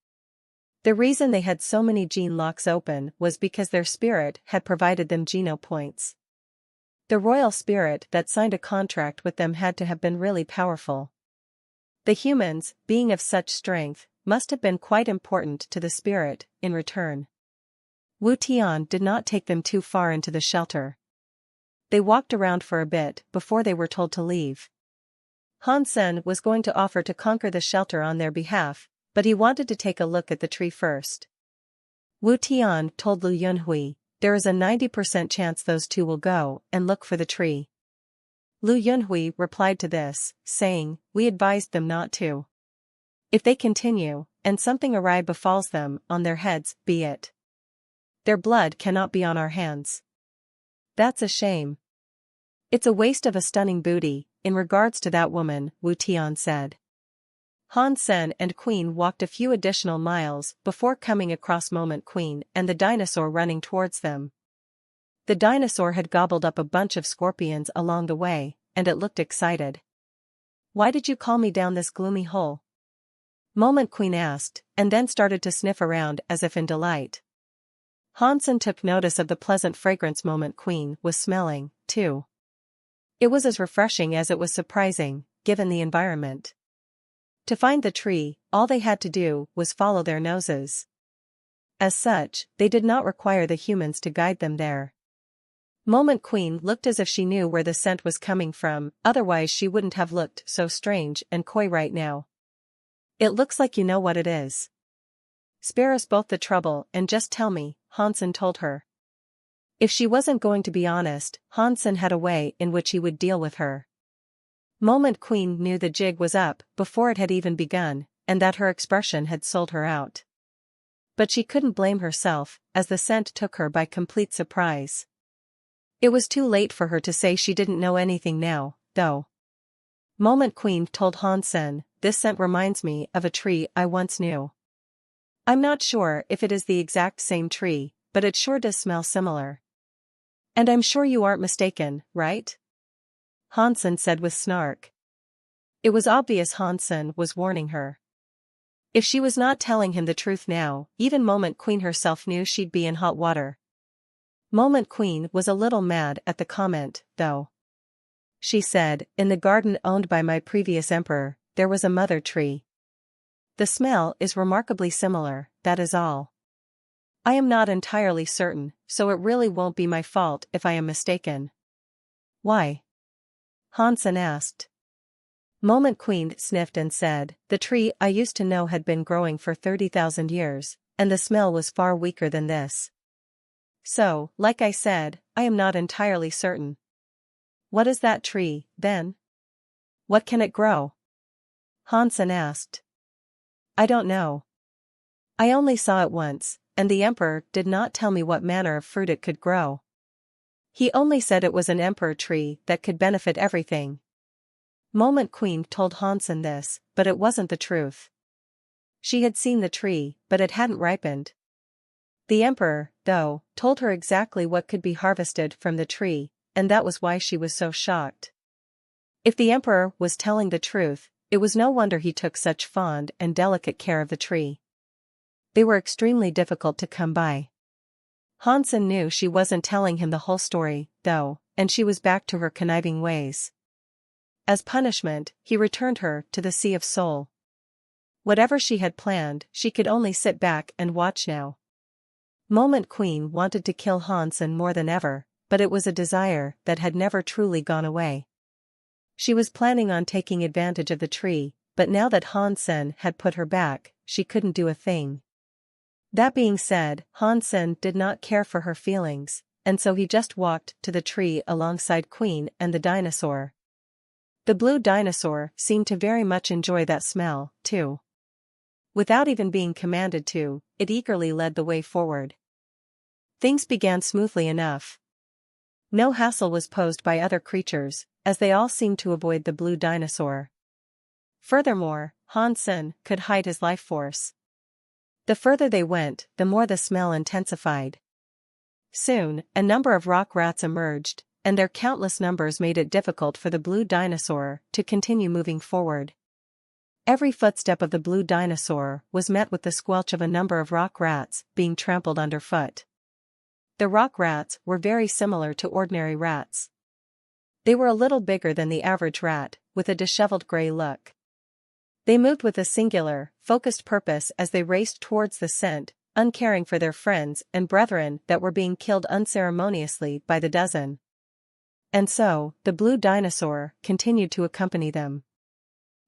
The reason they had so many gene locks open was because their spirit had provided them geno points. The royal spirit that signed a contract with them had to have been really powerful. The humans, being of such strength, must have been quite important to the spirit, in return. Wu Tian did not take them too far into the shelter. They walked around for a bit before they were told to leave. Hansen was going to offer to conquer the shelter on their behalf, but he wanted to take a look at the tree first. Wu Tian told Lu Yunhui, "There is a 90% chance those 2 will go and look for the tree." Lu Yunhui replied to this, saying, "We advised them not to. If they continue, and something awry befalls them on their heads, be it. Their blood cannot be on our hands." "That's a shame. It's a waste of a stunning booty, in regards to that woman," Wu Tian said. Hansen and Queen walked a few additional miles before coming across Moment Queen and the dinosaur running towards them. The dinosaur had gobbled up a bunch of scorpions along the way, and it looked excited. "Why did you call me down this gloomy hole?" Moment Queen asked, and then started to sniff around as if in delight. Hansen took notice of the pleasant fragrance Moment Queen was smelling, too. It was as refreshing as it was surprising, given the environment. To find the tree, all they had to do was follow their noses. As such, they did not require the humans to guide them there. Moment Queen looked as if she knew where the scent was coming from, otherwise she wouldn't have looked so strange and coy right now. "It looks like you know what it is. Spare us both the trouble and just tell me," Hansen told her. If she wasn't going to be honest, Hansen had a way in which he would deal with her. Moment Queen knew the jig was up before it had even begun, and that her expression had sold her out. But she couldn't blame herself, as the scent took her by complete surprise. It was too late for her to say she didn't know anything now, though. Moment Queen told Hansen, "This scent reminds me of a tree I once knew. I'm not sure if it is the exact same tree, but it sure does smell similar. And I'm sure you aren't mistaken, right?" Hansen said with snark. It was obvious Hansen was warning her. If she was not telling him the truth now, even Moment Queen herself knew she'd be in hot water. Moment Queen was a little mad at the comment, though. She said, "In the garden owned by my previous emperor, there was a mother tree. The smell is remarkably similar, that is all. I am not entirely certain, so it really won't be my fault if I am mistaken." "Why?" Hansen asked. Moment Queen sniffed and said, "The tree I used to know had been growing for 30,000 years, and the smell was far weaker than this. So, like I said, I am not entirely certain." "What is that tree, then? What can it grow?" Hansen asked. "I don't know. I only saw it once, and the emperor did not tell me what manner of fruit it could grow. He only said it was an emperor tree that could benefit everything." Moment Queen told Hansen this, but it wasn't the truth. She had seen the tree, but it hadn't ripened. The emperor, though, told her exactly what could be harvested from the tree, and that was why she was so shocked. If the emperor was telling the truth, it was no wonder he took such fond and delicate care of the tree. They were extremely difficult to come by. Hansen knew she wasn't telling him the whole story, though, and she was back to her conniving ways. As punishment, he returned her to the Sea of Soul. Whatever she had planned, she could only sit back and watch now. Moment Queen wanted to kill Hansen more than ever, but it was a desire that had never truly gone away. She was planning on taking advantage of the tree, but now that Hansen had put her back, she couldn't do a thing. That being said, Hansen did not care for her feelings, and so he just walked to the tree alongside Queen and the dinosaur. The blue dinosaur seemed to very much enjoy that smell, too. Without even being commanded to, it eagerly led the way forward. Things began smoothly enough. No hassle was posed by other creatures, as they all seemed to avoid the blue dinosaur. Furthermore, Hansen could hide his life force. The further they went, the more the smell intensified. Soon, a number of rock rats emerged, and their countless numbers made it difficult for the blue dinosaur to continue moving forward. Every footstep of the blue dinosaur was met with the squelch of a number of rock rats being trampled underfoot. The rock rats were very similar to ordinary rats. They were a little bigger than the average rat, with a disheveled gray look. They moved with a singular, focused purpose as they raced towards the scent, uncaring for their friends and brethren that were being killed unceremoniously by the dozen. And so, the blue dinosaur continued to accompany them.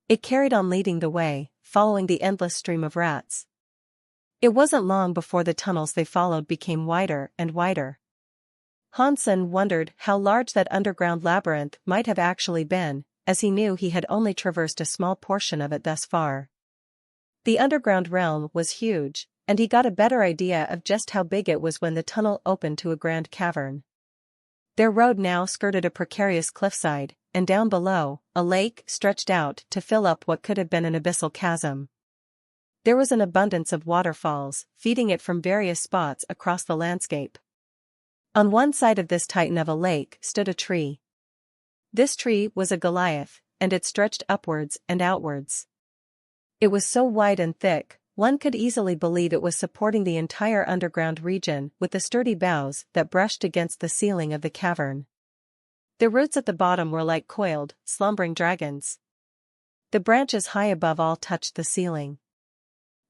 It carried on leading the way, following the endless stream of rats. It wasn't long before the tunnels they followed became wider and wider. Hansen wondered how large that underground labyrinth might have actually been, as he knew he had only traversed a small portion of it thus far. The underground realm was huge, and he got a better idea of just how big it was when the tunnel opened to a grand cavern. Their road now skirted a precarious cliffside, and down below, a lake stretched out to fill up what could have been an abyssal chasm. There was an abundance of waterfalls, feeding it from various spots across the landscape. On one side of this titan of a lake stood a tree. This tree was a Goliath, and it stretched upwards and outwards. It was so wide and thick, one could easily believe it was supporting the entire underground region with the sturdy boughs that brushed against the ceiling of the cavern. The roots at the bottom were like coiled, slumbering dragons. The branches high above all touched the ceiling.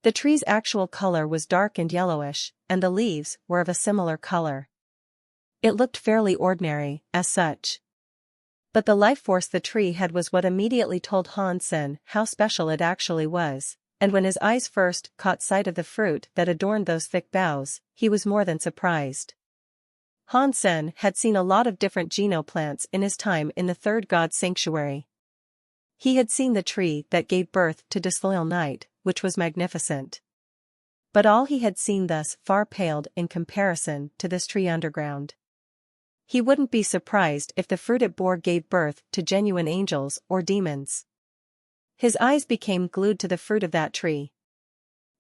The tree's actual color was dark and yellowish, and the leaves were of a similar color. It looked fairly ordinary, as such. But the life force the tree had was what immediately told Hansen how special it actually was, and when his eyes first caught sight of the fruit that adorned those thick boughs, he was more than surprised. Hansen had seen a lot of different genoplants in his time in the third god sanctuary. He had seen the tree that gave birth to disloyal night, which was magnificent. But all he had seen thus far paled in comparison to this tree underground. He wouldn't be surprised if the fruit it bore gave birth to genuine angels or demons. His eyes became glued to the fruit of that tree.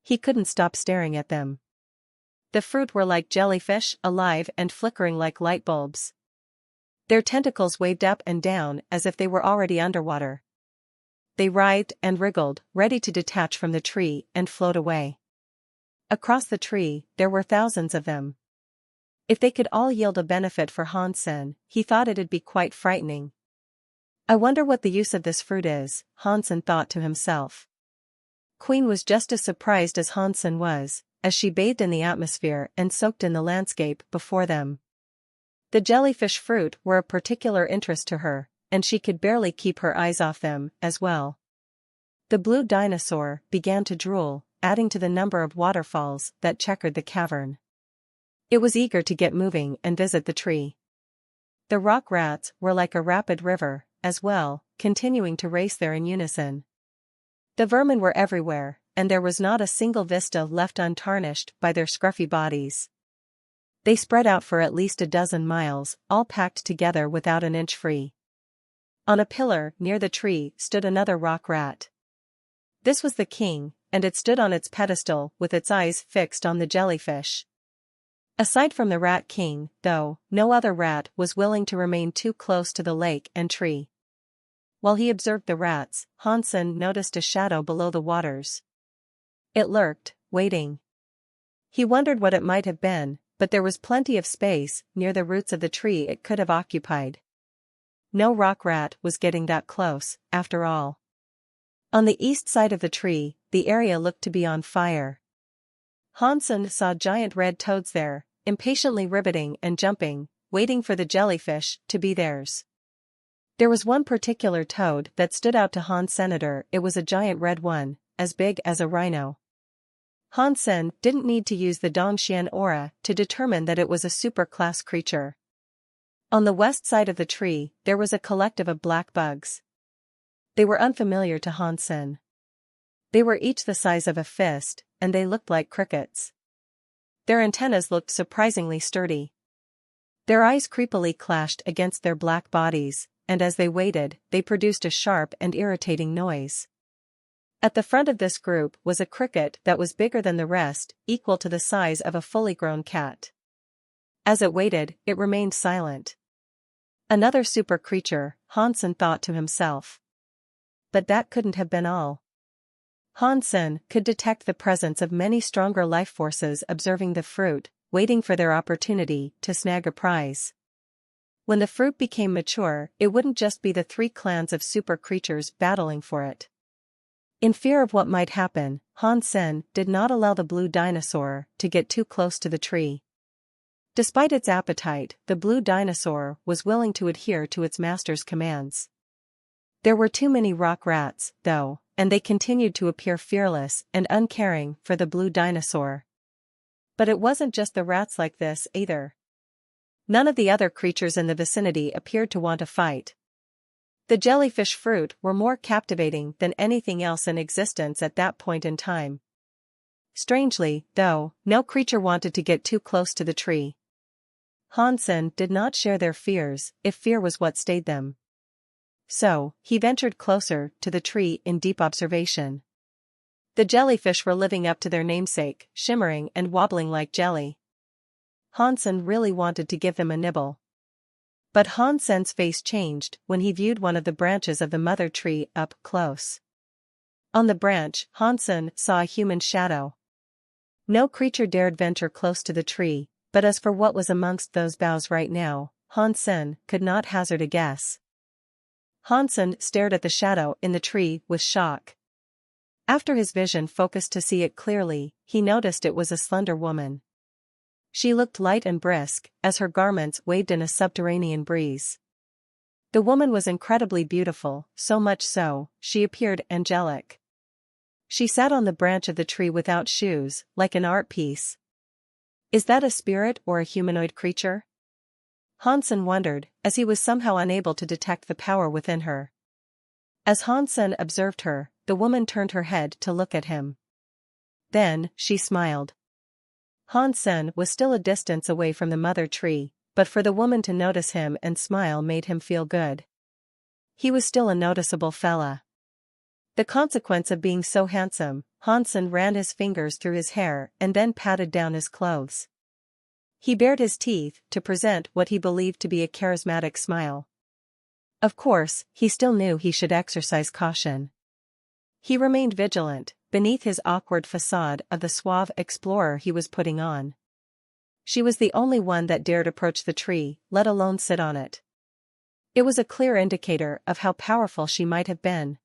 He couldn't stop staring at them. The fruit were like jellyfish, alive and flickering like light bulbs. Their tentacles waved up and down as if they were already underwater. They writhed and wriggled, ready to detach from the tree and float away. Across the tree, there were thousands of them. If they could all yield a benefit for Hansen, he thought it'd be quite frightening. I wonder what the use of this fruit is, Hansen thought to himself. Queen was just as surprised as Hansen was, as she bathed in the atmosphere and soaked in the landscape before them. The jellyfish fruit were of particular interest to her, and she could barely keep her eyes off them, as well. The blue dinosaur began to drool, adding to the number of waterfalls that checkered the cavern. It was eager to get moving and visit the tree. The rock rats were like a rapid river, as well, continuing to race there in unison. The vermin were everywhere, and there was not a single vista left untarnished by their scruffy bodies. They spread out for at least a dozen miles, all packed together without an inch free. On a pillar near the tree stood another rock rat. This was the king, and it stood on its pedestal with its eyes fixed on the jellyfish. Aside from the Rat King, though, no other rat was willing to remain too close to the lake and tree. While he observed the rats, Hansen noticed a shadow below the waters. It lurked, waiting. He wondered what it might have been, but there was plenty of space near the roots of the tree it could have occupied. No rock rat was getting that close, after all. On the east side of the tree, the area looked to be on fire. Hansen saw giant red toads there, impatiently ribbiting and jumping, waiting for the jellyfish to be theirs. There was one particular toad that stood out to Hansen. It was a giant red one, as big as a rhino. Hansen didn't need to use the Dongxian aura to determine that it was a super-class creature. On the west side of the tree, there was a collective of black bugs. They were unfamiliar to Hansen. They were each the size of a fist, and they looked like crickets. Their antennas looked surprisingly sturdy. Their eyes creepily clashed against their black bodies, and as they waited, they produced a sharp and irritating noise. At the front of this group was a cricket that was bigger than the rest, equal to the size of a fully grown cat. As it waited, it remained silent. Another super creature, Hansen thought to himself. But that couldn't have been all. Hansen could detect the presence of many stronger life forces observing the fruit, waiting for their opportunity to snag a prize. When the fruit became mature, it wouldn't just be the 3 clans of super creatures battling for it. In fear of what might happen, Hansen did not allow the blue dinosaur to get too close to the tree. Despite its appetite, the blue dinosaur was willing to adhere to its master's commands. There were too many rock rats, though, and they continued to appear fearless and uncaring for the blue dinosaur. But it wasn't just the rats like this either. None of the other creatures in the vicinity appeared to want to fight. The jellyfish fruit were more captivating than anything else in existence at that point in time. Strangely, though, no creature wanted to get too close to the tree. Hansen did not share their fears, if fear was what stayed them. So, he ventured closer to the tree in deep observation. The jellyfish were living up to their namesake, shimmering and wobbling like jelly. Hansen really wanted to give them a nibble. But Hansen's face changed when he viewed one of the branches of the mother tree up close. On the branch, Hansen saw a human shadow. No creature dared venture close to the tree, but as for what was amongst those boughs right now, Hansen could not hazard a guess. Hansen stared at the shadow in the tree with shock. After his vision focused to see it clearly, he noticed it was a slender woman. She looked light and brisk, as her garments waved in a subterranean breeze. The woman was incredibly beautiful, so much so, she appeared angelic. She sat on the branch of the tree without shoes, like an art piece. Is that a spirit or a humanoid creature? Hansen wondered, as he was somehow unable to detect the power within her. As Hansen observed her, the woman turned her head to look at him. Then, she smiled. Hansen was still a distance away from the mother tree, but for the woman to notice him and smile made him feel good. He was still a noticeable fella. The consequence of being so handsome, Hansen ran his fingers through his hair and then patted down his clothes. He bared his teeth to present what he believed to be a charismatic smile. Of course, he still knew he should exercise caution. He remained vigilant, beneath his awkward facade of the suave explorer he was putting on. She was the only one that dared approach the tree, let alone sit on it. It was a clear indicator of how powerful she might have been.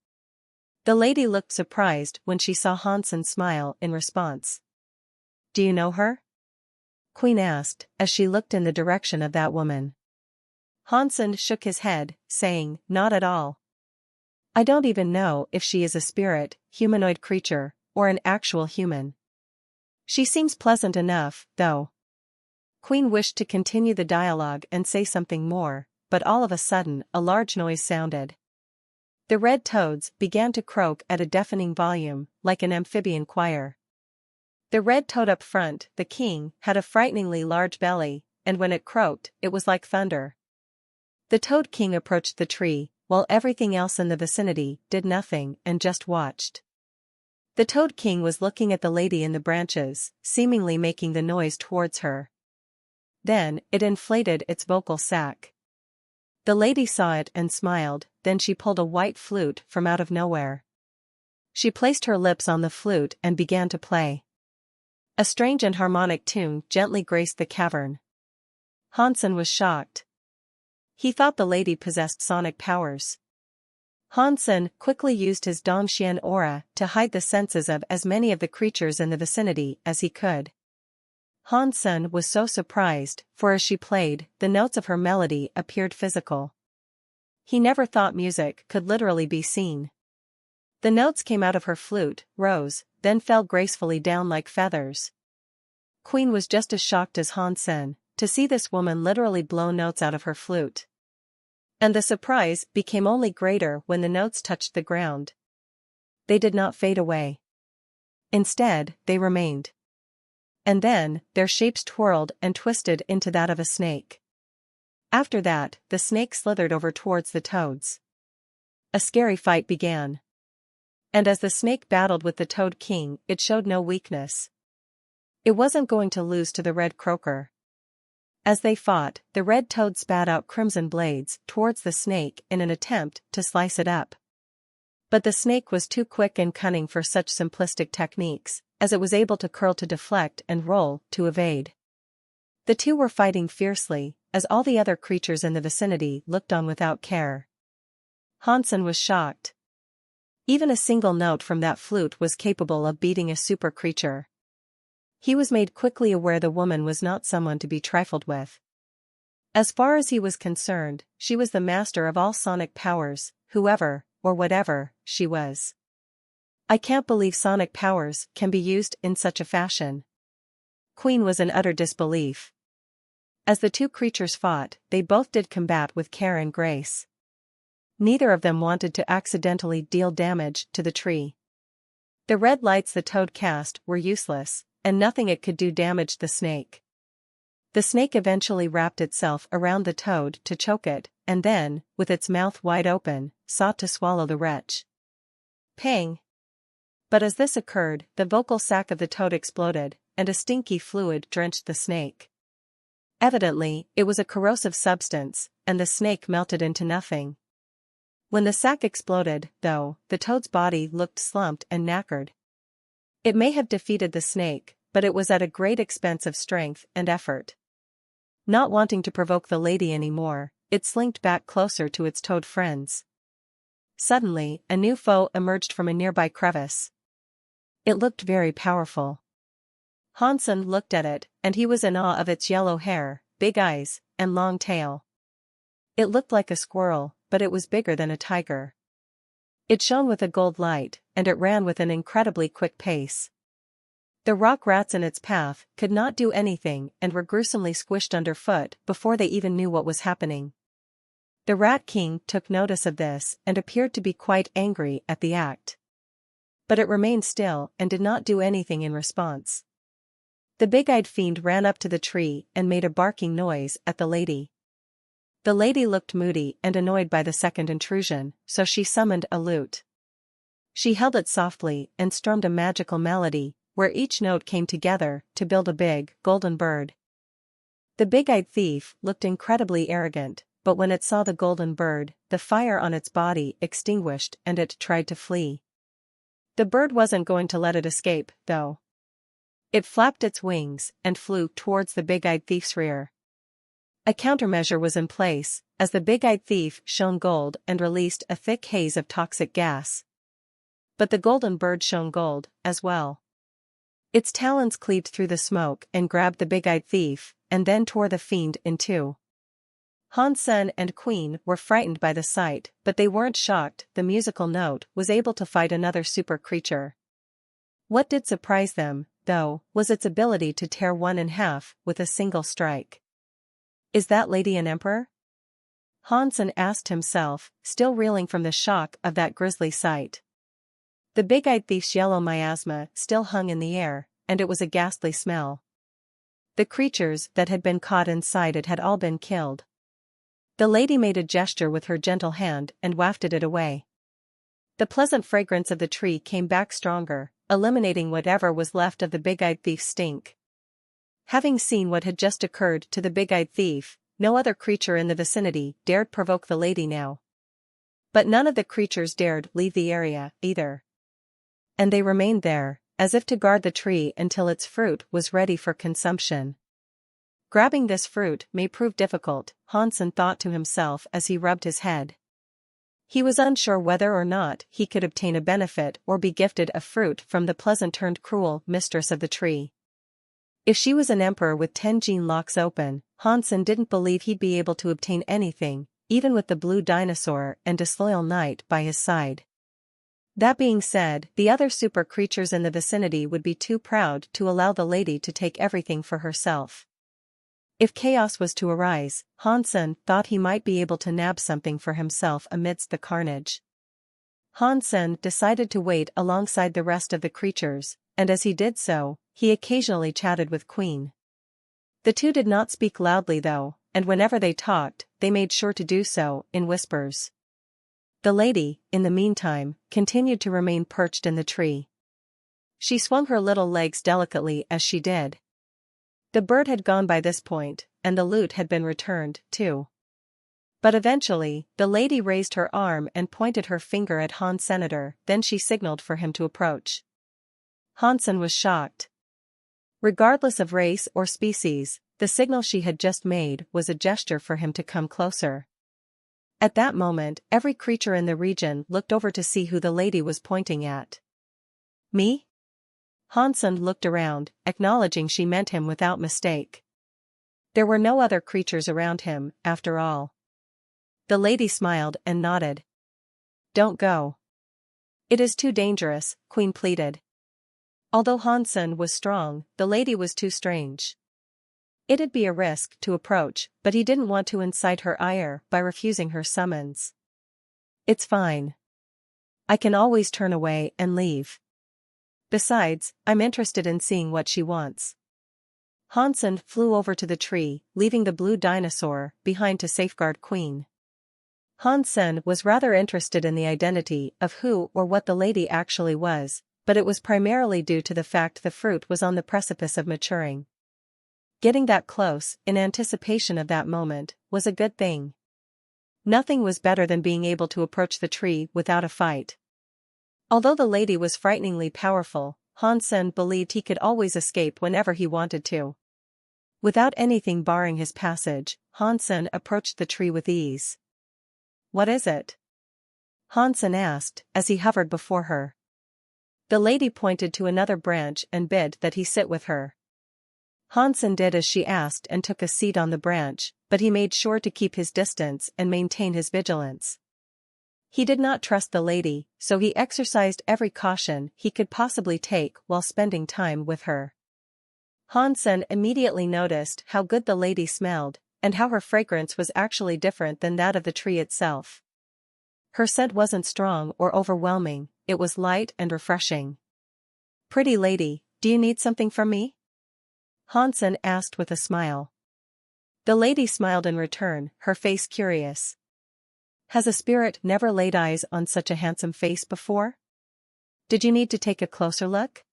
The lady looked surprised when she saw Hansen smile in response. "Do you know her?" Queen asked, as she looked in the direction of that woman. Hansen shook his head, saying, "Not at all. I don't even know if she is a spirit, humanoid creature, or an actual human. She seems pleasant enough, though." Queen wished to continue the dialogue and say something more, but all of a sudden, a large noise sounded. The red toads began to croak at a deafening volume, like an amphibian choir. The red toad up front, the king, had a frighteningly large belly, and when it croaked, it was like thunder. The toad king approached the tree, while everything else in the vicinity did nothing and just watched. The toad king was looking at the lady in the branches, seemingly making the noise towards her. Then, it inflated its vocal sac. The lady saw it and smiled, then she pulled a white flute from out of nowhere. She placed her lips on the flute and began to play. A strange and harmonic tune gently graced the cavern. Hansen was shocked. He thought the lady possessed sonic powers. Hansen quickly used his Dongxian aura to hide the senses of as many of the creatures in the vicinity as he could. Hansen was so surprised, for as she played, the notes of her melody appeared physical. He never thought music could literally be seen. The notes came out of her flute, rose, then fell gracefully down like feathers. Queen was just as shocked as Hansen to see this woman literally blow notes out of her flute. And the surprise became only greater when the notes touched the ground. They did not fade away. Instead, they remained. And then, their shapes twirled and twisted into that of a snake. After that, the snake slithered over towards the toads. A scary fight began. And as the snake battled with the Toad King, it showed no weakness. It wasn't going to lose to the red croaker. As they fought, the red toad spat out crimson blades towards the snake in an attempt to slice it up. But the snake was too quick and cunning for such simplistic techniques, as it was able to curl to deflect and roll to evade. The two were fighting fiercely, as all the other creatures in the vicinity looked on without care. Hansen was shocked. Even a single note from that flute was capable of beating a super creature. He was made quickly aware the woman was not someone to be trifled with. As far as he was concerned, she was the master of all sonic powers, whoever, or whatever, she was. I can't believe sonic powers can be used in such a fashion. Queen was in utter disbelief. As the two creatures fought, they both did combat with care and grace. Neither of them wanted to accidentally deal damage to the tree. The red lights the toad cast were useless, and nothing it could do damaged the snake. The snake eventually wrapped itself around the toad to choke it, and then, with its mouth wide open, sought to swallow the wretch. Pang! But as this occurred, the vocal sac of the toad exploded, and a stinky fluid drenched the snake. Evidently, it was a corrosive substance, and the snake melted into nothing. When the sac exploded, though, the toad's body looked slumped and knackered. It may have defeated the snake, but it was at a great expense of strength and effort. Not wanting to provoke the lady anymore, it slinked back closer to its toad friends. Suddenly, a new foe emerged from a nearby crevice. It looked very powerful. Hansen looked at it, and he was in awe of its yellow hair, big eyes, and long tail. It looked like a squirrel, but it was bigger than a tiger. It shone with a gold light, and it ran with an incredibly quick pace. The rock rats in its path could not do anything and were gruesomely squished underfoot before they even knew what was happening. The Rat King took notice of this and appeared to be quite angry at the act. But it remained still and did not do anything in response. The big-eyed fiend ran up to the tree and made a barking noise at the lady. The lady looked moody and annoyed by the second intrusion, so she summoned a lute. She held it softly and strummed a magical melody, where each note came together to build a big, golden bird. The big-eyed thief looked incredibly arrogant, but when it saw the golden bird, the fire on its body extinguished and it tried to flee. The bird wasn't going to let it escape, though. It flapped its wings and flew towards the big-eyed thief's rear. A countermeasure was in place, as the big-eyed thief shone gold and released a thick haze of toxic gas. But the golden bird shone gold, as well. Its talons cleaved through the smoke and grabbed the big-eyed thief, and then tore the fiend in two. Hansen and Queen were frightened by the sight, but they weren't shocked. The musical note was able to fight another super creature. What did surprise them, though, was its ability to tear one in half with a single strike. Is that lady an emperor? Hansen asked himself, still reeling from the shock of that grisly sight. The big-eyed thief's yellow miasma still hung in the air, and it was a ghastly smell. The creatures that had been caught inside it had all been killed. The lady made a gesture with her gentle hand and wafted it away. The pleasant fragrance of the tree came back stronger, eliminating whatever was left of the big-eyed thief's stink. Having seen what had just occurred to the big-eyed thief, no other creature in the vicinity dared provoke the lady now. But none of the creatures dared leave the area, either. And they remained there, as if to guard the tree until its fruit was ready for consumption. Grabbing this fruit may prove difficult, Hansen thought to himself as he rubbed his head. He was unsure whether or not he could obtain a benefit or be gifted a fruit from the pleasant-turned-cruel mistress of the tree. If she was an emperor with 10 gene locks open, Hansen didn't believe he'd be able to obtain anything, even with the blue dinosaur and disloyal knight by his side. That being said, the other super creatures in the vicinity would be too proud to allow the lady to take everything for herself. If chaos was to arise, Hansen thought he might be able to nab something for himself amidst the carnage. Hansen decided to wait alongside the rest of the creatures, and as he did so, he occasionally chatted with Queen. The two did not speak loudly though, and whenever they talked, they made sure to do so in whispers. The lady, in the meantime, continued to remain perched in the tree. She swung her little legs delicately as she did. The bird had gone by this point, and the loot had been returned, too. But eventually, the lady raised her arm and pointed her finger at Hans Senator, then she signaled for him to approach. Hansen was shocked. Regardless of race or species, the signal she had just made was a gesture for him to come closer. At that moment, every creature in the region looked over to see who the lady was pointing at. Me? Hansen looked around, acknowledging she meant him without mistake. There were no other creatures around him, after all. The lady smiled and nodded. Don't go. It is too dangerous, Queen pleaded. Although Hansen was strong, the lady was too strange. It'd be a risk to approach, but he didn't want to incite her ire by refusing her summons. It's fine. I can always turn away and leave. Besides, I'm interested in seeing what she wants. Hansen flew over to the tree, leaving the blue dinosaur behind to safeguard Queen. Hansen was rather interested in the identity of who or what the lady actually was, but it was primarily due to the fact the fruit was on the precipice of maturing. Getting that close, in anticipation of that moment, was a good thing. Nothing was better than being able to approach the tree without a fight. Although the lady was frighteningly powerful, Hansen believed he could always escape whenever he wanted to. Without anything barring his passage, Hansen approached the tree with ease. What is it? Hansen asked, as he hovered before her. The lady pointed to another branch and bid that he sit with her. Hansen did as she asked and took a seat on the branch, but he made sure to keep his distance and maintain his vigilance. He did not trust the lady, so he exercised every caution he could possibly take while spending time with her. Hansen immediately noticed how good the lady smelled, and how her fragrance was actually different than that of the tree itself. Her scent wasn't strong or overwhelming, it was light and refreshing. Pretty lady, do you need something from me? Hansen asked with a smile. The lady smiled in return, her face curious. Has a spirit never laid eyes on such a handsome face before? Did you need to take a closer look?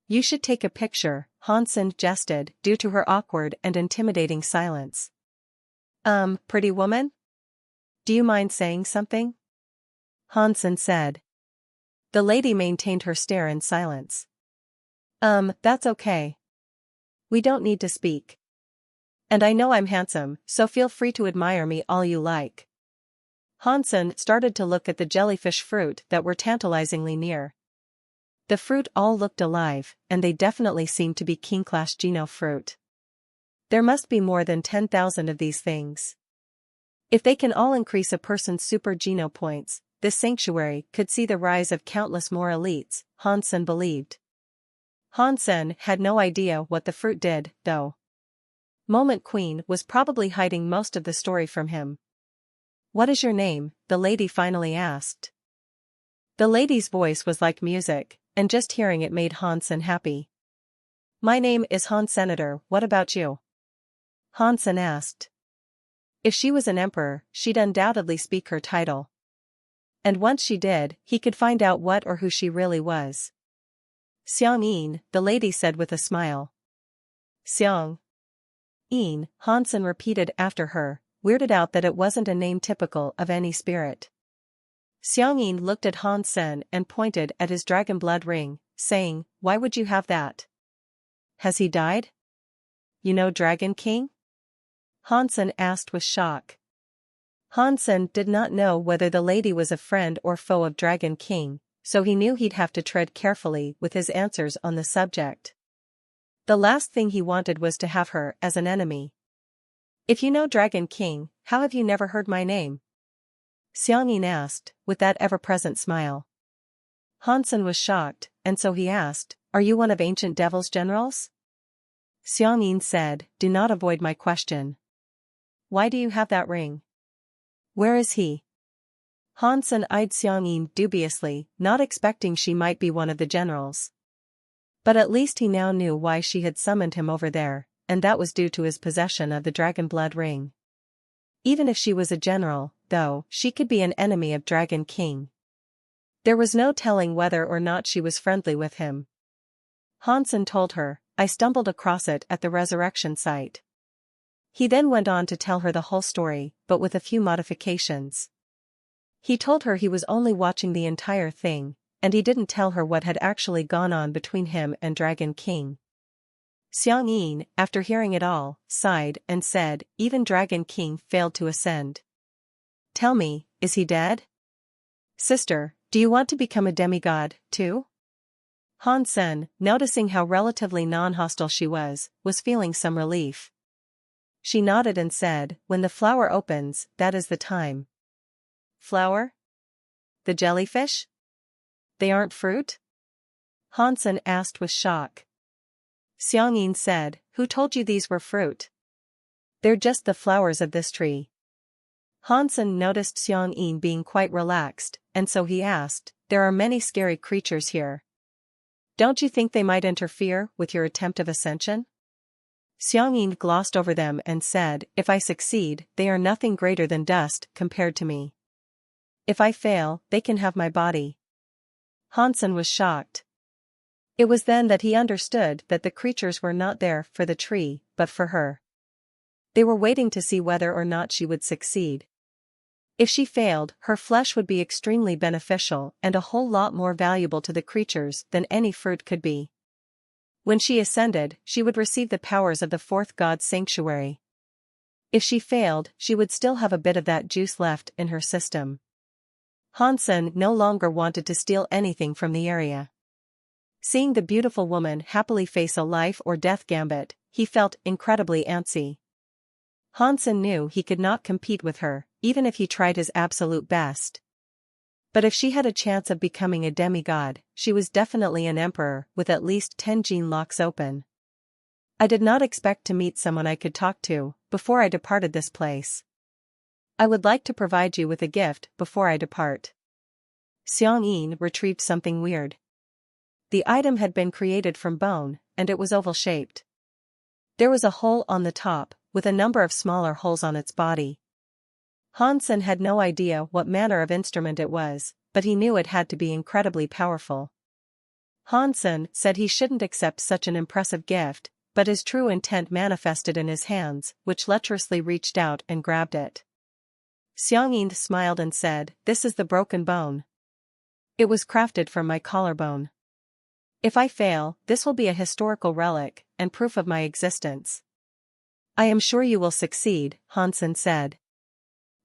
You should take a picture, Hansen jested, due to her awkward and intimidating silence. Pretty woman? Do you mind saying something? Hansen said. The lady maintained her stare in silence. That's okay. We don't need to speak. And I know I'm handsome, so feel free to admire me all you like. Hansen started to look at the jellyfish fruit that were tantalizingly near. The fruit all looked alive, and they definitely seemed to be king-class Geno fruit. There must be more than 10,000 of these things. If they can all increase a person's super Geno points, this sanctuary could see the rise of countless more elites, Hansen believed. Hansen had no idea what the fruit did, though. Moment Queen was probably hiding most of the story from him. What is your name? The lady finally asked. The lady's voice was like music, and just hearing it made Hansen happy. My name is Hans Senator, what about you? Hansen asked. If she was an emperor, she'd undoubtedly speak her title. And once she did, he could find out what or who she really was. Xiang-yin, the lady said with a smile. Xiang-yin, Hansen repeated after her, weirded out that it wasn't a name typical of any spirit. Xiang-yin looked at Hansen and pointed at his dragon blood ring, saying, Why would you have that? Has he died? You know Dragon King? Hansen asked with shock. Hansen did not know whether the lady was a friend or foe of Dragon King, so he knew he'd have to tread carefully with his answers on the subject. The last thing he wanted was to have her as an enemy. If you know Dragon King, how have you never heard my name? Xiang-yin asked, with that ever-present smile. Hansen was shocked, and so he asked, Are you one of Ancient Devil's generals? Xiang-yin said, Do not avoid my question. Why do you have that ring? Where is he? Hansen eyed Xiangyin dubiously, not expecting she might be one of the generals. But at least he now knew why she had summoned him over there, and that was due to his possession of the Dragon Blood Ring. Even if she was a general, though, she could be an enemy of Dragon King. There was no telling whether or not she was friendly with him. Hansen told her, "I stumbled across it at the resurrection site." He then went on to tell her the whole story, but with a few modifications. He told her he was only watching the entire thing, and he didn't tell her what had actually gone on between him and Dragon King. Xiangyin, after hearing it all, sighed and said, "Even Dragon King failed to ascend. Tell me, is he dead? Sister, do you want to become a demigod, too?" Hansen, noticing how relatively non-hostile she was feeling some relief. She nodded and said, "When the flower opens, that is the time." Flower? The jellyfish? They aren't fruit? Hansen asked with shock. Xiangyin said, "Who told you these were fruit? They're just the flowers of this tree." Hansen noticed Xiangyin being quite relaxed, and so he asked, "There are many scary creatures here. Don't you think they might interfere with your attempt of ascension?" Xiangyin glossed over them and said, "If I succeed, they are nothing greater than dust compared to me. If I fail, they can have my body." Hansen was shocked. It was then that he understood that the creatures were not there for the tree, but for her. They were waiting to see whether or not she would succeed. If she failed, her flesh would be extremely beneficial and a whole lot more valuable to the creatures than any fruit could be. When she ascended, she would receive the powers of the fourth god's sanctuary. If she failed, she would still have a bit of that juice left in her system. Hansen no longer wanted to steal anything from the area. Seeing the beautiful woman happily face a life or death gambit, he felt incredibly antsy. Hansen knew he could not compete with her, even if he tried his absolute best. But if she had a chance of becoming a demigod, she was definitely an emperor with at least 10 gene locks open. "I did not expect to meet someone I could talk to before I departed this place. I would like to provide you with a gift before I depart." Xiangyin retrieved something weird. The item had been created from bone, and it was oval-shaped. There was a hole on the top, with a number of smaller holes on its body. Hansen had no idea what manner of instrument it was, but he knew it had to be incredibly powerful. Hansen said he shouldn't accept such an impressive gift, but his true intent manifested in his hands, which lecherously reached out and grabbed it. Xiangyin smiled and said, "This is the broken bone. It was crafted from my collarbone. If I fail, this will be a historical relic and proof of my existence." "I am sure you will succeed," Hansen said.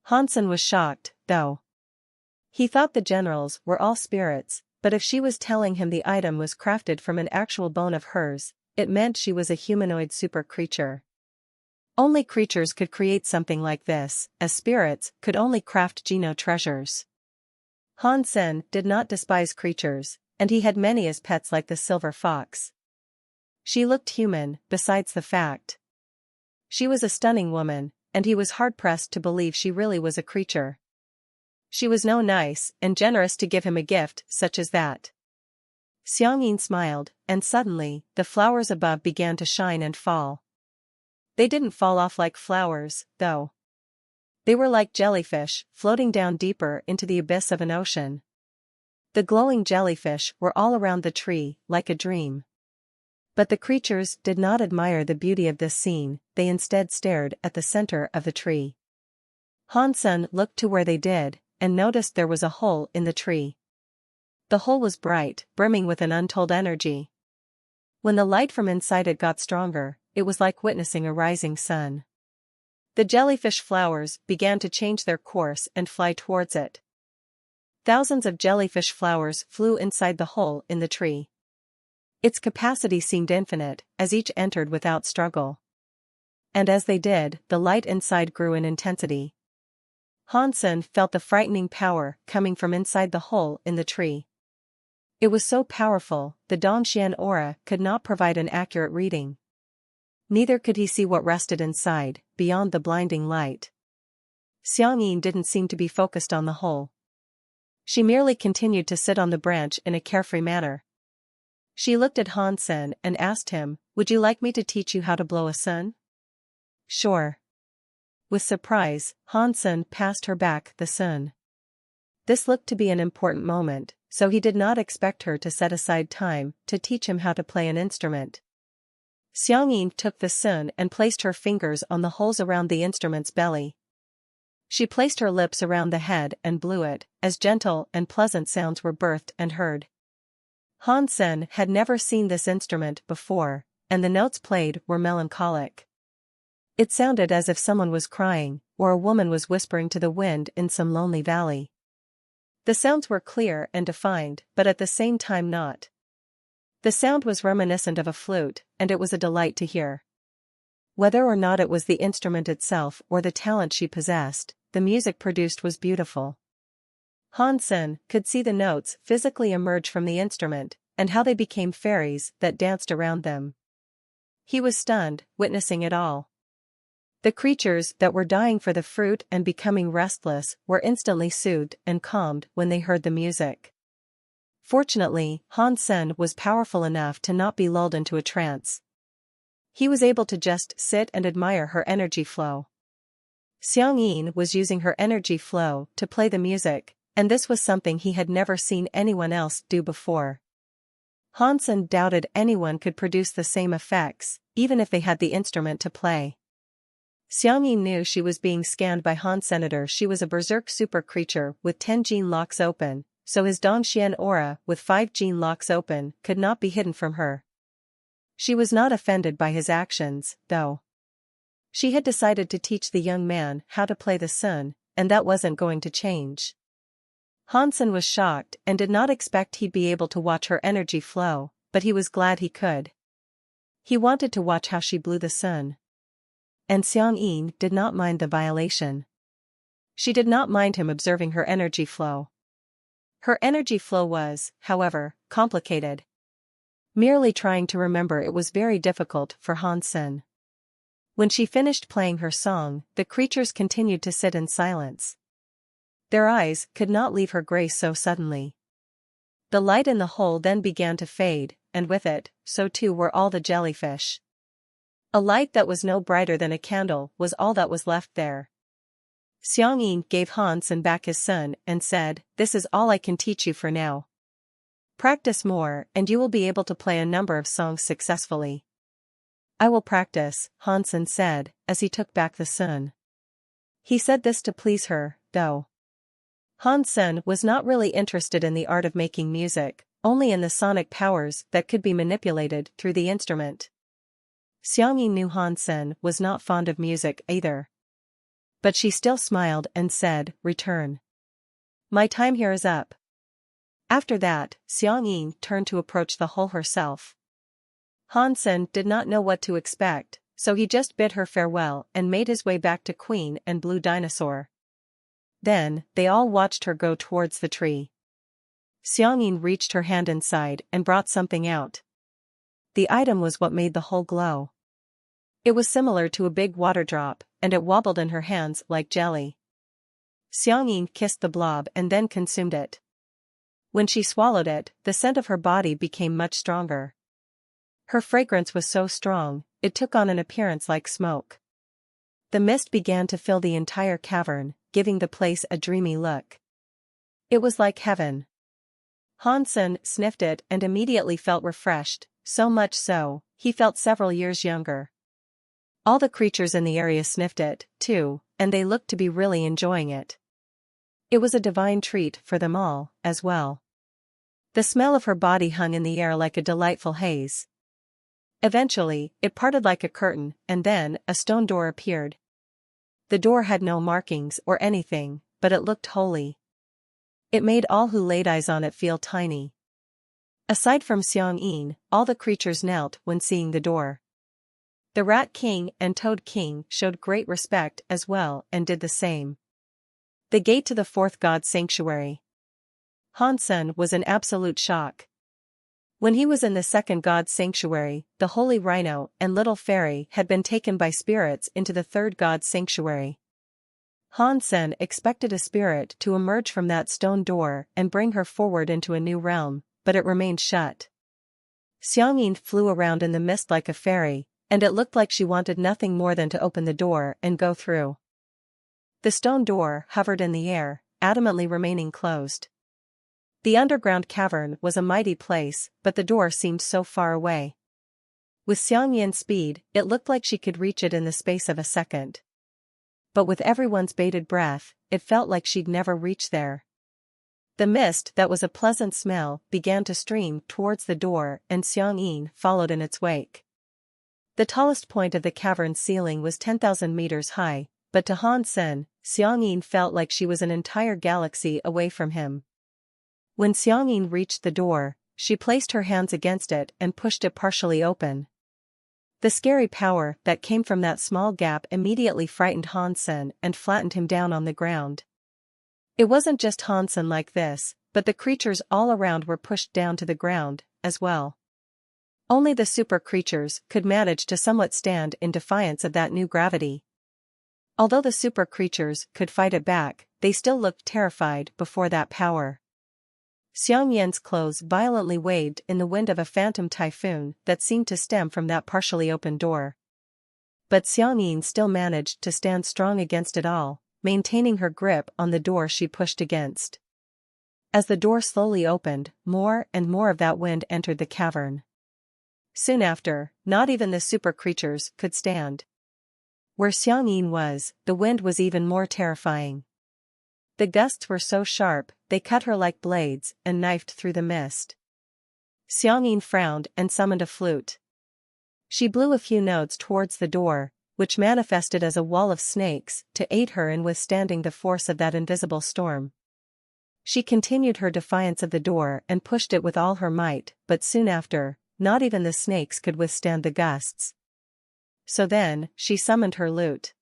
Hansen was shocked, though. He thought the generals were all spirits, but if she was telling him the item was crafted from an actual bone of hers, it meant she was a humanoid super creature. Only creatures could create something like this, as spirits could only craft geno treasures. Hansen did not despise creatures, and he had many as pets like the silver fox. She looked human, besides the fact. She was a stunning woman, and he was hard-pressed to believe she really was a creature. She was no nice and generous to give him a gift such as that. Xiangyin smiled, and suddenly, the flowers above began to shine and fall. They didn't fall off like flowers, though. They were like jellyfish, floating down deeper into the abyss of an ocean. The glowing jellyfish were all around the tree, like a dream. But the creatures did not admire the beauty of this scene, they instead stared at the center of the tree. Hansen looked to where they did, and noticed there was a hole in the tree. The hole was bright, brimming with an untold energy. When the light from inside it got stronger, it was like witnessing a rising sun. The jellyfish flowers began to change their course and fly towards it. Thousands of jellyfish flowers flew inside the hole in the tree. Its capacity seemed infinite, as each entered without struggle. And as they did, the light inside grew in intensity. Hansen felt the frightening power coming from inside the hole in the tree. It was so powerful, the Dongxian aura could not provide an accurate reading. Neither could he see what rested inside, beyond the blinding light. Xiangyin didn't seem to be focused on the hole. She merely continued to sit on the branch in a carefree manner. She looked at Hansen and asked him, "Would you like me to teach you how to blow a sun?" "Sure." With surprise, Hansen passed her back the sun. This looked to be an important moment, so he did not expect her to set aside time to teach him how to play an instrument. Xiangyin took the sun and placed her fingers on the holes around the instrument's belly. She placed her lips around the head and blew it, as gentle and pleasant sounds were birthed and heard. Hansen had never seen this instrument before, and the notes played were melancholic. It sounded as if someone was crying, or a woman was whispering to the wind in some lonely valley. The sounds were clear and defined, but at the same time not. The sound was reminiscent of a flute, and it was a delight to hear. Whether or not it was the instrument itself or the talent she possessed, the music produced was beautiful. Hansen could see the notes physically emerge from the instrument, and how they became fairies that danced around them. He was stunned, witnessing it all. The creatures that were dying for the fruit and becoming restless were instantly soothed and calmed when they heard the music. Fortunately, Hansen was powerful enough to not be lulled into a trance. He was able to just sit and admire her energy flow. Xiangyin was using her energy flow to play the music, and this was something he had never seen anyone else do before. Hansen doubted anyone could produce the same effects, even if they had the instrument to play. Xiangyin knew she was being scanned by Hansen. She was a berserk super creature with 10 gene locks open, so his Dongxian aura with 5 gene locks open could not be hidden from her. She was not offended by his actions, though. She had decided to teach the young man how to play the sun, and that wasn't going to change. Hansen was shocked and did not expect he'd be able to watch her energy flow, but he was glad he could. He wanted to watch how she blew the sun. And Xiangyin did not mind the violation. She did not mind him observing her energy flow. Her energy flow was, however, complicated. Merely trying to remember it was very difficult for Hansen. When she finished playing her song, the creatures continued to sit in silence. Their eyes could not leave her grace so suddenly. The light in the hole then began to fade, and with it, so too were all the jellyfish. A light that was no brighter than a candle was all that was left there. Xiangyin gave Hansen back his sun and said, "This is all I can teach you for now. Practice more and you will be able to play a number of songs successfully." "I will practice," Hansen said, as he took back the sun. He said this to please her, though. Hansen was not really interested in the art of making music, only in the sonic powers that could be manipulated through the instrument. Xiangyin knew Hansen was not fond of music either. But she still smiled and said, "Return. My time here is up." After that, Xiangyin turned to approach the hole herself. Hansen did not know what to expect, so he just bid her farewell and made his way back to Queen and Blue Dinosaur. Then, they all watched her go towards the tree. Xiangyin reached her hand inside and brought something out. The item was what made the hole glow. It was similar to a big water drop, and it wobbled in her hands like jelly. Xiangyin kissed the blob and then consumed it. When she swallowed it, the scent of her body became much stronger. Her fragrance was so strong, it took on an appearance like smoke. The mist began to fill the entire cavern, giving the place a dreamy look. It was like heaven. Hansen sniffed it and immediately felt refreshed, so much so, he felt several years younger. All the creatures in the area sniffed it, too, and they looked to be really enjoying it. It was a divine treat for them all, as well. The smell of her body hung in the air like a delightful haze. Eventually, it parted like a curtain, and then, a stone door appeared. The door had no markings or anything, but it looked holy. It made all who laid eyes on it feel tiny. Aside from Xiangyin, all the creatures knelt when seeing the door. The Rat King and Toad King showed great respect as well and did the same. The gate to the fourth god's sanctuary. Hansen was in absolute shock. When he was in the second god's sanctuary, the holy rhino and little fairy had been taken by spirits into the third god's sanctuary. Han Sen expected a spirit to emerge from that stone door and bring her forward into a new realm, but it remained shut. Xiang Yin flew around in the mist like a fairy, and it looked like she wanted nothing more than to open the door and go through. The stone door hovered in the air, adamantly remaining closed. The underground cavern was a mighty place, but the door seemed so far away. With Xiang Yin's speed, it looked like she could reach it in the space of a second. But with everyone's bated breath, it felt like she'd never reach there. The mist that was a pleasant smell began to stream towards the door, and Xiang Yin followed in its wake. The tallest point of the cavern's ceiling was 10,000 meters high, but to Han Sen, Xiang Yin felt like she was an entire galaxy away from him. When Xiang Yin reached the door, she placed her hands against it and pushed it partially open. The scary power that came from that small gap immediately frightened Han Sen and flattened him down on the ground. It wasn't just Han Sen like this, but the creatures all around were pushed down to the ground, as well. Only the super creatures could manage to somewhat stand in defiance of that new gravity. Although the super creatures could fight it back, they still looked terrified before that power. Xiang Yin's clothes violently waved in the wind of a phantom typhoon that seemed to stem from that partially open door. But Xiang Yin still managed to stand strong against it all, maintaining her grip on the door she pushed against. As the door slowly opened, more and more of that wind entered the cavern. Soon after, not even the super creatures could stand. Where Xiang Yin was, the wind was even more terrifying. The gusts were so sharp, they cut her like blades and knifed through the mist. Xiang Yin frowned and summoned a flute. She blew a few notes towards the door, which manifested as a wall of snakes to aid her in withstanding the force of that invisible storm. She continued her defiance of the door and pushed it with all her might, but soon after, not even the snakes could withstand the gusts. So then, she summoned her lute.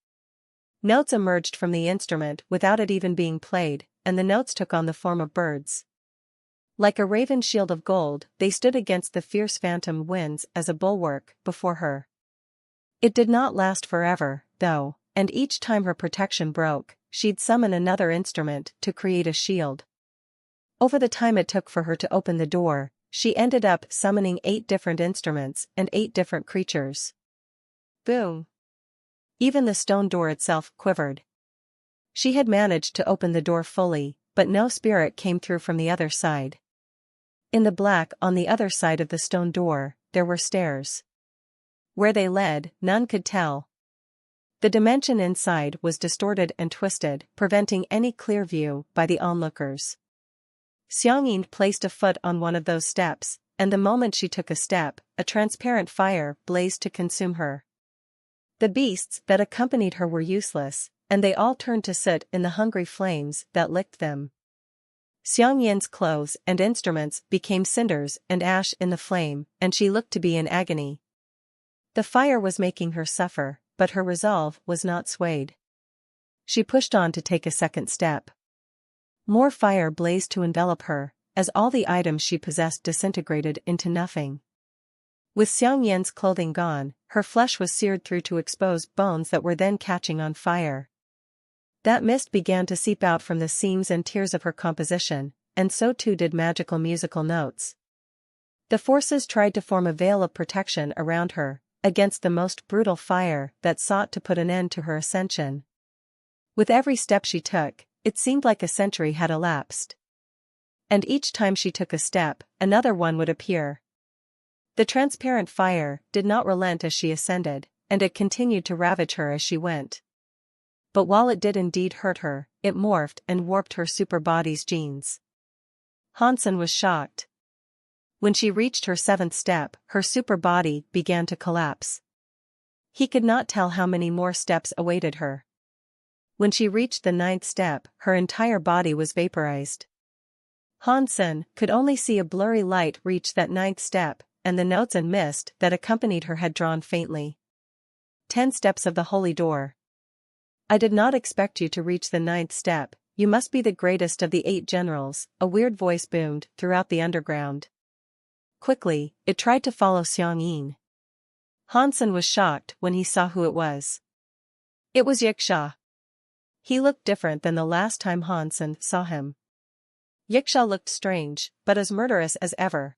Notes emerged from the instrument without it even being played, and the notes took on the form of birds. Like a raven shield of gold, they stood against the fierce phantom winds as a bulwark before her. It did not last forever, though, and each time her protection broke, she'd summon another instrument to create a shield. Over the time it took for her to open the door, she ended up summoning 8 different instruments and 8 different creatures. Boom! Even the stone door itself quivered. She had managed to open the door fully, but no spirit came through from the other side. In the black on the other side of the stone door, there were stairs. Where they led, none could tell. The dimension inside was distorted and twisted, preventing any clear view by the onlookers. Xiang Yin placed a foot on one of those steps, and the moment she took a step, a transparent fire blazed to consume her. The beasts that accompanied her were useless, and they all turned to sit in the hungry flames that licked them. Xiang Yin's clothes and instruments became cinders and ash in the flame, and she looked to be in agony. The fire was making her suffer, but her resolve was not swayed. She pushed on to take a second step. More fire blazed to envelop her, as all the items she possessed disintegrated into nothing. With Xiang Yin's clothing gone, her flesh was seared through to expose bones that were then catching on fire. That mist began to seep out from the seams and tiers of her composition, and so too did magical musical notes. The forces tried to form a veil of protection around her, against the most brutal fire that sought to put an end to her ascension. With every step she took, it seemed like a century had elapsed. And each time she took a step, another one would appear. The transparent fire did not relent as she ascended, and it continued to ravage her as she went. But while it did indeed hurt her, it morphed and warped her super body's genes. Han Sen was shocked. When she reached her 7th step, her super body began to collapse. He could not tell how many more steps awaited her. When she reached the 9th step, her entire body was vaporized. Han Sen could only see a blurry light reach that 9th step, and the notes and mist that accompanied her had drawn faintly. 10 steps of the holy door. I did not expect you to reach the 9th step, you must be the greatest of the 8 generals, a weird voice boomed throughout the underground. Quickly, it tried to follow Xiang Yin. Han Sen was shocked when he saw who it was. It was Yiksha. He looked different than the last time Hansen saw him. Yiksha looked strange, but as murderous as ever.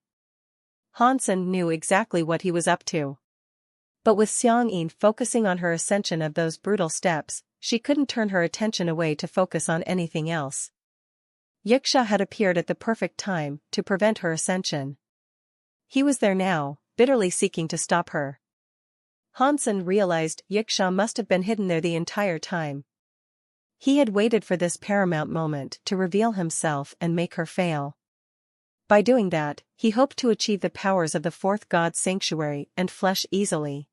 Hansen knew exactly what he was up to. But with Xiangyin focusing on her ascension of those brutal steps, she couldn't turn her attention away to focus on anything else. Yiksha had appeared at the perfect time to prevent her ascension. He was there now, bitterly seeking to stop her. Hansen realized Yiksha must have been hidden there the entire time. He had waited for this paramount moment to reveal himself and make her fail. By doing that, he hoped to achieve the powers of the fourth god's sanctuary and flesh easily.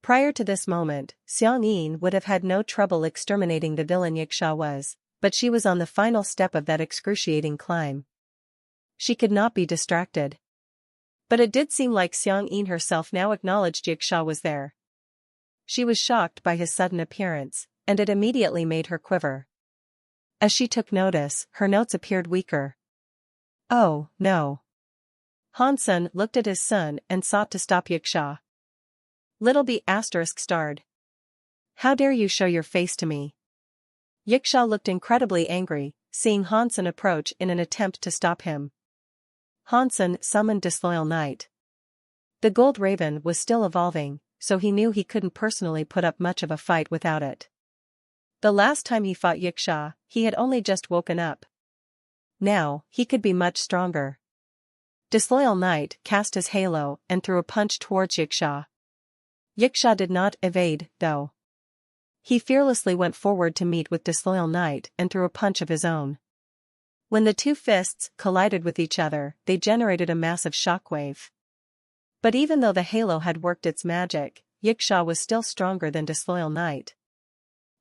Prior to this moment, Xiangyin would have had no trouble exterminating the villain Yiksha was, but she was on the final step of that excruciating climb. She could not be distracted. But it did seem like Xiangyin herself now acknowledged Yiksha was there. She was shocked by his sudden appearance, and it immediately made her quiver. As she took notice, her notes appeared weaker. Oh, no. Hansen looked at his son and sought to stop Yiksha. Little B** starred. How dare you show your face to me? Yiksha looked incredibly angry, seeing Hansen approach in an attempt to stop him. Hansen summoned Disloyal Knight. The Gold Raven was still evolving, so he knew he couldn't personally put up much of a fight without it. The last time he fought Yiksha, he had only just woken up. Now, he could be much stronger. Disloyal Knight cast his halo and threw a punch towards Yiksha. Yiksha did not evade, though. He fearlessly went forward to meet with Disloyal Knight and threw a punch of his own. When the two fists collided with each other, they generated a massive shockwave. But even though the halo had worked its magic, Yiksha was still stronger than Disloyal Knight.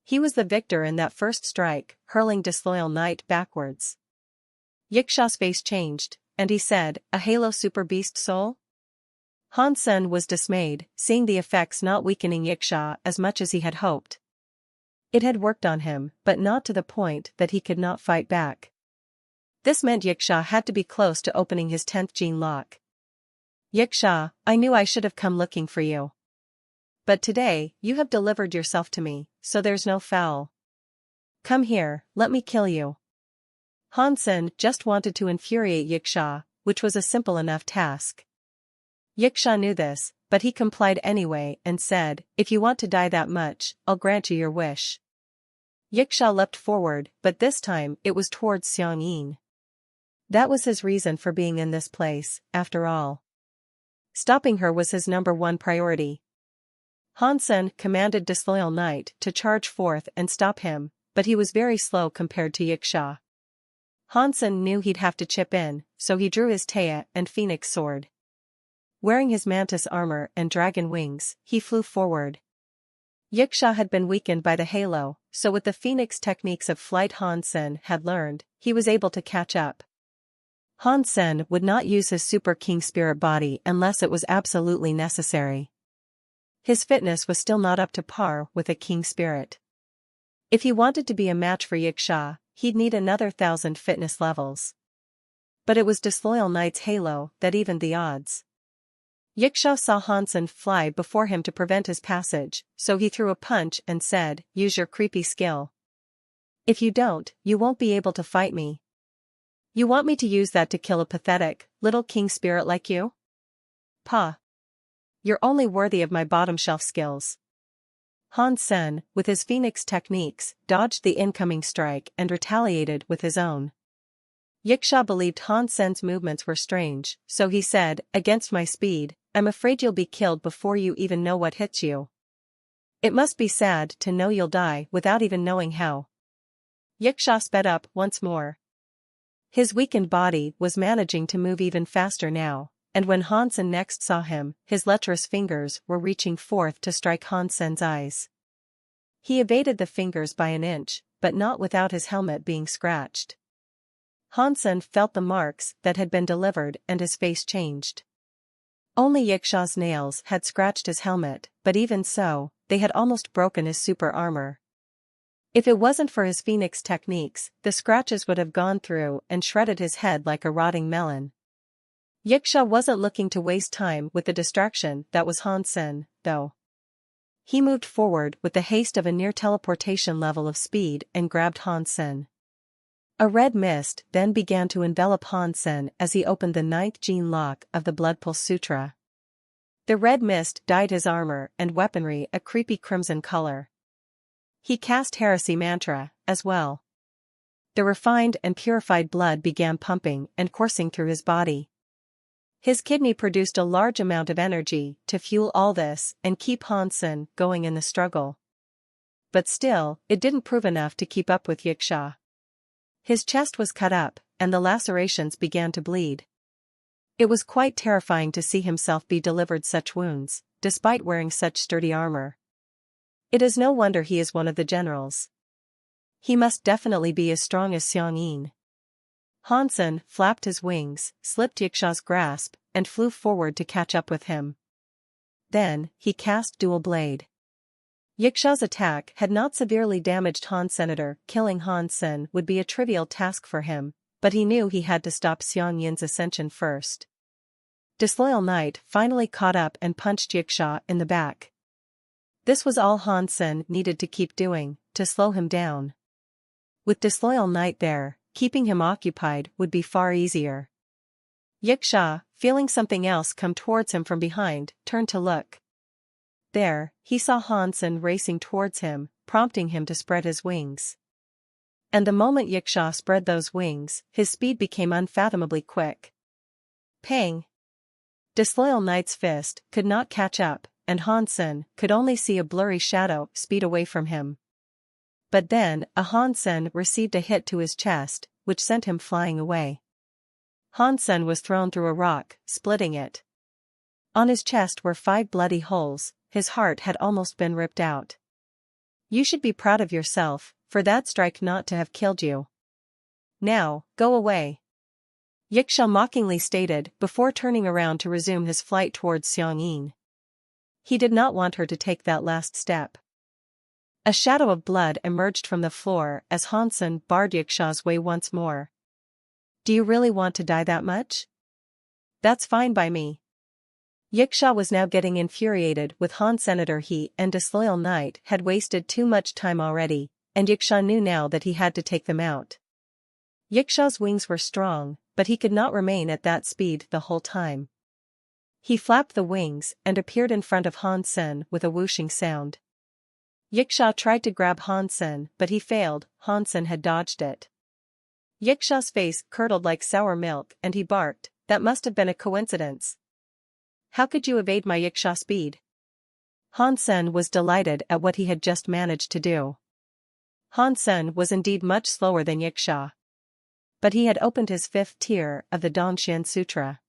He was the victor in that first strike, hurling Disloyal Knight backwards. Yiksha's face changed, and he said, "A Halo Super Beast Soul?" Hansen was dismayed, seeing the effects not weakening Yiksha as much as he had hoped. It had worked on him, but not to the point that he could not fight back. This meant Yiksha had to be close to opening his 10th gene lock. Yiksha, I knew I should have come looking for you. But today, you have delivered yourself to me, so there's no foul. Come here, let me kill you. Hansen just wanted to infuriate Yiksha, which was a simple enough task. Yiksha knew this, but he complied anyway and said, "If you want to die that much, I'll grant you your wish." Yiksha leapt forward, but this time it was towards Xiangyin. That was his reason for being in this place, after all. Stopping her was his number one priority. Hansen commanded Disloyal Knight to charge forth and stop him, but he was very slow compared to Yiksha. Hansen knew he'd have to chip in, so he drew his Taya and Phoenix sword. Wearing his mantis armor and dragon wings, he flew forward. Yiksha had been weakened by the halo, so with the Phoenix techniques of flight Hansen had learned, he was able to catch up. Hansen would not use his Super King Spirit body unless it was absolutely necessary. His fitness was still not up to par with a King Spirit. If he wanted to be a match for Yiksha, he'd need another 1,000 fitness levels. But it was Disloyal Knight's halo that evened the odds. Yiksha saw Hansen fly before him to prevent his passage, so he threw a punch and said, "Use your creepy skill. If you don't, you won't be able to fight me. You want me to use that to kill a pathetic, little king spirit like you? Pah. You're only worthy of my bottom-shelf skills." Hansen, with his Phoenix techniques, dodged the incoming strike and retaliated with his own. Yiksha believed Hansen's movements were strange, so he said, "Against my speed, I'm afraid you'll be killed before you even know what hits you. It must be sad to know you'll die without even knowing how." Yiksha sped up once more. His weakened body was managing to move even faster now, and when Hansen next saw him, his lecherous fingers were reaching forth to strike Hansen's eyes. He evaded the fingers by an inch, but not without his helmet being scratched. Hansen felt the marks that had been delivered and his face changed. Only Yiksha's nails had scratched his helmet, but even so, they had almost broken his super armor. If it wasn't for his Phoenix techniques, the scratches would have gone through and shredded his head like a rotting melon. Yiksha wasn't looking to waste time with the distraction that was Hansen, though. He moved forward with the haste of a near teleportation level of speed and grabbed Hansen. A red mist then began to envelop Hansen as he opened the 9th gene lock of the Blood Pulse Sutra. The red mist dyed his armor and weaponry a creepy crimson color. He cast Heresy Mantra, as well. The refined and purified blood began pumping and coursing through his body. His kidney produced a large amount of energy to fuel all this and keep Hansen going in the struggle. But still, it didn't prove enough to keep up with Yiksha. His chest was cut up, and the lacerations began to bleed. It was quite terrifying to see himself be delivered such wounds, despite wearing such sturdy armor. It is no wonder he is one of the generals. He must definitely be as strong as Xiangyin. Hansen flapped his wings, slipped Yiksha's grasp, and flew forward to catch up with him. Then, he cast Dual Blade. Yiksha's attack had not severely damaged Hansen. Killing Hansen would be a trivial task for him, but he knew he had to stop Xiangyin's ascension first. Disloyal Knight finally caught up and punched Yiksha in the back. This was all Hansen needed to keep doing, to slow him down. With Disloyal Knight there, keeping him occupied would be far easier. Yiksha, feeling something else come towards him from behind, turned to look. There, he saw Hansen racing towards him, prompting him to spread his wings. And the moment Yiksha spread those wings, his speed became unfathomably quick. Pang! Disloyal Knight's fist could not catch up, and Hansen could only see a blurry shadow speed away from him. But then, Hansen received a hit to his chest, which sent him flying away. Hansen was thrown through a rock, splitting it. On his chest were 5 bloody holes, his heart had almost been ripped out. You should be proud of yourself, for that strike not to have killed you. Now, go away. Yiksha mockingly stated before turning around to resume his flight towards Xiangyin. He did not want her to take that last step. A shadow of blood emerged from the floor as Hansen barred Yiksha's way once more. Do you really want to die that much? That's fine by me. Yiksha was now getting infuriated with Hansen. He and Disloyal Knight had wasted too much time already, and Yiksha knew now that he had to take them out. Yiksha's wings were strong, but he could not remain at that speed the whole time. He flapped the wings and appeared in front of Hansen with a whooshing sound. Yiksha tried to grab Hansen, but he failed. Hansen had dodged it. Yiksha's face curdled like sour milk and he barked, "That must have been a coincidence. How could you evade my Yiksha speed?" Hansen was delighted at what he had just managed to do. Hansen was indeed much slower than Yiksha. But he had opened his 5th tier of the Dongxian Sutra.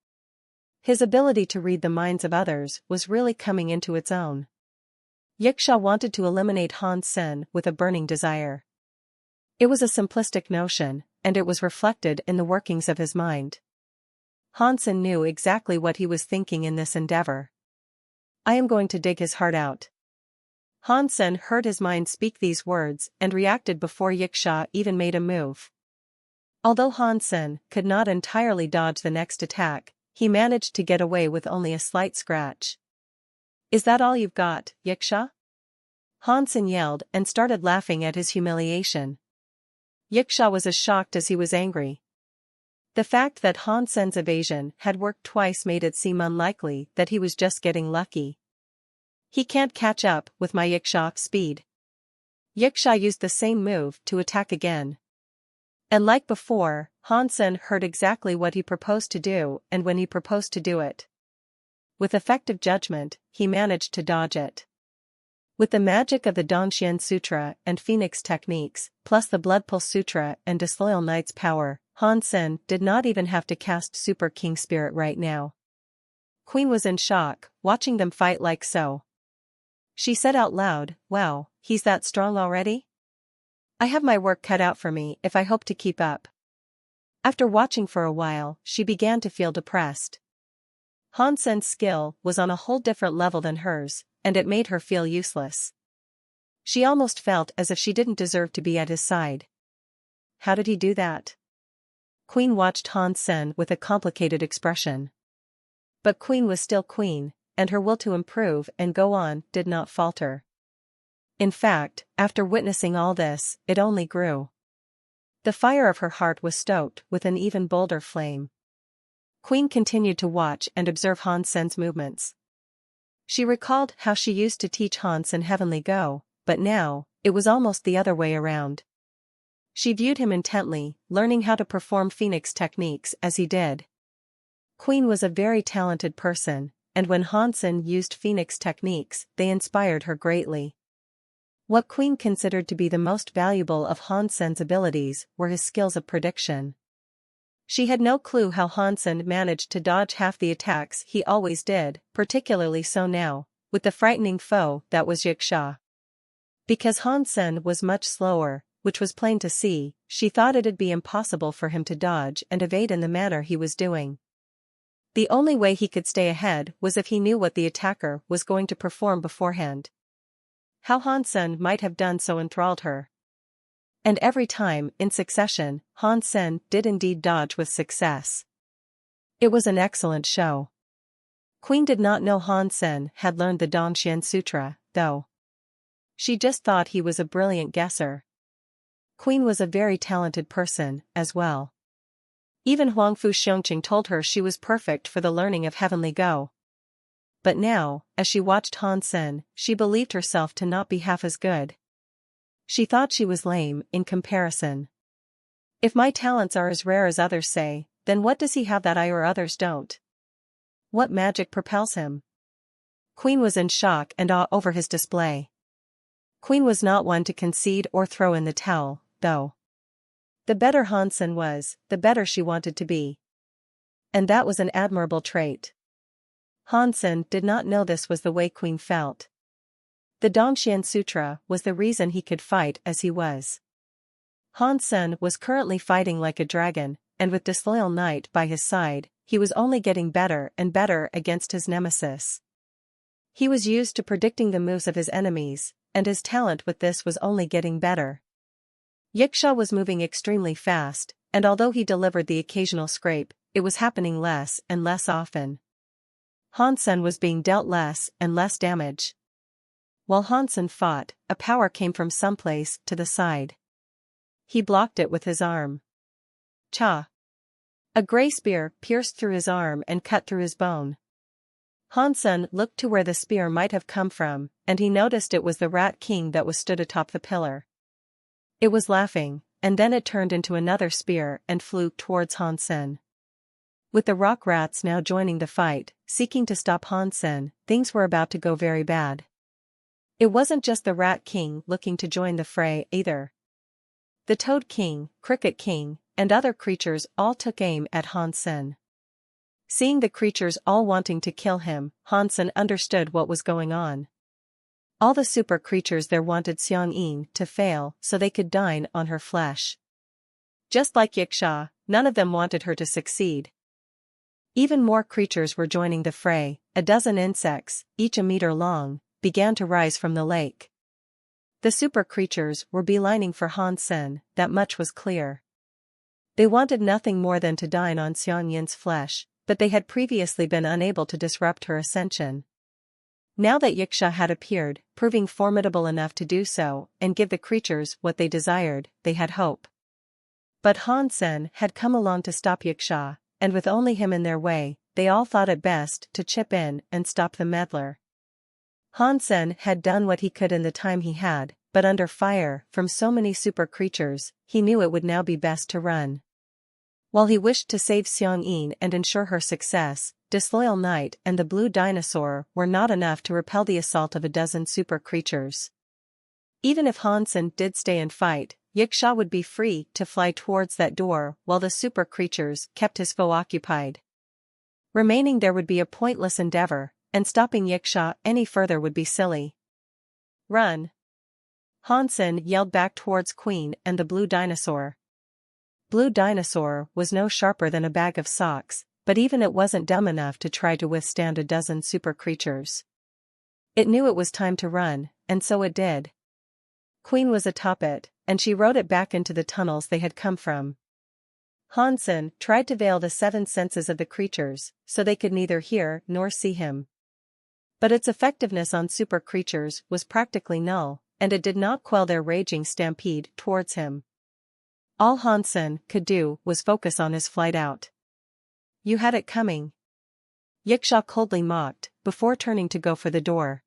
His ability to read the minds of others was really coming into its own. Yiksha wanted to eliminate Hansen with a burning desire. It was a simplistic notion, and it was reflected in the workings of his mind. Hansen knew exactly what he was thinking in this endeavor. I am going to dig his heart out. Hansen heard his mind speak these words and reacted before Yiksha even made a move. Although Hansen could not entirely dodge the next attack, he managed to get away with only a slight scratch. Is that all you've got, Yiksha? Hansen yelled and started laughing at his humiliation. Yiksha was as shocked as he was angry. The fact that Hansen's evasion had worked twice made it seem unlikely that he was just getting lucky. He can't catch up with my Yiksha speed. Yiksha used the same move to attack again. And like before, Hansen heard exactly what he proposed to do and when he proposed to do it. With effective judgment, he managed to dodge it. With the magic of the Dongxian Sutra and Phoenix techniques, plus the Blood Pulse Sutra and Disloyal Knight's power, Hansen did not even have to cast Super King Spirit right now. Queen was in shock, watching them fight like so. She said out loud, "Wow, he's that strong already? I have my work cut out for me if I hope to keep up." After watching for a while, she began to feel depressed. Hansen's skill was on a whole different level than hers, and it made her feel useless. She almost felt as if she didn't deserve to be at his side. How did he do that? Queen watched Hansen with a complicated expression. But Queen was still Queen, and her will to improve and go on did not falter. In fact, after witnessing all this, it only grew. The fire of her heart was stoked with an even bolder flame. Queen continued to watch and observe Hansen's movements. She recalled how she used to teach Hansen Heavenly Go, but now, it was almost the other way around. She viewed him intently, learning how to perform Phoenix techniques as he did. Queen was a very talented person, and when Hansen used Phoenix techniques, they inspired her greatly. What Queen considered to be the most valuable of Hansen's abilities were his skills of prediction. She had no clue how Hansen managed to dodge half the attacks he always did, particularly so now, with the frightening foe that was Yiksha. Because Hansen was much slower, which was plain to see, she thought it'd be impossible for him to dodge and evade in the manner he was doing. The only way he could stay ahead was if he knew what the attacker was going to perform beforehand. How Hansen might have done so enthralled her. And every time, in succession, Hansen did indeed dodge with success. It was an excellent show. Queen did not know Hansen had learned the Dongxian Sutra, though. She just thought he was a brilliant guesser. Queen was a very talented person, as well. Even Huangfu Xiongqing told her she was perfect for the learning of Heavenly Go. But now, as she watched Hansen, she believed herself to not be half as good. She thought she was lame in comparison. If my talents are as rare as others say, then what does he have that I or others don't? What magic propels him? Queen was in shock and awe over his display. Queen was not one to concede or throw in the towel, though. The better Hansen was, the better she wanted to be. And that was an admirable trait. Hansen did not know this was the way Queen felt. The Dongxian Sutra was the reason he could fight as he was. Hansen was currently fighting like a dragon, and with disloyal Knight by his side, he was only getting better and better against his nemesis. He was used to predicting the moves of his enemies, and his talent with this was only getting better. Yiksha was moving extremely fast, and although he delivered the occasional scrape, it was happening less and less often. Hansen was being dealt less and less damage. While Hansen fought, a power came from someplace to the side. He blocked it with his arm. Cha! A gray spear pierced through his arm and cut through his bone. Hansen looked to where the spear might have come from, and he noticed it was the Rat King that was stood atop the pillar. It was laughing, and then it turned into another spear and flew towards Hansen. With the rock rats now joining the fight, seeking to stop Hansen, things were about to go very bad. It wasn't just the Rat King looking to join the fray either. The Toad King, Cricket King, and other creatures all took aim at Hansen. Seeing the creatures all wanting to kill him, Hansen understood what was going on. All the super creatures there wanted Xiangyin to fail so they could dine on her flesh. Just like Yiksha, none of them wanted her to succeed. Even more creatures were joining the fray. A dozen insects, each a meter long, began to rise from the lake. The super creatures were beelining for Hansen, that much was clear. They wanted nothing more than to dine on Xiangyin's flesh, but they had previously been unable to disrupt her ascension. Now that Yiksha had appeared, proving formidable enough to do so, and give the creatures what they desired, they had hope. But Hansen had come along to stop Yiksha, and with only him in their way, they all thought it best to chip in and stop the meddler. Hansen had done what he could in the time he had, but under fire from so many super creatures, he knew it would now be best to run. While he wished to save Xiangyin and ensure her success, Disloyal Knight and the Blue Dinosaur were not enough to repel the assault of a dozen super creatures. Even if Hansen did stay and fight, Yiksha would be free to fly towards that door while the super creatures kept his foe occupied. Remaining there would be a pointless endeavor, and stopping Yiksha any further would be silly. Run! Hansen yelled back towards Queen and the Blue Dinosaur. Blue Dinosaur was no sharper than a bag of socks, but even it wasn't dumb enough to try to withstand a dozen super creatures. It knew it was time to run, and so it did. Queen was atop it, and she rode it back into the tunnels they had come from. Hansen tried to veil the seven senses of the creatures, so they could neither hear nor see him. But its effectiveness on super creatures was practically null, and it did not quell their raging stampede towards him. All Han Sen could do was focus on his flight out. You had it coming. Yiksha coldly mocked, before turning to go for the door.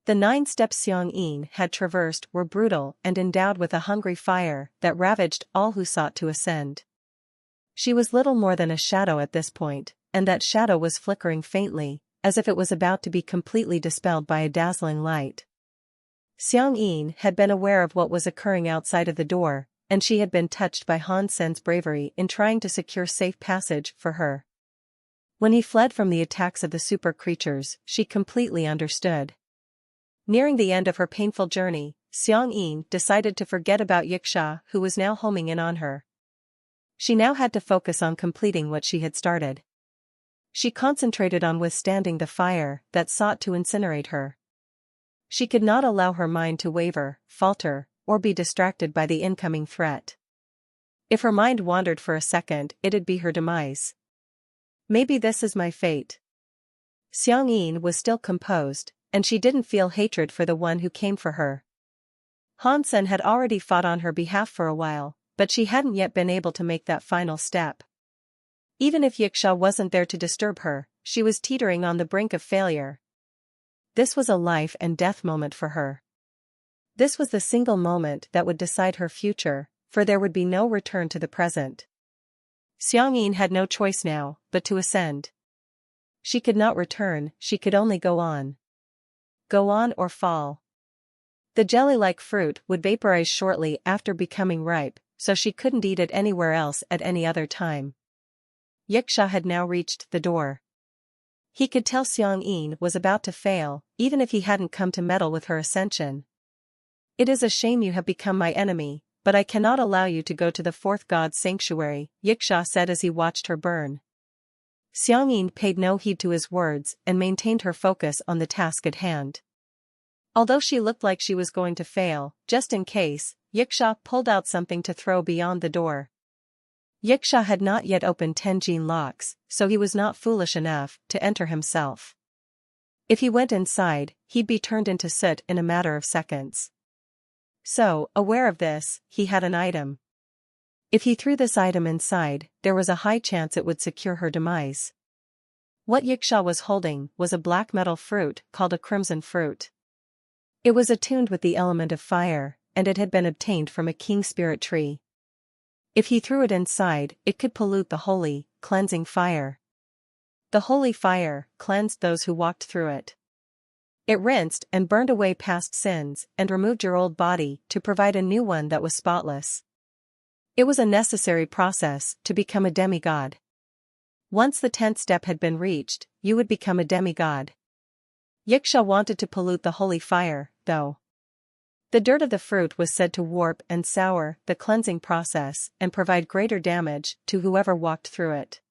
The 9 steps Xiang Yin had traversed were brutal and endowed with a hungry fire that ravaged all who sought to ascend. She was little more than a shadow at this point, and that shadow was flickering faintly, as if it was about to be completely dispelled by a dazzling light. Xiang Yin had been aware of what was occurring outside of the door, and she had been touched by Han Sen's bravery in trying to secure safe passage for her. When he fled from the attacks of the super creatures, she completely understood. Nearing the end of her painful journey, Xiang Yin decided to forget about Yiksha, who was now homing in on her. She now had to focus on completing what she had started. She concentrated on withstanding the fire that sought to incinerate her. She could not allow her mind to waver, falter, or be distracted by the incoming threat. If her mind wandered for a second, it'd be her demise. Maybe this is my fate. Xiang Yin was still composed, and she didn't feel hatred for the one who came for her. Han Sen had already fought on her behalf for a while, but she hadn't yet been able to make that final step. Even if Yiksha wasn't there to disturb her, she was teetering on the brink of failure. This was a life and death moment for her. This was the single moment that would decide her future, for there would be no return to the present. Xiang Yin had no choice now, but to ascend. She could not return, she could only go on. Go on or fall. The jelly-like fruit would vaporize shortly after becoming ripe, so she couldn't eat it anywhere else at any other time. Yiksha had now reached the door. He could tell Xiang Yin was about to fail, even if he hadn't come to meddle with her ascension. It is a shame you have become my enemy, but I cannot allow you to go to the 4th god's sanctuary, Yiksha said as he watched her burn. Xiang Yin paid no heed to his words and maintained her focus on the task at hand. Although she looked like she was going to fail, just in case, Yiksha pulled out something to throw beyond the door. Yiksha had not yet opened 10 gene locks, so he was not foolish enough to enter himself. If he went inside, he'd be turned into soot in a matter of seconds. So, aware of this, he had an item. If he threw this item inside, there was a high chance it would secure her demise. What Yiksha was holding was a black metal fruit called a crimson fruit. It was attuned with the element of fire, and it had been obtained from a king spirit tree. If he threw it inside, it could pollute the holy, cleansing fire. The holy fire cleansed those who walked through it. It rinsed and burned away past sins and removed your old body to provide a new one that was spotless. It was a necessary process to become a demigod. Once the 10th step had been reached, you would become a demigod. Yiksha wanted to pollute the holy fire, though. The dirt of the fruit was said to warp and sour the cleansing process and provide greater damage to whoever walked through it.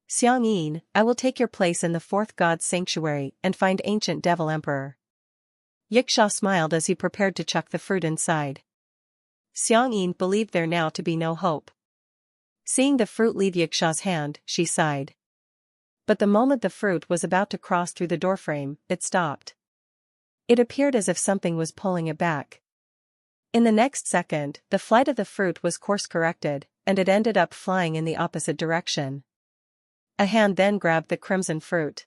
Xiang Yin, I will take your place in the 4th god's sanctuary and find ancient devil emperor. Yiksha smiled as he prepared to chuck the fruit inside. Xiang Yin believed there now to be no hope. Seeing the fruit leave Yiksha's hand, she sighed. But the moment the fruit was about to cross through the doorframe, it stopped. It appeared as if something was pulling it back. In the next second, the flight of the fruit was course-corrected, and it ended up flying in the opposite direction. A hand then grabbed the crimson fruit.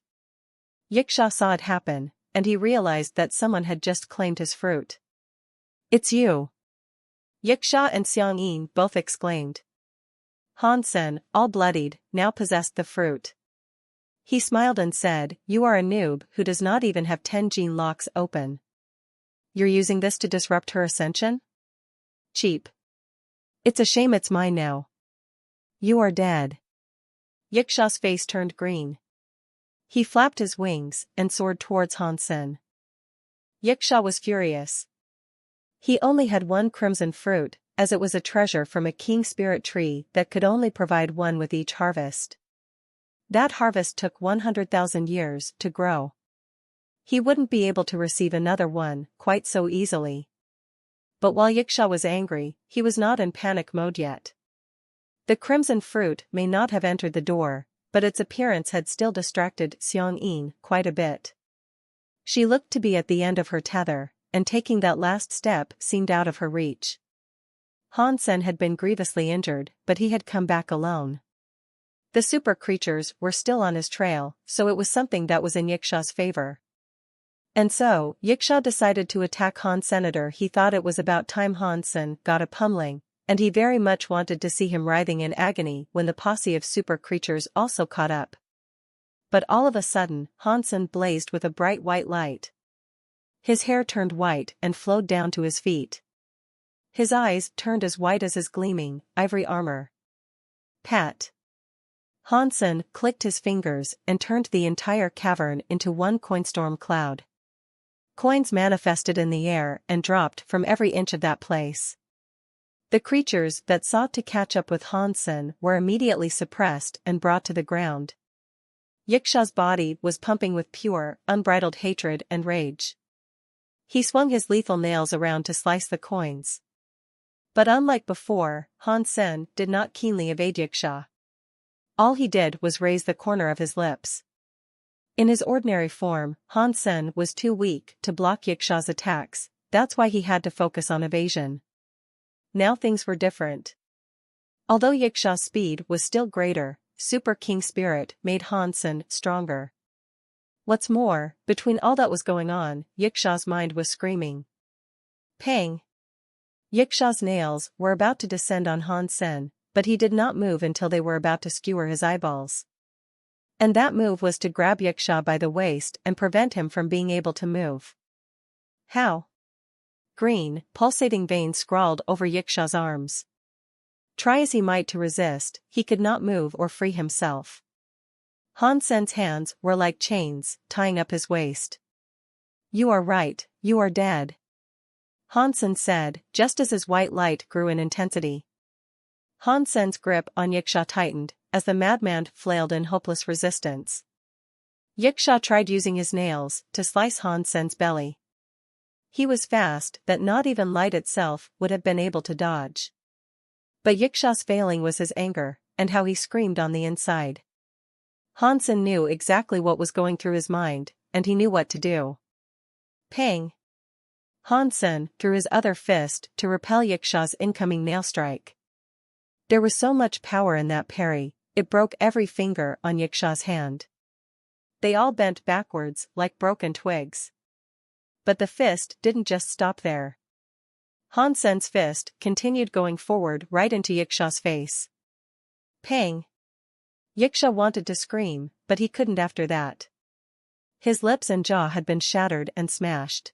Yiksha saw it happen, and he realized that someone had just claimed his fruit. It's you! Yiksha and Xiang Yin both exclaimed. Han Sen, all bloodied, now possessed the fruit. He smiled and said, you are a noob who does not even have 10 gene locks open. You're using this to disrupt her ascension? Cheap. It's a shame it's mine now. You are dead. Yiksha's face turned green. He flapped his wings and soared towards Han Sen. Yiksha was furious. He only had one crimson fruit, as it was a treasure from a king spirit tree that could only provide one with each harvest. That harvest took 100,000 years to grow. He wouldn't be able to receive another one quite so easily. But while Yiksha was angry, he was not in panic mode yet. The crimson fruit may not have entered the door, but its appearance had still distracted Xiang Yin quite a bit. She looked to be at the end of her tether, and taking that last step seemed out of her reach. Hansen had been grievously injured, but he had come back alone. The super creatures were still on his trail, so it was something that was in Yiksha's favor. And so, Yiksha decided to attack Hansen. He thought it was about time Hansen got a pummeling, and he very much wanted to see him writhing in agony when the posse of super creatures also caught up. But all of a sudden, Hansen blazed with a bright white light. His hair turned white and flowed down to his feet. His eyes turned as white as his gleaming, ivory armor. Pat. Hansen clicked his fingers and turned the entire cavern into one coinstorm cloud. Coins manifested in the air and dropped from every inch of that place. The creatures that sought to catch up with Hansen were immediately suppressed and brought to the ground. Yiksha's body was pumping with pure, unbridled hatred and rage. He swung his lethal nails around to slice the coins. But unlike before, Hansen did not keenly evade Yiksha. All he did was raise the corner of his lips. In his ordinary form, Hansen was too weak to block Yiksha's attacks, that's why he had to focus on evasion. Now things were different. Although Yiksha's speed was still greater, Super King Spirit made Hansen stronger. What's more, between all that was going on, Yiksha's mind was screaming. Pang! Yiksha's nails were about to descend on Hansen, but he did not move until they were about to skewer his eyeballs. And that move was to grab Yiksha by the waist and prevent him from being able to move. How? Green, pulsating veins scrawled over Yiksha's arms. Try as he might to resist, he could not move or free himself. Hansen's hands were like chains, tying up his waist. You are right, you are dead. Hansen said, just as his white light grew in intensity. Hansen's grip on Yiksha tightened, as the madman flailed in hopeless resistance. Yiksha tried using his nails to slice Hansen's belly. He was fast that not even light itself would have been able to dodge. But Yiksha's failing was his anger, and how he screamed on the inside. Hansen knew exactly what was going through his mind, and he knew what to do. Pang! Hansen threw his other fist to repel Yiksha's incoming nail strike. There was so much power in that parry, it broke every finger on Yiksha's hand. They all bent backwards like broken twigs. But the fist didn't just stop there. Hansen's fist continued going forward right into Yiksha's face. Pang! Yiksha wanted to scream, but he couldn't after that. His lips and jaw had been shattered and smashed.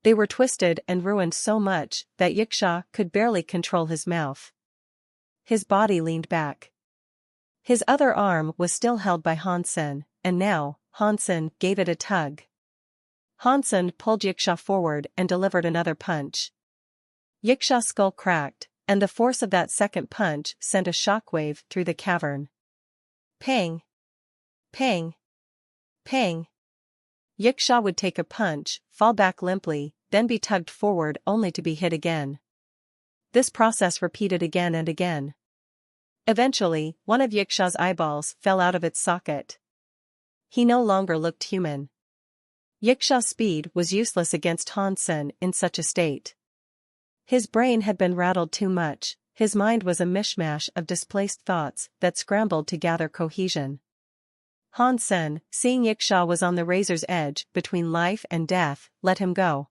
They were twisted and ruined so much that Yiksha could barely control his mouth. His body leaned back. His other arm was still held by Hansen, and now, Hansen gave it a tug. Hansen pulled Yiksha forward and delivered another punch. Yiksha's skull cracked, and the force of that second punch sent a shockwave through the cavern. Pang! Pang! Pang! Yiksha would take a punch, fall back limply, then be tugged forward only to be hit again. This process repeated again and again. Eventually, one of Yiksha's eyeballs fell out of its socket. He no longer looked human. Yiksha's speed was useless against Hansen in such a state. His brain had been rattled too much, his mind was a mishmash of displaced thoughts that scrambled to gather cohesion. Hansen, seeing Yiksha was on the razor's edge between life and death, let him go.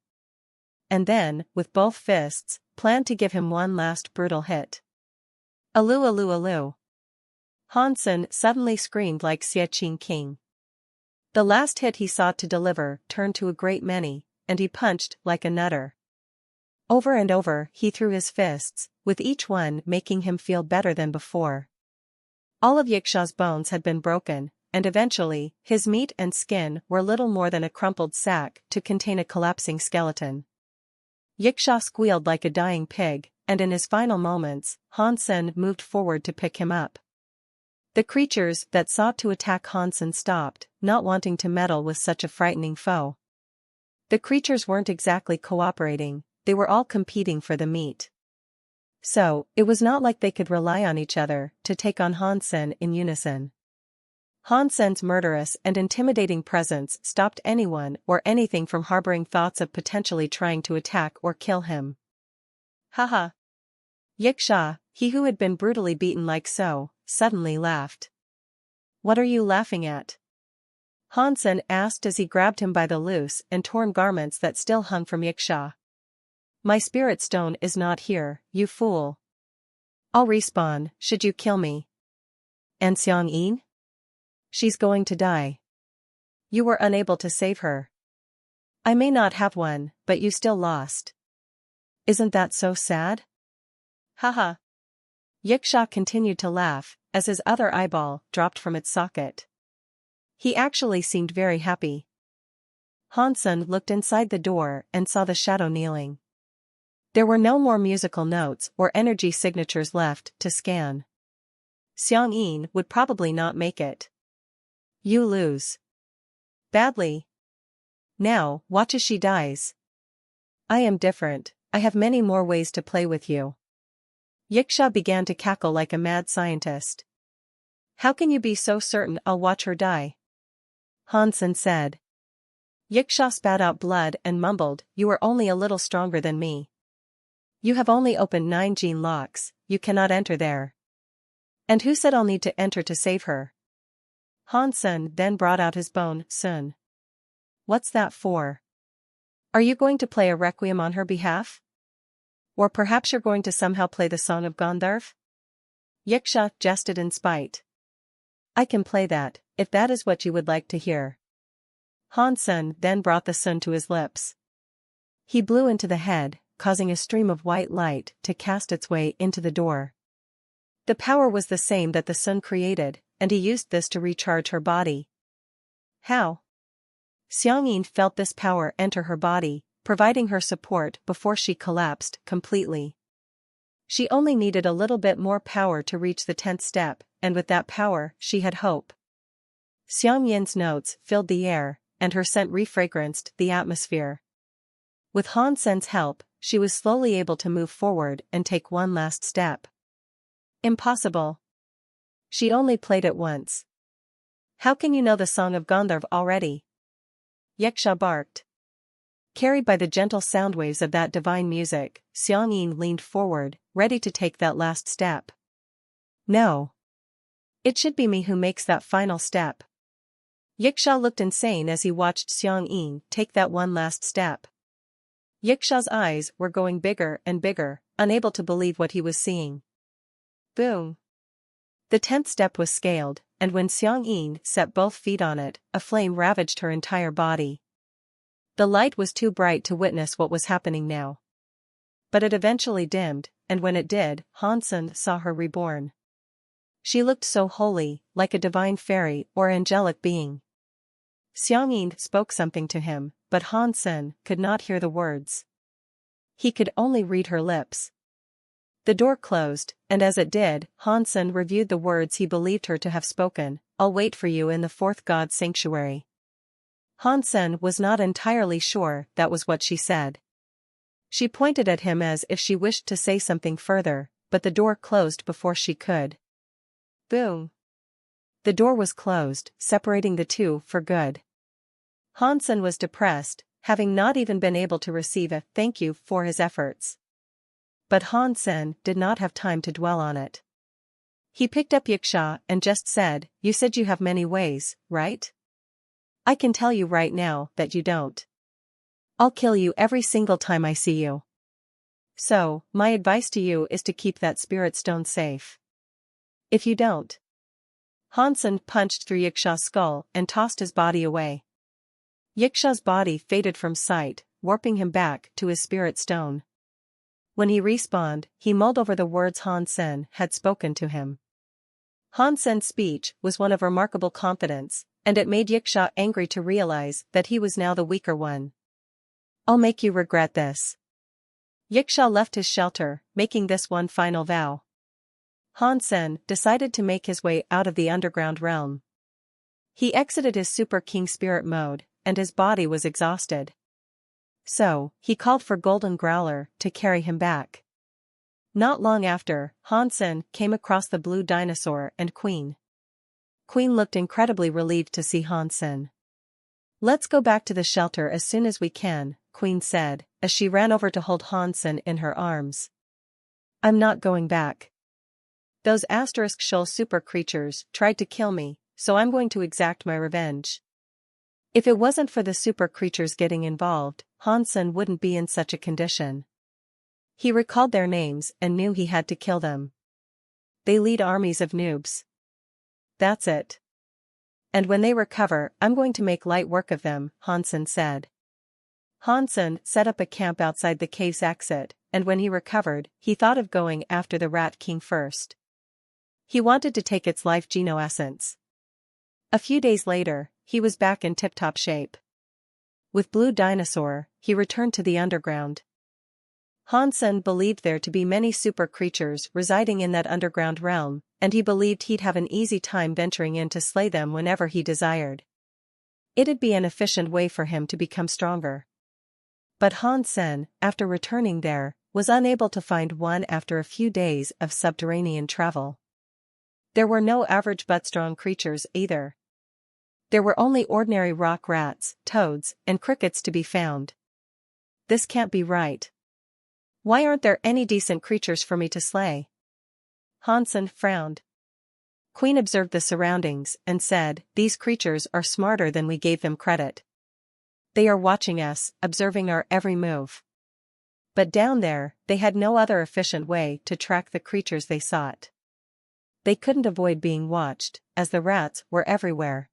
And then, with both fists, planned to give him one last brutal hit. Alu alu alu. Hansen suddenly screamed like Xie King. The last hit he sought to deliver turned to a great many, and he punched like a nutter. Over and over he threw his fists, with each one making him feel better than before. All of Yiksha's bones had been broken, and eventually, his meat and skin were little more than a crumpled sack to contain a collapsing skeleton. Yiksha squealed like a dying pig, and in his final moments, Hansen moved forward to pick him up. The creatures that sought to attack Hansen stopped, not wanting to meddle with such a frightening foe. The creatures weren't exactly cooperating, they were all competing for the meat. So, it was not like they could rely on each other to take on Hansen in unison. Han Sen's murderous and intimidating presence stopped anyone or anything from harboring thoughts of potentially trying to attack or kill him. Haha. Yiksha, he who had been brutally beaten like so, suddenly laughed. What are you laughing at? Han Sen asked as he grabbed him by the loose and torn garments that still hung from Yiksha. My spirit stone is not here, you fool. I'll respawn, should you kill me. And Xiang-yin? She's going to die. You were unable to save her. I may not have one, but you still lost. Isn't that so sad? Haha. Yiksha continued to laugh, as his other eyeball dropped from its socket. He actually seemed very happy. Han Sen looked inside the door and saw the shadow kneeling. There were no more musical notes or energy signatures left to scan. Xiang-yin would probably not make it. You lose. Badly. Now, watch as she dies. I am different, I have many more ways to play with you. Yiksha began to cackle like a mad scientist. How can you be so certain I'll watch her die? Han Sen said. Yiksha spat out blood and mumbled, you are only a little stronger than me. You have only opened 9 gene locks, you cannot enter there. And who said I'll need to enter to save her? Han Sen then brought out his bone, Sun. What's that for? Are you going to play a requiem on her behalf? Or perhaps you're going to somehow play the Song of Gandharv? Yiksha jested in spite. I can play that, if that is what you would like to hear. Han Sen then brought the sun to his lips. He blew into the head, causing a stream of white light to cast its way into the door. The power was the same that the sun created, and he used this to recharge her body. How? Xiang-yin felt this power enter her body, providing her support before she collapsed completely. She only needed a little bit more power to reach the 10th step, and with that power, she had hope. Xiang-yin's notes filled the air, and her scent refragranced the atmosphere. With Han Sen's help, she was slowly able to move forward and take one last step. Impossible. She only played it once. How can you know the Song of Gandharv already? Yiksha barked. Carried by the gentle sound waves of that divine music, Xiang-yin leaned forward, ready to take that last step. No. It should be me who makes that final step. Yiksha looked insane as he watched Xiang-yin take that one last step. Yiksha's eyes were going bigger and bigger, unable to believe what he was seeing. Boom. The 10th step was scaled, and when Xiang-yin set both feet on it, a flame ravaged her entire body. The light was too bright to witness what was happening now. But it eventually dimmed, and when it did, Han Sen saw her reborn. She looked so holy, like a divine fairy or angelic being. Xiang-yin spoke something to him, but Han Sen could not hear the words. He could only read her lips. The door closed, and as it did, Han Sen reviewed the words he believed her to have spoken, I'll wait for you in the 4th God Sanctuary. Han Sen was not entirely sure that was what she said. She pointed at him as if she wished to say something further, but the door closed before she could. Boom. The door was closed, separating the two for good. Han Sen was depressed, having not even been able to receive a thank you for his efforts. But Han Sen did not have time to dwell on it. He picked up Yiksha and just said, you said you have many ways, right? I can tell you right now that you don't. I'll kill you every single time I see you. So, my advice to you is to keep that spirit stone safe. If you don't. Han Sen punched through Yiksha's skull and tossed his body away. Yiksha's body faded from sight, warping him back to his spirit stone. When he respawned, he mulled over the words Han Sen had spoken to him. Han Sen's speech was one of remarkable confidence, and it made Yiksha angry to realize that he was now the weaker one. I'll make you regret this. Yiksha left his shelter, making this one final vow. Han Sen decided to make his way out of the underground realm. He exited his Super King Spirit mode, and his body was exhausted. So, he called for Golden Growler to carry him back. Not long after, Han Sen came across the blue dinosaur and Queen. Queen looked incredibly relieved to see Hansen. "Let's go back to the shelter as soon as we can," Queen said, as she ran over to hold Hansen in her arms. "I'm not going back. Those *shoal super creatures tried to kill me, so I'm going to exact my revenge." If it wasn't for the super creatures getting involved, Hansen wouldn't be in such a condition. He recalled their names and knew he had to kill them. They lead armies of noobs. That's it. And when they recover, I'm going to make light work of them, Hansen said. Hansen set up a camp outside the cave's exit, and when he recovered, he thought of going after the Rat King first. He wanted to take its life geno-essence. A few days later, he was back in tip-top shape. With Blue Dinosaur, he returned to the underground. Hansen believed there to be many super creatures residing in that underground realm, and he believed he'd have an easy time venturing in to slay them whenever he desired. It'd be an efficient way for him to become stronger. But Hansen, after returning there, was unable to find one after a few days of subterranean travel. There were no average but strong creatures either. There were only ordinary rock rats, toads, and crickets to be found. This can't be right. Why aren't there any decent creatures for me to slay? Hansen frowned. Queen observed the surroundings and said, "These creatures are smarter than we gave them credit. They are watching us, observing our every move." But down there, they had no other efficient way to track the creatures they sought. They couldn't avoid being watched, as the rats were everywhere.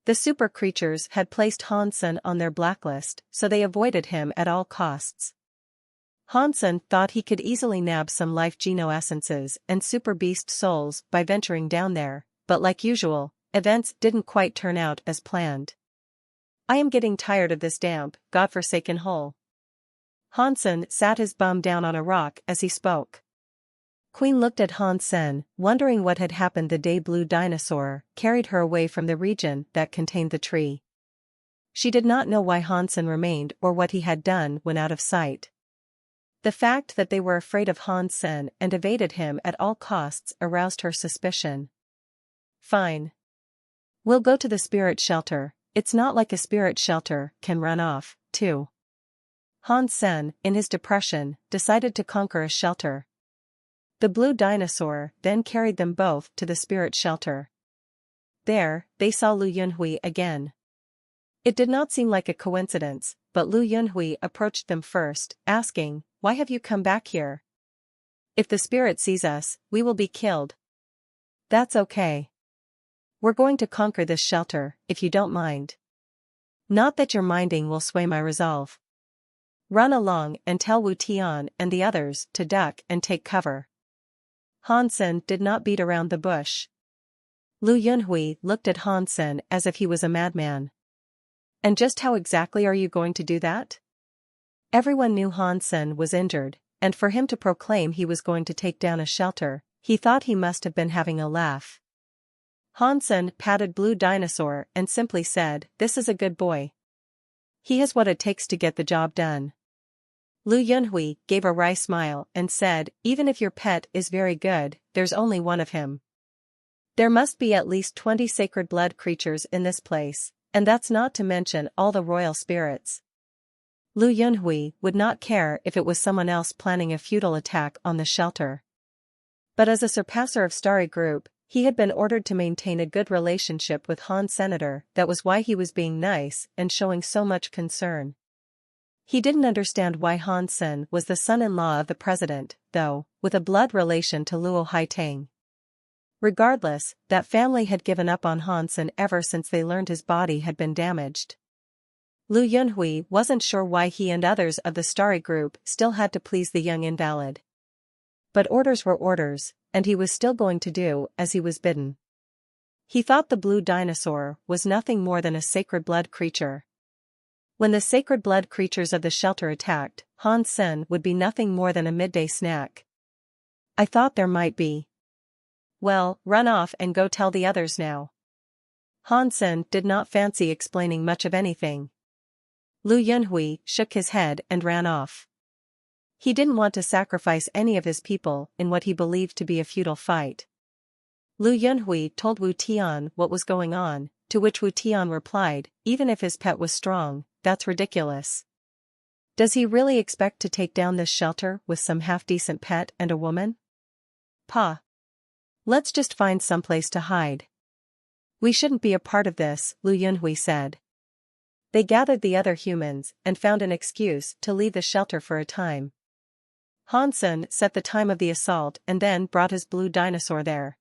The super creatures had placed Hansen on their blacklist, so they avoided him at all costs. Hansen thought he could easily nab some life geno-essences and super beast souls by venturing down there, but like usual, events didn't quite turn out as planned. "I am getting tired of this damp, godforsaken hole." Hansen sat his bum down on a rock as he spoke. Queen looked at Hansen, wondering what had happened the day Blue Dinosaur carried her away from the region that contained the tree. She did not know why Hansen remained or what he had done when out of sight. The fact that they were afraid of Hansen and evaded him at all costs aroused her suspicion. "Fine. We'll go to the spirit shelter. It's not like a spirit shelter can run off, too." Hansen, in his depression, decided to conquer a shelter. The Blue Dinosaur then carried them both to the spirit shelter. There, they saw Lu Yunhui again. It did not seem like a coincidence, but Lu Yunhui approached them first, asking, "Why have you come back here? If the spirit sees us, we will be killed." "That's okay. We're going to conquer this shelter, if you don't mind. Not that your minding will sway my resolve. Run along and tell Wu Tian and the others to duck and take cover." Hansen did not beat around the bush. Lu Yunhui looked at Hansen as if he was a madman. "And just how exactly are you going to do that?" Everyone knew Hansen was injured, and for him to proclaim he was going to take down a shelter, he thought he must have been having a laugh. Hansen patted Blue Dinosaur and simply said, "This is a good boy. He has what it takes to get the job done." Lu Yunhui gave a wry smile and said, "Even if your pet is very good, there's only one of him. There must be at least 20 sacred blood creatures in this place, and that's not to mention all the royal spirits." Lu Yunhui would not care if it was someone else planning a futile attack on the shelter. But as a surpasser of Starry Group, he had been ordered to maintain a good relationship with Han Senator. That was why he was being nice and showing so much concern. He didn't understand why Hansen was the son-in-law of the president, though, with a blood relation to Luo Haitang. Regardless, that family had given up on Hansen ever since they learned his body had been damaged. Lu Yunhui wasn't sure why he and others of the Starry Group still had to please the young invalid. But orders were orders, and he was still going to do as he was bidden. He thought the Blue Dinosaur was nothing more than a sacred blood creature. When the sacred blood creatures of the shelter attacked, Hansen would be nothing more than a midday snack. "I thought there might be." "Well, run off and go tell the others now." Hansen did not fancy explaining much of anything. Lu Yunhui shook his head and ran off. He didn't want to sacrifice any of his people in what he believed to be a futile fight. Lu Yunhui told Wu Tian what was going on, to which Wu Tian replied, even if his pet was strong, that's ridiculous. Does he really expect to take down this shelter with some half-decent pet and a woman? Pa. Let's just find someplace to hide. We shouldn't be a part of this, Lu Yunhui said. They gathered the other humans and found an excuse to leave the shelter for a time. Hansen set the time of the assault and then brought his blue dinosaur there.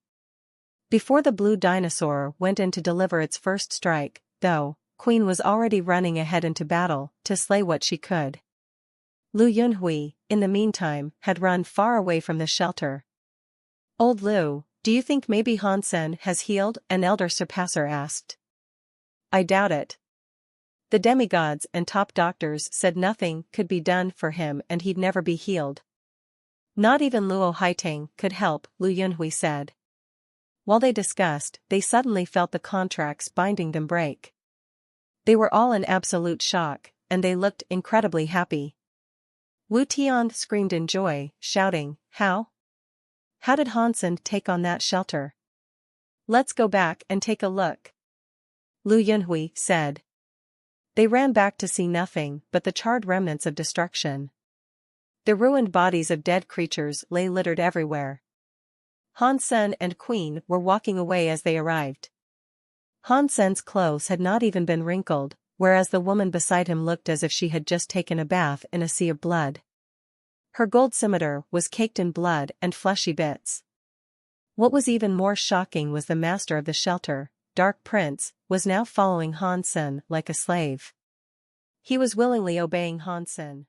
Before the blue dinosaur went in to deliver its first strike, though, Queen was already running ahead into battle to slay what she could. Lu Yunhui, in the meantime, had run far away from the shelter. Old Lu, do you think maybe Hansen has healed? An elder surpasser asked. I doubt it. The demigods and top doctors said nothing could be done for him and he'd never be healed. Not even Luo Haiteng could help, Lu Yunhui said. While they discussed, they suddenly felt the contracts binding them break. They were all in absolute shock, and they looked incredibly happy. Wu Tian screamed in joy, shouting, How? How did Hansen take on that shelter? Let's go back and take a look. Lu Yunhui said. They ran back to see nothing but the charred remnants of destruction. The ruined bodies of dead creatures lay littered everywhere. Hansen and Queen were walking away as they arrived. Hansen's clothes had not even been wrinkled, whereas the woman beside him looked as if she had just taken a bath in a sea of blood. Her gold scimitar was caked in blood and fleshy bits. What was even more shocking was the master of the shelter, Dark Prince, was now following Hansen like a slave. He was willingly obeying Hansen.